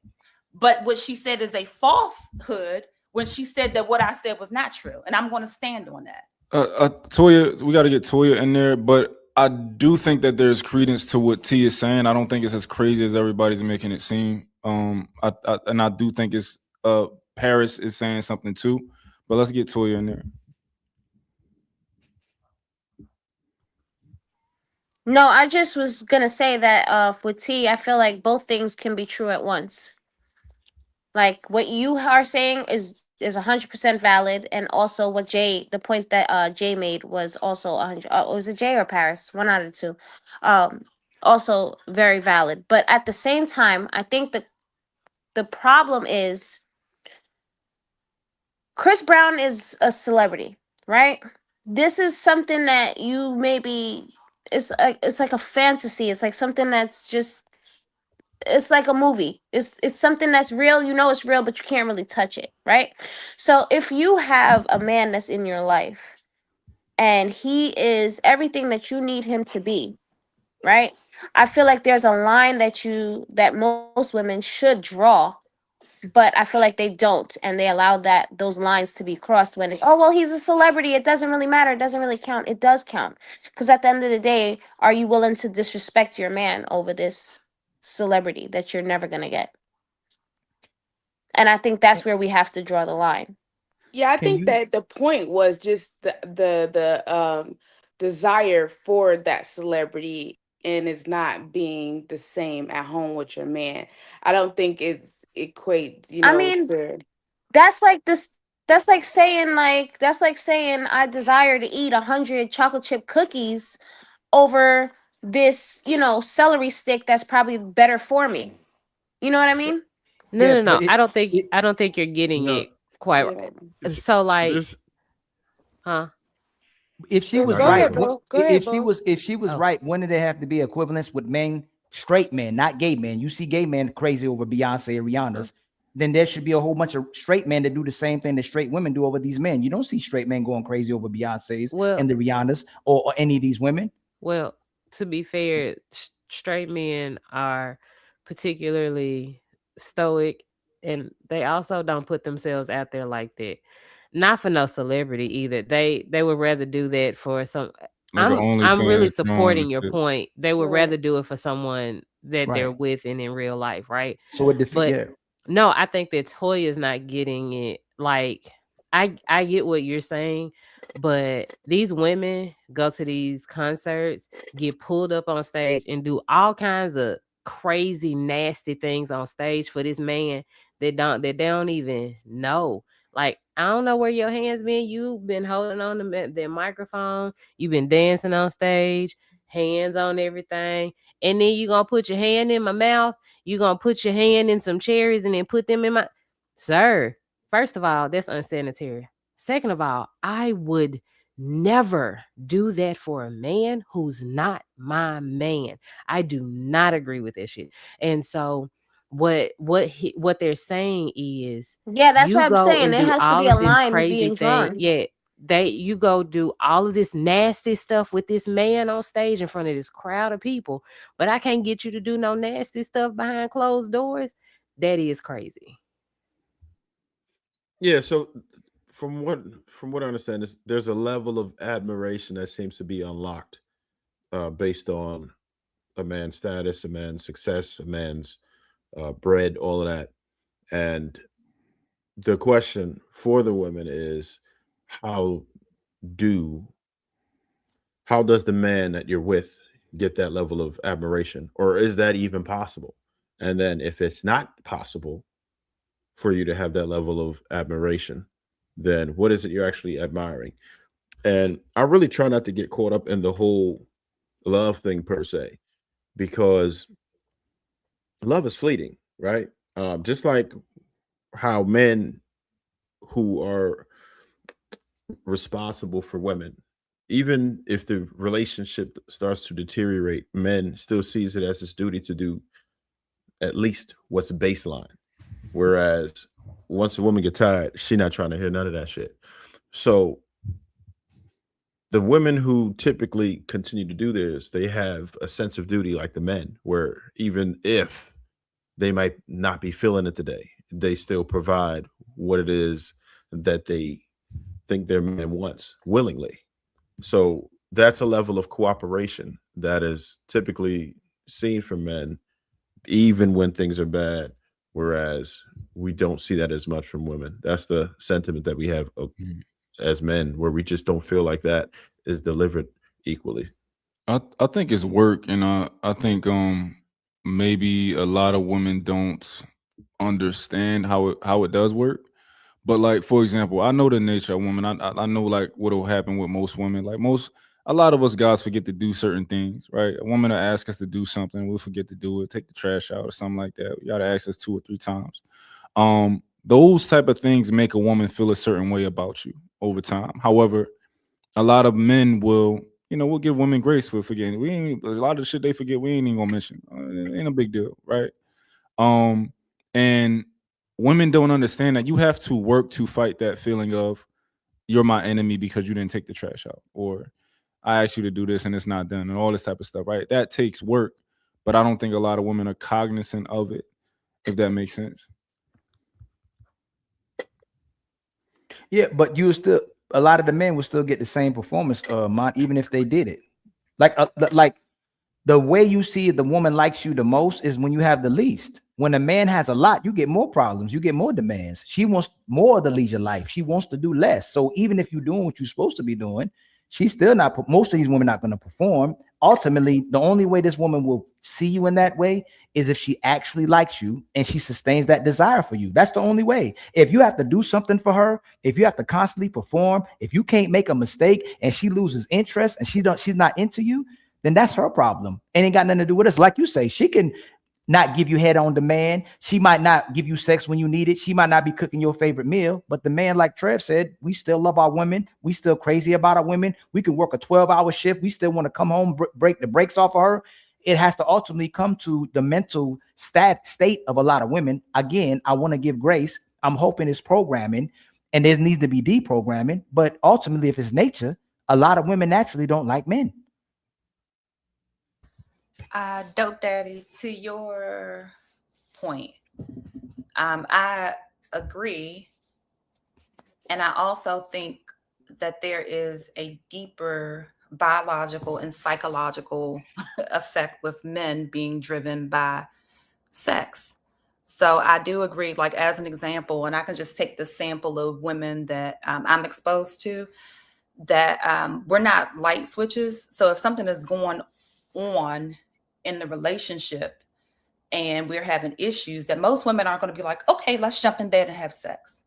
P: But what she said is a falsehood when she said that what I said was not true. And I'm going to stand on that.
M: Toya, we got to get Toya in there, but I do think that there's credence to what T is saying. I don't think it's as crazy as everybody's making it seem. And I do think it's Paris is saying something too. But let's get Toya in there.
G: No, I just was gonna say that with T, I feel like both things can be true at once. Like what you are saying is 100% valid, and also what Jay, the point that Jay made was also 100. Was it Jay or Paris? One out of the two. Also very valid. But at the same time, I think the problem is Chris Brown is a celebrity, right? This is something that you maybe it's like a fantasy. It's like something that's just it's like a movie. It's something that's real. You know it's real, but you can't really touch it, right? So if you have a man that's in your life and he is everything that you need him to be, right? I feel like there's a line that most women should draw, but I feel like they don't, and they allow those lines to be crossed when oh well, he's a celebrity, it doesn't really matter, it doesn't really count. It does count, because at the end of the day, are you willing to disrespect your man over this celebrity that you're never gonna get? And I think that's where we have to draw the line.
R: Yeah, I think that the point was just the desire for that celebrity, and it's not being the same at home with your man. I don't think it's equates,
G: I mean,
R: to
G: that's like this. That's like saying I desire to eat 100 chocolate chip cookies over this, celery stick that's probably better for me. You know what I mean?
S: No. I don't think you're getting it quite right. So like, huh?
N: If she was
R: Go
N: right,
R: ahead, bro. Go ahead,
N: if she was right, wouldn't it have to be equivalence with straight men, not gay men? You see gay men crazy over Beyonce and Rihanna's, then there should be a whole bunch of straight men that do the same thing that straight women do over these men. You don't see straight men going crazy over Beyonce's and the Rihanna's or any of these women.
S: Well, to be fair, straight men are particularly stoic, and they also don't put themselves out there like that. Not for no celebrity either. They would rather do that for some.
M: Like
S: I'm really
M: OnlyFans,
S: supporting
M: John,
S: your
M: shit.
S: point. They would rather do it for someone that they're
N: Right.
S: with and in real life, right?
N: So it
S: But
N: yeah.
S: no, I think that Toya's not getting it. Like, I get what you're saying, but these women go to these concerts, get pulled up on stage, and do all kinds of crazy, nasty things on stage for this man that they don't even know. Like, I don't know where your hands been. You've been holding on to the microphone. You've been dancing on stage, hands on everything. And then you gonna put your hand in my mouth. You gonna put your hand in some cherries and then put them in my... Sir, first of all, that's unsanitary. Second of all, I would never do that for a man who's not my man. I do not agree with this shit. And so what they're saying is,
G: Yeah, that's
S: you
G: what I'm
S: go
G: saying.
S: and
G: There
S: do
G: has to
S: all
G: be a
S: of this
G: line
S: crazy
G: being
S: thing.
G: drawn.
S: Yeah, you go do all of this nasty stuff with this man on stage in front of this crowd of people, but I can't get you to do no nasty stuff behind closed doors. That is crazy.
I: Yeah, so from what I understand, there's a level of admiration that seems to be unlocked based on a man's status, a man's success, a man's bread, all of that. And the question for the women is, how does the man that you're with get that level of admiration, or is that even possible? And then if it's not possible for you to have that level of admiration, then what is it you're actually admiring? And I really try not to get caught up in the whole love thing per se, because love is fleeting, right? Just like how men who are responsible for women, even if the relationship starts to deteriorate, men still sees it as his duty to do at least what's baseline. Whereas once a woman gets tired, she's not trying to hear none of that shit. So the women who typically continue to do this, they have a sense of duty like the men, where even if they might not be feeling it today, they still provide what it is that they think their man wants willingly. So that's a level of cooperation that is typically seen from men, even when things are bad, whereas we don't see that as much from women. That's the sentiment that we have as men, where we just don't feel like that is delivered equally.
M: I think it's work, and I think maybe a lot of women don't understand how it does work. But like, for example, I know the nature of women. I know like what will happen with most women. Like a lot of us guys forget to do certain things, right? A woman will ask us to do something, we'll forget to do it, take the trash out or something like that. You gotta ask us 2 or 3 times. Those type of things make a woman feel a certain way about you over time. However, a lot of men will, we'll give women grace for forgetting. A lot of the shit they forget, we ain't even gonna mention. It ain't a big deal, right? And women don't understand that you have to work to fight that feeling of you're my enemy because you didn't take the trash out, or I asked you to do this and it's not done, and all this type of stuff, right? That takes work, but I don't think a lot of women are cognizant of it, if that makes sense.
N: Yeah, but a lot of the men will still get the same performance, even if they did it. Like the way you see it, the woman likes you the most is when you have the least. When a man has a lot, you get more problems, you get more demands. She wants more of the leisure life. She wants to do less. So even if you're doing what you're supposed to be doing, she's still not. Most of these women not going to perform. Ultimately, the only way this woman will see you in that way is if she actually likes you and she sustains that desire for you. That's the only way. If you have to do something for her, if you have to constantly perform, if you can't make a mistake and she loses interest and she's not into you, then that's her problem. And ain't got nothing to do with us. Like you say, she can not give you head on demand. She might not give you sex when you need it. She might not be cooking your favorite meal. But the man, like Trev said, we still love our women. We still crazy about our women. We can work a 12-hour shift. We still want to come home, break the brakes off of her. It has to ultimately come to the mental state of a lot of women. Again, I want to give grace. I'm hoping it's programming, and there needs to be deprogramming. But ultimately, if it's nature, a lot of women naturally don't like men.
E: Dope Daddy, to your point, I agree. And I also think that there is a deeper biological and psychological effect with men being driven by sex. So I do agree, like as an example, and I can just take the sample of women that I'm exposed to, that we're not light switches. So if something is going on in the relationship and we're having issues, that most women aren't going to be like, okay, let's jump in bed and have sex.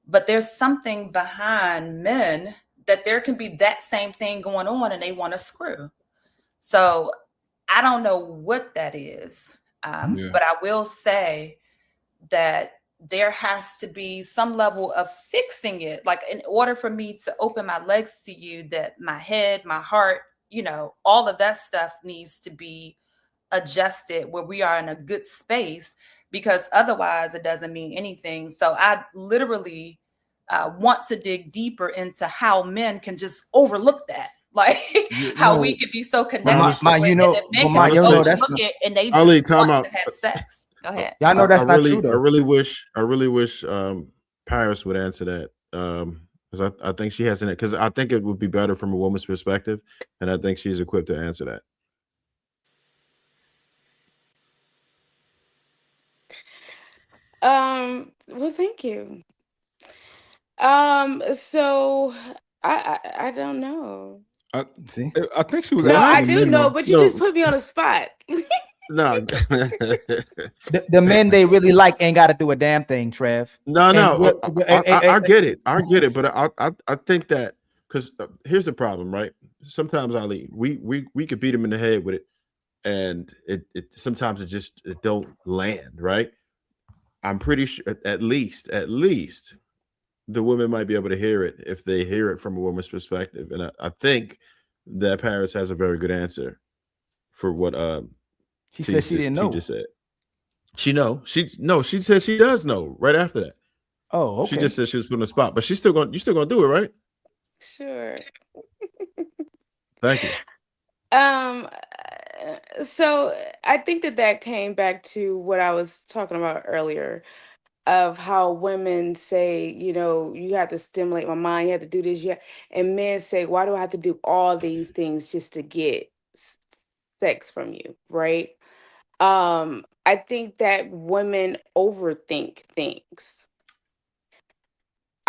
E: But there's something behind men that there can be that same thing going on and they want to screw. So I don't know what that is. But I will say that there has to be some level of fixing it. Like in order for me to open my legs to you, that my head, my heart, all of that stuff needs to be adjusted where we are in a good space, because otherwise it doesn't mean anything. So I literally want to dig deeper into how men can just overlook that. Like how we could be so connected to it, and then men can just overlook it and they just want to have sex. Go ahead.
N: Yeah, I know that's not true though.
I: I really wish Paris would answer that. Because I think she has an, because I think it would be better from a woman's perspective, and I think she's equipped to answer that.
R: Well, thank you. So I don't know.
M: I think she was
R: No, I
M: asking
R: do
M: men,
R: know,
M: though.
R: but you just put me on the spot.
I: No,
N: the men they really like ain't got to do a damn thing, Trev.
I: I get it. I get it, but I think that because here's the problem, right? Sometimes Ali, we could beat him in the head with it, and it sometimes it don't land, right? I'm pretty sure at least the women might be able to hear it if they hear it from a woman's perspective, and I think that Paris has a very good answer for what
N: she said she didn't know.
I: Just said she said she does know right after that.
N: Oh, okay.
I: She just said she was put in the spot, but you still gonna do it, right?
R: Sure.
I: Thank you.
R: So I think that came back to what I was talking about earlier of how women say, you know, you have to stimulate my mind, you have to do this, yeah, and men say, why do I have to do all these things just to get sex from you, right? I think that women overthink things.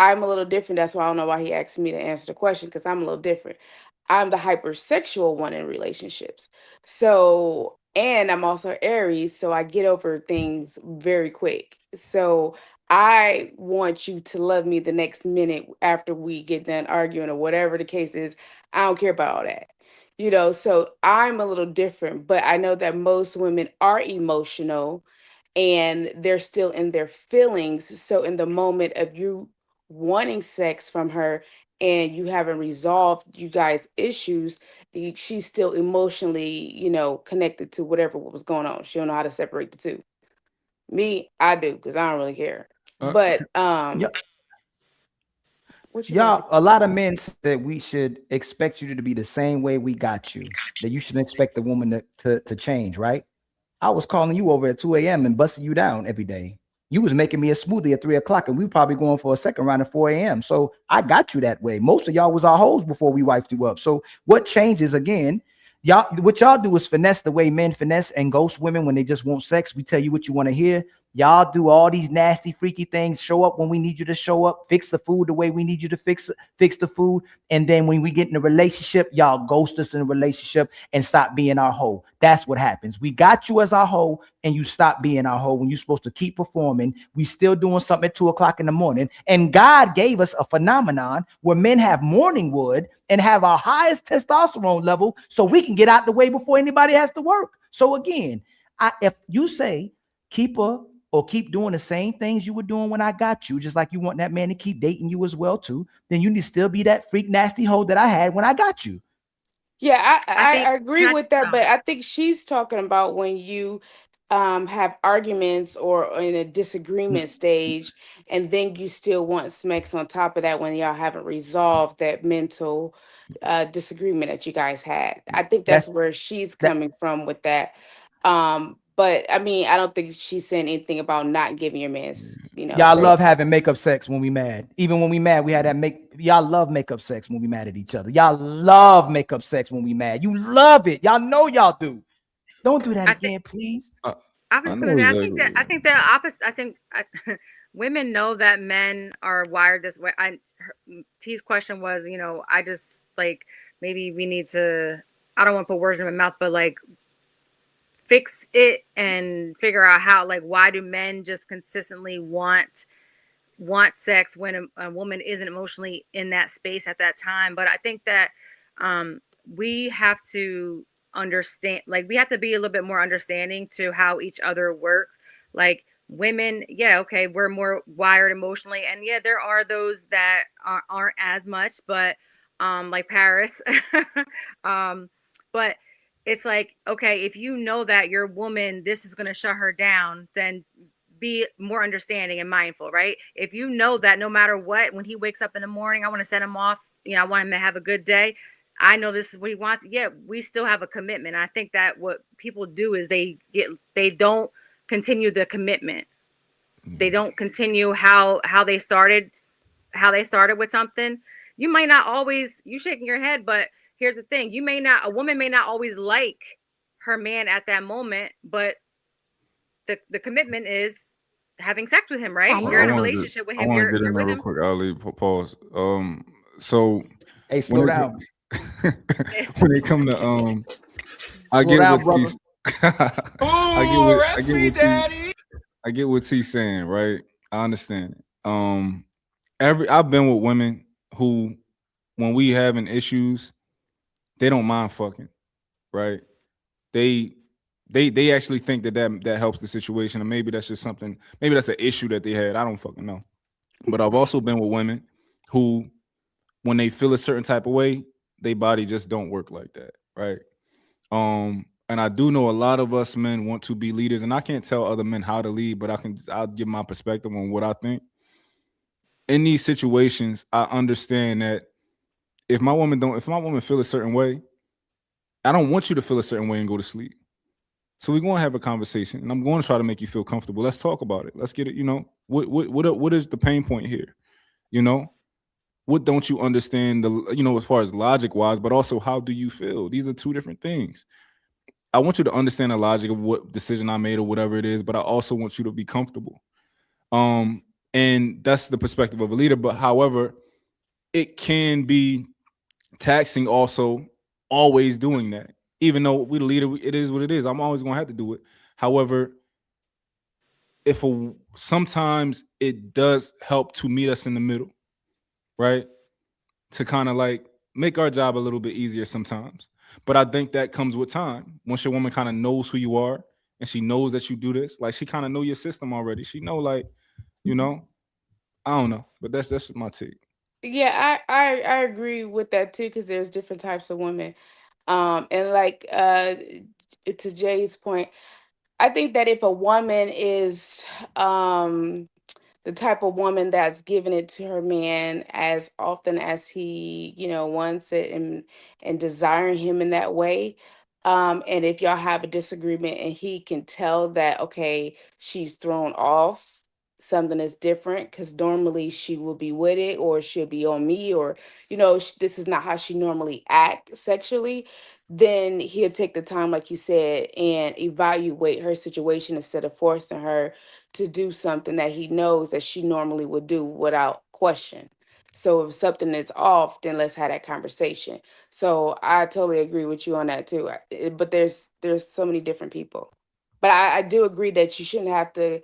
R: I'm a little different. That's why I don't know why he asked me to answer the question, because I'm a little different. I'm the hypersexual one in relationships. So, and I'm also Aries, so I get over things very quick. So I want you to love me the next minute after we get done arguing or whatever the case is. I don't care about all that. You know, so I'm a little different, but I know that most women are emotional and they're still in their feelings. So in the moment of you wanting sex from her and you haven't resolved you guys issues, she's still emotionally, you know, connected to whatever what was going on. She don't know how to separate the two. Me, I do, because I don't really care. But
N: Yeah.
R: what you got to
N: Y'all, a
R: say?
N: lot of men said we should expect you to be the same way we got you. That you shouldn't expect the woman to change, right? I was calling you over at 2 a.m. and busting you down every day. You was making me a smoothie at 3 o'clock, and we were probably going for a second round at 4 a.m. So I got you that way. Most of y'all was our hoes before we wiped you up. So what changes again? Y'all, what y'all do is finesse the way men finesse and ghost women when they just want sex. We tell you what you want to hear. Y'all do all these nasty, freaky things. Show up when we need you to show up. Fix the food the way we need you to fix the food. And then when we get in a relationship, y'all ghost us in a relationship and stop being our hoe. That's what happens. We got you as our hoe, and you stop being our hoe when you're supposed to keep performing. We still doing something at 2 o'clock in the morning. And God gave us a phenomenon where men have morning wood and have our highest testosterone level so we can get out the way before anybody has to work. So again, if you say keep her or keep doing the same things you were doing when I got you, just like you want that man to keep dating you as well too, then you need to still be that freak nasty hoe that I had when I got you.
R: Yeah,
O: I think
R: I agree with that, but I think she's talking about when you have arguments or in a disagreement stage, and then you still want smacks on top of that when y'all haven't resolved that mental disagreement that you guys had. I think that's where she's coming from with that. But I mean, I don't think she's saying anything about not giving your man, you know,
N: Y'all love
R: sex.
N: having makeup sex when we mad. Even when we mad, we had that y'all love makeup sex when we mad at each other. Y'all love makeup sex when we mad. You love it. Y'all know y'all do. Don't do that again, please.
O: I was gonna say, I think the opposite. I think women know that men are wired this way. T's question was, you know, I just like maybe we need to. I don't want to put words in my mouth, but like fix it and figure out how. Like, why do men just consistently want sex when a woman isn't emotionally in that space at that time? But I think that we have to understand, like we have to be a little bit more understanding to how each other work. Like women, yeah, okay, we're more wired emotionally, and yeah, there are those that aren't as much, but like Paris. But it's like, okay, if you know that your woman, this is going to shut her down, then be more understanding and mindful, right? If you know that no matter what, when he wakes up in the morning, I want to send him off, you know, I want him to have a good day. I know this is what he wants. Yeah, we still have a commitment. I think that what people do is they don't continue the commitment. They don't continue how they started with something. You might not always, you shaking your head, but here's the thing. A woman may not always like her man at that moment, but the commitment is having sex with him, right? You're in a relationship with him.
M: I want to get
O: You're
M: in there
O: with
M: real
O: him.
M: quick. Ali, pause. So
N: hey, slow down.
M: When they come to I
N: Slow
M: get
N: down,
M: what
N: brother.
M: T's I get what T's saying, right? I understand it. I've been with women who, when we having issues, they don't mind fucking, right? They actually think that helps the situation, and maybe that's just something. Maybe that's an issue that they had. I don't fucking know. But I've also been with women who, when they feel a certain type of way, their body just don't work like that, right? And I do know a lot of us men want to be leaders, and I can't tell other men how to lead, but I'll give my perspective on what I think. in these situations, I understand that if my woman feel a certain way, I don't want you to feel a certain way and go to sleep. So we're going to have a conversation, and I'm going to try to make you feel comfortable. Let's talk about it. Let's get it. What is the pain point here? What don't you understand, as far as logic wise, but also how do you feel? These are two different things. I want you to understand the logic of what decision I made or whatever it is, but I also want you to be comfortable. And that's the perspective of a leader. But however, it can be taxing also always doing that. Even though we the leader, it is what it is. I'm always going to have to do it. However, sometimes it does help to meet us in the middle, right? To kind of like make our job a little bit easier sometimes. But I think that comes with time. Once your woman kind of knows who you are and she knows that you do this, like she kind of know your system already. She know, like, I don't know, but that's my take.
R: Yeah, I agree with that too, because there's different types of women. And like to Jay's point, I think that if a woman is the type of woman that's giving it to her man as often as he, wants it and desiring him in that way. And if y'all have a disagreement and he can tell that, okay, she's thrown off, something is different, because normally she will be with it, or she'll be on me, or, this is not how she normally act sexually, then he'll take the time, like you said, and evaluate her situation instead of forcing her to do something that he knows that she normally would do without question. So if something is off, then let's have that conversation. So I totally agree with you on that too. But there's so many different people. But I do agree that you shouldn't have to.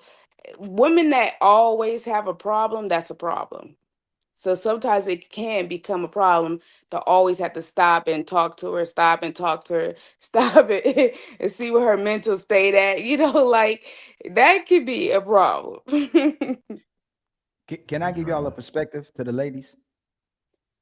R: Women that always have a problem, that's a problem. So sometimes it can become a problem to always have to stop and talk to her, stop and talk to her, stop it and see where her mental state at. Like that could be a problem.
N: Can I give y'all a perspective to the ladies?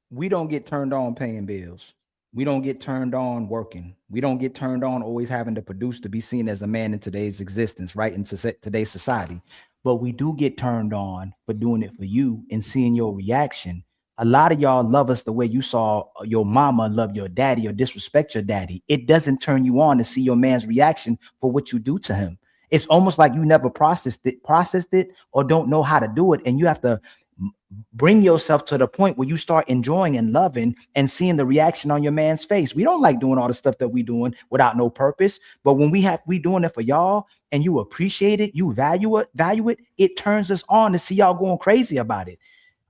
N: We don't get turned on paying bills. We don't get turned on working. We don't get turned on always having to produce to be seen as a man in today's existence, right? In today's society. But we do get turned on for doing it for you and seeing your reaction. A lot of y'all love us the way you saw your mama love your daddy or disrespect your daddy. It doesn't turn you on to see your man's reaction for what you do to him. It's almost like you never processed it or don't know how to do it. And you have to bring yourself to the point where you start enjoying and loving and seeing the reaction on your man's face. We don't like doing all the stuff that we doing without no purpose. But when we doing it for y'all and you appreciate it, you value it, it turns us on to see y'all going crazy about it.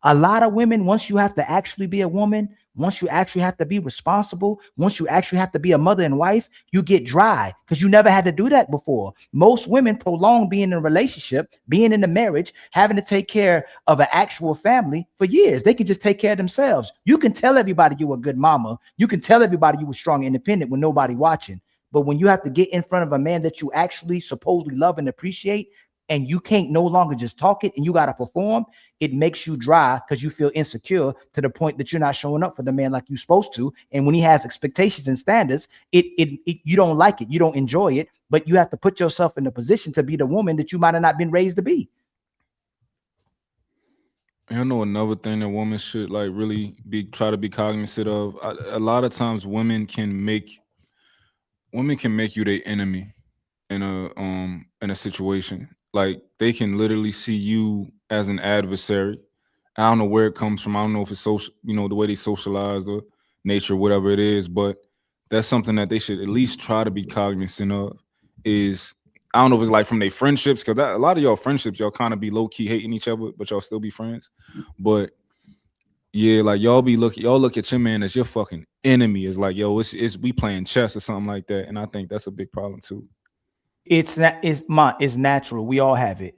N: A lot of women, once you have to actually be a woman, once you actually have to be responsible, once you actually have to be a mother and wife, you get dry because you never had to do that before. Most women prolong being in a relationship, being in a marriage, having to take care of an actual family for years. They can just take care of themselves. You can tell everybody you a good mama. You can tell everybody you were strong and independent when nobody watching. But when you have to get in front of a man that you actually supposedly love and appreciate, and you can't no longer just talk it and you got to perform, it makes you dry because you feel insecure to the point that you're not showing up for the man like you're supposed to. And when he has expectations and standards, you don't like it. You don't enjoy it, but you have to put yourself in a position to be the woman that you might have not been raised to be.
M: I know another thing that women should like really try to be cognizant of. A lot of times women can make you their enemy in a situation. Like they can literally see you as an adversary. I don't know where it comes from. I don't know if it's social, the way they socialize or nature, whatever it is, but that's something that they should at least try to be cognizant of. Is I don't know if it's like from their friendships, because a lot of y'all friendships, y'all kind of be low-key hating each other, but y'all still be friends. But yeah, like y'all look at your man as your fucking enemy. It's like, yo, it's we playing chess or something like that. And I think that's a big problem too.
N: It's natural. We all have it.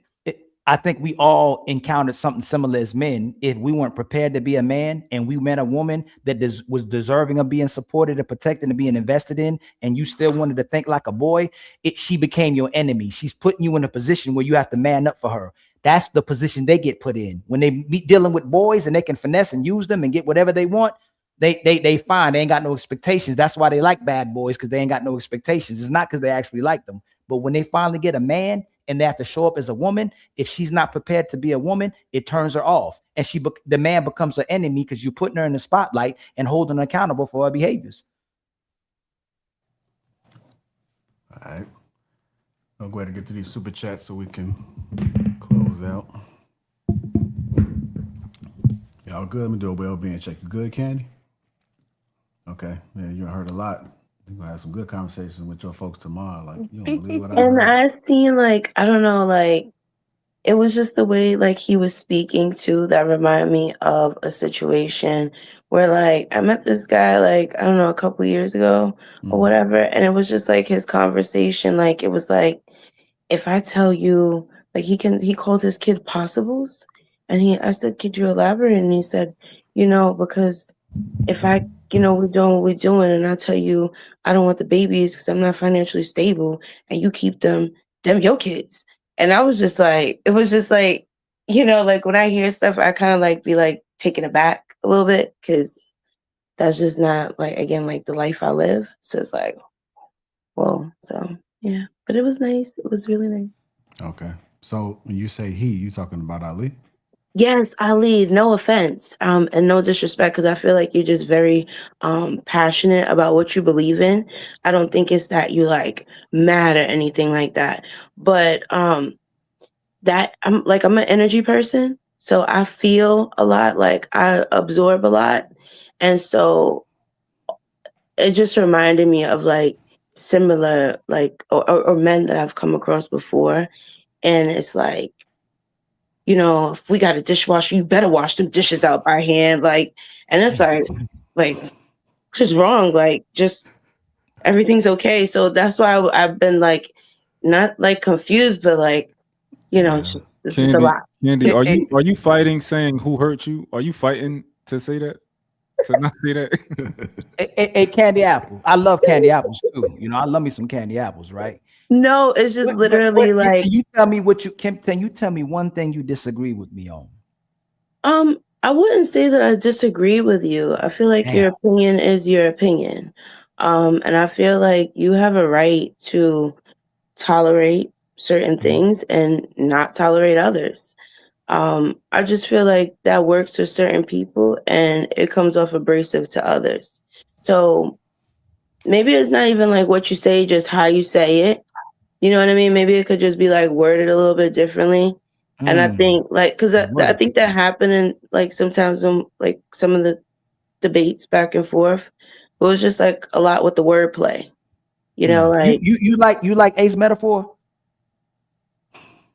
N: I think we all encountered something similar as men. If we weren't prepared to be a man and we met a woman that was deserving of being supported and protected and being invested in, and you still wanted to think like a boy, she became your enemy. She's putting you in a position where you have to man up for her. That's the position they get put in. When they be dealing with boys and they can finesse and use them and get whatever they want, they find they ain't got no expectations. That's why they like bad boys, because they ain't got no expectations. It's not because they actually like them. But when they finally get a man and they have to show up as a woman. If she's not prepared to be a woman, it turns her off, and the man becomes her enemy because you're putting her in the spotlight and holding her accountable for her behaviors.
A: All right. I'll go ahead and get to these super chats so we can close out. Y'all good? Let me do a well-being check. You good, Candy? Okay. Yeah, you heard a lot. You're gonna have some good conversations with your folks tomorrow. Like, you don't believe what I
F: And
A: heard.
F: I seen, like, I don't know, like, it was just the way, like, he was speaking too that reminded me of a situation where, like, I met this guy, like, I don't know, a couple years ago or whatever, and it was just like his conversation, like, it was like, if I tell you, like, he called his kid possibles, and I said, could you elaborate? And he said, because if we're doing what we're doing, and I tell you I don't want the babies because I'm not financially stable, and you keep them your kids. And I was just like, it was just like, like when I hear stuff, I kind of like be like taken aback a little bit because that's just not like, again, like the life I live. So it's like, whoa. So yeah, but it was nice. It was really nice.
A: Okay. So when you say he, you talking about Ali?
F: Yes, Ali, no offense, and no disrespect, because I feel like you're just very passionate about what you believe in. I don't think it's that you like mad or anything like that. But that I'm an energy person, so I feel a lot, like I absorb a lot. And so it just reminded me of like similar like or men that I've come across before. And it's like, if we got a dishwasher, you better wash them dishes out by hand. Like, and it's like, just wrong. Like, just everything's okay. So that's why I've been like, not like confused, but like, it's just a lot.
M: Candy, are you fighting saying who hurt you? Are you fighting to say that? To not say that?
N: A candy apple. I love candy apples too. I love me some candy apples, right?
F: No, it's just literally like.
N: Can you tell me can you tell me one thing you disagree with me on?
F: I wouldn't say that I disagree with you. I feel like your opinion is your opinion. And I feel like you have a right to tolerate certain things and not tolerate others. I just feel like that works for certain people and it comes off abrasive to others. So maybe it's not even like what you say, just how you say it. You know what I mean? Maybe it could just be like worded a little bit differently. And I think like, cause I think that happened in like sometimes when like some of the debates back and forth, it was just like a lot with the wordplay, like.
N: You like Ace Metaphor?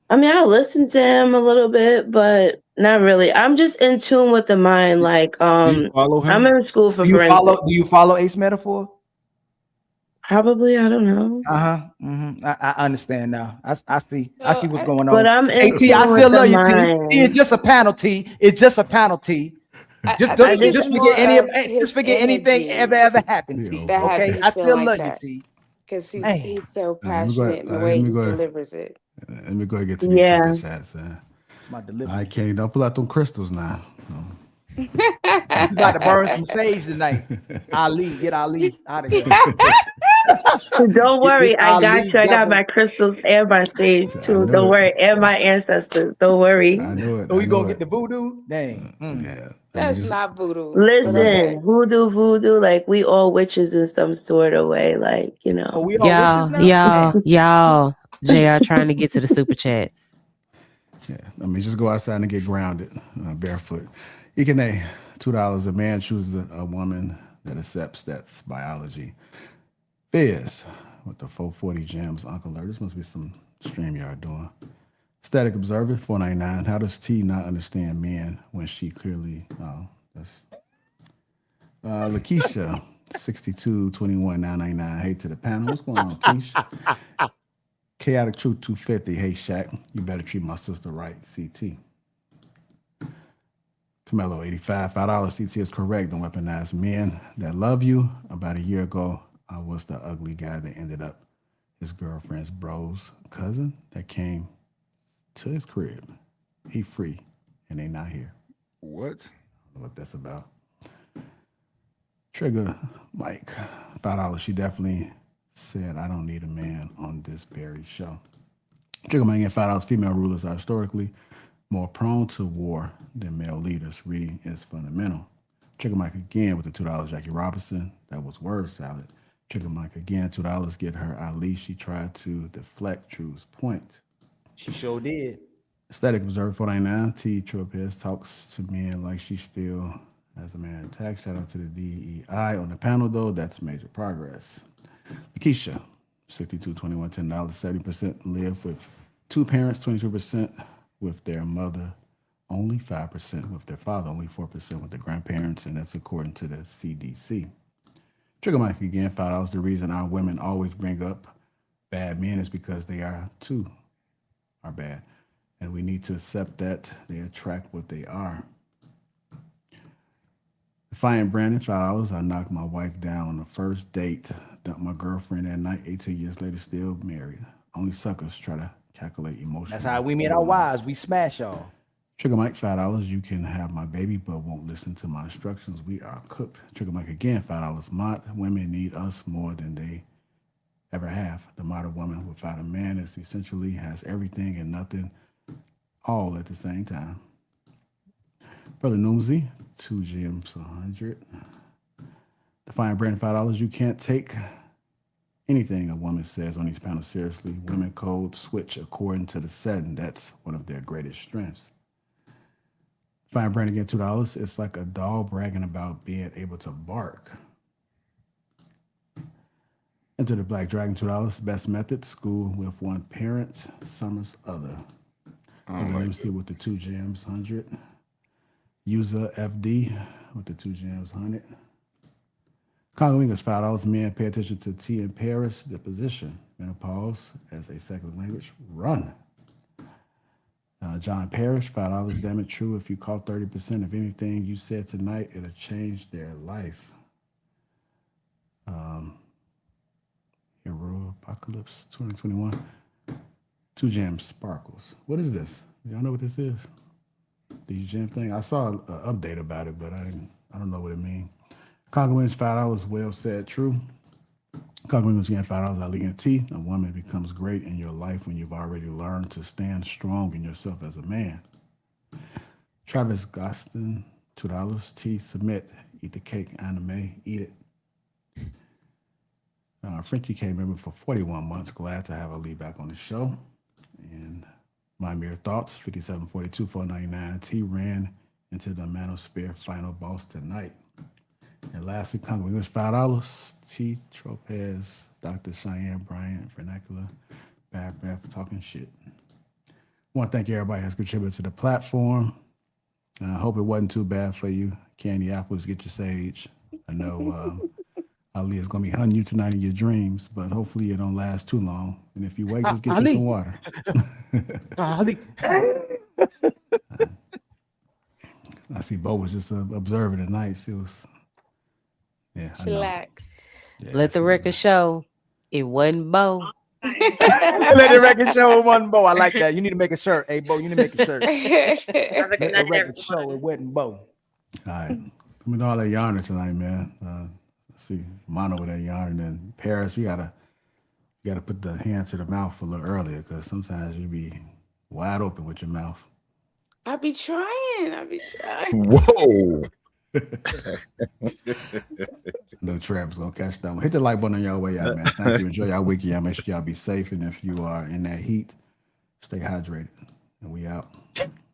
F: I mean, I listened to him a little bit, but not really. I'm just in tune with the mind. Like,
M: Do you follow him?
F: I'm in school for
N: Do
F: forensics.
N: you follow Ace Metaphor?
F: Probably, I don't know.
N: I understand now. I see what's going on.
F: But I'm in
N: T, I
F: tune
N: still
F: with
N: love
F: the
N: you, T.
F: mind.
N: T, it's just a panel, T. It's just a panel, T. Just forget anything ever happened, T.
R: That have
N: Okay,
R: you
N: I still
R: feeling
N: love
R: like
N: you,
R: that.
N: T.
R: Because
N: Man.
R: he's so
A: Let me go ahead-
R: passionate in the
A: let
R: way
A: me
R: he
A: go ahead.
R: delivers it.
A: Let me go ahead and get to these
F: Yeah.
A: super chats, man.
N: It's my delivery.
A: I can't. Don't pull out them crystals now.
N: You got to burn some sage tonight. Ali, get Ali out of here.
F: Don't worry,
N: This
F: I got
N: Ali
F: you. I got
N: devil.
F: my crystals and my sage too.
A: knew
F: Don't
A: it.
F: worry, and my ancestors. Don't worry.
A: I knew it.
N: So
A: I
N: we
A: knew
N: gonna
A: it.
N: get the voodoo? Dang.
A: Yeah.
R: That's not voodoo.
F: Listen, voodoo, like we all witches in some sort of way, like,
N: Oh, we all witches now?
S: Y'all, JR trying to get to the super chats.
A: Yeah. I mean, just go outside and get grounded, barefoot. Ikene, $2. A man chooses a woman that accepts that's biology. Fizz with the 440 gems. Uncle Larry, this must be some StreamYard doing. Static Observer, $4.99. How does T not understand men when she clearly? Oh, that's Lakeisha, 6221 $9.99. Hey to the panel. What's going on, Keish? Chaotic Truth 250. Hey Shaq, you better treat my sister right. CT. Camelo 85. $5 CT is correct. Don't weaponize men that love you. About a year ago, I was the ugly guy that ended up his girlfriend's bro's cousin that came to his crib. He free and they not here.
M: What?
A: I don't know what that's about. Trigger Mike, $5. She definitely said I don't need a man on this very show. Trigger might get $5. Female rulers are historically more prone to war than male leaders. Reading is fundamental. Trigger Mike again with the $2. Jackie Robinson. That was word salad. Trigger Mike again, $2. Get her Ali. She tried to deflect True's point.
N: She sure did.
A: Static Observer 499. T. Tropez talks to men like she still has a man intact. Shout out to the DEI on the panel, though. That's major progress. Lakeisha, 6221, $10. 70% live with two parents, 22% with their mother, only 5% with their father, only 4% with their grandparents, and that's according to the CDC. Trigger Mike again, $5. The reason our women always bring up bad men is because they are bad. And we need to accept that they attract what they are. Defiant Brandon, $5. I knocked my wife down on the first date, dumped my girlfriend that night, 18 years later, still married. Only suckers try to calculate emotions.
N: That's how we meet our wives. We smash y'all.
A: Trigger Mike, $5. You can have my baby, but won't listen to my instructions. We are cooked. Trigger Mike again, $5. Mod, women need us more than they ever have. The modern woman without a man is essentially has everything and nothing all at the same time. Brother Noomsy, 2 gems, 100. Defiant Brandon, $5. You can't take anything a woman says on these panels seriously. Women code switch according to the setting. That's one of their greatest strengths. Defiant Brandon again, $2. It's like a dog bragging about being able to bark. Enter the Black Dragon, $2. Best method, school with one parent, summers other. Let me see with the 2 gems, 100. User FD with the 2 gems, 100. Congo English, $5. Men pay attention to T in Paris, the position. Menopause as a second language, run. John Parrish, $5. Damn it, true. If you caught 30% of anything you said tonight, it'll change their life. Hero Apocalypse 2021. 2 gems, sparkles. What is this? Y'all know what this is? These gem thing. I saw an update about it, but I don't know what it means. Congo English, $5. Well said, true. Congo English again, $5. Ali and T. A woman becomes great in your life when you've already learned to stand strong in yourself as a man. Travis Gostin, $2. T. Submit. Eat the cake. Anime. Eat it. Frenchie came in for 41 months. Glad to have Ali back on the show. And my mere thoughts, 5742, 499. T ran into the Manosphere final boss tonight. And lastly, Congo English, $5. T Tropez, Dr. Cheyenne Bryant, Vernacular, Bad Breath, talking shit. I want to thank everybody who has contributed to the platform. I hope it wasn't too bad for you. Candy apples, get your sage. I know Ali is going to be hunting you tonight in your dreams, but hopefully it don't last too long. And if you wait, just get you some water.
N: Ali.
A: I see Bo was just observing tonight. She was,
R: Relaxed.
S: Yeah, let the record show it wasn't Bo.
N: Let the record show it wasn't Bo. I like that. You need to make a shirt. Hey, Bo, you need to make a shirt. Let the record show it wasn't Bo.
A: All right. I'm with all that yarning tonight, man. Let's see, Mono with that yarn, and Paris, you gotta put the hand to the mouth a little earlier, because sometimes you be wide open with your mouth.
R: I be trying.
T: Whoa.
A: No Travis gonna catch that one. Hit the like button on y'all way out, man. Thank you. Enjoy y'all weekend. Y'all make sure y'all be safe, and if you are in that heat, stay hydrated. And we out.